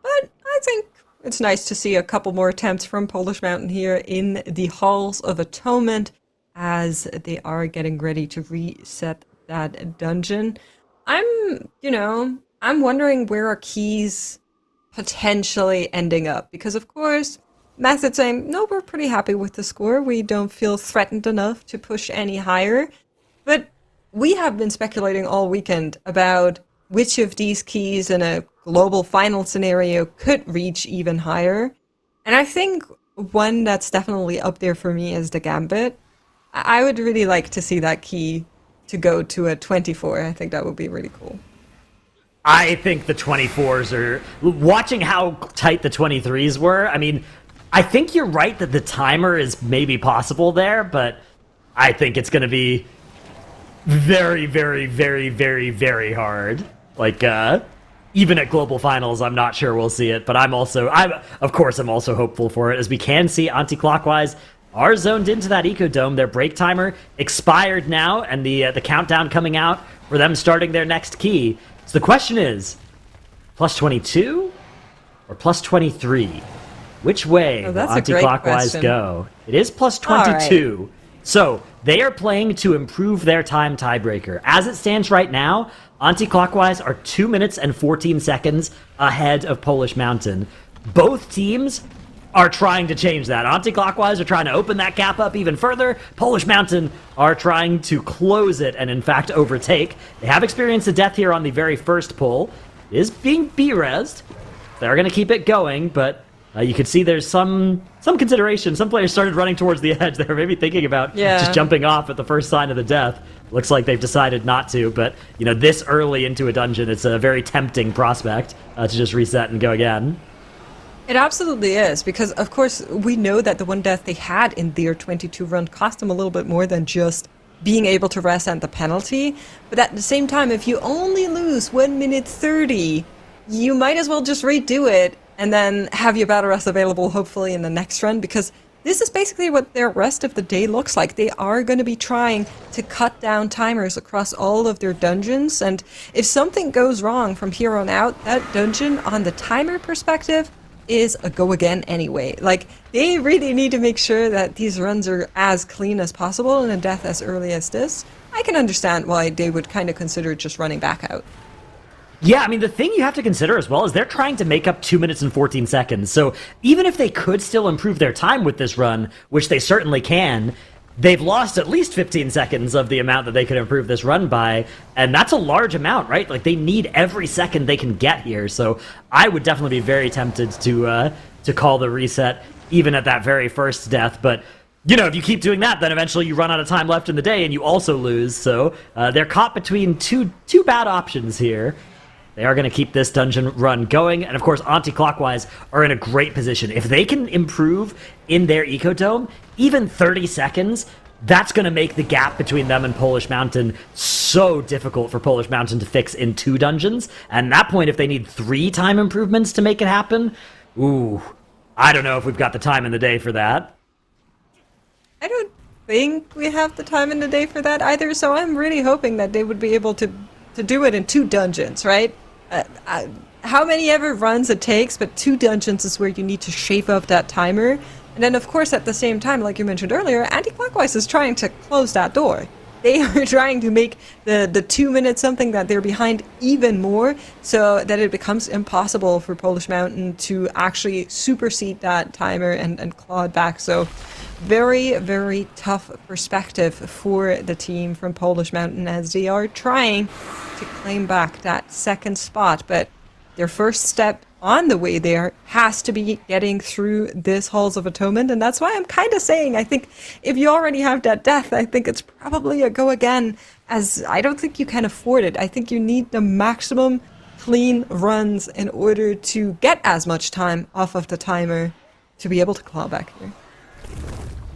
but I think it's nice to see a couple more attempts from Polish Mountain here in the Halls of Atonement, as they are getting ready to reset that dungeon. I'm wondering where our keys potentially ending up, because of course, Method saying, no, we're pretty happy with the score. We don't feel threatened enough to push any higher. But we have been speculating all weekend about which of these keys in a global final scenario could reach even higher. And I think one that's definitely up there for me is the Gambit. I would really like to see that key to go to a 24. I think that would be really cool. I think the 24s are... Watching how tight the 23s were, I mean, I think you're right that the timer is maybe possible there, but I think it's going to be very, very, very, very, very hard. Like, even at global finals, I'm not sure we'll see it, but I'm also hopeful for it, as we can see anti-clockwise are zoned into that Ecodome. Their break timer expired now, and the countdown coming out for them starting their next key. So the question is, plus 22 or plus 23? Which way will anti-clockwise go? It is plus 22. Right. So they are playing to improve their time tiebreaker. As it stands right now, anti-clockwise are 2 minutes and 14 seconds ahead of Polish Mountain. Both teams are trying to change that. Anti-clockwise are trying to open that gap up even further. Polish Mountain are trying to close it and, in fact, overtake. They have experienced a death here on the very first pull. It is being B-resed. They're going to keep it going, but you could see there's some consideration. Some players started running towards the edge. They were maybe thinking about just jumping off at the first sign of the death. Looks like they've decided not to, but, you know, this early into a dungeon, it's a very tempting prospect to just reset and go again. It absolutely is, because of course we know that the one death they had in their 22 run cost them a little bit more than just being able to rest and the penalty. But at the same time, if you only lose 1 minute 30, you might as well just redo it and then have your battle rest available hopefully in the next run, because this is basically what their rest of the day looks like. They are going to be trying to cut down timers across all of their dungeons, and if something goes wrong from here on out, that dungeon on the timer perspective is a go again anyway. Like, they really need to make sure that these runs are as clean as possible, and a death as early as this, I can understand why they would kind of consider just running back out. Yeah, I mean, the thing you have to consider as well is they're trying to make up 2 minutes and 14 seconds. So even if they could still improve their time with this run, which they certainly can, they've lost at least 15 seconds of the amount that they could improve this run by, and that's a large amount, right? Like, they need every second they can get here, so I would definitely be very tempted to call the reset, even at that very first death, but you know, if you keep doing that, then eventually you run out of time left in the day and you also lose. So they're caught between two bad options here. They are going to keep this dungeon run going. And of course, anti-clockwise are in a great position. If they can improve in their Ecodome, even 30 seconds, that's going to make the gap between them and Polish Mountain so difficult for Polish Mountain to fix in 2 dungeons. And at that point, if they need 3 time improvements to make it happen, ooh, I don't know if we've got the time in the day for that. I don't think we have the time in the day for that either, so I'm really hoping that they would be able to do it in 2 dungeons, right? How many ever runs it takes, but 2 dungeons is where you need to shape up that timer. And then, of course, at the same time, like you mentioned earlier, anti-clockwise is trying to close that door. They are trying to make the 2 minutes something that they're behind even more, so that it becomes impossible for Polish Mountain to actually supersede that timer and claw it back. So very, very tough perspective for the team from Polish Mountain as they are trying to claim back that second spot. But their first step on the way there has to be getting through this Halls of Atonement. And that's why I'm kind of saying, I think if you already have that death, I think it's probably a go again, as I don't think you can afford it. I think you need the maximum clean runs in order to get as much time off of the timer to be able to claw back here.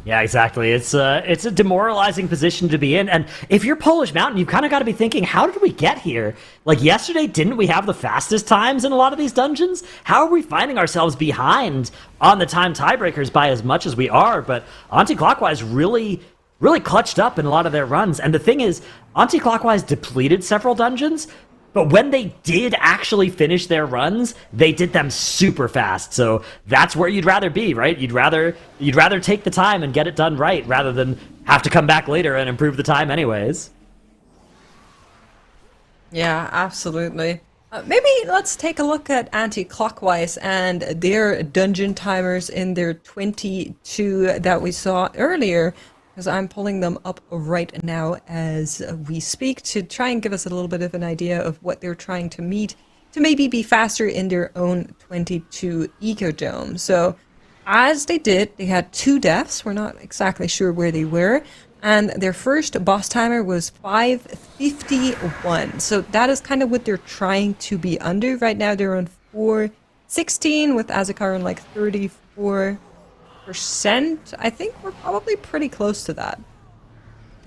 Yeah, exactly. It's a demoralizing position to be in. And if you're Polish Mountain, you've kind of got to be thinking, how did we get here? Like, yesterday, didn't we have the fastest times in a lot of these dungeons? How are we finding ourselves behind on the time tiebreakers by as much as we are? But anti-clockwise really clutched up in a lot of their runs. And the thing is, anti-clockwise depleted several dungeons, but when they did actually finish their runs, they did them super fast. So that's where you'd rather be, right? You'd rather take the time and get it done right rather than have to come back later and improve the time anyways. Yeah, absolutely. Maybe let's take a look at anti-clockwise and their dungeon timers in their 22 that we saw earlier, because I'm pulling them up right now as we speak to try and give us a little bit of an idea of what they're trying to meet to maybe be faster in their own 22 Ecodome. So as they did, they had 2 deaths. We're not exactly sure where they were. And their first boss timer was 5:51. So that is kind of what they're trying to be under. Right now they're on 4:16 with Ara-kara on like 34%. I think we're probably pretty close to that.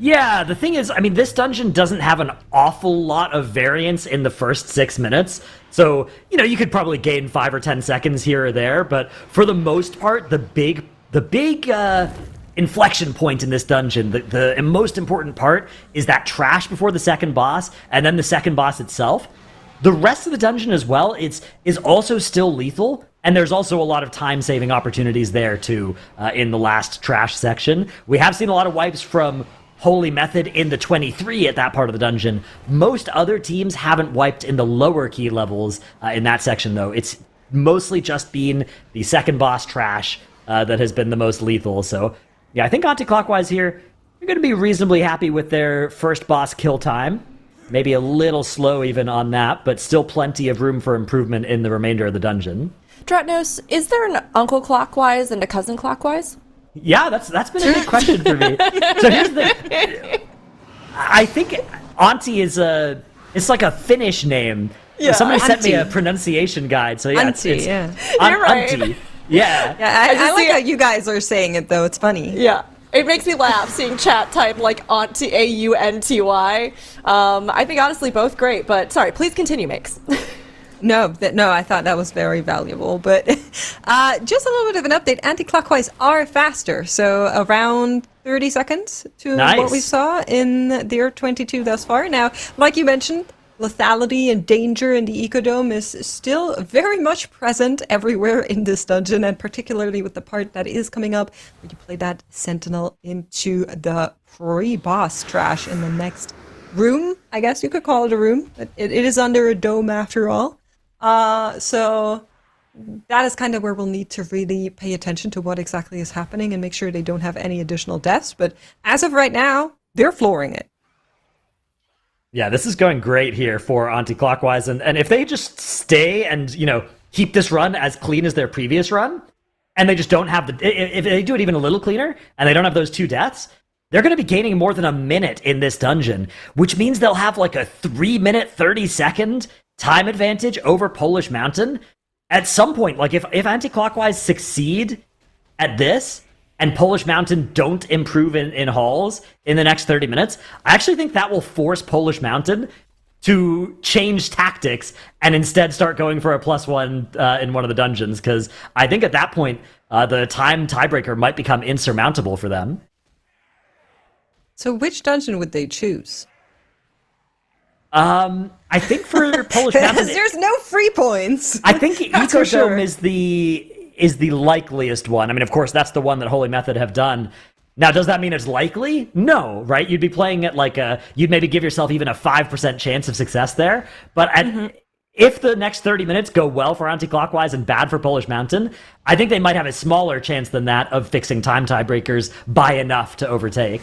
Yeah, the thing is, I mean, this dungeon doesn't have an awful lot of variance in the first 6 minutes. So, you know, you could probably gain 5 or 10 seconds here or there, but for the most part, the big inflection point in this dungeon, the most important part is that trash before the second boss, and then the second boss itself. The rest of the dungeon as well is also still lethal, and there's also a lot of time-saving opportunities there, too, in the last trash section. We have seen a lot of wipes from Holy Method in the 23 at that part of the dungeon. Most other teams haven't wiped in the lower key levels in that section, though. It's mostly just been the second boss trash that has been the most lethal. So, yeah, I think anti-clockwise here, you're going to be reasonably happy with their first boss kill time. Maybe a little slow even on that, but still plenty of room for improvement in the remainder of the dungeon. Dratnos, is there an uncle clockwise and a cousin clockwise? Yeah, that's been a big question for me. So here's the thing. I think Auntie is it's like a Finnish name. Yeah, somebody sent me a Auntie. pronunciation guide. So yeah, Auntie, it's yeah. You're right. Auntie. Yeah. Yeah, I like how you guys are saying it, though. It's funny. Yeah. It makes me laugh seeing chat type like Aunty, Aunty. I think honestly both great, but sorry, please continue, Mix. No, I thought that was very valuable. But just a little bit of an update. Anti-clockwise are faster, so around 30 seconds to Nice. what we saw in their 22 thus far. Now, like you mentioned, lethality and danger in the Ecodome is still very much present everywhere in this dungeon, and particularly with the part that is coming up where you play that Sentinel into the pre-boss trash in the next room. I guess you could call it a room, but it is under a dome after all. So that is kind of where we'll need to really pay attention to what exactly is happening and make sure they don't have any additional deaths. But as of right now, they're flooring it. Yeah, this is going great here for anti-clockwise, and if they just stay and, keep this run as clean as their previous run, and they just don't have if they do it even a little cleaner, and they don't have those 2 deaths, they're going to be gaining more than a minute in this dungeon, which means they'll have like a 3-minute, 30-second time advantage over Polish Mountain. At some point, like if anti-clockwise succeed at this, and Polish Mountain don't improve in halls in the next 30 minutes, I actually think that will force Polish Mountain to change tactics and instead start going for a +1 in one of the dungeons, because I think at that point, the time tiebreaker might become insurmountable for them. So which dungeon would they choose? I think for Polish Mountain... There's no free points! I think That's for Ecodome sure. is the likeliest one. I mean, of course, that's the one that Holy Method have done. Now, does that mean it's likely? No, right? You'd be playing at you'd maybe give yourself even a 5% chance of success there. But if the next 30 minutes go well for anti-clockwise and bad for Polish Mountain, I think they might have a smaller chance than that of fixing time tiebreakers by enough to overtake.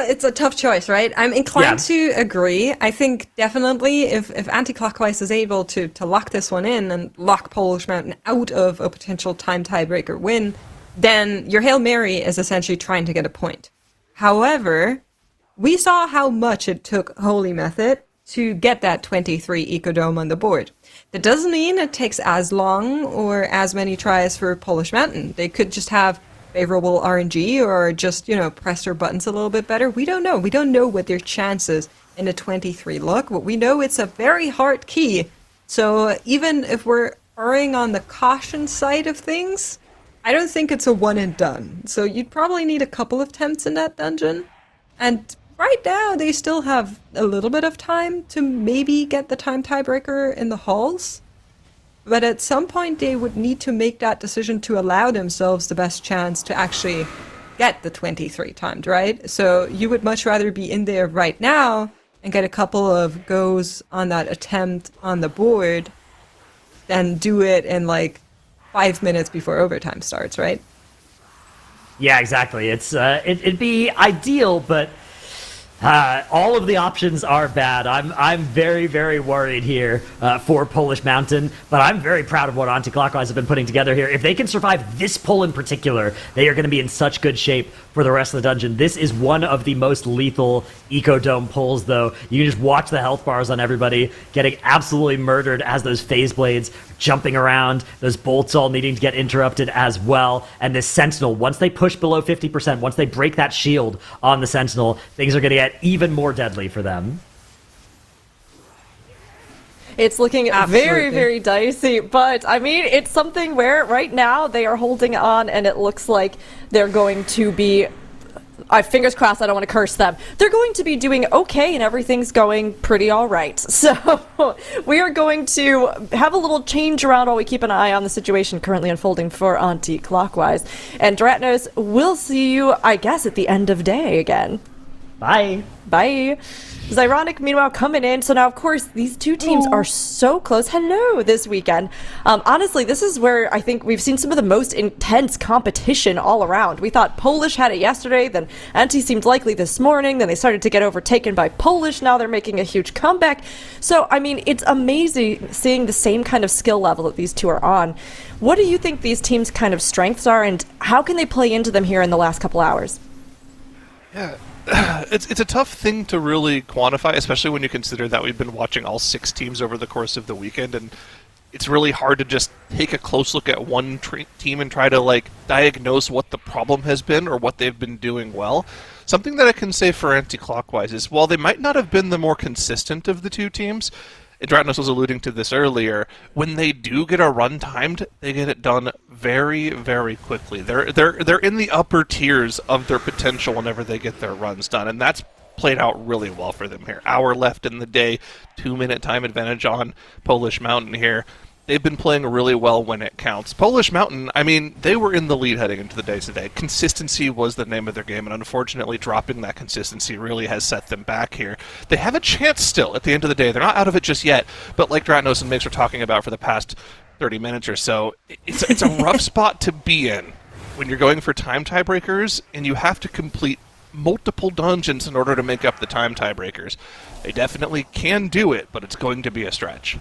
It's a tough choice, right? I'm inclined to agree. I think definitely if anti-clockwise is able to lock this one in and lock Polish Mountain out of a potential time tiebreaker win, then your Hail Mary is essentially trying to get a point. However, we saw how much it took Holy Method to get that 23 Ecodome on the board. That doesn't mean it takes as long or as many tries for Polish Mountain. They could just have favorable RNG or just, press their buttons a little bit better. We don't know. We don't know what their chances in a 23 look, but we know it's a very hard key. So even if we're erring on the caution side of things, I don't think it's a one and done. So you'd probably need a couple of attempts in that dungeon. And right now, they still have a little bit of time to maybe get the time tiebreaker in the halls. But at some point, they would need to make that decision to allow themselves the best chance to actually get the 23 timed, right? So you would much rather be in there right now and get a couple of goes on that attempt on the board than do it in 5 minutes before overtime starts, right? Yeah, exactly. It'd be ideal, but all of the options are bad. I'm very, very worried here for Polish Mountain, but I'm very proud of what Anti-Clockwise have been putting together here. If they can survive this pull in particular, they are going to be in such good shape for the rest of the dungeon. This is one of the most lethal Ecodome pulls, though. You can just watch the health bars on everybody getting absolutely murdered as those phase blades jumping around, those bolts all needing to get interrupted as well. And this Sentinel, once they push below 50%, once they break that shield on the Sentinel, things are going to get even more deadly for them. It's looking Absolutely. very, very dicey, but I mean, it's something where right now they are holding on, and it looks like they're going to be. Fingers crossed, I don't want to curse them. They're going to be doing okay, and everything's going pretty all right. So we are going to have a little change around while we keep an eye on the situation currently unfolding for Anti-Clockwise. And Dratnos, we'll see you, I guess, at the end of day again. Bye. Bye. Zyronic, meanwhile, coming in. So now, of course, these two teams are so close. Hello, this weekend. Honestly, this is where I think we've seen some of the most intense competition all around. We thought Polish had it yesterday, then Anti seemed likely this morning, then they started to get overtaken by Polish. Now they're making a huge comeback. So, I mean, it's amazing seeing the same kind of skill level that these two are on. What do you think these teams' kind of strengths are, and how can they play into them here in the last couple hours? Yeah. It's a tough thing to really quantify, especially when you consider that we've been watching all 6 teams over the course of the weekend, and it's really hard to just take a close look at one team and try to diagnose what the problem has been or what they've been doing well. Something that I can say for Anti-Clockwise is, while they might not have been the more consistent of the two teams, Dratnos was alluding to this earlier, when they do get a run timed, they get it done very, very quickly. They're in the upper tiers of their potential whenever they get their runs done, and that's played out really well for them here. Hour left in the day, 2-minute time advantage on Polish Mountain here. they've been playing really well when it counts. Polish Mountain, I mean, they were in the lead heading into the day today. Consistency was the name of their game, and unfortunately dropping that consistency really has set them back here. They have a chance still at the end of the day. They're not out of it just yet, but like Dratnos and Mix were talking about for the past 30 minutes or so, it's a rough spot to be in when you're going for time tiebreakers, and you have to complete multiple dungeons in order to make up the time tiebreakers. They definitely can do it, but it's going to be a stretch.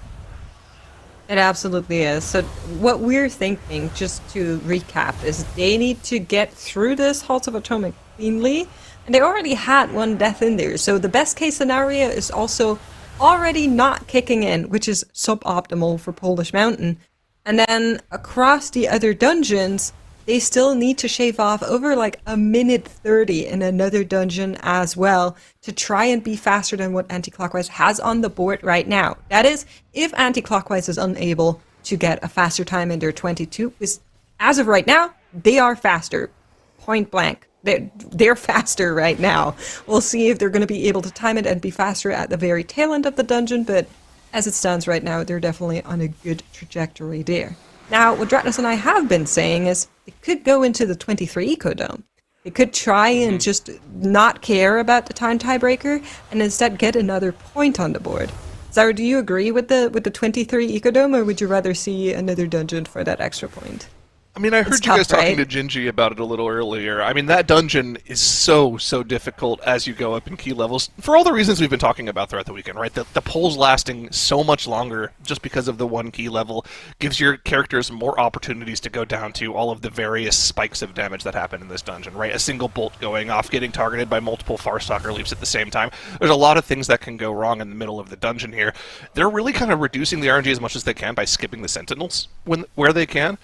It absolutely is. So what we're thinking, just to recap, is they need to get through this Halls of Atonement cleanly, and they already had one death in there. So the best case scenario is also already not kicking in, which is suboptimal for Polish Mountain. And then across the other dungeons, they still need to shave off over like a minute 30 in another dungeon as well to try and be faster than what Anti-Clockwise has on the board right now. That is, if Anti-Clockwise is unable to get a faster time in their 22, because as of right now, they are faster. Point blank. They're faster right now. We'll see if they're going to be able to time it and be faster at the very tail end of the dungeon, but as it stands right now, they're definitely on a good trajectory there. Now, what Dratnos and I have been saying is it could go into the 23 Ecodome. It could try and just not care about the time tiebreaker and instead get another point on the board. Zara, do you agree with the 23 Ecodome, or would you rather see another dungeon for that extra point? I mean, I heard It's you guys tough, talking right? to Gingi about it a little earlier. I mean, that dungeon is so difficult as you go up in key levels, for all the reasons we've been talking about throughout the weekend, right? The polls lasting so much longer just because of the one key level gives your characters more opportunities to go down to all of the various spikes of damage that happen in this dungeon, right? A single bolt going off, getting targeted by multiple Farstalker leaps at the same time. There's a lot of things that can go wrong in the middle of the dungeon here. They're really kind of reducing the RNG as much as they can by skipping the Sentinels where they can.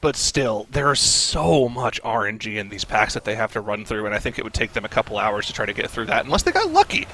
But still, there's so much RNG in these packs that they have to run through, and I think it would take them a couple hours to try to get through that, unless they got lucky.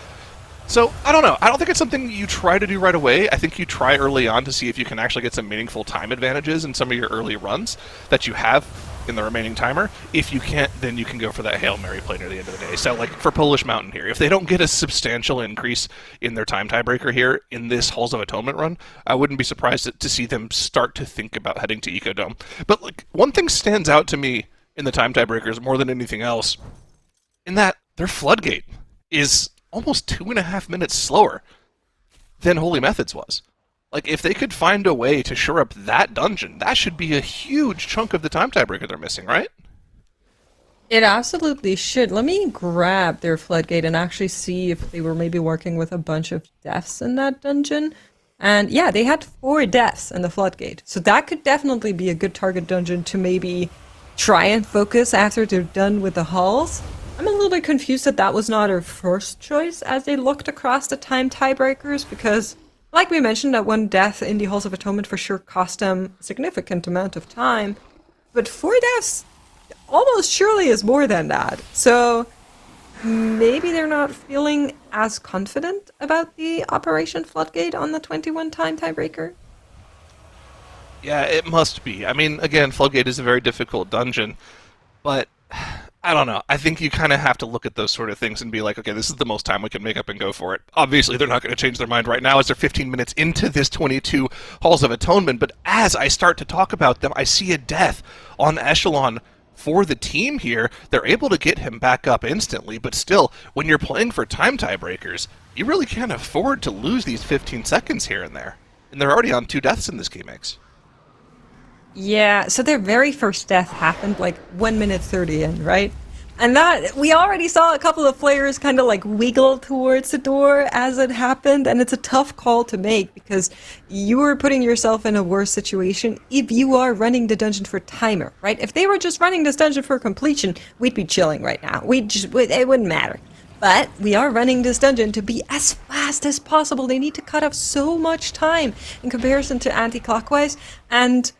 So, I don't know. I don't think it's something you try to do right away. I think you try early on to see if you can actually get some meaningful time advantages in some of your early runs that you have in the remaining timer. If you can't, then you can go for that Hail Mary play near the end of the day. So, like, for Polish Mountain here, if they don't get a substantial increase in their time tiebreaker here in this Halls of Atonement run, I wouldn't be surprised to see them start to think about heading to Ecodome. But, like, one thing stands out to me in the time tiebreakers more than anything else, in that their Floodgate is almost 2.5 minutes slower than Holy Methods was. Like, if they could find a way to shore up that dungeon, that should be a huge chunk of the time tiebreaker they're missing, right? It absolutely should. Let me grab their Floodgate and actually see if they were maybe working with a bunch of deaths in that dungeon. And yeah, they had 4 deaths in the Floodgate. So that could definitely be a good target dungeon to maybe try and focus after they're done with the halls. I'm a little bit confused that that was not our first choice as they looked across the time tiebreakers, because like we mentioned, that one death in the Halls of Atonement for sure cost them a significant amount of time. But 4 deaths almost surely is more than that. So maybe they're not feeling as confident about the Operation Floodgate on the 21 time tiebreaker. Yeah, it must be. I mean, again, Floodgate is a very difficult dungeon, but I don't know. I think you kind of have to look at those sort of things and be like, okay, this is the most time we can make up and go for it. Obviously, they're not going to change their mind right now as they're 15 minutes into this 22 Halls of Atonement, but as I start to talk about them, I see a death on Echelon for the team here. They're able to get him back up instantly, but still, when you're playing for time tiebreakers, you really can't afford to lose these 15 seconds here and there. And they're already on 2 deaths in this game mix. Yeah, so their very first death happened like 1 minute 30 in, right? And that, we already saw a couple of players kind of like wiggle towards the door as it happened, and it's a tough call to make because you are putting yourself in a worse situation if you are running the dungeon for timer, right? If they were just running this dungeon for completion, we'd be chilling right now. It wouldn't matter. But we are running this dungeon to be as fast as possible. They need to cut off so much time in comparison to Anti-Clockwise, and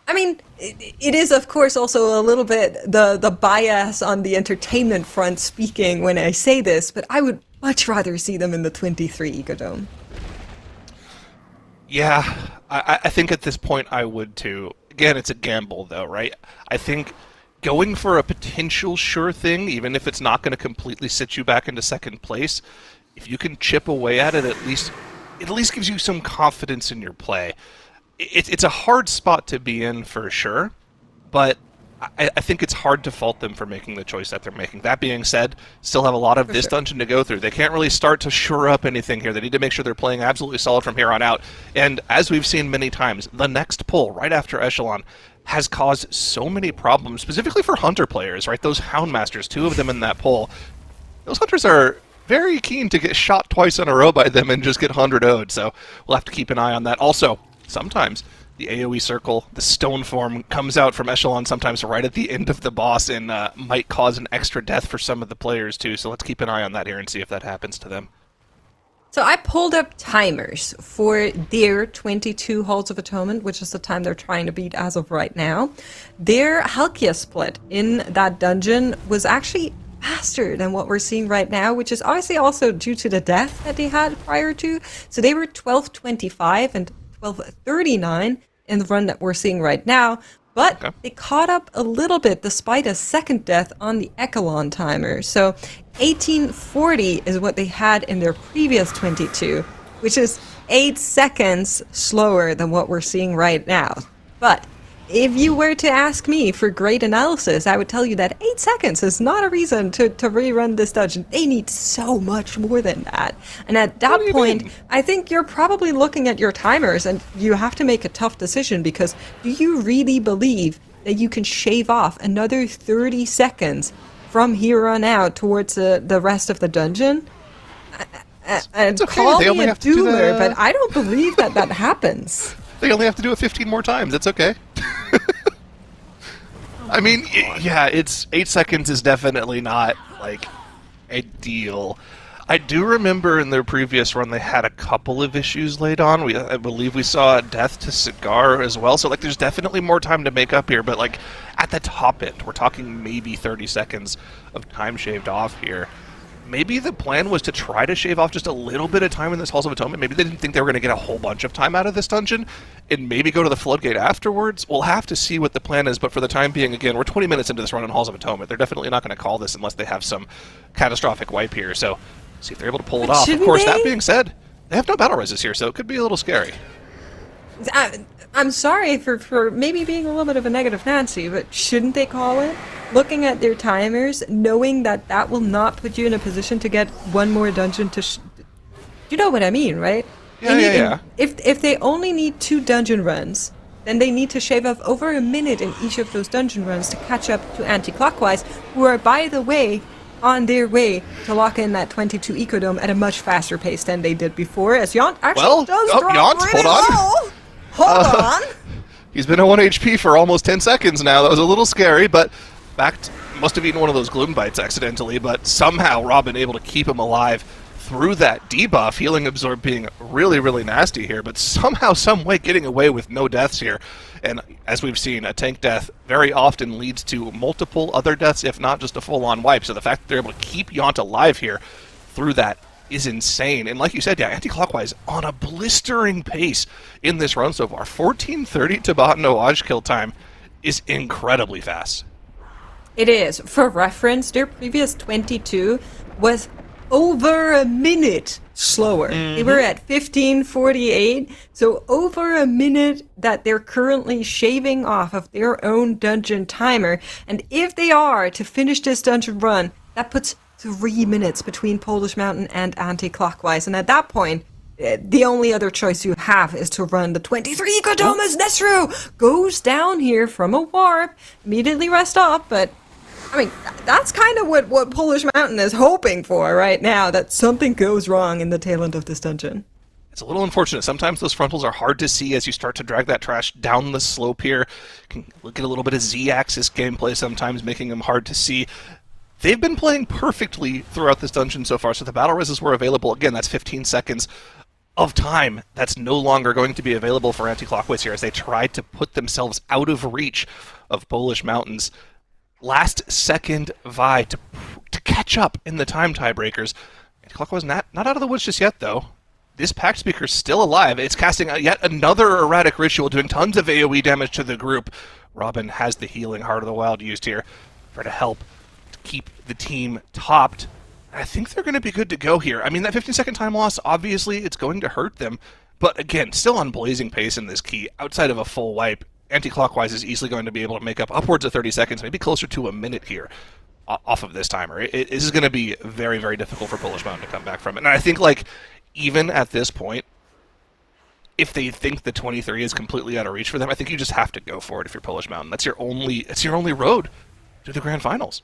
I mean, it is, of course, also a little bit the bias on the entertainment front speaking when I say this, but I would much rather see them in the 23 Ecodome. Yeah, I think at this point I would too. Again, it's a gamble, though, right? I think going for a potential sure thing, even if it's not going to completely sit you back into second place, if you can chip away at it, at least gives you some confidence in your play. it's a hard spot to be in for sure, but I think it's hard to fault them for making the choice that they're making. That being said, still have a lot of this dungeon to go through. They can't really start to shore up anything here. They need to make sure they're playing absolutely solid from here on out. And as we've seen many times, the next pull right after Echelon has caused so many problems, specifically for Hunter players, right? Those Houndmasters, 2 of them in that pull. Those Hunters are very keen to get shot twice in a row by them and just get 100-0'd, so we'll have to keep an eye on that. Also, sometimes the AoE circle, the stone form, comes out from Echelon sometimes right at the end of the boss and might cause an extra death for some of the players too, so let's keep an eye on that here and see if that happens to them. So I pulled up timers for their 22 Halls of Atonement, which is the time they're trying to beat as of right now. Their Halkia split in that dungeon was actually faster than what we're seeing right now, which is obviously also due to the death that they had prior to. So they were 12:25 and 12:39 in the run that we're seeing right now, but they caught up a little bit despite a second death on the Echelon timer. So 18:40 is what they had in their previous 22, which is 8 seconds slower than what we're seeing right now. But if you were to ask me for great analysis, I would tell you that 8 seconds is not a reason to rerun this dungeon. They need so much more than that. And at that point, I think you're probably looking at your timers and you have to make a tough decision, because do you really believe that you can shave off another 30 seconds from here on out towards the rest of the dungeon? And okay. call They me only a have to do doomer, but I don't believe that that happens. They only have to do it 15 more times. It's okay. I mean, yeah, it's 8 seconds is definitely not, like, ideal. I do remember in their previous run they had a couple of issues laid on. I believe we saw a death to Cigar as well. So, like, there's definitely more time to make up here. But, like, at the top end, we're talking maybe 30 seconds of time shaved off here. Maybe the plan was to try to shave off just a little bit of time in this Halls of Atonement. Maybe they didn't think they were going to get a whole bunch of time out of this dungeon, and maybe go to the Floodgate afterwards. We'll have to see what the plan is, but for the time being, again, we're 20 minutes into this run in Halls of Atonement. They're definitely not going to call this unless they have some catastrophic wipe here, so see if they're able to pull it off. Of course, that being said, they have no battle reses here, so it could be a little scary. I'm sorry for maybe being a little bit of a negative Nancy, but shouldn't they call it? Looking at their timers, knowing that that will not put you in a position to get one more dungeon to... You know what I mean, right? Yeah. If they only need 2 dungeon runs, then they need to shave off over a minute in each of those dungeon runs to catch up to Anti-Clockwise, who are, by the way, on their way to lock in that 22 Ecodome at a much faster pace than they did before, as Yant actually does drop Yant, really hold on. low. Hold on. He's been at 1 HP for almost 10 seconds now. That was a little scary, but must have eaten one of those Gloom Bites accidentally, but somehow Robin able to keep him alive through that debuff. Healing Absorb being really, really nasty here, but somehow, some way getting away with no deaths here. And as we've seen, a tank death very often leads to multiple other deaths, if not just a full-on wipe. So the fact that they're able to keep Yant alive here through that is insane. And like you said, yeah, Anti-Clockwise on a blistering pace in this run so far. 14:30 Tibetan Awaj kill time is incredibly fast. It is. For reference, their previous 22 was over a minute slower. They were at 15:48, so over a minute that they're currently shaving off of their own dungeon timer. And if they are to finish this dungeon run, that puts 3 minutes between Polish Mountain and Anti-Clockwise. And at that point, the only other choice you have is to run the 23 Ecodome as Nesru goes down here from a warp, immediately rest up, but I mean, that's kind of what Polish Mountain is hoping for right now, that something goes wrong in the tail end of this dungeon. It's a little unfortunate. Sometimes those frontals are hard to see as you start to drag that trash down the slope here. Can look at a little bit of Z-axis gameplay sometimes, making them hard to see. They've been playing perfectly throughout this dungeon so far, so the battle reses were available. Again, that's 15 seconds of time that's no longer going to be available for Anti-Clockwise here as they try to put themselves out of reach of Polish Mountain's last second Vi to catch up in the time tiebreakers. Anti-Clockwise not out of the woods just yet, though. This Pact Speaker's still alive. It's casting yet another erratic ritual, doing tons of AoE damage to the group. Robin has the healing Heart of the Wild used here to help to keep the team topped. I think they're going to be good to go here. I mean, that 15-second time loss, obviously, it's going to hurt them. But again, still on blazing pace in this key. Outside of a full wipe, anti-clockwise is easily going to be able to make up upwards of 30 seconds, maybe closer to a minute here off of this timer. This is going to be very, very difficult for Polish Mountain to come back from it. And I think, like, even at this point, if they think the 23 is completely out of reach for them, I think you just have to go for it if you're Polish Mountain. It's your only road to the grand finals.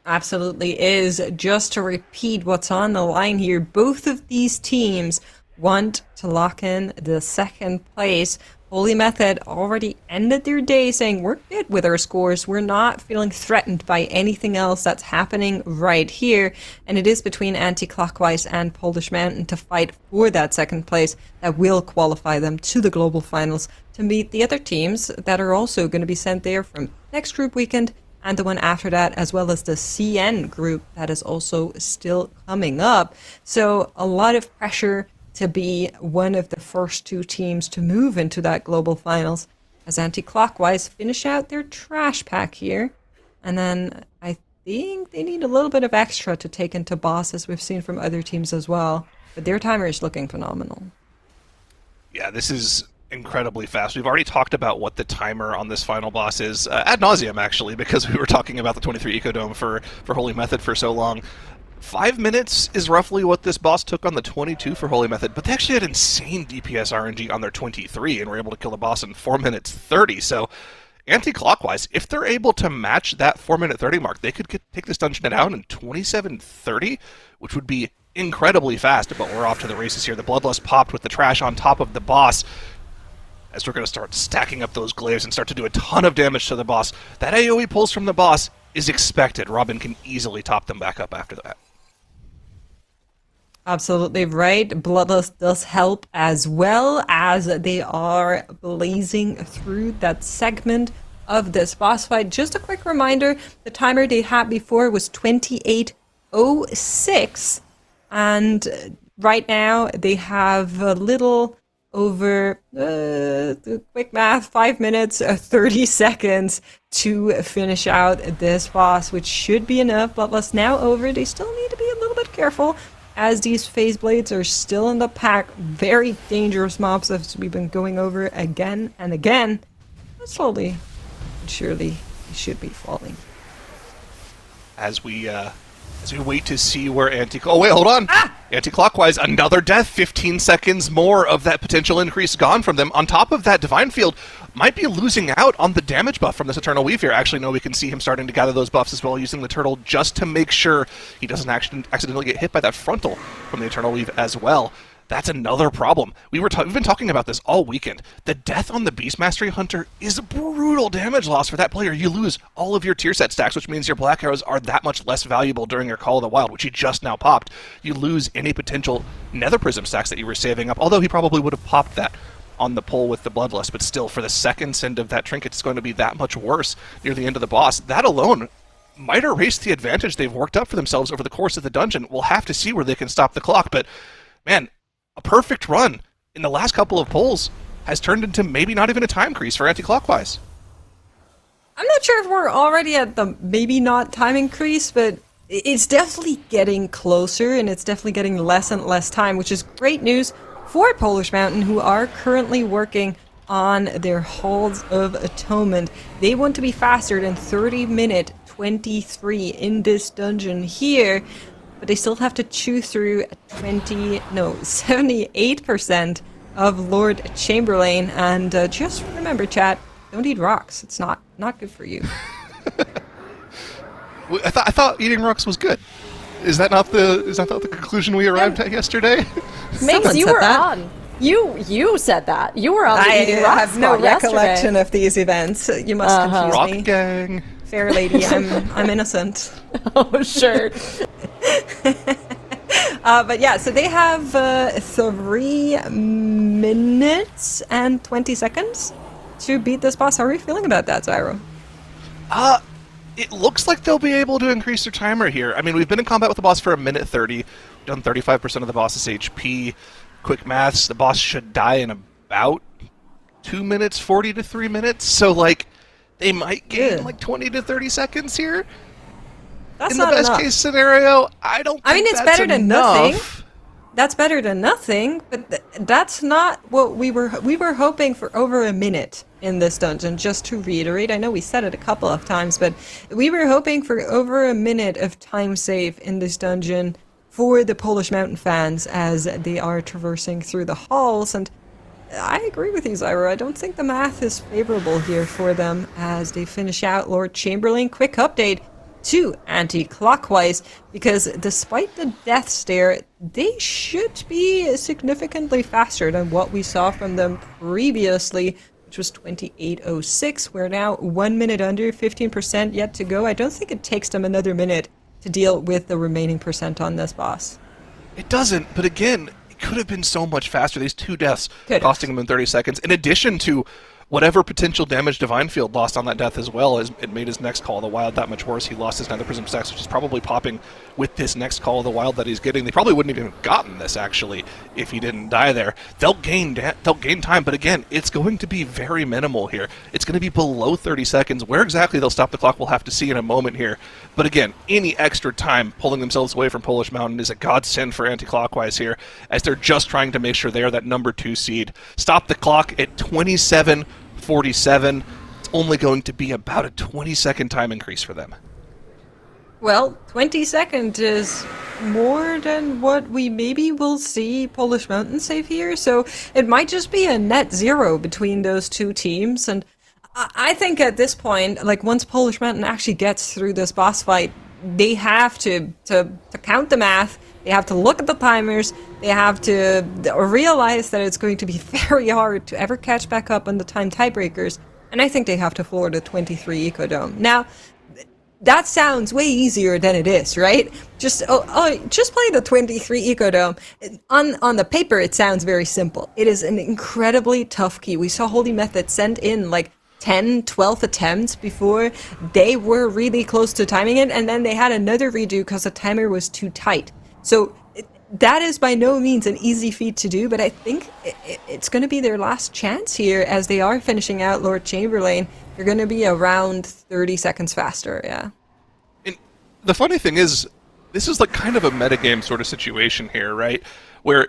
Absolutely is. Just to repeat what's on the line here, both of these teams want to lock in the second place. Holy Method already ended their day saying, we're good with our scores. We're not feeling threatened by anything else that's happening right here. And it is between Anti-Clockwise and Polish Mountain to fight for that second place that will qualify them to the global finals to meet the other teams that are also going to be sent there from next group weekend and the one after that, as well as the CN group that is also still coming up. So a lot of pressure to be one of the first two teams to move into that global finals as Anti-Clockwise finish out their trash pack here. And then I think they need a little bit of extra to take into boss, as we've seen from other teams as well. But their timer is looking phenomenal. Yeah, this is incredibly fast. We've already talked about what the timer on this final boss is ad nauseum, actually, because we were talking about the 23 Ecodome for Holy Method for so long. 5 minutes is roughly what this boss took on the 22 for Holy Method, but they actually had insane DPS RNG on their 23 and were able to kill the boss in 4 minutes 30. So Anti-Clockwise, if they're able to match that 4 minute 30 mark, they could take this dungeon down in 27:30, which would be incredibly fast. But we're off to the races here. The Bloodlust popped with the trash on top of the boss, as we're going to start stacking up those glaives and start to do a ton of damage to the boss. That AoE pulls from the boss is expected. Robin can easily top them back up after that. Absolutely right. Bloodlust does help as well, as they are blazing through that segment of this boss fight. Just a quick reminder, the timer they had before was 28:06, and right now they have a little over, quick math, 5 minutes, 30 seconds to finish out this boss, which should be enough. Bloodlust now over. They still need to be a little bit careful, as these phase blades are still in the pack. Very dangerous mobs, as we've been going over again and again. But slowly but surely they should be falling. As we wait to see where oh wait, hold on! Anti-Clockwise, another death, 15 seconds more of that potential increase gone from them. On top of that, Divine Field might be losing out on the damage buff from this Eternal Weave here. Actually, no, we can see him starting to gather those buffs as well, using the turtle just to make sure he doesn't accidentally get hit by that frontal from the Eternal Weave as well. That's another problem. We've been talking about this all weekend. The death on the Beast Mastery Hunter is a brutal damage loss for that player. You lose all of your tier set stacks, which means your Black Arrows are that much less valuable during your Call of the Wild, which he just now popped. You lose any potential Nether Prism stacks that you were saving up, although he probably would have popped that on the pull with the Bloodlust, but still, for the second send of that trinket, it's going to be that much worse near the end of the boss. That alone might erase the advantage they've worked up for themselves over the course of the dungeon. We'll have to see where they can stop the clock, but man, a perfect run in the last couple of polls has turned into maybe not even a time increase for Anti-Clockwise. I'm not sure if we're already at the maybe not time increase, but it's definitely getting closer, and it's definitely getting less and less time, which is great news for Polish Mountain, who are currently working on their Halls of Atonement. They want to be faster than 30-minute 23 in this dungeon here, but they still have to chew through 78% of Lord Chamberlain. And just remember, chat, don't eat rocks. It's not good for you. I thought eating rocks was good. Is that not the conclusion we arrived at yesterday? Mace, you said were that. on. You said that. You were on the Eating Rocks have no squad yesterday. recollection of these events. You must confuse Rock me. gang. Fair lady, I'm innocent. Oh, sure. But yeah, so they have 3 minutes and 20 seconds to beat this boss. How are you feeling about that, Zyro? It looks like they'll be able to increase their timer here. I mean, we've been in combat with the boss for 1 minute 30, done 35% of the boss's HP. Quick maths, the boss should die in about 2 minutes 40 to 3 minutes. So, like, they might gain like 20 to 30 seconds here. That's in the not best enough. case scenario, I don't think I mean, it's that's better than enough. nothing. that's better than nothing, but that's not what we were hoping for. Over a minute in this dungeon, just to reiterate. I know we said it a couple of times, but we were hoping for over a minute of time save in this dungeon for the Polish Mountain fans as they are traversing through the halls. And I agree with you, Zyra. I don't think the math is favorable here for them as they finish out Lord Chamberlain. Quick update to anti-clockwise, because despite the death stare, they should be significantly faster than what we saw from them previously, which was 28:06. We're now 1 minute under, 15% yet to go. I don't think it takes them another minute to deal with the remaining percent on this boss. It doesn't, but again, it could have been so much faster. These 2 deaths Could've. costing him in 30 seconds, in addition to whatever potential damage Divine Field lost on that death as well, as it made his next Call of the Wild that much worse. He lost his Nether Prism Stacks, which is probably popping with this next Call of the Wild that he's getting. They probably wouldn't even have gotten this, actually, if he didn't die there. They'll gain time, but again, it's going to be very minimal here. It's going to be below 30 seconds. Where exactly they'll stop the clock, we'll have to see in a moment here. But again, any extra time pulling themselves away from Polish Mountain is a godsend for anti-clockwise here, as they're just trying to make sure they are that number 2 seed. Stop the clock at 27:47. It's only going to be about a 20-second time increase for them. Well, 20 seconds is more than what we maybe will see Polish Mountain save here, so it might just be a net zero between those two teams. And I think at this point, like, once Polish Mountain actually gets through this boss fight, they have to count the math, they have to look at the timers, they have to realize that it's going to be very hard to ever catch back up on the time tiebreakers, and I think they have to floor the 23 Ecodome. Now, that sounds way easier than it is, right? Just play the 23 Ecodome. On the paper, it sounds very simple. It is an incredibly tough key. We saw Holy Method send in like 10, 12 attempts before they were really close to timing it, and then they had another redo because the timer was too tight. So that is by no means an easy feat to do, but I think it's going to be their last chance here as they are finishing out Lord Chamberlain. They're going to be around 30 seconds faster, yeah. And the funny thing is, this is like kind of a metagame sort of situation here, right? Where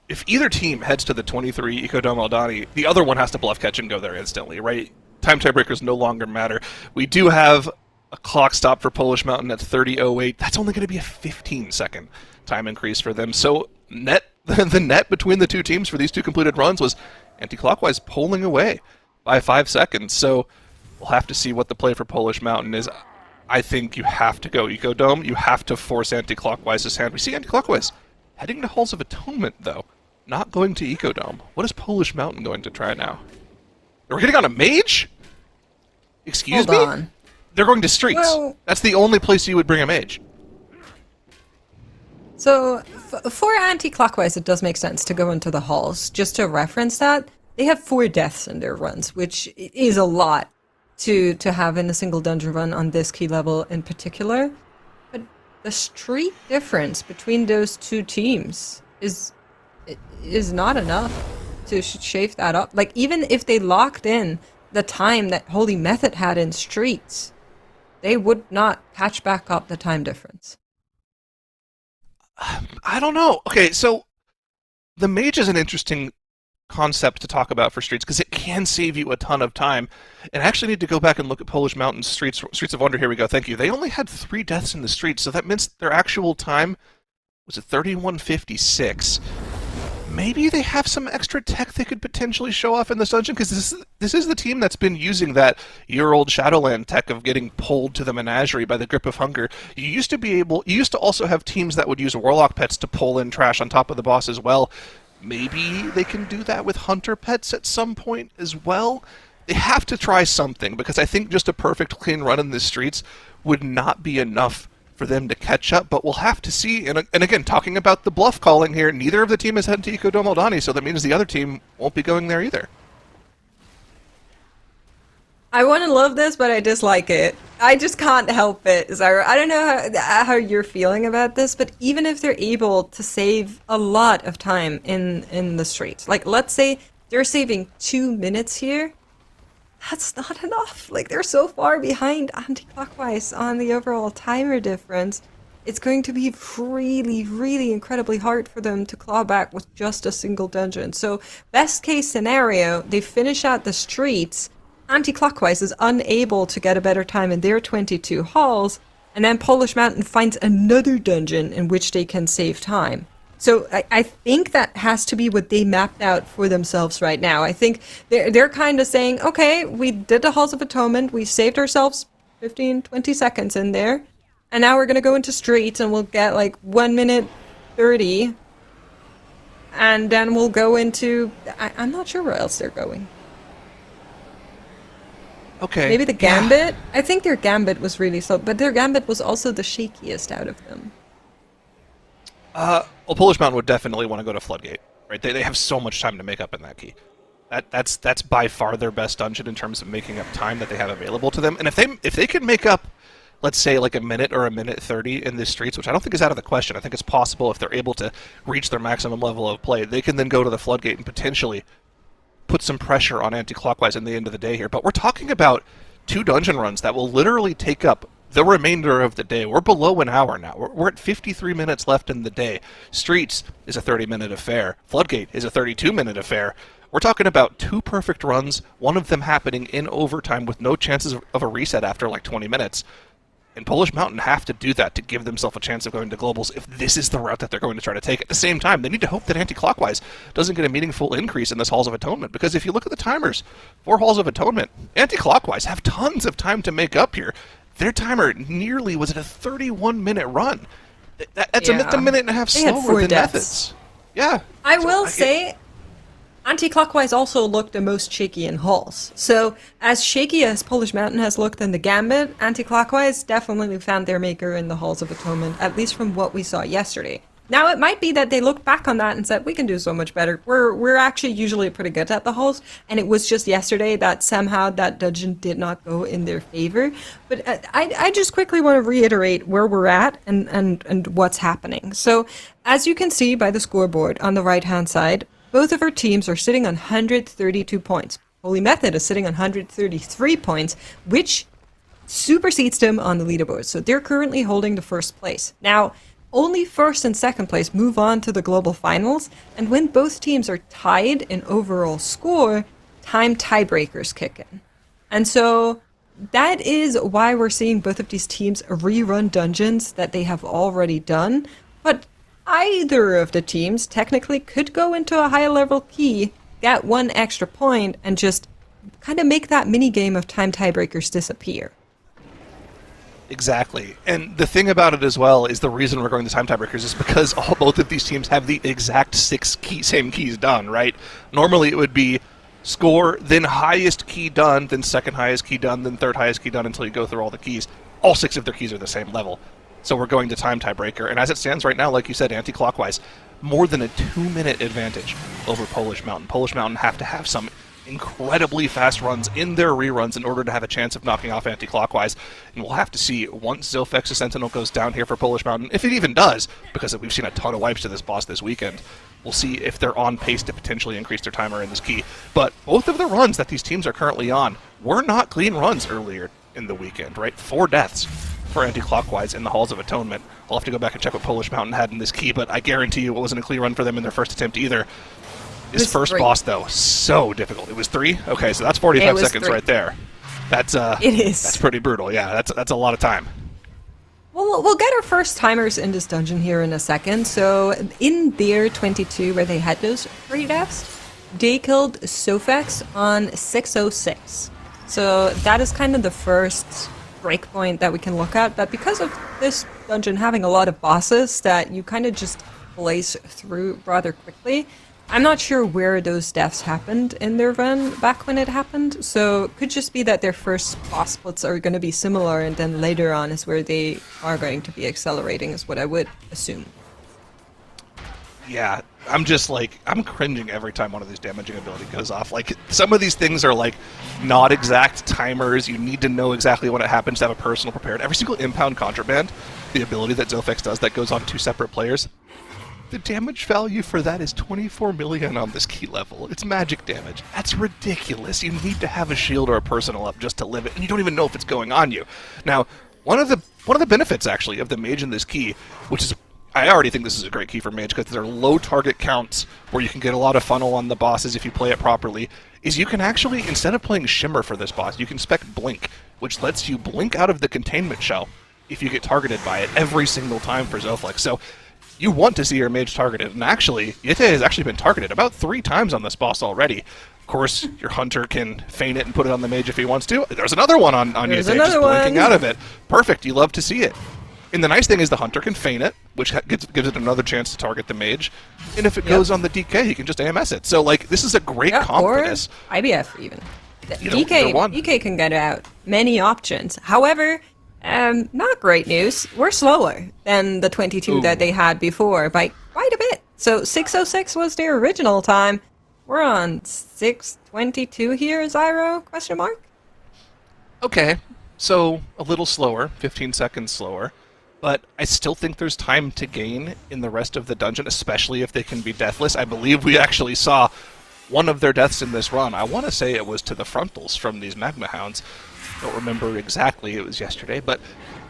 if either team heads to the 23 Ecodome Aldani, the other one has to bluff catch and go there instantly, right? Time tiebreakers no longer matter. We do have a clock stop for Polish Mountain at 30:08. That's only going to be a 15-second time increase for them. So the net between the two teams for these two completed runs was anti-clockwise pulling away by 5 seconds. So we'll have to see what the play for Polish Mountain is. I think you have to go Ecodome. You have to force anti-clocwise's hand. We see anti-clockwise heading to Halls of Atonement, though. Not going to Ecodome. What is Polish Mountain going to try now? We're getting on a mage? Excuse me? Hold on. They're going to streets. Well, that's the only place you would bring a mage. So, for anti-clockwise, it does make sense to go into the halls. Just to reference that, they have 4 deaths in their runs, which is a lot to have in a single dungeon run on this key level in particular. But the street difference between those two teams is not enough to shave that up. Like, even if they locked in the time that Holy Method had in streets, they would not catch back up the time difference. I don't know. Okay, so the mage is an interesting concept to talk about for streets because it can save you a ton of time. And I actually need to go back and look at Polish Mountain Streets of Wonder. Here we go. Thank you. They only had 3 deaths in the streets, so that means their actual time was at 31:56. Maybe they have some extra tech they could potentially show off in this dungeon, because this is the team that's been using that year-old Shadowland tech of getting pulled to the menagerie by the grip of hunger. You used to also have teams that would use Warlock pets to pull in trash on top of the boss as well. Maybe they can do that with Hunter pets at some point as well. They have to try something, because I think just a perfect clean run in the streets would not be enough for them to catch up, but we'll have to see. And again, talking about the bluff calling here, neither of the team has headed to Ecodome Aldani, so that means the other team won't be going there either. I want to love this, but I dislike it. I just can't help it, Zyra. I don't know how you're feeling about this, but even if they're able to save a lot of time in the streets, like, let's say they're saving 2 minutes here, that's not enough. Like, they're so far behind anti-clockwise on the overall timer difference. it's going to be really, really incredibly hard for them to claw back with just a single dungeon. So best case scenario, they finish out the streets, anti-clockwise is unable to get a better time in their 22 halls, and then Polish Mountain finds another dungeon in which they can save time. So I think that has to be what they mapped out for themselves right now. I think they're kind of saying, okay, we did the Halls of Atonement, we saved ourselves 15, 20 seconds in there, and now we're going to go into streets and we'll get like 1 minute 30, and then we'll go into, I'm not sure where else they're going. Okay. Maybe the Gambit? Yeah. I think their Gambit was really slow, but their Gambit was also the shakiest out of them. Well, Polish Mountain would definitely want to go to Floodgate, right? They have so much time to make up in that key. That's by far their best dungeon in terms of making up time that they have available to them. And if they can make up, let's say, like a minute or a minute 30 in the streets, which I don't think is out of the question. I think it's possible if they're able to reach their maximum level of play, they can then go to the Floodgate and potentially put some pressure on anti-clockwise in the end of the day here. But we're talking about 2 dungeon runs that will literally take up the remainder of the day. We're below an hour now. We're at 53 minutes left in the day. Streets is a 30-minute affair. Floodgate is a 32-minute affair. We're talking about 2 perfect runs, one of them happening in overtime with no chances of a reset after like 20 minutes. And Polish Mountain have to do that to give themselves a chance of going to globals if this is the route that they're going to try to take. At the same time, they need to hope that anti-clockwise doesn't get a meaningful increase in this Halls of Atonement, because if you look at the timers for Halls of Atonement, anti-clockwise have tons of time to make up here. Their timer nearly was at a 31-minute run. That's a minute and a half slower than Methods. Yeah. I will say, anti-clockwise also looked the most shaky in halls. So as shaky as Polish Mountain has looked in the Gambit, anti-clockwise definitely found their maker in the Halls of Atonement, at least from what we saw yesterday. Now it might be that they looked back on that and said, we can do so much better. We're actually usually pretty good at the halls, and it was just yesterday that somehow that dungeon did not go in their favor. But I just quickly want to reiterate where we're at and what's happening. So as you can see by the scoreboard on the right-hand side, both of our teams are sitting on 132 points. Holy Method is sitting on 133 points, which supersedes them on the leaderboard. So they're currently holding the first place. Now, only first and second place move on to the global finals, and when both teams are tied in overall score, time tiebreakers kick in. And so that is why we're seeing both of these teams rerun dungeons that they have already done, but either of the teams technically could go into a higher level key, get 1 extra point, and just kind of make that mini game of time tiebreakers disappear. Exactly. And the thing about it as well is the reason we're going to time tiebreakers is because both of these teams have the exact same keys done, right? Normally it would be score, then highest key done, then second highest key done, then third highest key done until you go through all the keys. All 6 of their keys are the same level. So we're going to time tiebreaker. And as it stands right now, like you said, anti-clockwise, more than a 2-minute advantage over Polish Mountain. Polish Mountain have to have some incredibly fast runs in their reruns in order to have a chance of knocking off anti-clockwise, and we'll have to see once Zofex's Sentinel goes down here for Polish Mountain, if it even does, because we've seen a ton of wipes to this boss this weekend. We'll see if they're on pace to potentially increase their timer in this key. But both of the runs that these teams are currently on were not clean runs earlier in the weekend, right? 4 deaths for anti-clockwise in the Halls of Atonement. I'll have to go back and check what Polish Mountain had in this key, but I guarantee you it wasn't a clean run for them in their first attempt either. This first 3. boss, though, so difficult. It was 3? Okay, so that's 45 seconds 3. right there. That's It is. That's pretty brutal. Yeah, that's a lot of time. Well, we'll get our first timers in this dungeon here in a second. So in their 22, where they had those 3 deaths, they killed Zofex on 606. So that is kind of the first breakpoint that we can look at. But because of this dungeon having a lot of bosses that you kind of just blaze through rather quickly, I'm not sure where those deaths happened in their run back when it happened, so it could just be that their first boss splits are going to be similar, and then later on is where they are going to be accelerating, is what I would assume. Yeah, I'm just like, I'm cringing every time one of these damaging ability goes off. Like, some of these things are like not exact timers. You need to know exactly when it happens to have a personal prepared. Every single impound contraband, the ability that Zofex does that goes on 2 separate players, the damage value for that is 24 million on this key level. It's magic damage. That's ridiculous. You need to have a shield or a personal up just to live it, and you don't even know if it's going on you. Now, one of the one of the benefits, actually, of the mage in this key, which is, I already think this is a great key for mage because there are low target counts where you can get a lot of funnel on the bosses if you play it properly, is you can actually, instead of playing Shimmer for this boss, you can spec Blink, which lets you blink out of the containment shell if you get targeted by it every single time for Zoflex. So you want to see your mage targeted, and actually, Yete has actually been targeted about 3 times on this boss already. Of course, your hunter can feign it and put it on the mage if he wants to. There's another one on Yete, just blinking out of it. Perfect, you love to see it. And the nice thing is the hunter can feign it, which gives it another chance to target the mage. And if it goes on the DK, he can just AMS it. So, like, this is a great comp for this. IBF even. Either one. DK can get out many options. However, not great news. We're slower than the 22 that they had before by quite a bit. So 6:06 was their original time. We're on 6:22 here, Zyro? Question mark? Okay, so a little slower, 15 seconds slower. But I still think there's time to gain in the rest of the dungeon, especially if they can be deathless. I believe we actually saw one of their deaths in this run. I want to say it was to the frontals from these Magma Hounds. Don't remember exactly, it was yesterday, but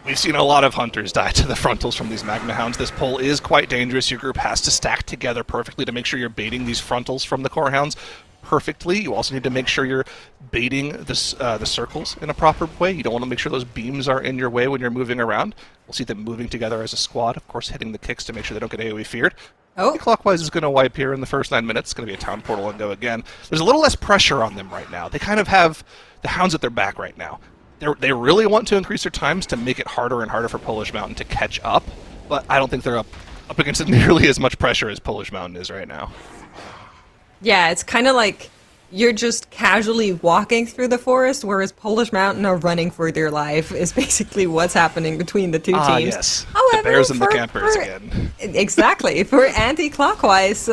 we've seen a lot of hunters die to the frontals from these Magma Hounds. This pull is quite dangerous. Your group has to stack together perfectly to make sure you're baiting these frontals from the Core Hounds perfectly. You also need to make sure you're baiting the circles in a proper way. You don't want to make sure those beams are in your way when you're moving around. We'll see them moving together as a squad, of course hitting the kicks to make sure they don't get AoE feared. Oh. Clockwise is going to wipe here in the first 9 minutes. It's going to be a town portal and go again. There's a little less pressure on them right now. They kind of have the hounds at their back right now. They really want to increase their times to make it harder and harder for Polish Mountain to catch up, but I don't think they're up against nearly as much pressure as Polish Mountain is right now. Yeah, it's kind of like you're just casually walking through the forest, whereas Polish Mountain are running for their life, is basically what's happening between the two teams. Yes. However, the bears and the campers again. Exactly. For anti-clockwise,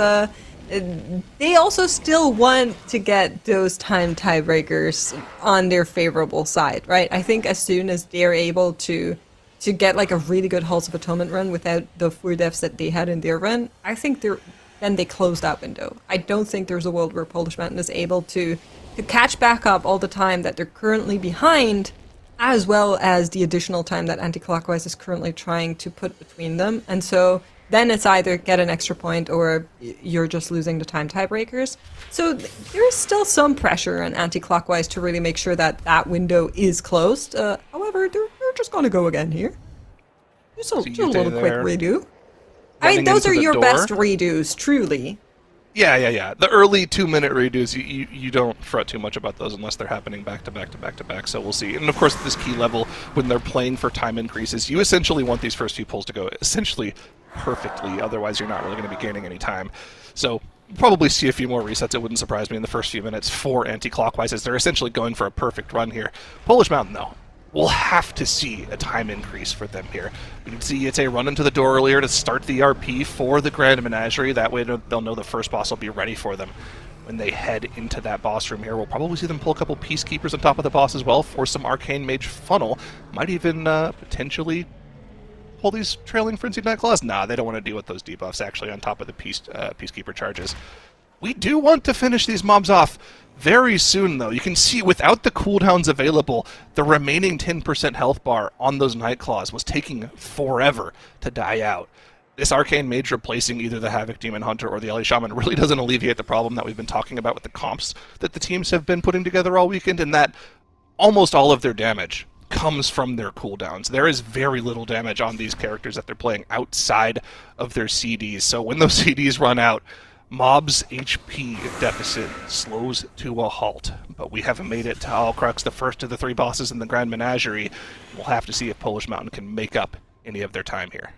they also still want to get those time tiebreakers on their favorable side, right? I think as soon as they're able to get like a really good Halls of Atonement run without the 4 deaths that they had in their run, I think then they close that window. I don't think there's a world where Polish Mountain is able to catch back up all the time that they're currently behind, as well as the additional time that anti-clockwise is currently trying to put between them. And so then it's either get an extra point or you're just losing the time tiebreakers. So there is still some pressure on anti-clockwise to really make sure that that window is closed. However, they're just going to go again here. Just a little quick redo. I mean, those are your best redos, truly. Yeah. The early 2-minute redos, you don't fret too much about those unless they're happening back to back to back to back, so we'll see. And of course, this key level, when they're playing for time increases, you essentially want these first few pulls to go essentially perfectly, otherwise you're not really going to be gaining any time. So we'll probably see a few more resets. It wouldn't surprise me in the first few minutes for anti-clockwise, as they're essentially going for a perfect run here. Polish Mountain, though, we'll have to see a time increase for them here. We can see Yete run into the door earlier to start the RP for the Grand Menagerie. That way they'll know the first boss will be ready for them when they head into that boss room here. We'll probably see them pull a couple Peacekeepers on top of the boss as well for some Arcane Mage funnel. Might even potentially pull these Trailing Frenzied Nightclaws. Nah, they don't want to deal with those debuffs actually on top of the Peacekeeper charges. We do want to finish these mobs off very soon, though. You can see without the cooldowns available, the remaining 10% health bar on those Nightclaws was taking forever to die out. This Arcane Mage replacing either the Havoc Demon Hunter or the LA Shaman really doesn't alleviate the problem that we've been talking about with the comps that the teams have been putting together all weekend, and that almost all of their damage comes from their cooldowns. There is very little damage on these characters that they're playing outside of their CDs, so when those CDs run out, Mob's HP deficit slows to a halt, but we haven't made it to Alcrux, the first of the 3 bosses in the Grand Menagerie. We'll have to see if Polish Mountain can make up any of their time here.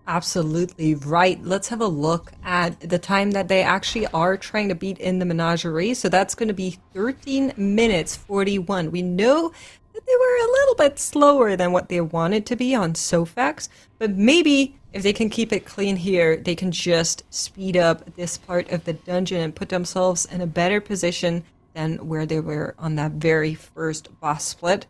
Absolutely right. Let's have a look at the time that they actually are trying to beat in the Menagerie. So that's going to be 13 minutes 41. We know that they were a little bit slower than what they wanted to be on Sophax, but maybe if they can keep it clean here, they can just speed up this part of the dungeon and put themselves in a better position than where they were on that very first boss split.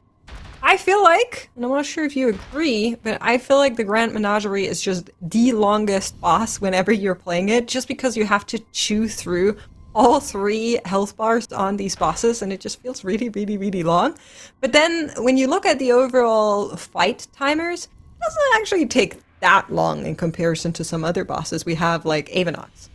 I feel like, and I'm not sure if you agree, but I feel like the Grand Menagerie is just the longest boss whenever you're playing it, just because you have to chew through all 3 health bars on these bosses, and it just feels really, really, really long. But then when you look at the overall fight timers, it doesn't actually take that long in comparison to some other bosses we have, like Avanox.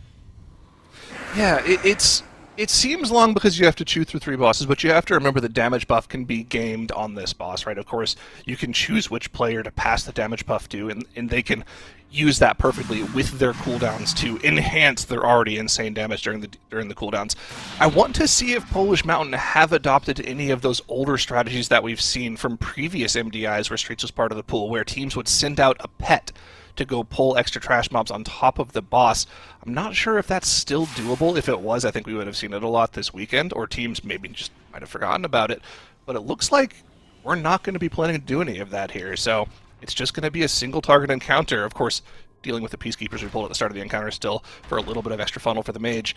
Yeah, it seems long because you have to chew through 3 bosses, but you have to remember the damage buff can be gamed on this boss, right? Of course, you can choose which player to pass the damage buff to, and they can use that perfectly with their cooldowns to enhance their already insane damage during the cooldowns. I want to see if Polish Mountain have adopted any of those older strategies that we've seen from previous MDIs where Streets was part of the pool, where teams would send out a pet to go pull extra trash mobs on top of the boss. I'm not sure if that's still doable. If it was, I think we would have seen it a lot this weekend, or teams maybe just might have forgotten about it. But it looks like we're not going to be planning to do any of that here, so it's just going to be a single target encounter. Of course, dealing with the Peacekeepers we pulled at the start of the encounter still for a little bit of extra funnel for the mage.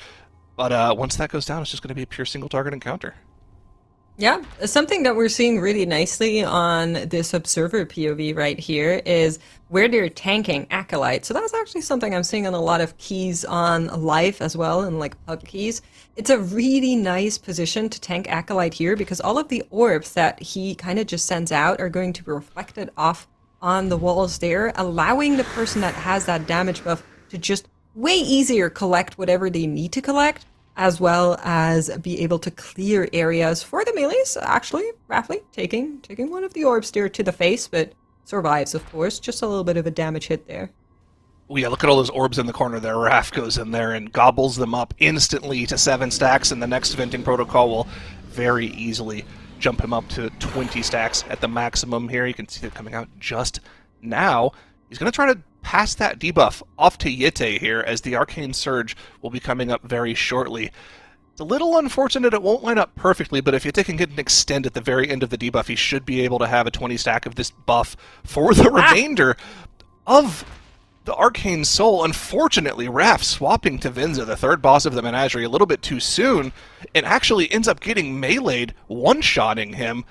But once that goes down, it's just going to be a pure single target encounter. Yeah, something that we're seeing really nicely on this observer POV right here is where they're tanking Acolyte. So that's actually something I'm seeing on a lot of keys on Life as well, and like pub keys. It's a really nice position to tank Acolyte here because all of the orbs that he kind of just sends out are going to be reflected off on the walls there, allowing the person that has that damage buff to just way easier collect whatever they need to collect, as well as be able to clear areas for the melees. Actually, Rafley taking one of the orbs there to the face, but survives, of course. Just a little bit of a damage hit there. Oh yeah, look at all those orbs in the corner there. Raph goes in there and gobbles them up instantly to 7 stacks, and the next venting protocol will very easily jump him up to 20 stacks at the maximum here. You can see it coming out just now. He's going to try to pass that debuff off to Yitte here, as the Arcane Surge will be coming up very shortly. It's a little unfortunate it won't line up perfectly, but if Yitte can get an extend at the very end of the debuff, he should be able to have a 20 stack of this buff for the remainder of the Arcane Soul. Unfortunately, Raph swapping to Vinza, the 3rd boss of the Menagerie, a little bit too soon, and actually ends up getting meleeed, one-shotting him.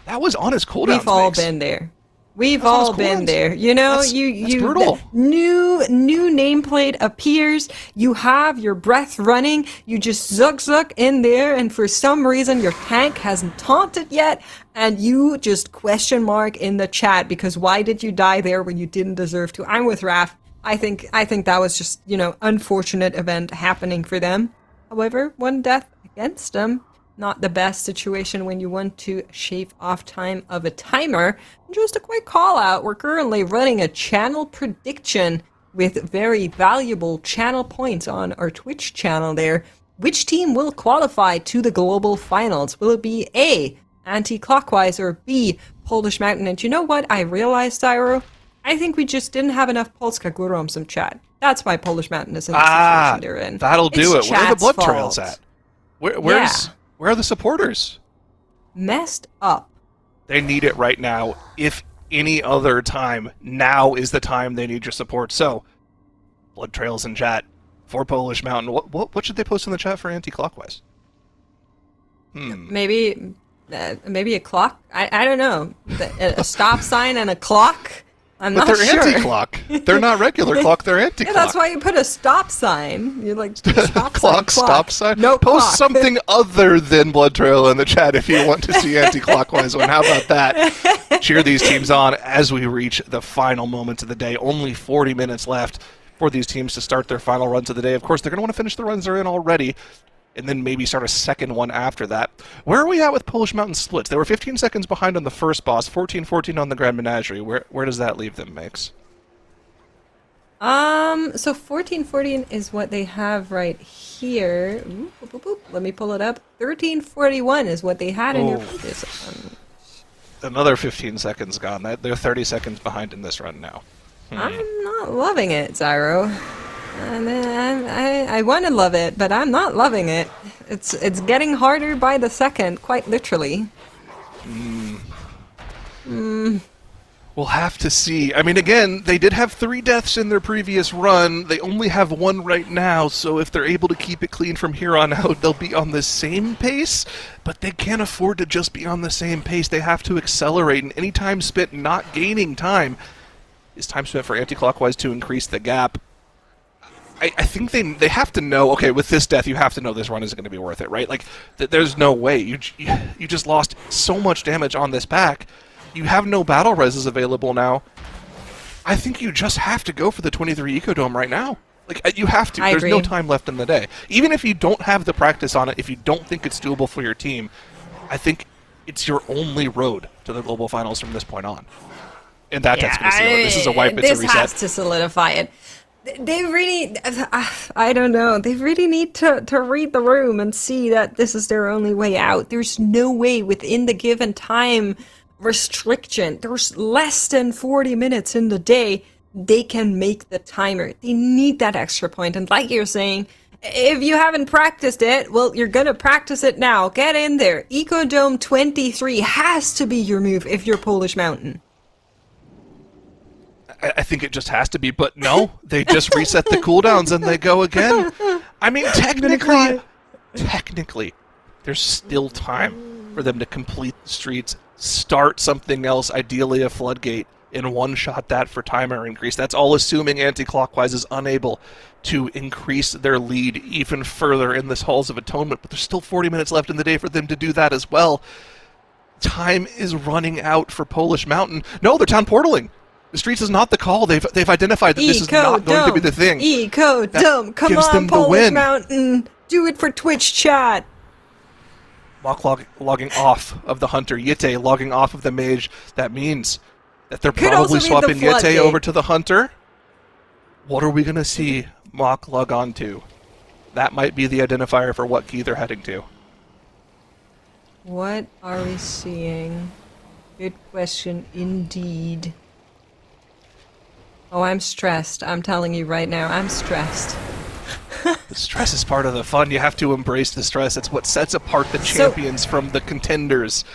That was on his cooldown. We've all been there. We've all been there. You know, That's you brutal. New nameplate appears, you have your breath running, you just zug in there, and for some reason your tank hasn't taunted yet, and you just question mark in the chat because why did you die there when you didn't deserve to? I'm with Raph. I think that was just, you know, unfortunate event happening for them. However, 1 death against them. Not the best situation when you want to shave off time of a timer. And just a quick call out, we're currently running a channel prediction with very valuable channel points on our Twitch channel there. Which team will qualify to the global finals? Will it be A, anti-clockwise, or B, Polish Mountain? And you know what I realized, Zyro? I think we just didn't have enough Polska Górą chat. That's why Polish Mountain is in the situation they're in. That'll do It's it. Where are the chat's blood fault. trails at? Where are the supporters? Messed up. They need it right now. If any other time, now is the time they need your support. So, blood trails in chat for Polish Mountain. What should they post in the chat for anti-clockwise? Maybe a clock? I don't know. A stop sign and a clock? I'm But not they're sure. anti-clock. They're not regular clock, they're anti-clock. Yeah, that's why you put a stop sign. You're like, stop Clock, sign, stop sign. No Post clock. something other than blood trail in the chat if you want to see anti-clockwise one. How about that? Cheer these teams on as we reach the final moments of the day. Only 40 minutes left for these teams to start their final runs of the day. Of course, they're going to want to finish the runs they're in already, and then maybe start a second one after that. Where are we at with Polish Mountain splits? They were 15 seconds behind on the first boss, 14-14 on the Grand Menagerie. Where does that leave them, Mix? So 14-14 is what they have right here. Ooh, boop, boop, boop. Let me pull it up. 13-41 is what they had in their previous one. Another 15 seconds gone. They're 30 seconds behind in this run now. I'm not loving it, Zyro. And I want to love it, but I'm not loving it. It's getting harder by the second, quite literally. We'll have to see. I mean, again, they did have 3 deaths in their previous run. They only have 1 right now, so if they're able to keep it clean from here on out, they'll be on the same pace, but they can't afford to just be on the same pace. They have to accelerate, and any time spent not gaining time is time spent for anti-clockwise to increase the gap. I think they have to know, okay, with this death, you have to know this run isn't going to be worth it, right? Like, there's no way. You just lost so much damage on this pack. You have no battle reses available now. I think you just have to go for the 23 Ecodome right now. Like, you have to. There's no time left in the day. Even if you don't have the practice on it, if you don't think it's doable for your team, I think it's your only road to the global finals from this point on. And that's going to seal it. This is a wipe, it's a reset. This has to solidify it. They really, I don't know, they really need to read the room and see that this is their only way out. There's no way within the given time restriction, there's less than 40 minutes in the day, they can make the timer. They need that extra point. And like you're saying, if you haven't practiced it, well, you're gonna practice it now. Get in there. Ecodome 23 has to be your move if you're Polish Mountain. I think it just has to be, but no, they just reset the cooldowns and they go again. I mean, technically, there's still time for them to complete the streets, start something else, ideally a floodgate, and one-shot that for timer increase. That's all assuming anti-clockwise is unable to increase their lead even further in this Halls of Atonement, but there's still 40 minutes left in the day for them to do that as well. Time is running out for Polish Mountain. No, they're town portaling. The streets is not the call. They've identified that this is not going to be the thing. Ecodome, come on, Polish Mountain, do it for Twitch chat. Mock logging off of the Hunter, Yitte logging off of the Mage. That means that they're probably swapping Yitte over to the Hunter. What are we going to see Mock log on to? That might be the identifier for what key they're heading to. What are we seeing? Good question indeed. Oh, I'm stressed. I'm telling you right now, I'm stressed. The stress is part of the fun. You have to embrace the stress. It's what sets apart the champions from the contenders.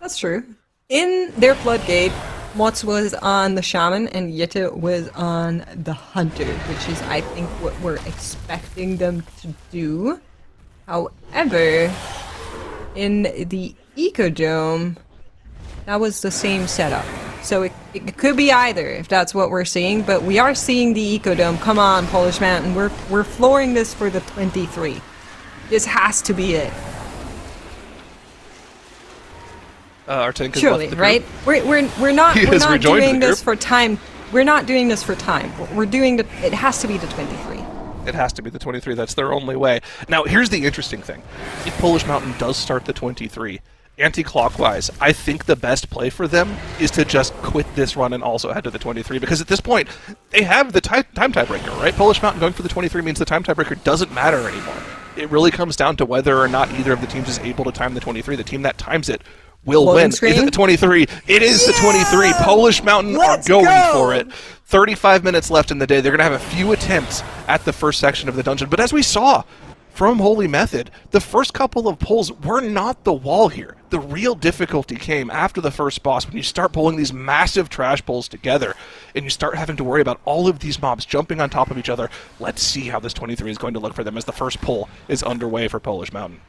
That's true. In their Floodgate, Mots was on the Shaman and Yitte was on the Hunter, which is, I think, what we're expecting them to do. However, in the Ecodome, that was the same setup. So it could be either, if that's what we're seeing, but we are seeing the Ecodome. Come on, Polish Mountain. We're flooring this for the 23. This has to be it. Artank surely, right? We're not doing this for time. We're not doing this for time. We're doing it has to be the 23. It has to be the 23. That's their only way. Now, here's the interesting thing. If Polish Mountain does start the 23, anti-clockwise, I think the best play for them is to just quit this run and also head to the 23, because at this point, they have the time tiebreaker, right? Polish Mountain going for the 23 means the time tiebreaker doesn't matter anymore. It really comes down to whether or not either of the teams is able to time the 23. The team that times it will win. Is it the 23? It is the 23. Polish Mountain are going for it. 35 minutes left in the day. They're going to have a few attempts at the first section of the dungeon, but as we saw from Holy Method, the first couple of pulls were not the wall here. The real difficulty came after the first boss, when you start pulling these massive trash pulls together, and you start having to worry about all of these mobs jumping on top of each other. Let's see how this 23 is going to look for them as the first pull is underway for Polish Mountain.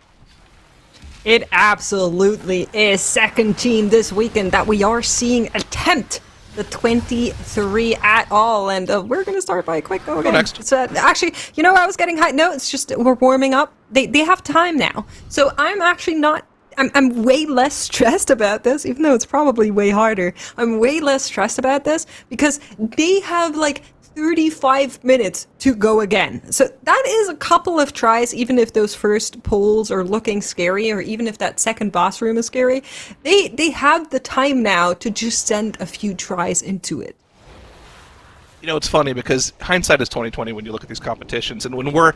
It absolutely is. Second team this weekend that we are seeing attempt the 23 at all, and we're going to start by a quick go again. Next. So, actually, you know, I was getting high. No, it's just we're warming up. They have time now, so I'm actually not. I'm way less stressed about this, even though it's probably way harder. I'm way less stressed about this because they have like 35 minutes to go again. So that is a couple of tries, even if those first pulls are looking scary, or even if that second boss room is scary. They have the time now to just send a few tries into it. You know, it's funny because hindsight is 20/20 when you look at these competitions, and when we're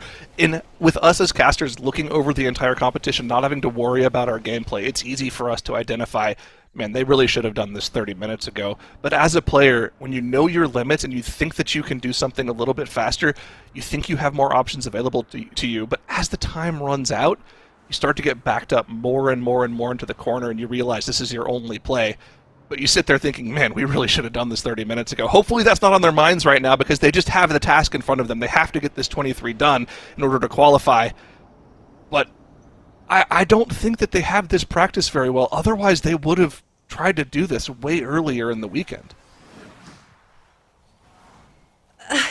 with us as casters looking over the entire competition, not having to worry about our gameplay, it's easy for us to identify, man, they really should have done this 30 minutes ago. But as a player, when you know your limits and you think that you can do something a little bit faster, you think you have more options available to you. But as the time runs out, you start to get backed up more and more and more into the corner, and you realize this is your only play. But you sit there thinking, man, we really should have done this 30 minutes ago. Hopefully that's not on their minds right now, because they just have the task in front of them. They have to get this 23 done in order to qualify. But I don't think that they have this practice very well. Otherwise, they would have tried to do this way earlier in the weekend.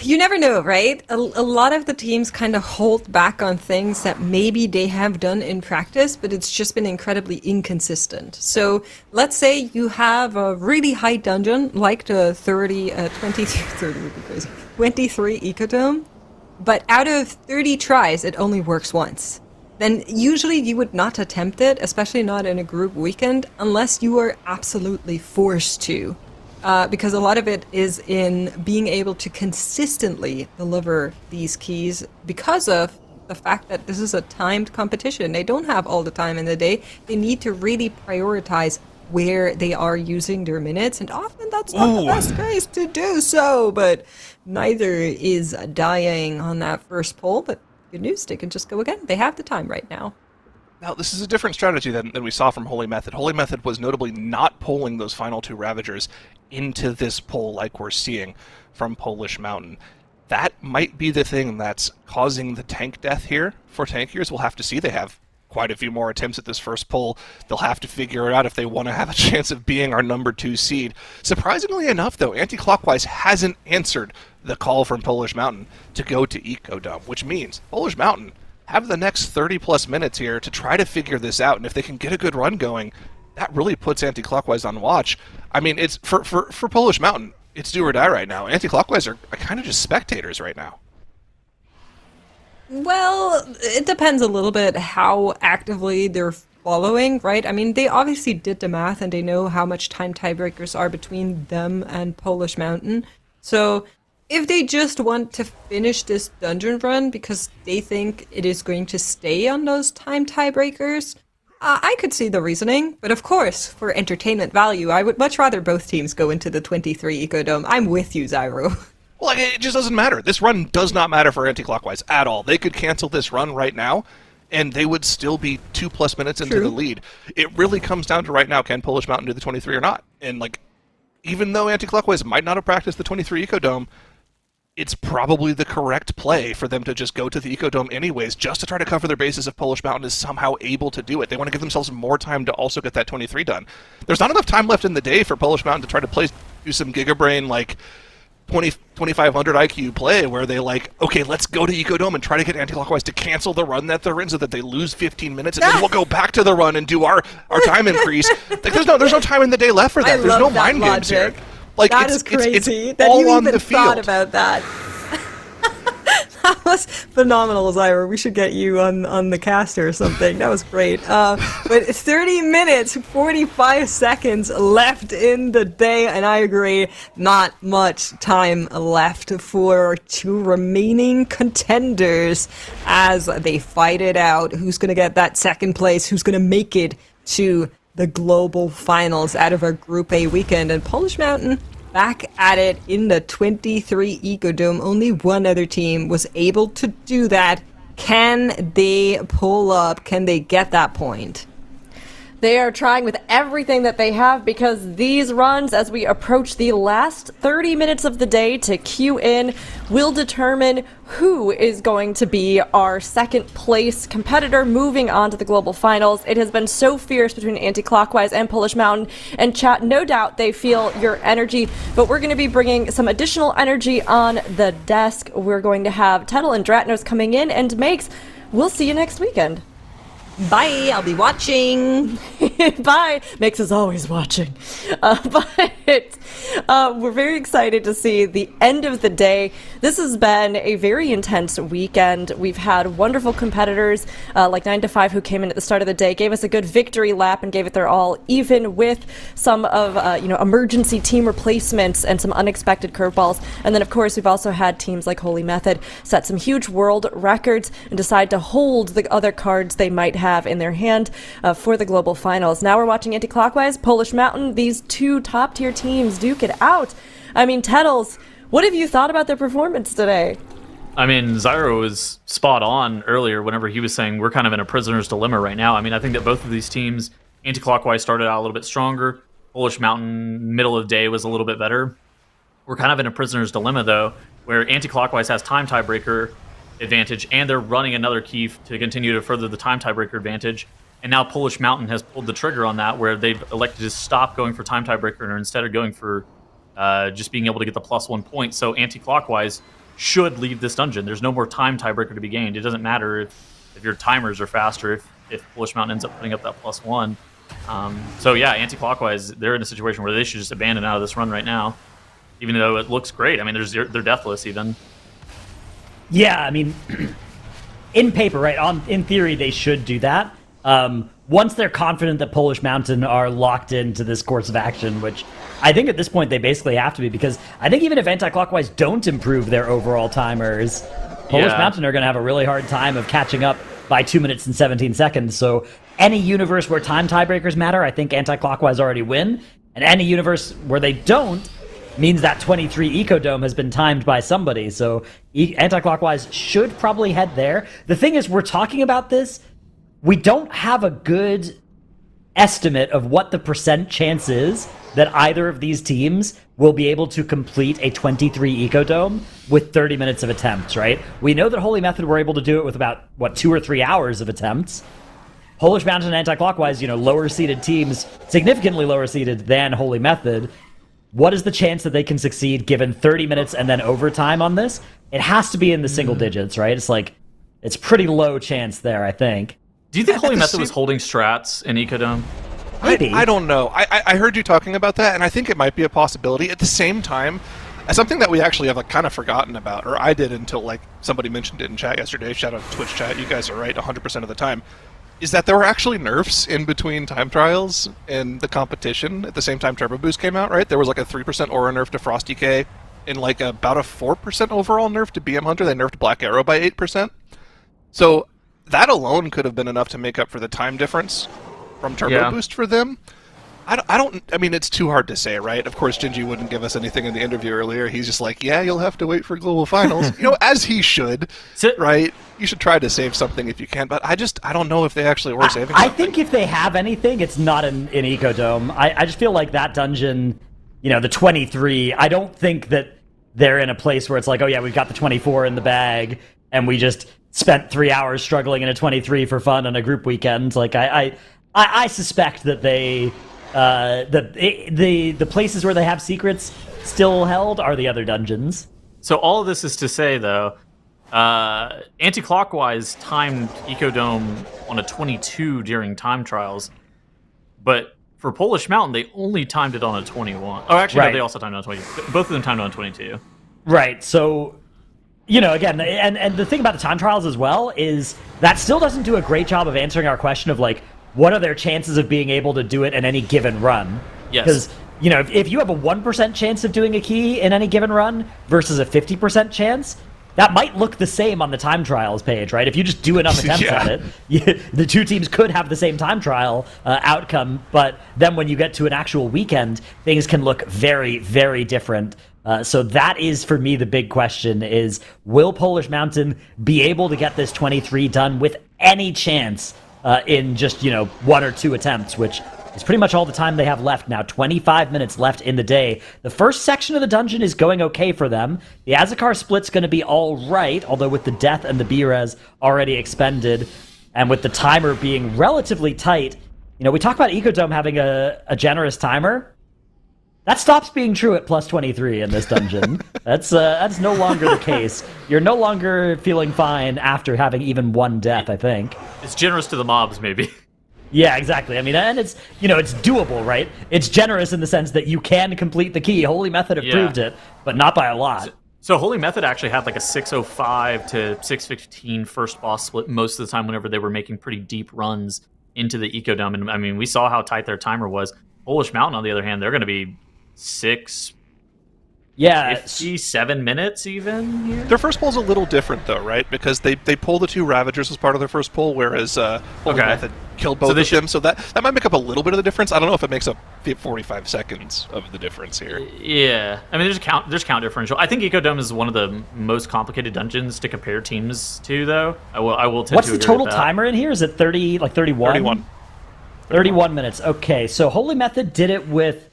You never know, right? A lot of the teams kind of hold back on things that maybe they have done in practice, but it's just been incredibly inconsistent. So let's say you have a really high dungeon, like the 30 would be crazy, 23 Ecodome, but out of 30 tries, it only works once. Then usually you would not attempt it, especially not in a group weekend, unless you are absolutely forced to. Because a lot of it is in being able to consistently deliver these keys because of the fact that this is a timed competition. They don't have all the time in the day. They need to really prioritize where they are using their minutes, and often that's not the best case to do so, but neither is dying on that first poll, but good news, they can just go again. They have the time right now. Now, this is a different strategy than we saw from Holy Method. Holy Method was notably not pulling those final 2 Ravagers into this poll like we're seeing from Polish Mountain. That might be the thing that's causing the tank death here for tankiers. We'll have to see. They have quite a few more attempts at this first poll. They'll have to figure it out if they want to have a chance of being our number 2 seed. Surprisingly enough, though, Anti-Clockwise hasn't answered the call from Polish Mountain to go to Ecodome, which means Polish Mountain have the next 30-plus minutes here to try to figure this out, and if they can get a good run going, that really puts Anti-Clockwise on watch. I mean, it's for Polish Mountain, it's do or die right now. Anti-Clockwise are kind of just spectators right now. Well, it depends a little bit how actively they're following, right? I mean, they obviously did the math, and they know how much time tiebreakers are between them and Polish Mountain. So if they just want to finish this dungeon run because they think it is going to stay on those time tiebreakers, I could see the reasoning. But of course, for entertainment value, I would much rather both teams go into the 23 Ecodome. I'm with you, Zyro. Well, it just doesn't matter. This run does not matter for Anti-Clockwise at all. They could cancel this run right now, and they would still be 2+ minutes into the lead. It really comes down to right now, can Polish Mountain do the 23 or not? And, like, even though Anti-Clockwise might not have practiced the 23 Ecodome, it's probably the correct play for them to just go to the Ecodome anyways, just to try to cover their bases if Polish Mountain is somehow able to do it. They want to give themselves more time to also get that 23 done. There's not enough time left in the day for Polish Mountain to try to do some Gigabrain, like, 2500 IQ play where they okay, let's go to Ecodome and try to get Anti-Clockwise to cancel the run that they're in so that they lose 15 minutes and then we'll go back to the run and do our time increase. Like, there's no time in the day left for that. There's no mind games here. Like, that is crazy. It's that all you on even the field. thought about that. That was phenomenal, Zyra. We should get you on the caster or something. That was great. But 30 minutes, 45 seconds left in the day, and I agree, not much time left for 2 remaining contenders as they fight it out. Who's going to get that second place? Who's going to make it to the global finals out of our Group A weekend? And Polish Mountain back at it in the 23 Ecodome. Only one other team was able to do that. Can they pull up? Can they get that point? They are trying with everything that they have because these runs, as we approach the last 30 minutes of the day to queue in, will determine who is going to be our second place competitor moving on to the global finals. It has been so fierce between Anti-Clockwise and Polish Mountain, and chat, no doubt they feel your energy, but we're going to be bringing some additional energy on the desk. We're going to have Tettle and Dratnos coming in, and Makes, we'll see you next weekend. Bye, I'll be watching. Bye. Mix is always watching. But we're very excited to see the end of the day. This has been a very intense weekend. We've had wonderful competitors like 9 to 5 who came in at the start of the day, gave us a good victory lap and gave it their all, even with some of emergency team replacements and some unexpected curveballs. And then, of course, we've also had teams like Holy Method set some huge world records and decide to hold the other cards they might have in their hand for the global finals. Now we're watching Anti-Clockwise, Polish Mountain, these 2 top-tier teams duke it out. I mean, Tettles, what have you thought about their performance today? I mean, Zyro was spot on earlier whenever he was saying we're kind of in a prisoner's dilemma right now. I mean, I think that both of these teams, Anti-Clockwise started out a little bit stronger. Polish Mountain, middle of the day, was a little bit better. We're kind of in a prisoner's dilemma, though, where Anti-Clockwise has time tiebreaker advantage, and they're running another key to continue to further the time tiebreaker advantage. And now Polish Mountain has pulled the trigger on that, where they've elected to stop going for time tiebreaker and are instead of going for just being able to get the +1 point. So anti-clockwise should leave this dungeon. There's no more time tiebreaker to be gained. It doesn't matter if your timers are faster, if Polish Mountain ends up putting up that +1. So yeah, anti-clockwise, they're in a situation where they should just abandon out of this run right now, even though it looks great. I mean, they're deathless even. Yeah, I mean, in paper, right? In theory, they should do that. Once they're confident that Polish Mountain are locked into this course of action, which I think at this point they basically have to be, because I think even if anti-clockwise don't improve their overall timers, Polish Mountain are going to have a really hard time of catching up by 2 minutes and 17 seconds. So any universe where time tiebreakers matter, I think anti-clockwise already win. And any universe where they don't means that 23 Ecodome has been timed by somebody. So anti-clockwise should probably head there. The thing is, we're talking about this. We don't have a good estimate of what the % chance is that either of these teams will be able to complete a 23 Ecodome with 30 minutes of attempts, right? We know that Holy Method were able to do it with about, 2 or 3 hours of attempts. Polish Mountain and anti-clockwise, lower-seeded teams, significantly lower-seeded than Holy Method. What is the chance that they can succeed given 30 minutes and then overtime on this? It has to be in the single digits, right? It's pretty low chance there, I think. Do you think Holy Method was holding strats in Ecodome? Maybe. I don't know. I heard you talking about that, and I think it might be a possibility. At the same time, something that we actually have kind of forgotten about, or I did until somebody mentioned it in chat yesterday. Shout out to Twitch chat. You guys are right 100% of the time. Is that there were actually nerfs in between time trials and the competition at the same time Turbo Boost came out, right? There was a 3% Aura nerf to Frost DK and about a 4% overall nerf to BM Hunter. They nerfed Black Arrow by 8%. So that alone could have been enough to make up for the time difference from Turbo Boost for them. I mean, it's too hard to say, right? Of course, Gingi wouldn't give us anything in the interview earlier. He's just yeah, you'll have to wait for Global Finals. As he should, right? You should try to save something if you can, but I don't know if they actually were saving something. I think if they have anything, it's not in Ecodome. I just feel like that dungeon, the 23, I don't think that they're in a place where it's oh yeah, we've got the 24 in the bag, and we just spent 3 hours struggling in a 23 for fun on a group weekend. I suspect that they... the places where they have secrets still held are the other dungeons. So all of this is to say, though, anti-clockwise timed Ecodome on a 22 during time trials, but for Polish Mountain, they only timed it on a 21. Oh, actually, no, they also timed it on 20. Both of them timed it on 22. Right, so... again, and the thing about the time trials as well is that still doesn't do a great job of answering our question of, what are their chances of being able to do it in any given run? Yes. Because, if you have a 1% chance of doing a key in any given run versus a 50% chance, that might look the same on the time trials page, right? If you just do enough attempts at it, the two teams could have the same time trial outcome, but then when you get to an actual weekend, things can look very, very different. So that is, for me, the big question is, will Polish Mountain be able to get this 23 done with any chance in just, 1 or 2 attempts, which is pretty much all the time they have left now. 25 minutes left in the day. The first section of the dungeon is going okay for them. The Azakar split's going to be all right, although with the death and the B-res already expended, and with the timer being relatively tight, we talk about Ecodome having a generous timer. That stops being true at plus 23 in this dungeon. That's no longer the case. You're no longer feeling fine after having even 1 death, I think. It's generous to the mobs, maybe. Yeah, exactly. I mean, and it's, it's doable, right? It's generous in the sense that you can complete the key. Holy Method have proved it, but not by a lot. So Holy Method actually had a 6:05 to 6:15 first boss split most of the time whenever they were making pretty deep runs into the Ecodome. And I mean, we saw how tight their timer was. Polish Mountain, on the other hand, they're going to be 57 minutes even here? Their first pull's a little different, though, right? Because they pull the 2 Ravagers as part of their first pull, whereas Holy Method killed both of them. So that might make up a little bit of the difference. I don't know if it makes up 45 seconds of the difference here. Yeah. I mean, there's count differential. I think Ecodome is one of the most complicated dungeons to compare teams to, though. I will tend What's to the agree total with that. timer in here? Is it 31? 31 minutes. Okay, so Holy Method did it with...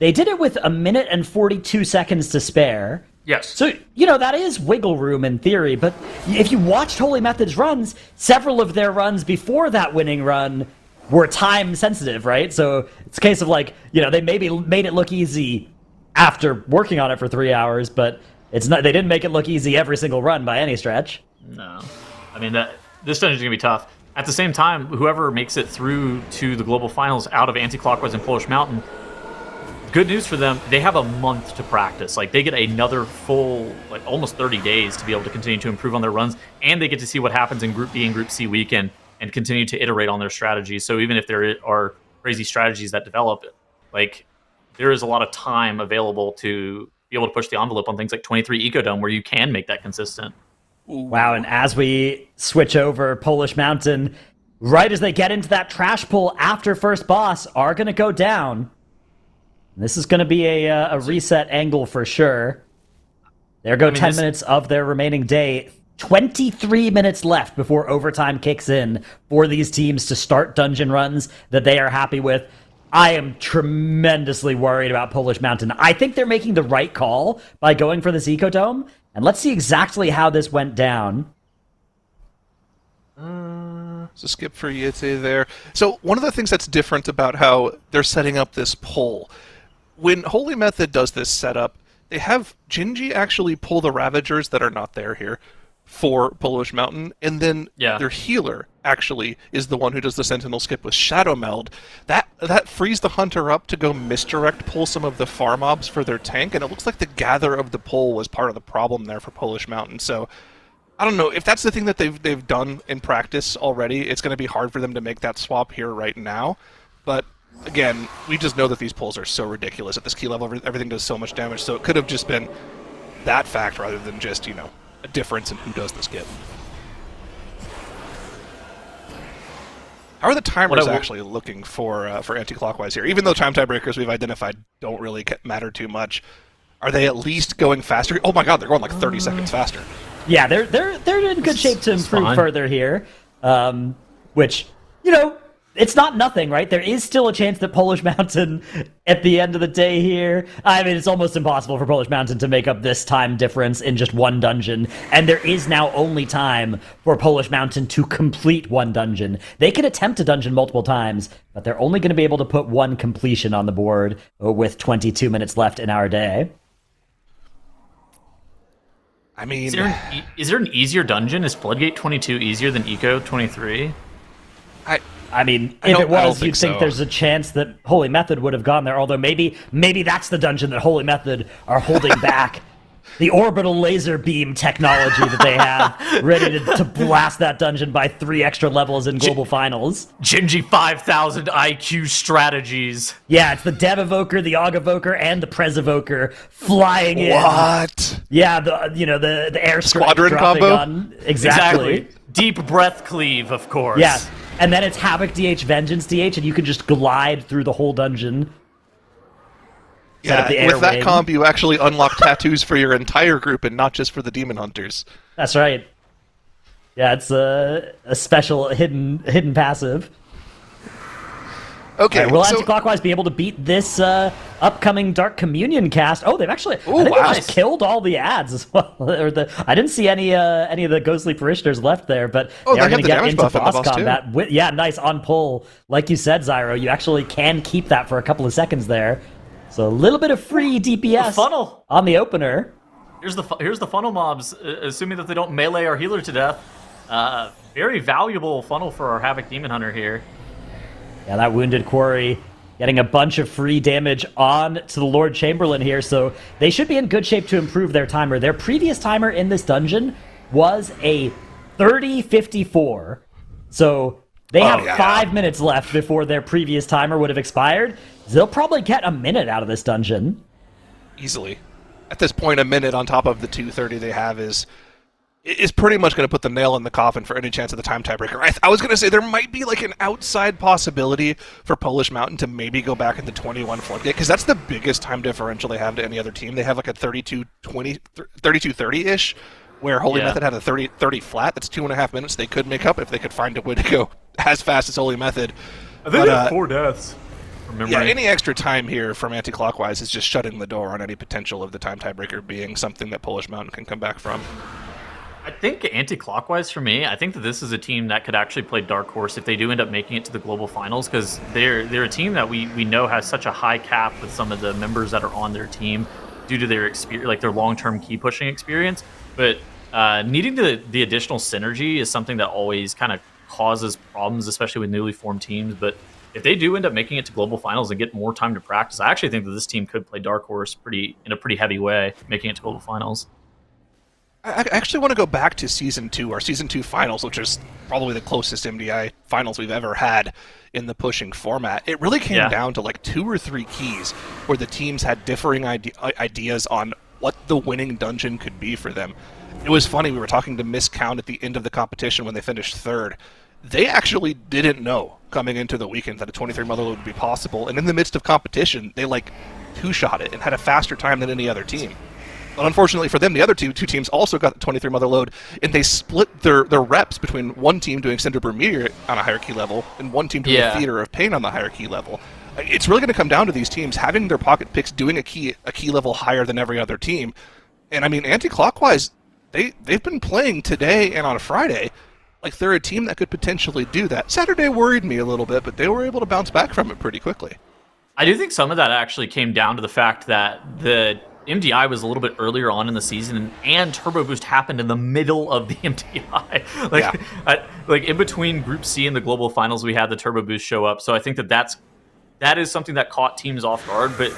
They did it with 1 minute and 42 seconds to spare. Yes. So, that is wiggle room in theory, but if you watched Holy Method's runs, several of their runs before that winning run were time sensitive, right? So it's a case of they maybe made it look easy after working on it for 3 hours, but it's not. They didn't make it look easy every single run by any stretch. No. I mean, this dungeon's going to be tough. At the same time, whoever makes it through to the global finals out of Anti-Clockwise and Polish Mountain, good news for them, they have a month to practice. Like, they get another full, like, almost 30 days to be able to continue to improve on their runs, and they get to see what happens in Group B and Group C weekend and continue to iterate on their strategies. So even if there are crazy strategies that develop, like, there is a lot of time available to be able to push the envelope on things like 23 Ecodome, where you can make that consistent. Wow, and as we switch over, Polish Mountain, right as they get into that trash pull after first boss, are going to go down. This is going to be a reset angle for sure. There go 10 minutes of their remaining day. 23 minutes left before overtime kicks in for these teams to start dungeon runs that they are happy with. I am tremendously worried about Polish Mountain. I think they're making the right call by going for this Ecodome. And let's see exactly how this went down. So skip for Yete there. So one of the things that's different about how they're setting up this poll, when Holy Method does this setup, they have Gingi actually pull the Ravagers that are not there here for Polish Mountain, and then their healer actually is the one who does the Sentinel skip with Shadow Meld. That frees the Hunter up to go misdirect pull some of the farm mobs for their tank, and it looks like the gather of the pull was part of the problem there for Polish Mountain. So I don't know if that's the thing that they've done in practice already. It's going to be hard for them to make that swap here right now, but again, we just know that these pulls are so ridiculous at this key level. Everything does so much damage, so it could have just been that fact rather than just, you know, a difference in who does the skip. How are the timers actually looking for anti-clockwise here? Even though time tiebreakers we've identified don't really matter too much, are they at least going faster? Oh my god, they're going like 30 seconds faster. Yeah, they're in good shape to improve further here, which, you know, it's not nothing, right? There is still a chance that Polish Mountain, at the end of the day here, I mean, it's almost impossible for Polish Mountain to make up this time difference in just one dungeon, and there is now only time for Polish Mountain to complete one dungeon. They can attempt a dungeon multiple times, but they're only going to be able to put one completion on the board with 22 minutes left in our day. I mean, is there an easier dungeon? Is Floodgate 22 easier than Eco 23? I mean, if it was, you'd think there's a chance that Holy Method would have gone there, although maybe that's the dungeon that Holy Method are holding back. The orbital laser beam technology that they have, ready to blast that dungeon by 3 extra levels in global finals. Gingi 5,000 IQ strategies. Yeah, it's the Dev Evoker, the Aug Evoker, and the Prez Evoker flying in. What? Yeah, the air squadron combo? Exactly. Deep breath cleave, of course. Yeah. And then it's Havoc DH, Vengeance DH, and you can just glide through the whole dungeon. Yeah, with that comp, you actually unlock tattoos for your entire group and not just for the Demon Hunters. That's right. Yeah, it's a special hidden passive. Okay, will Anti-Clockwise be able to beat this upcoming Dark Communion cast? Oh, they've actually I think they just killed all the ads as well. I didn't see any of the Ghostly Parishioners left there, but they are going to get into boss combat. Nice on pull. Like you said, Zyro, you actually can keep that for a couple of seconds there. So a little bit of free DPS funnel on the opener. Here's the funnel mobs, assuming that they don't melee our healer to death. Very valuable funnel for our Havoc Demon Hunter here. Yeah, that Wounded Quarry getting a bunch of free damage on to the Lord Chamberlain here, so they should be in good shape to improve their timer. Their previous timer in this dungeon was a 30:54. So they have 5 minutes left before their previous timer would have expired. So they'll probably get a minute out of this dungeon. Easily. At this point, a minute on top of the 2:30 they have is pretty much going to put the nail in the coffin for any chance of the time tiebreaker. I was going to say there might be like an outside possibility for Polish Mountain to maybe go back into 21 Floodgate, because that's the biggest time differential they have to any other team. They have like a 32-30-ish, where Holy Method had a 30 flat. That's 2.5 minutes they could make up if they could find a way to go as fast as Holy Method. I think they have 4 deaths. Yeah, any extra time here from Anti-Clockwise is just shutting the door on any potential of the time tiebreaker being something that Polish Mountain can come back from. I think anti-clockwise for me, I think that this is a team that could actually play dark horse if they do end up making it to the global finals, because they're a team that we know has such a high cap with some of the members that are on their team due to their experience, like their long-term key pushing experience. But needing the additional synergy is something that always kind of causes problems, especially with newly formed teams. But if they do end up making it to global finals and get more time to practice, I actually think that this team could play dark horse in a pretty heavy way, making it to global finals. I actually want to go back to Season 2, our Season 2 finals, which is probably the closest MDI finals we've ever had in the pushing format. It really came down to like 2 or 3 keys where the teams had differing ideas on what the winning dungeon could be for them. It was funny, we were talking to Miss Count at the end of the competition when they finished 3rd. They actually didn't know coming into the weekend that a 23 Motherload would be possible, and in the midst of competition, they like 2-shot it and had a faster time than any other team. But unfortunately for them, the other two teams also got the 23 Motherload, and they split their reps between one team doing Cinder Vermeer on a higher key level and one team doing Theater of Pain on the higher key level. It's really going to come down to these teams having their pocket picks doing a key level higher than every other team. And I mean, anti-clockwise, they've been playing today and on Friday like they're a team that could potentially do that. Saturday worried me a little bit, but they were able to bounce back from it pretty quickly. I do think some of that actually came down to the fact that the MDI was a little bit earlier on in the season, and Turbo Boost happened in the middle of the MDI. Like in between Group C and the Global Finals, we had the Turbo Boost show up. So I think that is something that caught teams off guard, but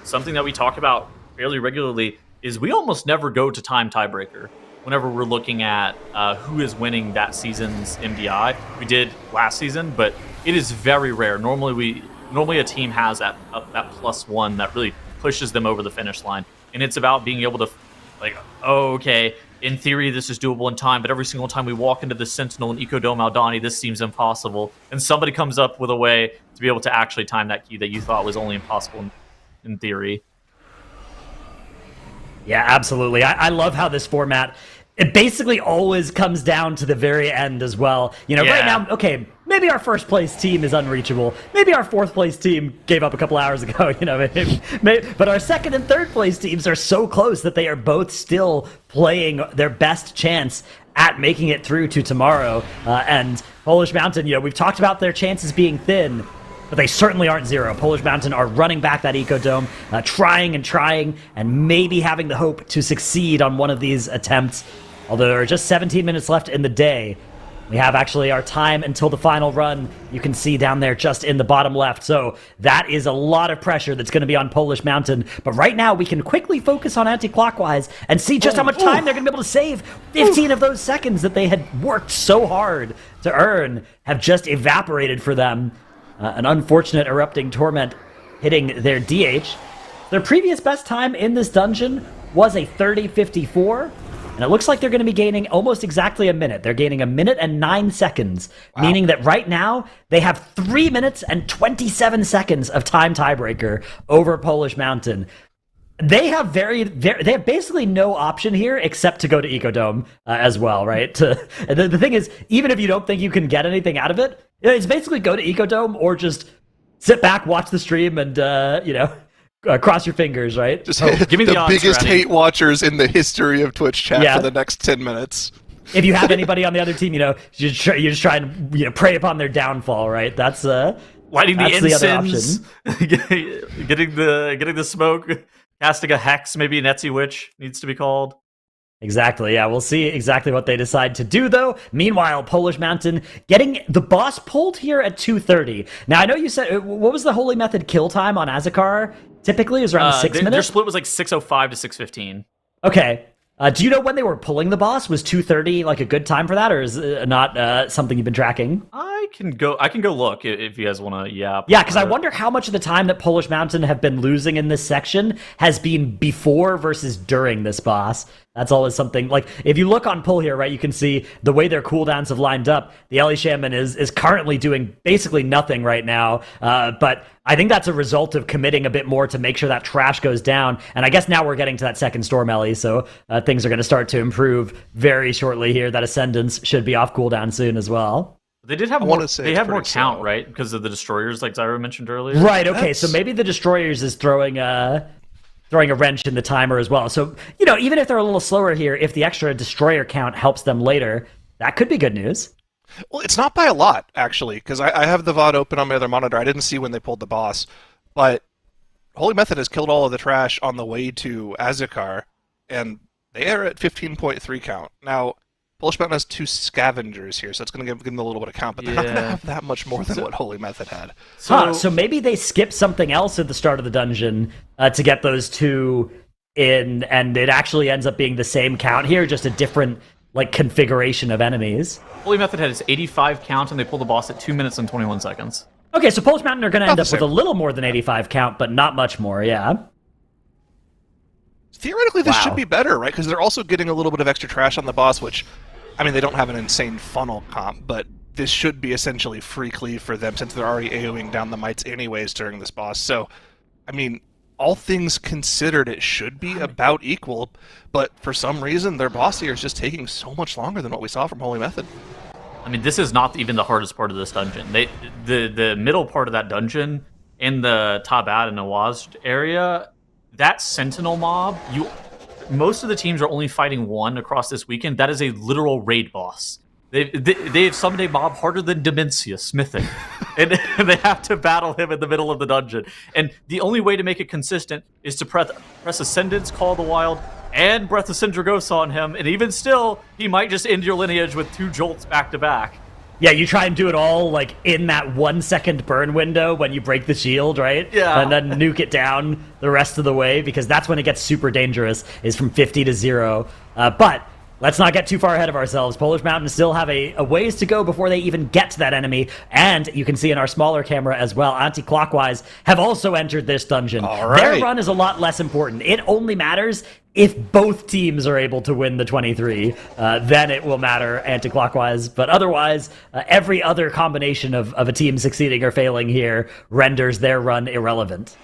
something that we talk about fairly regularly is we almost never go to time tiebreaker whenever we're looking at who is winning that season's MDI. We did last season, but it is very rare. Normally a team has that +1 that really pushes them over the finish line, and it's about being able to okay, in theory this is doable in time, but every single time we walk into the Sentinel and Ecodome Aldani, this seems impossible, and somebody comes up with a way to be able to actually time that key that you thought was only impossible in theory. Yeah, absolutely. I love how this format, it basically always comes down to the very end as well. Right now, okay, maybe our first place team is unreachable. Maybe our fourth place team gave up a couple hours ago, but our second and third place teams are so close that they are both still playing their best chance at making it through to tomorrow. And Polish Mountain, we've talked about their chances being thin, but they certainly aren't zero. Polish Mountain are running back that Ecodome, trying, and maybe having the hope to succeed on one of these attempts. Although there are just 17 minutes left in the day, we have actually our time until the final run. You can see down there just in the bottom left. So that is a lot of pressure that's going to be on Polish Mountain. But right now, we can quickly focus on anti-clockwise and see just how much time they're going to be able to save. 15 of those seconds that they had worked so hard to earn have just evaporated for them. An unfortunate erupting torment hitting their DH. Their previous best time in this dungeon was a 30:54. And it looks like they're going to be gaining almost exactly a minute. They're gaining 1 minute and 9 seconds, meaning that right now they have 3 minutes and 27 seconds of time tiebreaker over Polish Mountain. They have they have basically no option here except to go to Ecodome as well, right? The thing is, even if you don't think you can get anything out of it, it's basically go to Ecodome or just sit back, watch the stream, and cross your fingers, right? Just give me the biggest hate watchers in the history of Twitch chat for the next 10 minutes. If you have anybody on the other team, you just try and prey upon their downfall, right? That's lighting that's the incense, getting the smoke, casting a hex, maybe an Etsy Witch needs to be called. Exactly, yeah. We'll see exactly what they decide to do, though. Meanwhile, Polish Mountain getting the boss pulled here at 2:30. Now, I know you said, what was the Holy Method kill time on Ara-kara? Typically, it was around 6 minutes? Their split was like 6:05 to 6:15. Okay. Do you know when they were pulling the boss? Was 2:30 like a good time for that, or is it not something you've been tracking? I can go look if you guys want to. Yeah, because I wonder how much of the time that Polish Mountain have been losing in this section has been before versus during this boss. That's always something. Like, if you look on pull here, right, you can see the way their cooldowns have lined up. The Ellie Shaman is currently doing basically nothing right now, but I think that's a result of committing a bit more to make sure that trash goes down. And I guess now we're getting to that second storm, Ellie, so things are going to start to improve very shortly here. That Ascendance should be off cooldown soon as well. They did have more. They have more count, right? Because of the destroyers, like Zyro mentioned earlier. Right. Okay. So maybe the destroyers is throwing throwing a wrench in the timer as well. So, you know, even if they're a little slower here, if the extra destroyer count helps them later, that could be good news. Well, it's not by a lot, actually, because I have the VOD open on my other monitor. I didn't see when they pulled the boss, but Holy Method has killed all of the trash on the way to Azikar, and they are at 15.3 count. Now, Polish Mountain has 2 scavengers here, so it's going to give them a little bit of count, but they're not going to have that much more than what Holy Method had. So maybe they skip something else at the start of the dungeon to get those 2 in, and it actually ends up being the same count here, just a different like configuration of enemies. Holy Method had its 85 count, and they pulled the boss at 2 minutes and 21 seconds. Okay, so Polish Mountain are going to end up with a little more than 85 count, but not much more, yeah. Theoretically, this should be better, right? Because they're also getting a little bit of extra trash on the boss, which, I mean, they don't have an insane funnel comp, but this should be essentially free cleave for them since they're already AoEing down the mites anyways during this boss. So, I mean, all things considered, it should be about equal, but for some reason, their boss here is just taking so much longer than what we saw from Holy Method. I mean, this is not even the hardest part of this dungeon. The middle part of that dungeon, in the Tabat and Nawaz area, that Sentinel mob, most of the teams are only fighting one across this weekend. That is a literal raid boss. They've summoned a mob harder than Dementia Smithing, and they have to battle him in the middle of the dungeon. And the only way to make it consistent is to press Ascendance, Call of the Wild, and Breath of Sindragosa on him, and even still, he might just end your lineage with 2 jolts back to back. Yeah, you try and do it all like in that 1 second burn window when you break the shield, right? Yeah. And then nuke it down the rest of the way, because that's when it gets super dangerous, is from 50 to 0. But let's not get too far ahead of ourselves. Polish Mountain still have a ways to go before they even get to that enemy. And you can see in our smaller camera as well, anti-clockwise have also entered this dungeon. All right. Their run is a lot less important. It only matters if both teams are able to win the 23, then it will matter anti-clockwise. But otherwise, every other combination of a team succeeding or failing here renders their run irrelevant.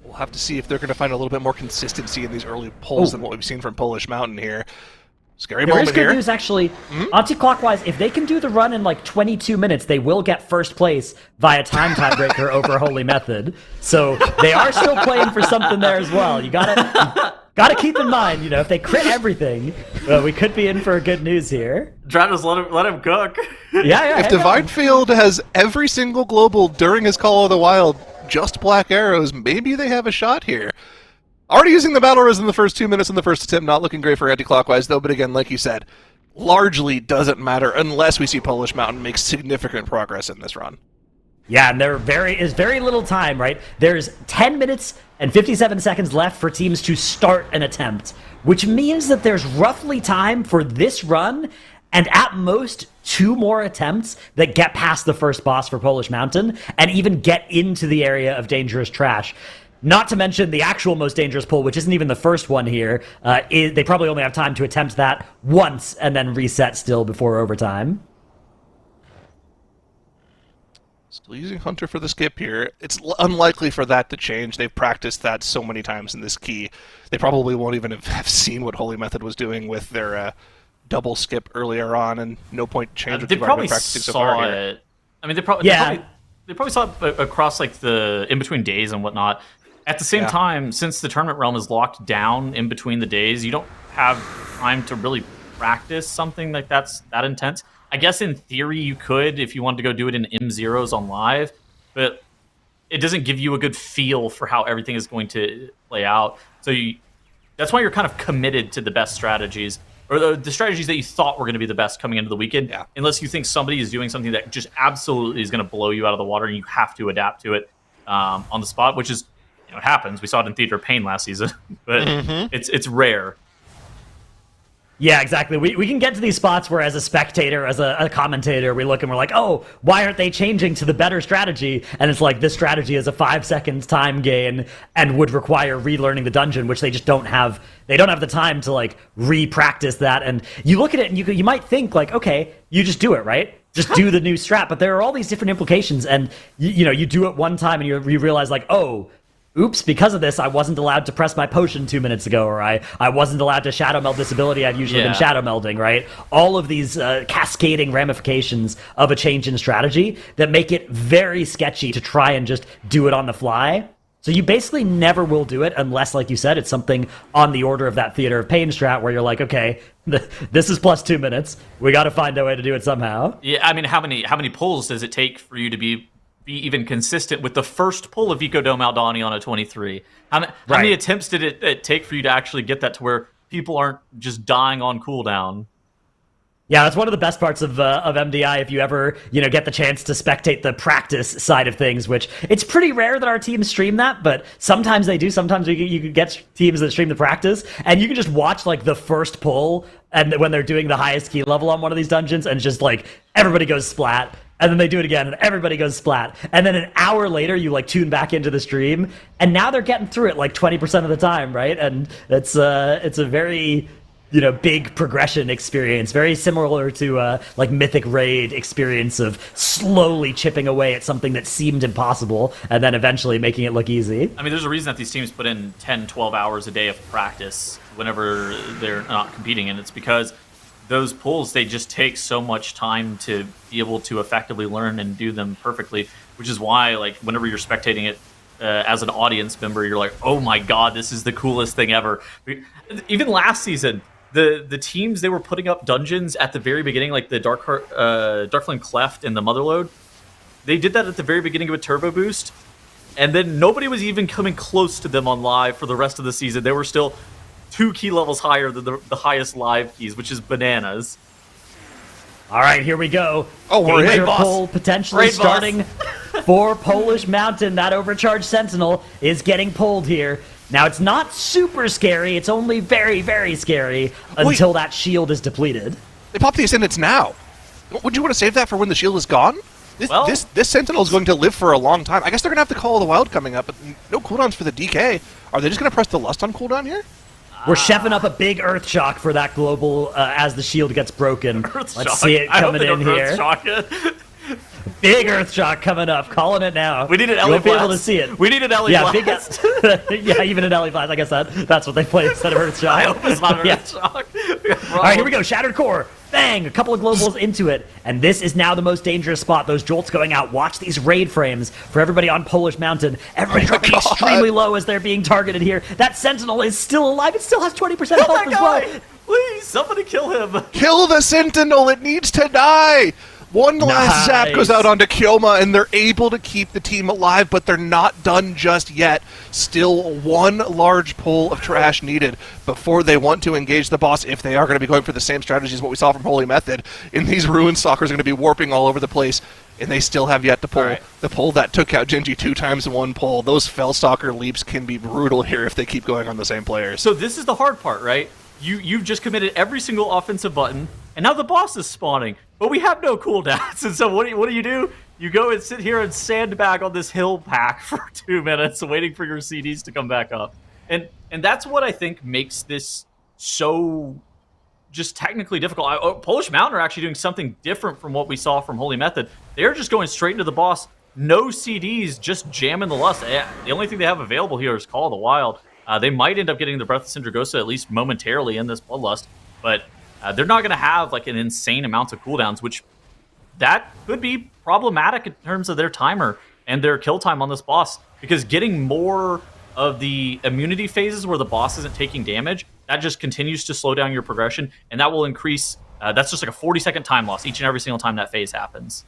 We'll have to see if they're going to find a little bit more consistency in these early pulls than what we've seen from Polish Mountain here. Scary There moment is good here. news, actually. Anti-clockwise, if they can do the run in like 22 minutes, they will get first place via time tiebreaker over Holy Method. So they are still playing for something there as well. You gotta keep in mind, you know, if they crit everything, we could be in for good news here. Dratus, let him cook. Yeah. If Divine Field has every single global during his Call of the Wild, just black arrows, maybe they have a shot here. Already using the battle res in the first 2 minutes in the first attempt, not looking great for anti-clockwise though, but again, like you said, largely doesn't matter unless we see Polish Mountain make significant progress in this run. Yeah, and there is very little time, right? There's 10 minutes and 57 seconds left for teams to start an attempt, which means that there's roughly time for this run and at most 2 more attempts that get past the first boss for Polish Mountain and even get into the area of dangerous trash. Not to mention the actual most dangerous pull, which isn't even the first one here. They probably only have time to attempt that once and then reset still before overtime. Still using Hunter for the skip here. It's unlikely for that to change. They've practiced that so many times in this key. They probably won't even have seen what Holy Method was doing with their double skip earlier on, and no point change what They you've already probably been practicing so saw far here. it. I mean, they probably saw it across like the in between days and whatnot. At the same time, since the tournament realm is locked down in between the days, you don't have time to really practice something like that intense. I guess in theory you could if you wanted to go do it in M0s on live, but it doesn't give you a good feel for how everything is going to play out. So that's why you're kind of committed to the best strategies, or the strategies that you thought were going to be the best coming into the weekend, unless you think somebody is doing something that just absolutely is going to blow you out of the water and you have to adapt to it on the spot, which is, you know, it happens. We saw it in Theater of Pain last season, but it's rare. Yeah, exactly. We can get to these spots where as a spectator, as a commentator, we look and we're like, oh, why aren't they changing to the better strategy? And it's like, this strategy is a 5 seconds time gain and would require relearning the dungeon, which they just don't have. They don't have the time to like re-practice that. And you look at it and you might think like, okay, you just do it, right? Just do the new strat. But there are all these different implications. And you know, you do it one time and you realize like, oh, oops, because of this, I wasn't allowed to press my potion 2 minutes ago, or I wasn't allowed to shadow meld this ability I've usually been shadow melding, right? All of these cascading ramifications of a change in strategy that make it very sketchy to try and just do it on the fly. So you basically never will do it unless, like you said, it's something on the order of that Theater of Pain strat where you're like, okay, this is plus 2 minutes. We got to find a way to do it somehow. Yeah, I mean, how many pulls does it take for you to be even consistent with the first pull of Ecodome Aldani on a 23? How many attempts did it take for you to actually get that to where people aren't just dying on cooldown? Yeah, that's one of the best parts of MDI. If you ever, get the chance to spectate the practice side of things, which it's pretty rare that our teams stream that, but sometimes they do. Sometimes you can get teams that stream the practice, and you can just watch like the first pull, and when they're doing the highest key level on one of these dungeons, and just like everybody goes splat, and then they do it again, and everybody goes splat, and then an hour later you like tune back into the stream, and now they're getting through it like 20% of the time, right? And it's a very big progression experience, very similar to like Mythic Raid experience of slowly chipping away at something that seemed impossible and then eventually making it look easy. I mean, there's a reason that these teams put in 10, 12 hours a day of practice whenever they're not competing, and it's because those pulls, they just take so much time to be able to effectively learn and do them perfectly, which is why, like, whenever you're spectating it as an audience member, you're like, oh my god, this is the coolest thing ever. Even last season, the teams, they were putting up dungeons at the very beginning, like the Darkflame Cleft and the Motherlode. They did that at the very beginning of a Turbo Boost, and then nobody was even coming close to them on live for the rest of the season. They were still 2 key levels higher than the highest live keys, which is bananas. All right, here we go. Oh, we're Danger in. pull potentially Raid starting for Polish Mountain. That overcharged Sentinel is getting pulled here. Now, it's not super scary. It's only very, very scary until that shield is depleted. They pop the Ascendants now. Would you want to save that for when the shield is gone? This Sentinel is going to live for a long time. I guess they're going to have the Call of the Wild coming up, but no cooldowns for the DK. Are they just going to press the Lust on cooldown here? We're chefing up a big Earth Shock for that global as the shield gets broken. Let's see it coming in here. Big Earth Shock coming up. Calling it now. We need an LE LE Blast. Be able to Blast. see it. We need an LE Blast. Yeah, even an LE Blast. I guess that's what they play instead of Earth Shock. I hope it's not Yeah. Earth Shock. All right, here we go. Shattered Core. Bang! A couple of globals into it. And this is now the most dangerous spot. Those jolts going out. Watch these raid frames for everybody on Polish Mountain. Everybody dropping extremely low as they're being targeted here. That Sentinel is still alive. It still has 20% health as well. Please, somebody kill him. Kill the Sentinel! It needs to die! One last zap goes out onto Kyoma, and they're able to keep the team alive, but they're not done just yet. Still one large pull of trash needed before they want to engage the boss, if they are going to be going for the same strategy as what we saw from Holy Method. And these Ruin Stalkers are going to be warping all over the place, and they still have yet to pull the pull that took out Gingi 2 times in one pull. Those Fellstalker leaps can be brutal here if they keep going on the same players. So this is the hard part, right? You've just committed every single offensive button, and now the boss is spawning, but we have no cooldowns. And so what do? You go and sit here and sandbag on this hill pack for 2 minutes, waiting for your CDs to come back up. And that's what I think makes this so just technically difficult. Polish Mountain are actually doing something different from what we saw from Holy Method. They're just going straight into the boss, no CDs, just jamming the Lust. The only thing they have available here is Call of the Wild. They might end up getting the Breath of Sindragosa at least momentarily in this Bloodlust, but they're not going to have like an insane amount of cooldowns, which that could be problematic in terms of their timer and their kill time on this boss, because getting more of the immunity phases where the boss isn't taking damage, that just continues to slow down your progression, and that will increase. That's just like a 40-second time loss each and every single time that phase happens.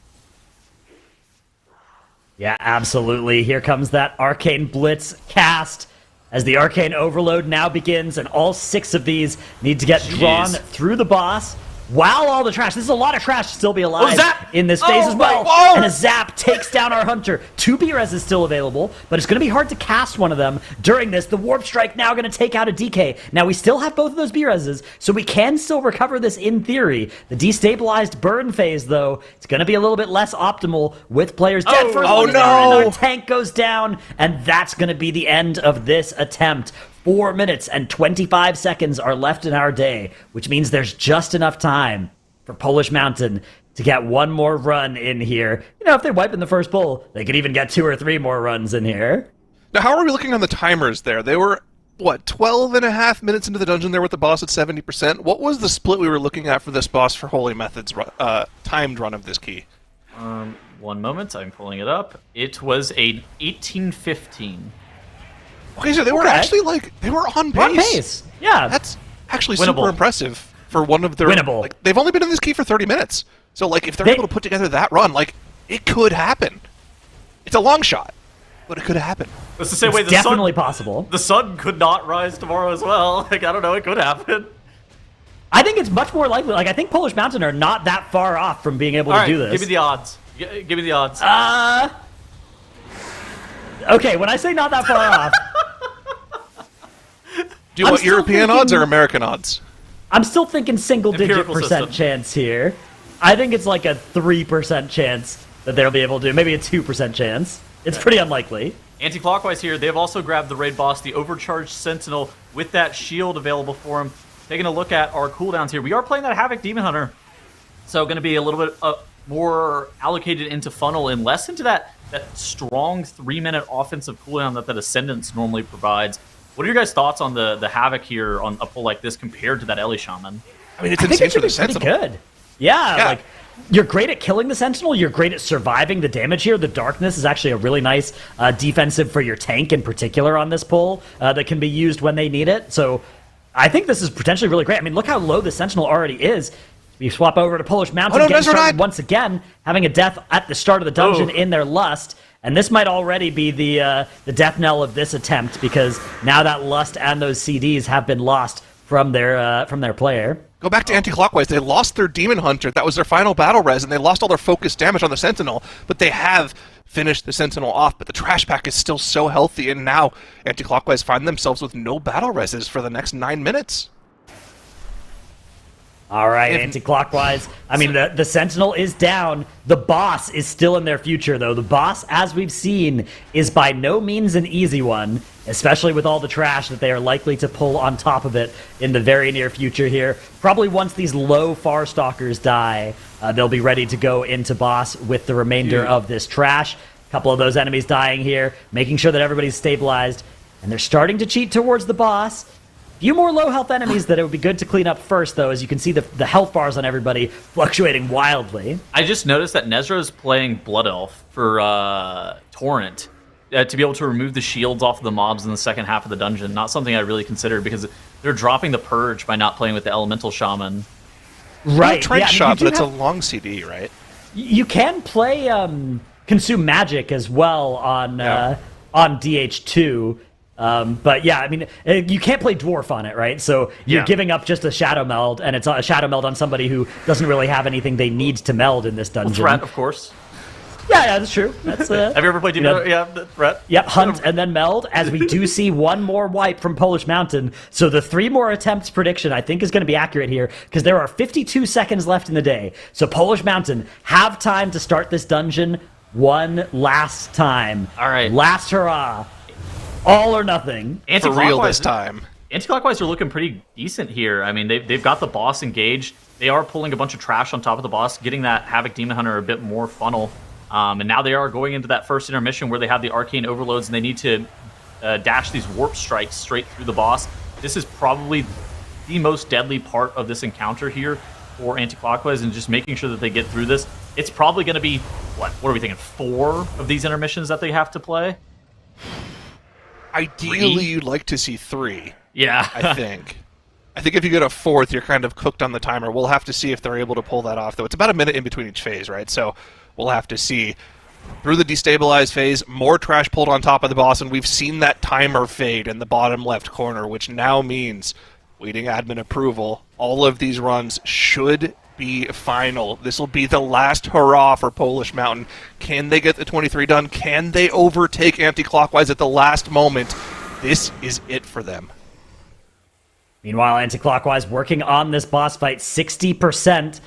Yeah, absolutely. Here comes that Arcane Blitz cast as the Arcane Overload now begins, and all 6 of these need to get drawn through the boss. While all the trash, this is a lot of trash to still be alive in this phase as well. And a zap takes down our hunter. 2 B-Res is still available, but it's going to be hard to cast one of them during this. The Warp Strike now going to take out a DK. Now we still have both of those B-Reses, so we can still recover this in theory. The destabilized burn phase, though, it's going to be a little bit less optimal with players dead for and our tank goes down, and that's going to be the end of this attempt. 4 minutes and 25 seconds are left in our day, which means there's just enough time for Polish Mountain to get one more run in here. You know, if they wipe in the first pull, they could even get 2 or 3 more runs in here. Now, how are we looking on the timers there? They were, 12 and a half minutes into the dungeon there with the boss at 70%? What was the split we were looking at for this boss for Holy Method's timed run of this key? 1 moment, I'm pulling it up. It was a 18-15. Okay, so they were actually they were on pace. On pace. Yeah. That's actually Winnable. super impressive for one of their. Winnable. Like, they've only been in this key for 30 minutes. So, like, if they're able to put together that run, like, it could happen. It's a long shot, but it could happen. That's the same way It's definitely possible. The sun could not rise tomorrow as well. Like, I don't know, it could happen. I think it's much more likely. Like, I think Polish Mountain are not that far off from being able to do this. Give me the odds. Give me the odds. Okay, when I say not that far off, Do you I'm want still European thinking- odds or American odds? I'm still thinking single-digit Empirical percent system. chance here. I think it's like a 3% chance that they'll be able to do. Maybe a 2% chance. It's pretty unlikely. Anti-clockwise here, they have also grabbed the raid boss, the Overcharged Sentinel, with that shield available for him. Taking a look at our cooldowns here. We are playing that Havoc Demon Hunter, so going to be a little bit more allocated into funnel and less into that strong 3-minute offensive cooldown that Ascendance normally provides. What are your guys' thoughts on the Havoc here on a pull like this compared to that Ellie Shaman? I mean, it's I think insane it for should the be pretty Sentinel. good. Yeah, like you're great at killing the Sentinel. You're great at surviving the damage here. The darkness is actually a really nice defensive for your tank in particular on this pull that can be used when they need it. So I think this is potentially really great. I mean, look how low the Sentinel already is. We swap over to Polish Mountain, Oh, no, getting Nezra started died. once again, having a death at the start of the dungeon in their Lust. And this might already be the death knell of this attempt because now that Lust and those CDs have been lost from their player. Go back to anti-clockwise. They lost their Demon Hunter. That was their final battle res, and they lost all their focus damage on the Sentinel. But they have finished the Sentinel off. But the trash pack is still so healthy, and now anti-clockwise find themselves with no battle reses for the next 9 minutes. All right, anti-clockwise. I mean, the Sentinel is down. The boss is still in their future, though. The boss, as we've seen, is by no means an easy one, especially with all the trash that they are likely to pull on top of it in the very near future here. Probably once these low Far Stalkers die, they'll be ready to go into boss with the remainder of this trash. A couple of those enemies dying here, making sure that everybody's stabilized. And they're starting to cheat towards the boss. Few more low health enemies that it would be good to clean up first, though, as you can see the health bars on everybody fluctuating wildly. I just noticed that Nezra is playing Blood Elf for Torrent to be able to remove the shields off of the mobs in the second half of the dungeon. Not something I really considered because they're dropping the Purge by not playing with the Elemental Shaman. Right. Trench yeah, I mean, shot, you do but it's a have- long CD, right? You can play Consume Magic as well on DH2. But yeah, I mean, you can't play Dwarf on it, right? So you're giving up just a Shadow Meld, and it's a Shadow Meld on somebody who doesn't really have anything they need to meld in this dungeon. Threat, of course. Yeah, that's true. That's Have you ever played Demon? Yeah, Threat. Yep, hunt and then meld, as we do see one more wipe from Polish Mountain. So the 3 more attempts prediction, I think, is going to be accurate here, because there are 52 seconds left in the day. So Polish Mountain have time to start this dungeon one last time. All right. Last hurrah. All or nothing. For real this time. Anti-clockwise are looking pretty decent here. I mean, they've got the boss engaged. They are pulling a bunch of trash on top of the boss, getting that Havoc Demon Hunter a bit more funnel. And now they are going into that first intermission where they have the Arcane Overloads and they need to dash these Warp Strikes straight through the boss. This is probably the most deadly part of this encounter here for Anti-Clockwise, and just making sure that they get through this. It's probably going to be, what are we thinking, 4 of these intermissions that they have to play? Ideally, you'd like to see 3. Yeah. I think. I think if you get a 4th, you're kind of cooked on the timer. We'll have to see if they're able to pull that off, though. It's about a minute in between each phase, right? So we'll have to see. Through the destabilized phase, more trash pulled on top of the boss, and we've seen that timer fade in the bottom left corner, which now means, waiting admin approval, all of these runs should be final. This will be the last hurrah for Polish Mountain. Can they get the 23 done? Can they overtake Anti-Clockwise at the last moment? This is it for them. Meanwhile, Anti-Clockwise working on this boss fight, 60%.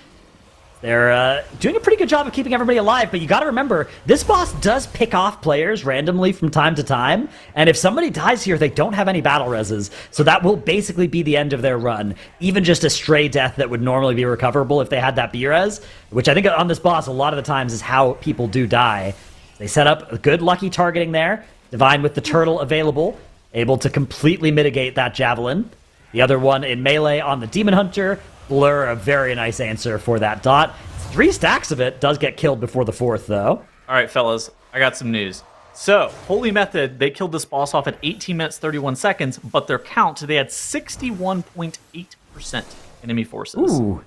They're doing a pretty good job of keeping everybody alive, but you gotta remember, this boss does pick off players randomly from time to time, and if somebody dies here, they don't have any battle reses, so that will basically be the end of their run. Even just a stray death that would normally be recoverable if they had that B-res, which I think on this boss, a lot of the times is how people do die. They set up a good lucky targeting there, Divine with the turtle available, able to completely mitigate that javelin. The other one in melee on the Demon Hunter. Blur, a very nice answer for that dot. 3 stacks of it, does get killed before the 4th, though. All right, fellas, I got some news. So, Holy Method, they killed this boss off at 18 minutes 31 seconds, but their count, they had 61.8% enemy forces. Ooh.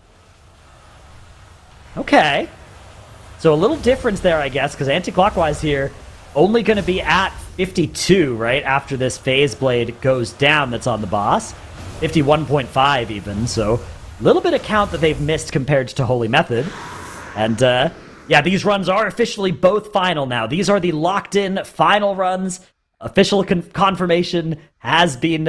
Okay. So a little difference there, I guess, because anti-clockwise here, only going to be at 52, right, after this phase blade goes down that's on the boss. 51.5 even, so a little bit of count that they've missed compared to Holy Method. And, yeah, these runs are officially both final now. These are the locked-in final runs. Official confirmation has been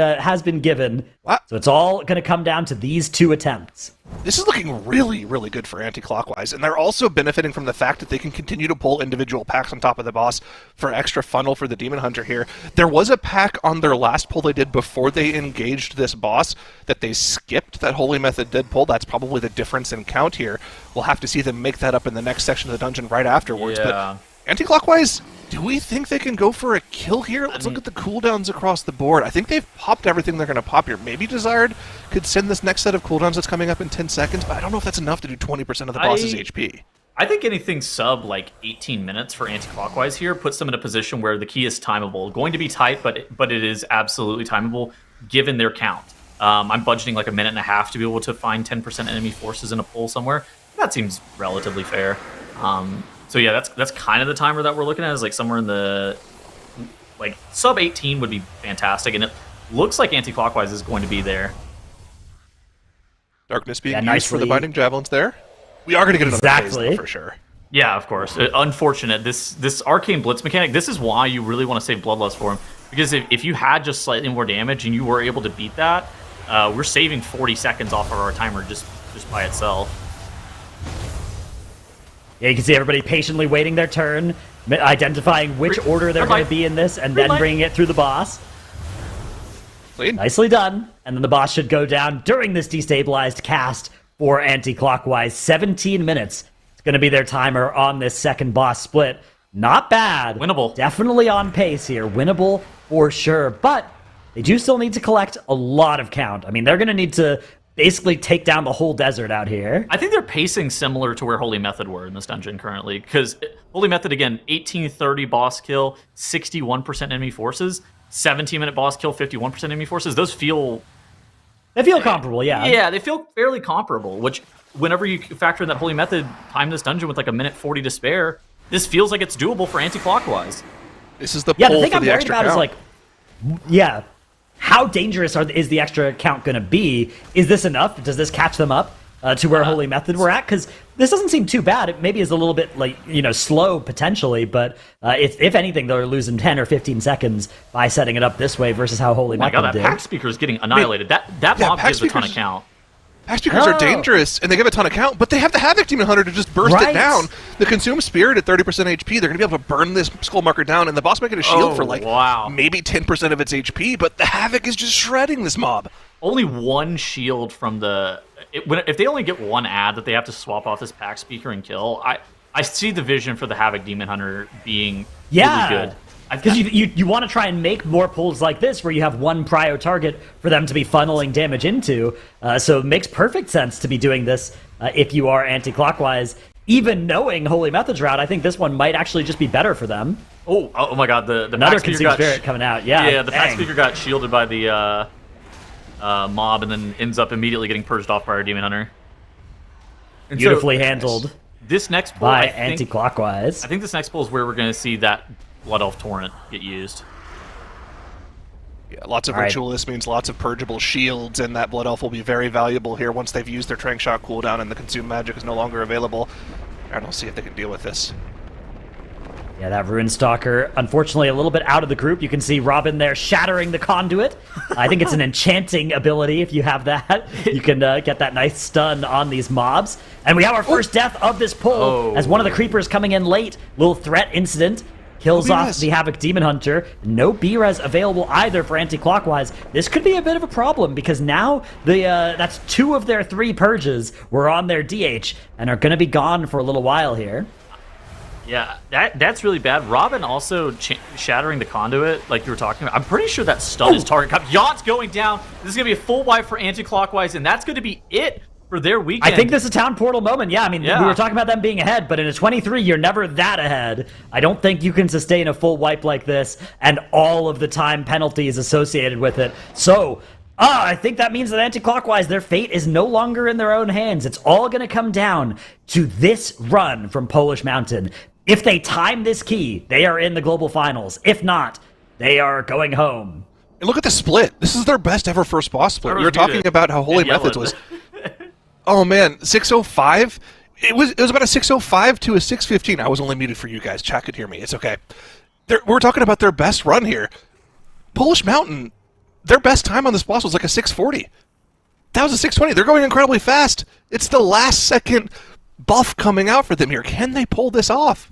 given. What? So it's all going to come down to these two attempts. This is looking really, really good for anti-clockwise, and they're also benefiting from the fact that they can continue to pull individual packs on top of the boss for extra funnel for the Demon Hunter here. There was a pack on their last pull they did before they engaged this boss that they skipped that Holy Method did pull. That's probably the difference in count here. We'll have to see them make that up in the next section of the dungeon right afterwards. Yeah. But anti-clockwise, do we think they can go for a kill here? Let's look at the cooldowns across the board. I think they've popped everything they're going to pop here. Maybe Desired could send this next set of cooldowns that's coming up in 10 seconds, but I don't know if that's enough to do 20% of the boss's HP. I think anything sub like 18 minutes for anti-clockwise here puts them in a position where the key is timeable. Going to be tight, but it is absolutely timeable given their count. I'm budgeting like a minute and a half to be able to find 10% enemy forces in a pull somewhere. That seems relatively fair. So yeah, that's kind of the timer that we're looking at, is like somewhere in the like sub 18 would be fantastic, and it looks like anti-clockwise is going to be there. Darkness being used for the binding javelins there. We are going to get another phase though, for sure. Yeah, of course. Unfortunate. This arcane blitz mechanic. This is why you really want to save Bloodlust for him, because if you had just slightly more damage and you were able to beat that, we're saving 40 seconds off of our timer just by itself. Yeah, you can see everybody patiently waiting their turn, identifying which order they're going to be in this, and then bringing it through the boss. Clean. Nicely done. And then the boss should go down during this destabilized cast for anti-clockwise. 17 minutes. It's going to be their timer on this second boss split. Not bad. Winnable. Definitely on pace here. Winnable for sure. But they do still need to collect a lot of count. I mean, they're going to need to basically take down the whole desert out here. I think they're pacing similar to where Holy Method were in this dungeon currently, because Holy Method, again, 1830 boss kill, 61% enemy forces, 17-minute boss kill, 51% enemy forces. Those feel... They feel comparable, yeah. Yeah, they feel fairly comparable, which whenever you factor in that Holy Method timed this dungeon with like a minute 40 to spare, this feels like it's doable for anti-clockwise. This is the pull the thing for I'm the worried extra about count. is like, yeah, how dangerous is the extra count going to be? Is this enough? Does this catch them up to where Holy Method we're at? Because this doesn't seem too bad. It maybe is a little bit like, slow potentially, but if anything, they're losing 10 or 15 seconds by setting it up this way versus how Holy Method God, that did. pack speaker is getting annihilated. That mob gives a ton of count. Pack speakers are dangerous, and they give a ton of count, but they have the Havoc Demon Hunter to just burst it down. The Consume Spirit at 30% HP, they're going to be able to burn this Skull Marker down, and the boss might get a shield for maybe 10% of its HP, but the Havoc is just shredding this mob. Only one shield from the... If they only get one ad that they have to swap off this pack speaker and kill, I see the vision for the Havoc Demon Hunter being really good. Because you want to try and make more pulls like this where you have one prio target for them to be funneling damage into. So it makes perfect sense to be doing this if you are anti-clockwise. Even knowing Holy Method's route, I think this one might actually just be better for them. Oh my god, the Another Consume Spirit coming out, Yeah, the pack speaker got shielded by the mob and then ends up immediately getting purged off by our Demon Hunter. And beautifully handled this next pull, by anti-clockwise. I think this next pull is where we're going to see that Blood Elf Torrent get used. Yeah, lots of Ritualists means lots of purgeable shields, and that Blood Elf will be very valuable here once they've used their Trank Shot cooldown and the Consume Magic is no longer available. And we'll see if they can deal with this. Yeah, that Runestalker, unfortunately, a little bit out of the group. You can see Robin there shattering the conduit. I think it's an enchanting ability if you have that. You can get that nice stun on these mobs. And we have our first death of this pull as one of the creepers coming in late. Little threat incident. Kills off the Havoc Demon Hunter. No B-Res available either for anti-clockwise. This could be a bit of a problem because now that's 2 of their 3 purges were on their DH and are going to be gone for a little while here. Yeah, that's really bad. Robin also shattering the conduit, like you were talking about. I'm pretty sure that stun is target cup. Yacht's going down. This is going to be a full wipe for anti-clockwise, and that's going to be it for their weekend. I think this is a town portal moment. Yeah, I mean, Yeah. we were talking about them being ahead, but in a 23, you're never that ahead. I don't think you can sustain a full wipe like this and all of the time penalties associated with it. So, I think that means that anti-clockwise, their fate is no longer in their own hands. It's all going to come down to this run from Polish Mountain. If they time this key, they are in the global finals. If not, they are going home. And look at the split. This is their best ever first boss split. We were muted. talking about how Holy And yelled. Methods was. Oh man, 605. It was about a 605 to a 615. I was only muted for you guys. Chat could hear me. It's okay. We're talking about their best run here. Polish Mountain, their best time on this boss was like a 640. That was a 620. They're going incredibly fast. It's the last second buff coming out for them here. Can they pull this off?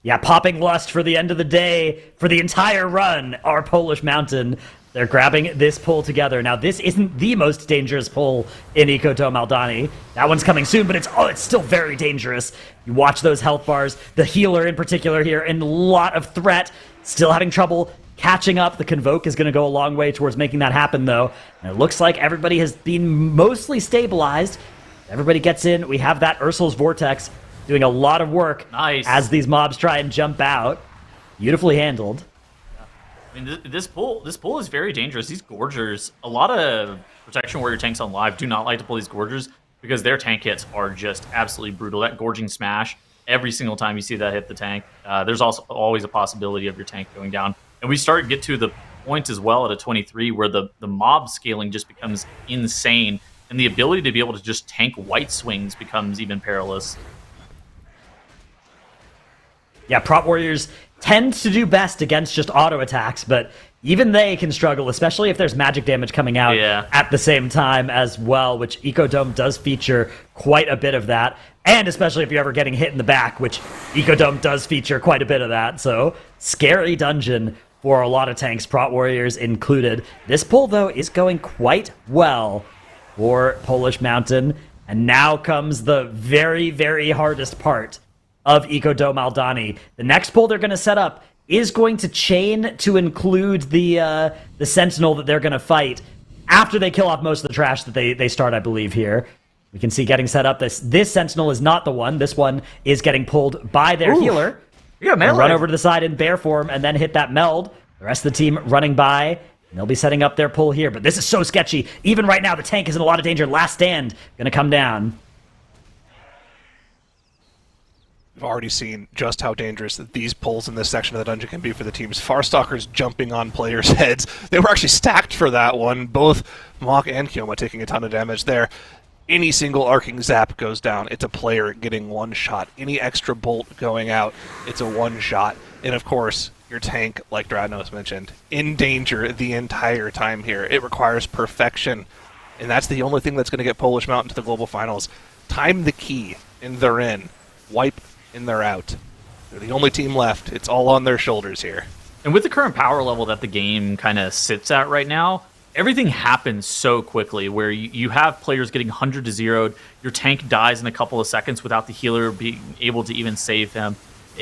Yeah, popping lust for the end of the day, for the entire run, our Polish Mountain. They're grabbing this pull together. Now, this isn't the most dangerous pull in Ecotome Aldani. That one's coming soon, but it's still very dangerous. You watch those health bars. The healer in particular here in a lot of threat. Still having trouble catching up. The Convoke is going to go a long way towards making that happen, though. And it looks like everybody has been mostly stabilized. Everybody gets in. We have that Ursul's Vortex doing a lot of work as these mobs try and jump out. Beautifully handled. I mean, this pull is very dangerous. These Gorgers, a lot of Protection Warrior tanks on live do not like to pull these Gorgers because their tank hits are just absolutely brutal. That Gorging Smash, every single time you see that hit the tank, there's also always a possibility of your tank going down. And we start to get to the point as well at a 23 where the mob scaling just becomes insane, and the ability to be able to just tank white swings becomes even perilous. Yeah, Prot Warriors tend to do best against just auto attacks, but even they can struggle, especially if there's magic damage coming out at the same time as well, which Ecodome does feature quite a bit of that, and especially if you're ever getting hit in the back, which Ecodome does feature quite a bit of that, so scary dungeon for a lot of tanks, Prot Warriors included. This pull, though, is going quite well for Polish Mountain, and now comes the very, very hardest part of Ecodome Aldani. The next pull they're going to set up is going to chain to include the Sentinel that they're going to fight after they kill off most of the trash that they start, I believe, here. We can see getting set up. This Sentinel is not the one. This one is getting pulled by their healer. Yeah, man. Run over to the side in bear form and then hit that meld. The rest of the team running by, and they'll be setting up their pull here. But this is so sketchy. Even right now, the tank is in a lot of danger. Last stand going to come down. We've already seen just how dangerous these pulls in this section of the dungeon can be for the teams. Farstalkers jumping on players' heads. They were actually stacked for that one. Both Mach and Kioma taking a ton of damage there. Any single arcing zap goes down, it's a player getting one shot. Any extra bolt going out, it's a one shot. And of course, your tank, like Dradnos mentioned, in danger the entire time here. It requires perfection. And that's the only thing that's going to get Polish Mountain to the global finals. Time the key, and they're in. Wipe, and they're out. They're the only team left. It's all on their shoulders here. And with the current power level that the game kind of sits at right now, everything happens so quickly where you have players getting 100 to 0'd, your tank dies in a couple of seconds without the healer being able to even save him.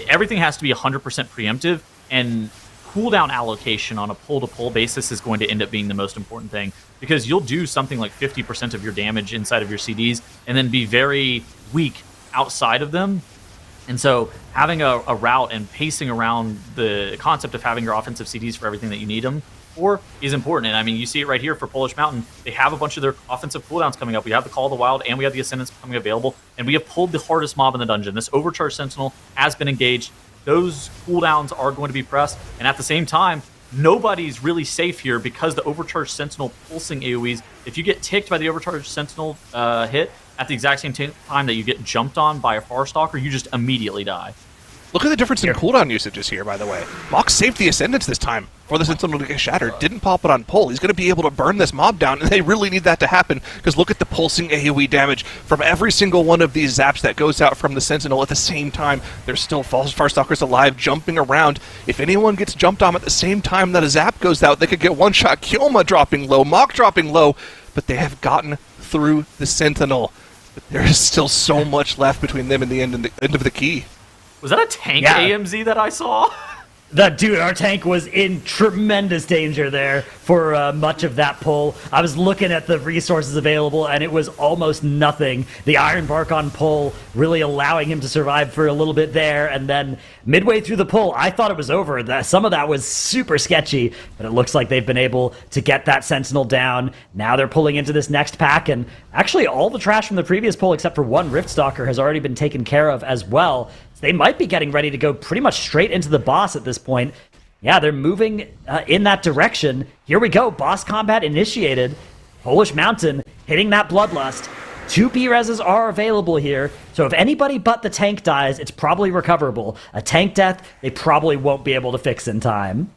Everything has to be 100% preemptive, and cooldown allocation on a pull-to-pull basis is going to end up being the most important thing, because you'll do something like 50% of your damage inside of your CDs and then be very weak outside of them. And so having a route and pacing around the concept of having your offensive CDs for everything that you need them for is important. And I mean, you see it right here for Polish Mountain. They have a bunch of their offensive cooldowns coming up. We have the Call of the Wild and we have the Ascendants becoming available. And we have pulled the hardest mob in the dungeon. This Overcharged Sentinel has been engaged. Those cooldowns are going to be pressed. And at the same time, nobody's really safe here because the Overcharged Sentinel pulsing AoEs, if you get ticked by the Overcharged Sentinel hit, at the exact same time that you get jumped on by a Farstalker, you just immediately die. Look at the difference in cooldown usages here, by the way. Mox saved the Ascendants this time for the Sentinel to get shattered. Didn't pop it on pull. He's going to be able to burn this mob down, and they really need that to happen, because look at the pulsing AoE damage from every single one of these zaps that goes out from the Sentinel at the same time. There's still Farstalkers alive, jumping around. If anyone gets jumped on at the same time that a zap goes out, they could get one shot. Kioma dropping low, Mock dropping low, but they have gotten through the Sentinel. But there is still so much left between them and the end of the key. Was that a tank AMZ that I saw? Dude, our tank was in tremendous danger there for much of that pull. I was looking at the resources available, and it was almost nothing. The Iron Bark on pull really allowing him to survive for a little bit there, and then midway through the pull, I thought it was over. Some of that was super sketchy, but it looks like they've been able to get that Sentinel down. Now they're pulling into this next pack, and actually all the trash from the previous pull, except for one Riftstalker, has already been taken care of as well. They might be getting ready to go pretty much straight into the boss at this point. Yeah, they're moving in that direction. Here we go. Boss combat initiated. Polish Mountain hitting that Bloodlust. 2 B-reses are available here. So if anybody but the tank dies, it's probably recoverable. A tank death, they probably won't be able to fix in time.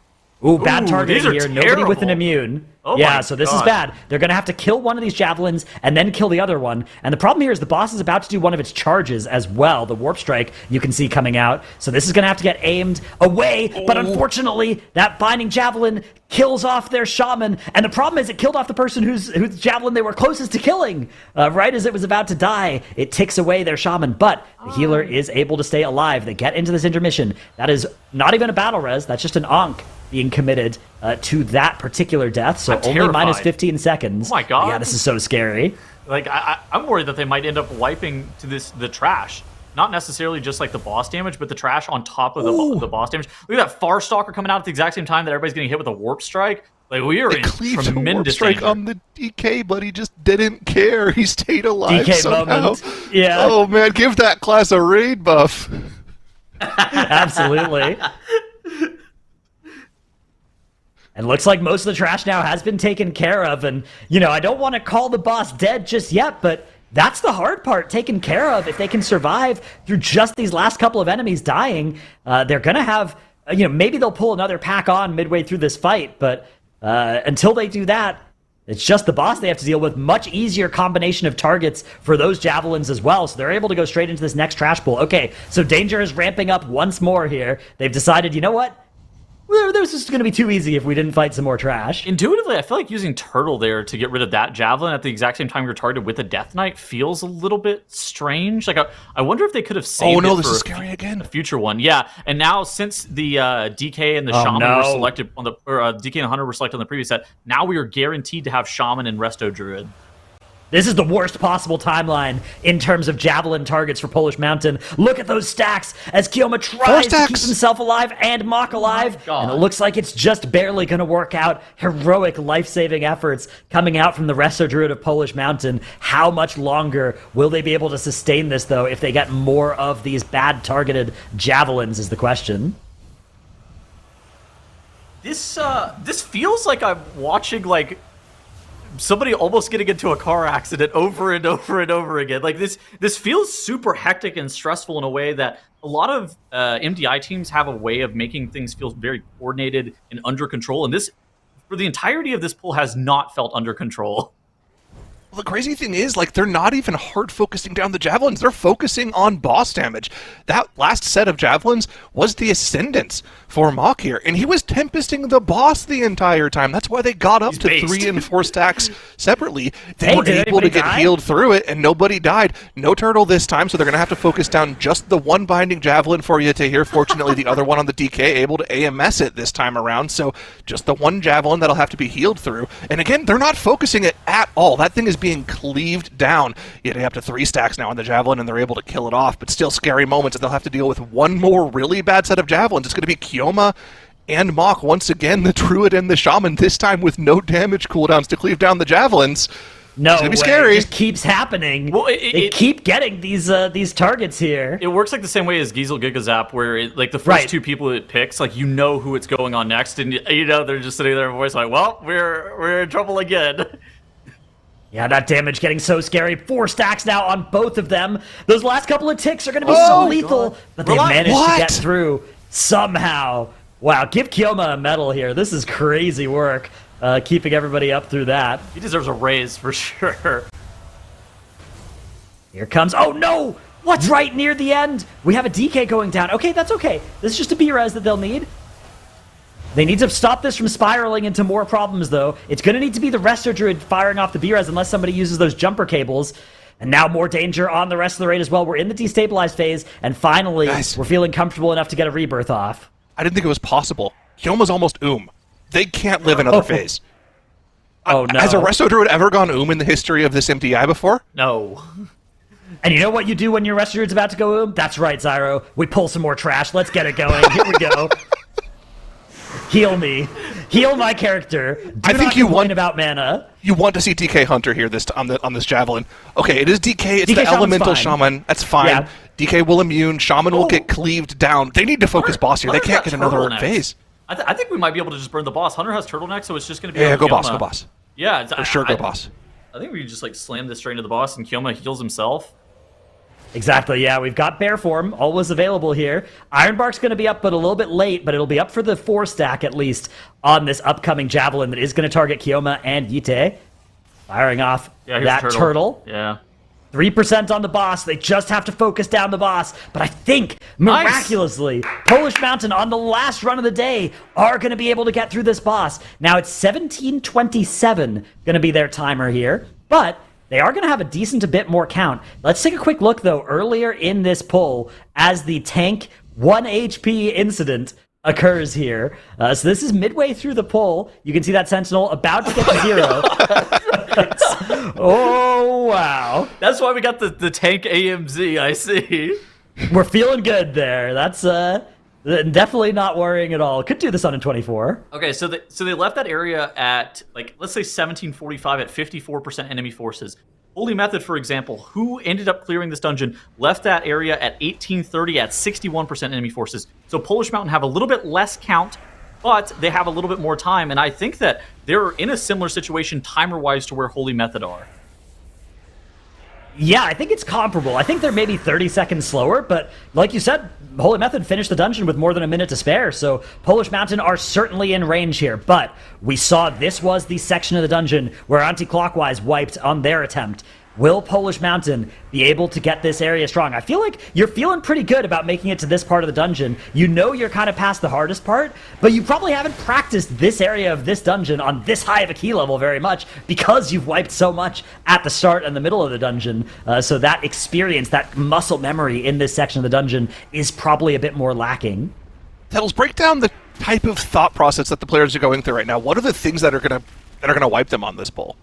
Ooh, bad targeting here. Terrible. Nobody with an immune. Oh yeah, so this is God. bad. They're going to have to kill one of these javelins and then kill the other one. And the problem here is the boss is about to do one of its charges as well. The Warp Strike you can see coming out. So this is going to have to get aimed away. But unfortunately, that Binding Javelin kills off their Shaman. And the problem is it killed off the person whose javelin they were closest to killing. Right as it was about to die, it ticks away their Shaman. But the healer is able to stay alive. They get into this intermission. That is not even a battle res. That's just an Ankh being committed to that particular death. So I'm only terrified. minus 15 seconds. Oh my God. Yeah, this is so scary. Like, I'm worried that they might end up wiping to the trash. Not necessarily just like the boss damage, but the trash on top of the boss damage. Look at that Farstalker coming out at the exact same time that everybody's getting hit with a Warp Strike. Like, we are in Cleaved a Warp tremendous Strike danger. on the DK, but he just didn't care. He stayed alive DK somehow. moment. Yeah. Oh man, give that class a raid buff. Absolutely. And looks like most of the trash now has been taken care of. And, I don't want to call the boss dead just yet, but that's the hard part, taken care of. If they can survive through just these last couple of enemies dying, they're going to have, maybe they'll pull another pack on midway through this fight. But until they do that, it's just the boss they have to deal with. Much easier combination of targets for those javelins as well. So they're able to go straight into this next trash pool. Okay, so danger is ramping up once more here. They've decided, you know what? This is going to be too easy if we didn't fight some more trash. Intuitively, I feel like using Turtle there to get rid of that Javelin at the exact same time you're targeted with a Death Knight feels a little bit strange. Like, I wonder if they could have saved no, it this for is scary again. a future one. Yeah, and now since the DK and the Shaman were selected on the, or DK and the Hunter were selected on the previous set, now we are guaranteed to have Shaman and Resto Druid. This is the worst possible timeline in terms of javelin targets for Polish Mountain. Look at those stacks as Kioma tries to keep himself alive and Mock alive. And it looks like it's just barely going to work out. Heroic life-saving efforts coming out from the Resto Druid of Polish Mountain. How much longer will they be able to sustain this, though, if they get more of these bad targeted javelins is the question. This feels like I'm watching, like, somebody almost getting into a car accident over and over and over again. Like, this feels super hectic and stressful in a way that a lot of MDI teams have a way of making things feel very coordinated and under control. And this, for the entirety of this pool, has not felt under control. Well, the crazy thing is, like, they're not even hard focusing down the javelins. They're focusing on boss damage. That last set of javelins was the Ascendance for Mock here, and he was tempesting the boss the entire time. That's why they got up to 3 and 4 stacks separately. They were able to get healed through it, and nobody died. No Turtle this time, so they're going to have to focus down just the one Binding Javelin for you to hear. Fortunately, the other one on the DK able to AMS it this time around, so just the one Javelin that'll have to be healed through. And again, they're not focusing it at all. That thing is being cleaved down. Yeah, they have to 3 stacks now on the Javelin, and they're able to kill it off, but still scary moments, and they'll have to deal with one more really bad set of Javelins. It's going to be Kioma and Mock once again, the Druid and the Shaman, this time with no damage cooldowns to cleave down the Javelins. No it's gonna be way. scary. It just keeps happening. Well, they keep getting these targets here. It works like the same way as Giesel Gigazap, where like the first 2 people it picks, like, you know who it's going on next, and they're just sitting there in voice like, well, we're in trouble again. Yeah, that damage getting so scary. 4 stacks now on both of them. Those last couple of ticks are going to be so lethal, but they managed to get through somehow. Wow, give Kioma a medal here. This is crazy work, keeping everybody up through that. He deserves a raise for sure. Here comes, oh no! What's right near the end? We have a DK going down. Okay, that's okay. This is just a B-res that they'll need. They need to stop this from spiraling into more problems, though. It's going to need to be the Resto Druid firing off the B-res unless somebody uses those jumper cables. And now more danger on the rest of the raid as well. We're in the destabilized phase, and finally, we're feeling comfortable enough to get a rebirth off. I didn't think it was possible. Kyoma's almost They can't live another phase. Oh, no. Has a Resto Druid ever gone in the history of this MDI before? No. And you know what you do when your Resto Druid's about to go That's right, Zyro. We pull some more trash. Let's get it going. Here we go. Heal me. Heal my character. I think you want about mana. You want to see DK Hunter here on this Javelin. Okay, it is DK. It's DK the Shaman's Elemental fine. Shaman. That's fine. Yeah. DK will immune. Shaman will get cleaved down. They need to focus boss here. They can't get another turtlenecks. phase. I think we might be able to just burn the boss. Hunter has turtleneck, so it's just going to be Yeah, over go boss, Kioma. go boss. Yeah, For sure, go boss. I think we can just like slam this straight into the boss, and Kioma heals himself. Exactly, yeah. We've got Bear Form always available here. Ironbark's going to be up, but a little bit late, but it'll be up for the 4-stack at least on this upcoming Javelin that is going to target Kioma and Yite. Firing off Here's that the turtle. Yeah. 3% on the boss. They just have to focus down the boss. But I think, miraculously, Polish Mountain on the last run of the day are going to be able to get through this boss. Now it's 17:27 going to be their timer here. But they are going to have a decent a bit more count. Let's take a quick look, though, earlier in this pull as the tank 1 HP incident occurs here. So this is midway through the pull. You can see that Sentinel about to get to 0. Oh, wow. That's why we got the tank AMZ, I see. We're feeling good there. That's definitely not worrying at all. Could do this on a 24. Okay, so they left that area at, like, let's say 1745 at 54% enemy forces. Holy Method, for example, who ended up clearing this dungeon, left that area at 1830 at 61% enemy forces. So Polish Mountain have a little bit less count, but they have a little bit more time, and I think that they're in a similar situation timer-wise to where Holy Method are. Yeah, I think it's comparable. I think they're maybe 30 seconds slower, but like you said, Holy Method finished the dungeon with more than a minute to spare, so Polish Mountain are certainly in range here. But we saw this was the section of the dungeon where anti-clockwise wiped on their attempt. Will Polish Mountain be able to get this area strong? I feel like you're feeling pretty good about making it to this part of the dungeon. You know you're kind of past the hardest part, but you probably haven't practiced this area of this dungeon on this high of a key level very much because you've wiped so much at the start and the middle of the dungeon. So that experience, that muscle memory in this section of the dungeon is probably a bit more lacking. Tels, break down the type of thought process that the players are going through right now. What are the things that are gonna wipe them on this pull?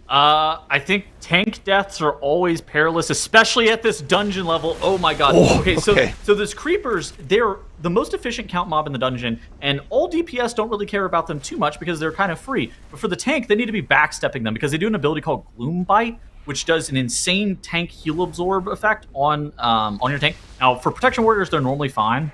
I think tank deaths are always perilous, especially at this dungeon level. Oh my god. Okay. So those creepers, they're the most efficient count mob in the dungeon, and all DPS don't really care about them too much because they're kind of free. But for the tank, they need to be backstepping them because they do an ability called Gloom Bite, which does an insane tank heal absorb effect on your tank. Now, for Protection Warriors, they're normally fine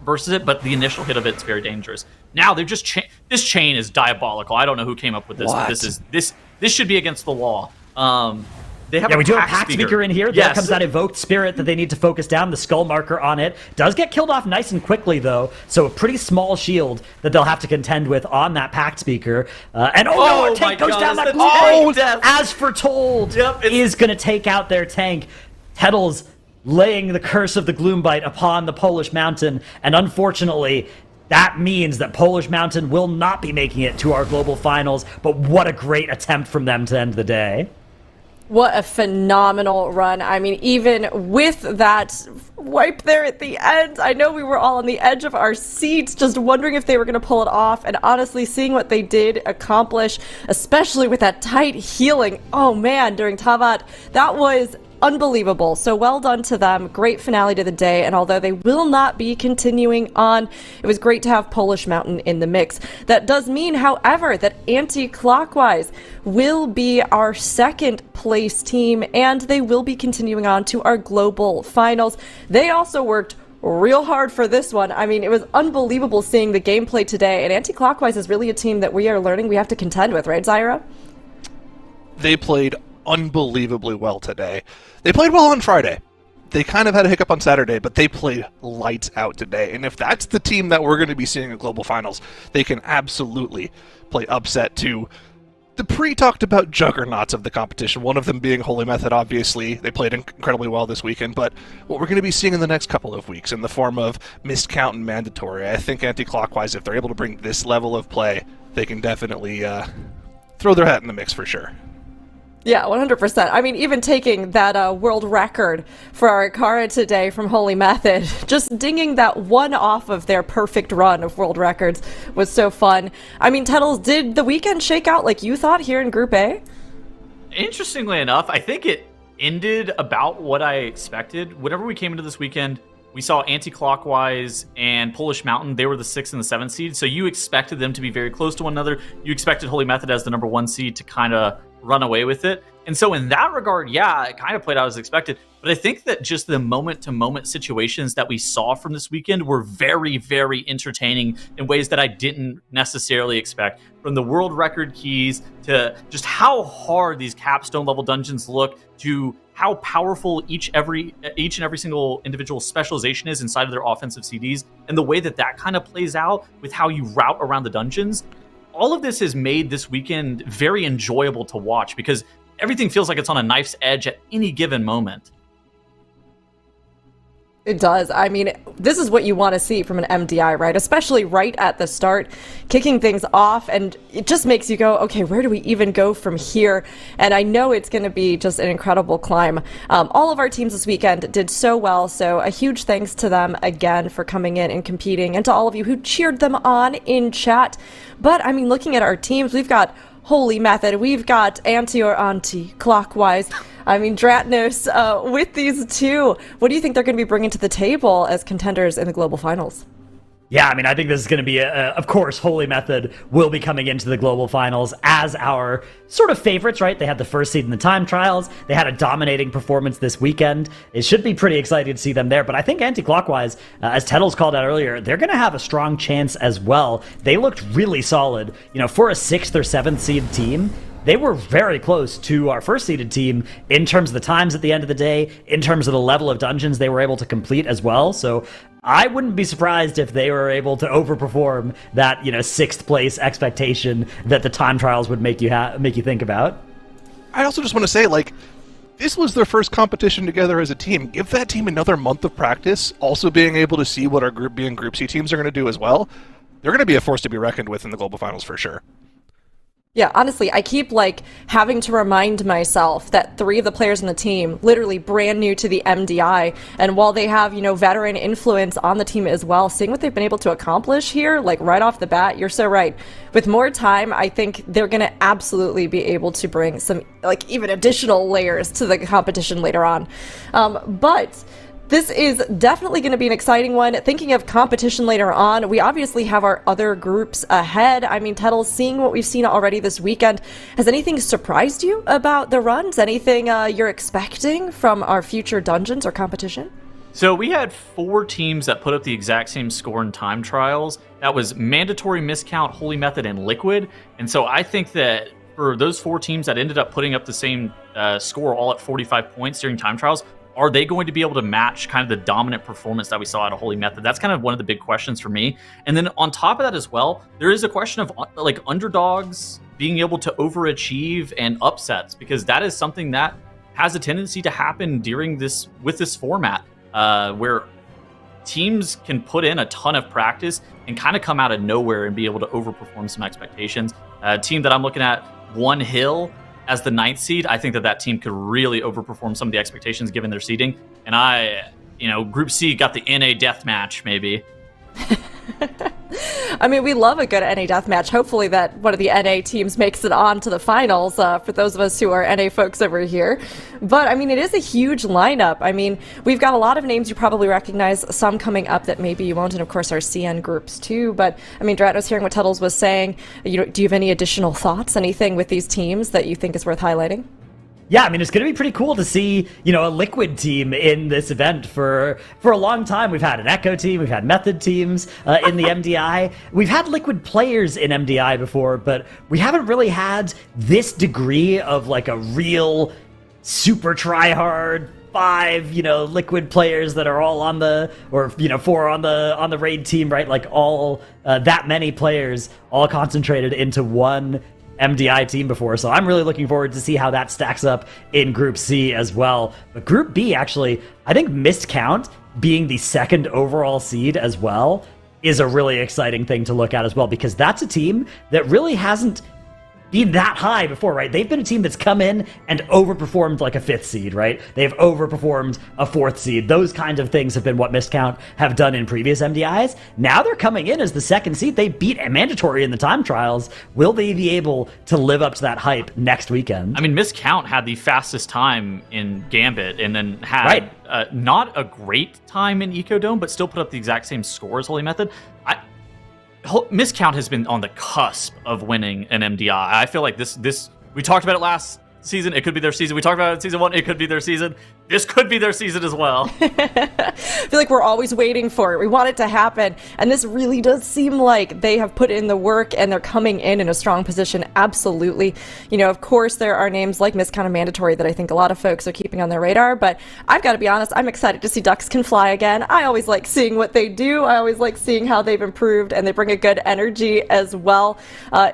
versus it, but the initial hit of it's very dangerous. Now they've just this chain is diabolical. I don't know who came up with this. What? But this should be against the law. They have we do have a pack speaker in here. There Yes. comes that evoked spirit that they need to focus down. The skull marker on it does get killed off nice and quickly, though. So a pretty small shield that they'll have to contend with on that packed speaker. And no, our tank goes down that tank death. as foretold, is going to take out their tank. Tettles laying the curse of the Gloombite upon the Polish Mountain, and unfortunately, that means that Polish Mountain will not be making it to our global finals, but what a great attempt from them to end the day. What a phenomenal run. I mean, even with that wipe there at the end, I know we were all on the edge of our seats just wondering if they were going to pull it off, and honestly, seeing what they did accomplish, especially with that tight healing, oh man, during Tavat, that was unbelievable. So well done to them. Great finale to the day. And although they will not be continuing on, it was great to have Polish Mountain in the mix. That does mean, however, that anti-clockwise will be our second place team, and they will be continuing on to our global finals. They also worked real hard for this one. I mean, it was unbelievable seeing the gameplay today, and anti-clockwise is really a team that we are learning we have to contend with, right, Zyra? They played unbelievably well today. They played well on Friday. They kind of had a hiccup on Saturday, but they played lights out today. And if that's the team that we're going to be seeing at Global Finals, they can absolutely play upset to the pre-talked about juggernauts of the competition, one of them being Holy Method, obviously. They played incredibly well this weekend, but what we're going to be seeing in the next couple of weeks in the form of missed count and mandatory, I think anti-clockwise, if they're able to bring this level of play, they can definitely throw their hat in the mix for sure. Yeah, 100%. I mean, even taking that world record for Ara-kara today from Holy Method, just dinging that one off of their perfect run of world records was so fun. I mean, Tettles, did the weekend shake out like you thought here in Group A? Interestingly enough, I think it ended about what I expected. Whenever we came into this weekend, we saw Anti-Clockwise and Polish Mountain. They were the 6th and the 7th seed, so you expected them to be very close to one another. You expected Holy Method as the number 1 seed to kind of run away with it. And so in that regard, yeah, it kind of played out as expected. But I think that just the moment-to-moment situations that we saw from this weekend were very, very entertaining in ways that I didn't necessarily expect. From the world record keys to just how hard these capstone level dungeons look, to how powerful each and every single individual specialization is inside of their offensive CDs, and the way that that kind of plays out with how you route around the dungeons. All of this has made this weekend very enjoyable to watch because everything feels like it's on a knife's edge at any given moment. It does. I mean, this is what you want to see from an MDI, right? Especially right at the start, kicking things off, and it just makes you go, okay, where do we even go from here? And I know it's going to be just an incredible climb. All of our teams this weekend did so well, so a huge thanks to them again for coming in and competing, and to all of you who cheered them on in chat. But, I mean, looking at our teams, we've got Holy Method, we've got Anti-Clockwise. I mean, Dratnos, with these two, what do you think they're going to be bringing to the table as contenders in the global finals? Yeah, I mean, I think this is going to be, of course, Holy Method will be coming into the global finals as our sort of favorites, right? They had the first seed in the time trials. They had a dominating performance this weekend. It should be pretty exciting to see them there. But I think Anti-Clockwise, as Tettles called out earlier, they're going to have a strong chance as well. They looked really solid. You know, for a 6th or 7th seed team, they were very close to our first seeded team in terms of the times at the end of the day, in terms of the level of dungeons they were able to complete as well. So I wouldn't be surprised if they were able to overperform that, 6th place expectation that the time trials would make you think about. I also just want to say, this was their first competition together as a team. Give that team another month of practice, also being able to see what our Group B and Group C teams are going to do as well. They're going to be a force to be reckoned with in the global finals for sure. Yeah, honestly, I keep having to remind myself that 3 of the players in the team, literally brand new to the MDI, and while they have, veteran influence on the team as well, seeing what they've been able to accomplish here, right off the bat, you're so right. With more time, I think they're going to absolutely be able to bring some, even additional layers to the competition later on. But this is definitely going to be an exciting one. Thinking of competition later on, we obviously have our other groups ahead. I mean, Tettles, seeing what we've seen already this weekend, has anything surprised you about the runs? Anything you're expecting from our future dungeons or competition? So we had 4 teams that put up the exact same score in time trials. That was Mandatory Miscount, Holy Method, and Liquid. And so I think that for those 4 teams that ended up putting up the same score all at 45 points during time trials, are they going to be able to match kind of the dominant performance that we saw at a Holy Method? That's kind of one of the big questions for me. And then on top of that as well, there is a question of underdogs being able to overachieve and upsets, because that is something that has a tendency to happen with this format, where teams can put in a ton of practice and kind of come out of nowhere and be able to overperform some expectations. A team that I'm looking at, One Hill, as the 9th seed, I think that team could really overperform some of the expectations given their seeding. And Group C got the NA deathmatch, maybe. I mean, we love a good NA deathmatch. Hopefully that one of the NA teams makes it on to the finals, for those of us who are NA folks over here. But, I mean, it is a huge lineup. I mean, we've got a lot of names you probably recognize, some coming up that maybe you won't, and of course our CN groups too. But, I mean, Dratnos, hearing what Tettles was saying, do you have any additional thoughts, anything with these teams that you think is worth highlighting? Yeah, I mean, it's going to be pretty cool to see, a Liquid team in this event. For a long time, we've had an Echo team, we've had Method teams in the MDI. We've had Liquid players in MDI before, but we haven't really had this degree of, a real super try-hard 5, Liquid players that are all on the, or, 4 on the raid team, right? All that many players all concentrated into one MDI team before, so I'm really looking forward to see how that stacks up in Group C as well. But Group B, actually, I think Miscount being the 2nd overall seed as well is a really exciting thing to look at as well, because that's a team that really hasn't be that high before, right? They've been a team that's come in and overperformed like a 5th seed, right? They've overperformed a 4th seed. Those kinds of things have been what Miscount have done in previous MDIs. Now they're coming in as the 2nd seed. They beat Mandatory in the time trials. Will they be able to live up to that hype next weekend? I mean, Miscount had the fastest time in Gambit and then had not a great time in Ecodome, but still put up the exact same score as Holy Method. Miscount has been on the cusp of winning an MDI. I feel like this we talked about it last season. It could be their season. We talked about it in season 1. It could be their season. This could be their season as well. I feel like we're always waiting for it. We want it to happen. And this really does seem like they have put in the work and they're coming in a strong position. Absolutely. You know, of course, there are names like Miscount and Mandatory that I think a lot of folks are keeping on their radar. But I've got to be honest, I'm excited to see Ducks Can Fly again. I always like seeing what they do. I always like seeing how they've improved, and they bring a good energy as well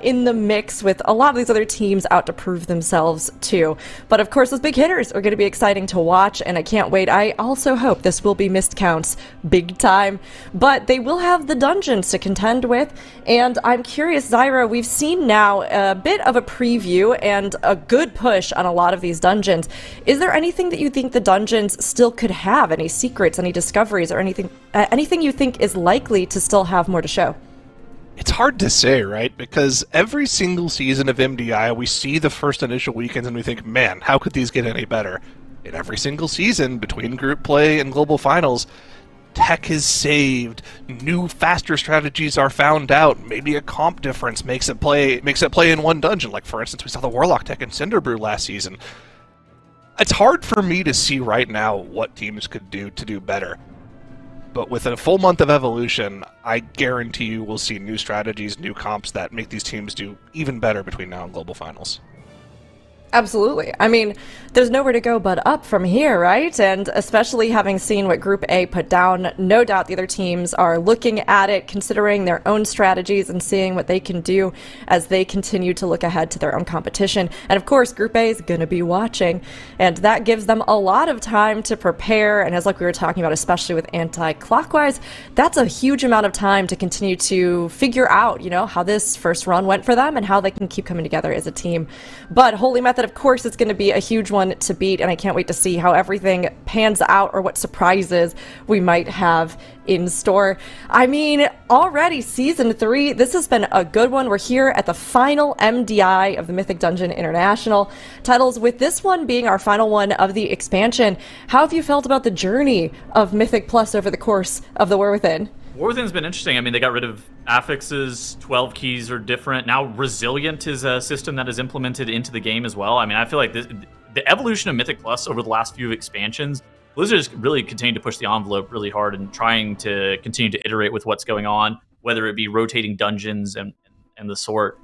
in the mix with a lot of these other teams out to prove themselves too. But of course, those big hitters are going to be exciting to watch, and I can't wait. I also hope this will be Miscount's big time, but they will have the dungeons to contend with, and I'm curious, Zyra, we've seen now a bit of a preview and a good push on a lot of these dungeons. Is there anything that you think the dungeons still could have? Any secrets, any discoveries, or anything you think is likely to still have more to show? It's hard to say, right? Because every single season of MDI, we see the first initial weekends and we think, man, how could these get any better? In every single season, between group play and global finals, tech is saved, new, faster strategies are found out, maybe a comp difference makes it play in one dungeon. Like, for instance, we saw the Warlock tech in Cinderbrew last season. It's hard for me to see right now what teams could do to do better. But with a full month of evolution, I guarantee you we'll see new strategies, new comps that make these teams do even better between now and global finals. Absolutely. I mean, there's nowhere to go but up from here, right? And especially having seen what Group A put down, no doubt the other teams are looking at it, considering their own strategies and seeing what they can do as they continue to look ahead to their own competition. And of course, Group A is going to be watching, and that gives them a lot of time to prepare. And as like we were talking about, especially with anti-clockwise, that's a huge amount of time to continue to figure out, you know, how this first run went for them and how they can keep coming together as a team. But Holy Method, of course, it's going to be a huge one to beat, and I can't wait to see how everything pans out or what surprises we might have in store. I mean, already Season 3, this has been a good one. We're here at the final MDI of the Mythic Dungeon International titles, with this one being our final one of the expansion. How have you felt about the journey of Mythic Plus over the course of the War Within? War Within's been interesting. I mean, they got rid of affixes, 12 keys are different. Now Resilient is a system that is implemented into the game as well. I mean, I feel like the evolution of Mythic Plus over the last few expansions, Blizzard has really continued to push the envelope really hard and trying to continue to iterate with what's going on, whether it be rotating dungeons and the sort.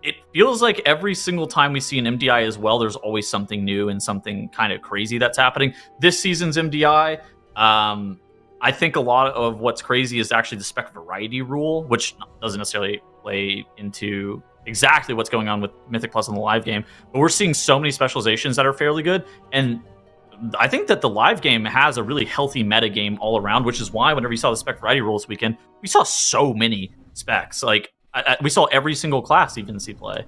It feels like every single time we see an MDI as well, there's always something new and something kind of crazy that's happening. This season's MDI, I think a lot of what's crazy is actually the spec variety rule, which doesn't necessarily play into exactly what's going on with Mythic Plus in the live game, but we're seeing so many specializations that are fairly good, and I think that the live game has a really healthy meta game all around, which is why whenever you saw the spec variety rule this weekend, we saw so many specs. Like, we saw every single class even see play.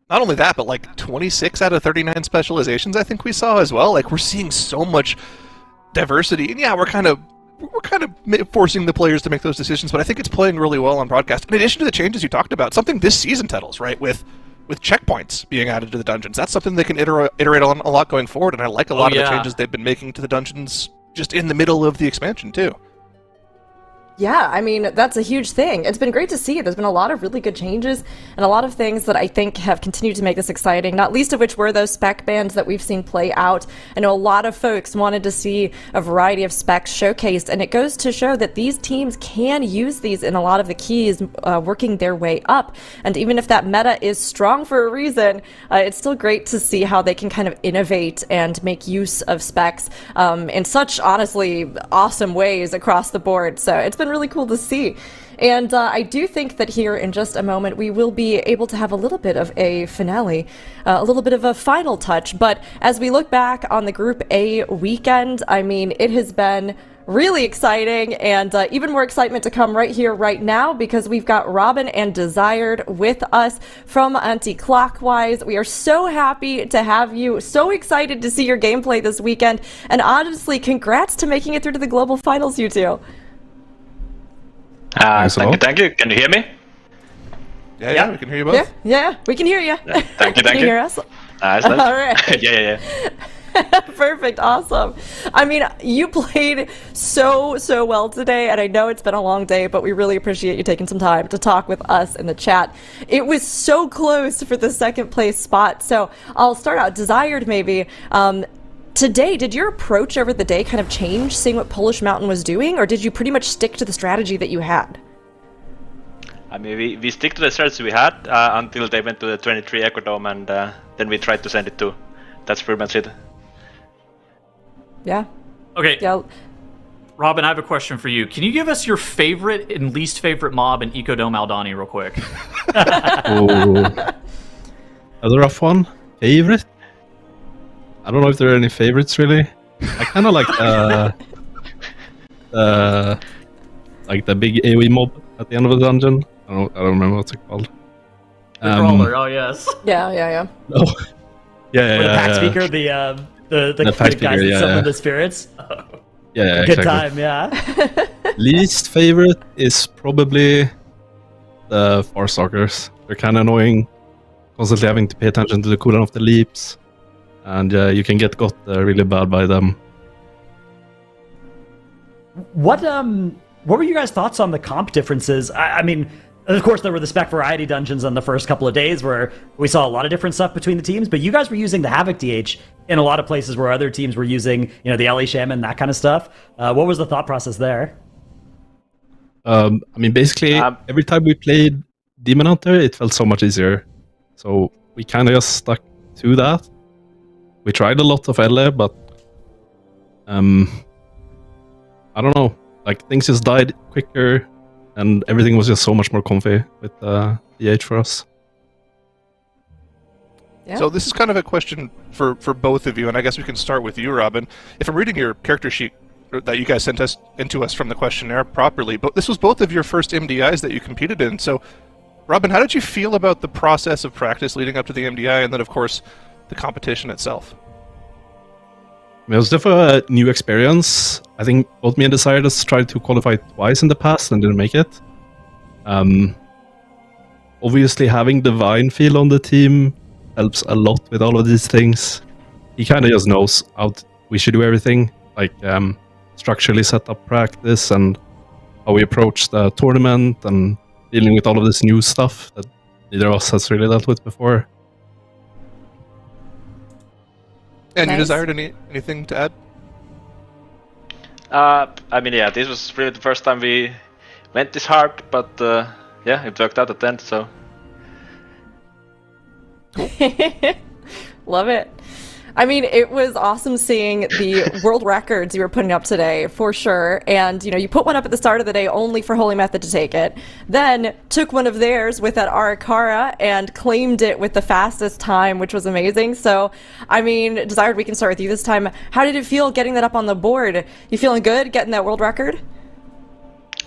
Not only that, but like 26 out of 39 specializations I think we saw as well. Like, we're seeing so much diversity, and yeah, we're kind of forcing the players to make those decisions, but I think it's playing really well on broadcast. In addition to the changes you talked about, something this season titles, right, with checkpoints being added to the dungeons, that's something they can iterate on a lot going forward, and I like a lot of the changes they've been making to the dungeons just in the middle of the expansion too. Yeah, I mean, that's a huge thing. It's been great to see. There's been a lot of really good changes and a lot of things that I think have continued to make this exciting, not least of which were those spec bans that we've seen play out. I know a lot of folks wanted to see a variety of specs showcased, and it goes to show that these teams can use these in a lot of the keys, working their way up. And even if that meta is strong for a reason, it's still great to see how they can kind of innovate and make use of specs in such, honestly, awesome ways across the board. So it's been really cool to see. And I do think that here in just a moment we will be able to have a little bit of a finale, a little bit of a final touch. But as we look back on the Group A weekend, I mean, it has been really exciting, and even more excitement to come right here, right now, because we've got Robin and Desired with us from Anti-Clockwise. We are so happy to have you, so excited to see your gameplay this weekend, and honestly, congrats to making it through to the global finals, you two. Thank you. Can you hear me? Yeah, we can hear you both. Yeah, we can hear you. Thank you. Can you hear us? Nice. All right. yeah. Perfect. Awesome. I mean, you played so well today, and I know it's been a long day, but we really appreciate you taking some time to talk with us in the chat. It was so close for the second place spot, so I'll start out. Desired, maybe. Today, did your approach over the day kind of change, seeing what Polish Mountain was doing, or did you pretty much stick to the strategy that you had? I mean, we stick to the strategy we had until they went to the 23 Echo Dome, and then we tried to send it to. That's pretty much it. Yeah. Okay. Yeah. Robin, I have a question for you. Can you give us your favorite and least favorite mob in Ecodome Aldani real quick? That's a rough one. Favorite? I don't know if there are any favorites really. I kind of like the big AoE mob at the end of the dungeon. I don't remember what's it called. The Brawler, oh yes. Yeah. Oh. Yeah. Or the pack speaker, the pack guys speaker, that summon yeah. the spirits. Yeah, Good exactly. time, yeah. Least favorite is probably the Farstalkers. They're kind of annoying, constantly having to pay attention to the cooldown of the leaps, and you can get got really bad by them. What were you guys' thoughts on the comp differences? I mean, of course, there were the spec variety dungeons on the first couple of days where we saw a lot of different stuff between the teams, but you guys were using the Havoc DH in a lot of places where other teams were using, the LA Shaman, that kind of stuff. What was the thought process there? I mean, basically, every time we played Demon Hunter, it felt so much easier. So we kind of just stuck to that. We tried a lot of LA, but I don't know. Like, things just died quicker, and everything was just so much more comfy with DH for us. Yeah. So this is kind of a question for both of you, and I guess we can start with you, Robin. If I'm reading your character sheet that you guys sent us into us from the questionnaire properly, but this was both of your first MDIs that you competed in. So, Robin, how did you feel about the process of practice leading up to the MDI, and then, of course, the competition itself? It was definitely a new experience. I think both me and Desirous tried to qualify twice in the past and didn't make it. Obviously, having Divine feel on the team helps a lot with all of these things. He kind of just knows how we should do everything, like structurally set up practice and how we approach the tournament and dealing with all of this new stuff that neither of us has really dealt with before. And Nice. you desired anything to add? I mean, yeah, this was really the first time we went this hard, but yeah, it worked out at the end, so. Love it. I mean, it was awesome seeing the world records you were putting up today, for sure. And, you put one up at the start of the day only for Holy Method to take it. Then took one of theirs with that Ara-kara and claimed it with the fastest time, which was amazing. So, I mean, Desired, we can start with you this time. How did it feel getting that up on the board? You feeling good getting that world record?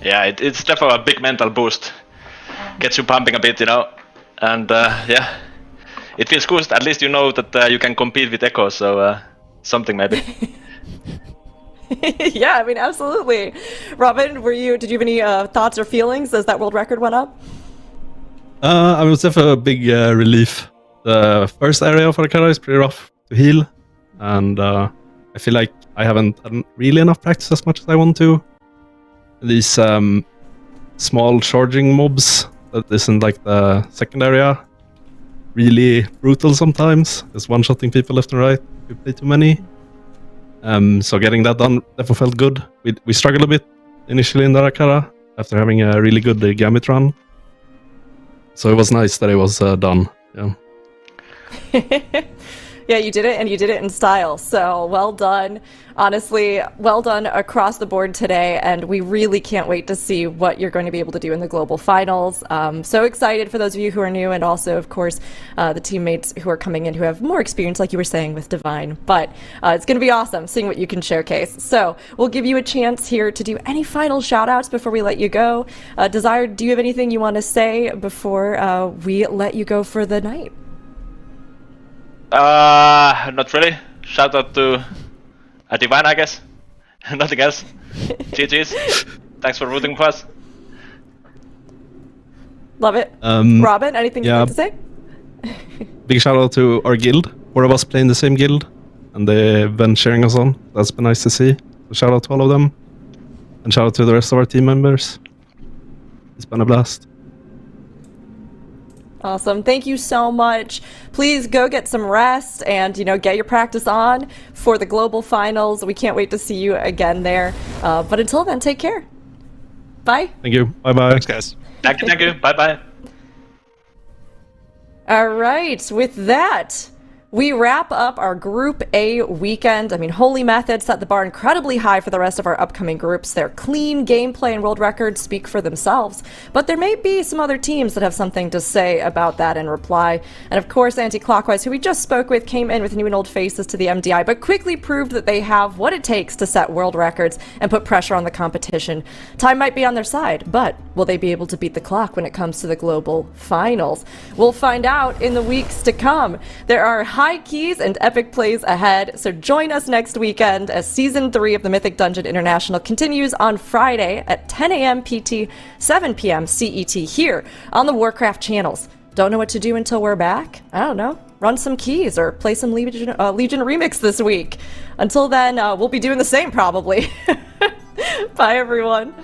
Yeah, it's definitely a big mental boost. Gets you pumping a bit, and yeah. It feels good. At least you know that you can compete with Echo, so something maybe. Yeah, I mean, absolutely. Robin, did you have any thoughts or feelings as that world record went up? I was definitely a big relief. The first area of Ara-kara is pretty rough to heal, and I feel like I haven't done really enough practice as much as I want to. These small charging mobs that isn't like the second area. Really brutal sometimes. Just one-shotting people left and right. We play too many. So getting that done definitely felt good. We struggled a bit initially in the Ara-kara after having a really good Gambit run. So it was nice that it was done. Yeah. Yeah, you did it, and you did it in style. So well done. Honestly, well done across the board today, and we really can't wait to see what you're going to be able to do in the global finals. So excited for those of you who are new, and also, of course, the teammates who are coming in who have more experience, like you were saying, with Divine. But it's going to be awesome seeing what you can showcase. So we'll give you a chance here to do any final shout-outs before we let you go. Desire, do you have anything you want to say before we let you go for the night? Not really. Shout out to Divine, I guess. Nothing else. GG's. Thanks for rooting for us. Love it. Robin, anything you'd like to say? Big shout out to our guild. 4 of us play in the same guild, and they've been cheering us on. That's been nice to see. So shout out to all of them, and shout out to the rest of our team members. It's been a blast. Awesome. Thank you so much. Please go get some rest and, get your practice on for the global finals. We can't wait to see you again there. But until then, take care. Bye. Thank you. Bye-bye. Thanks, guys. Thank you. Bye-bye. All right. With that, we wrap up our Group A weekend. I mean, Holy Method set the bar incredibly high for the rest of our upcoming groups. Their clean gameplay and world records speak for themselves, but there may be some other teams that have something to say about that in reply. And of course, Anti-Clockwise, who we just spoke with, came in with new and old faces to the MDI, but quickly proved that they have what it takes to set world records and put pressure on the competition. Time might be on their side, but will they be able to beat the clock when it comes to the global finals? We'll find out in the weeks to come. There are high keys and epic plays ahead, so join us next weekend as Season 3 of the Mythic Dungeon International continues on Friday at 10 a.m. PT, 7 p.m. CET here on the Warcraft channels. Don't know what to do until we're back? I don't know. Run some keys or play some Legion Remix this week. Until then, we'll be doing the same probably. Bye, everyone.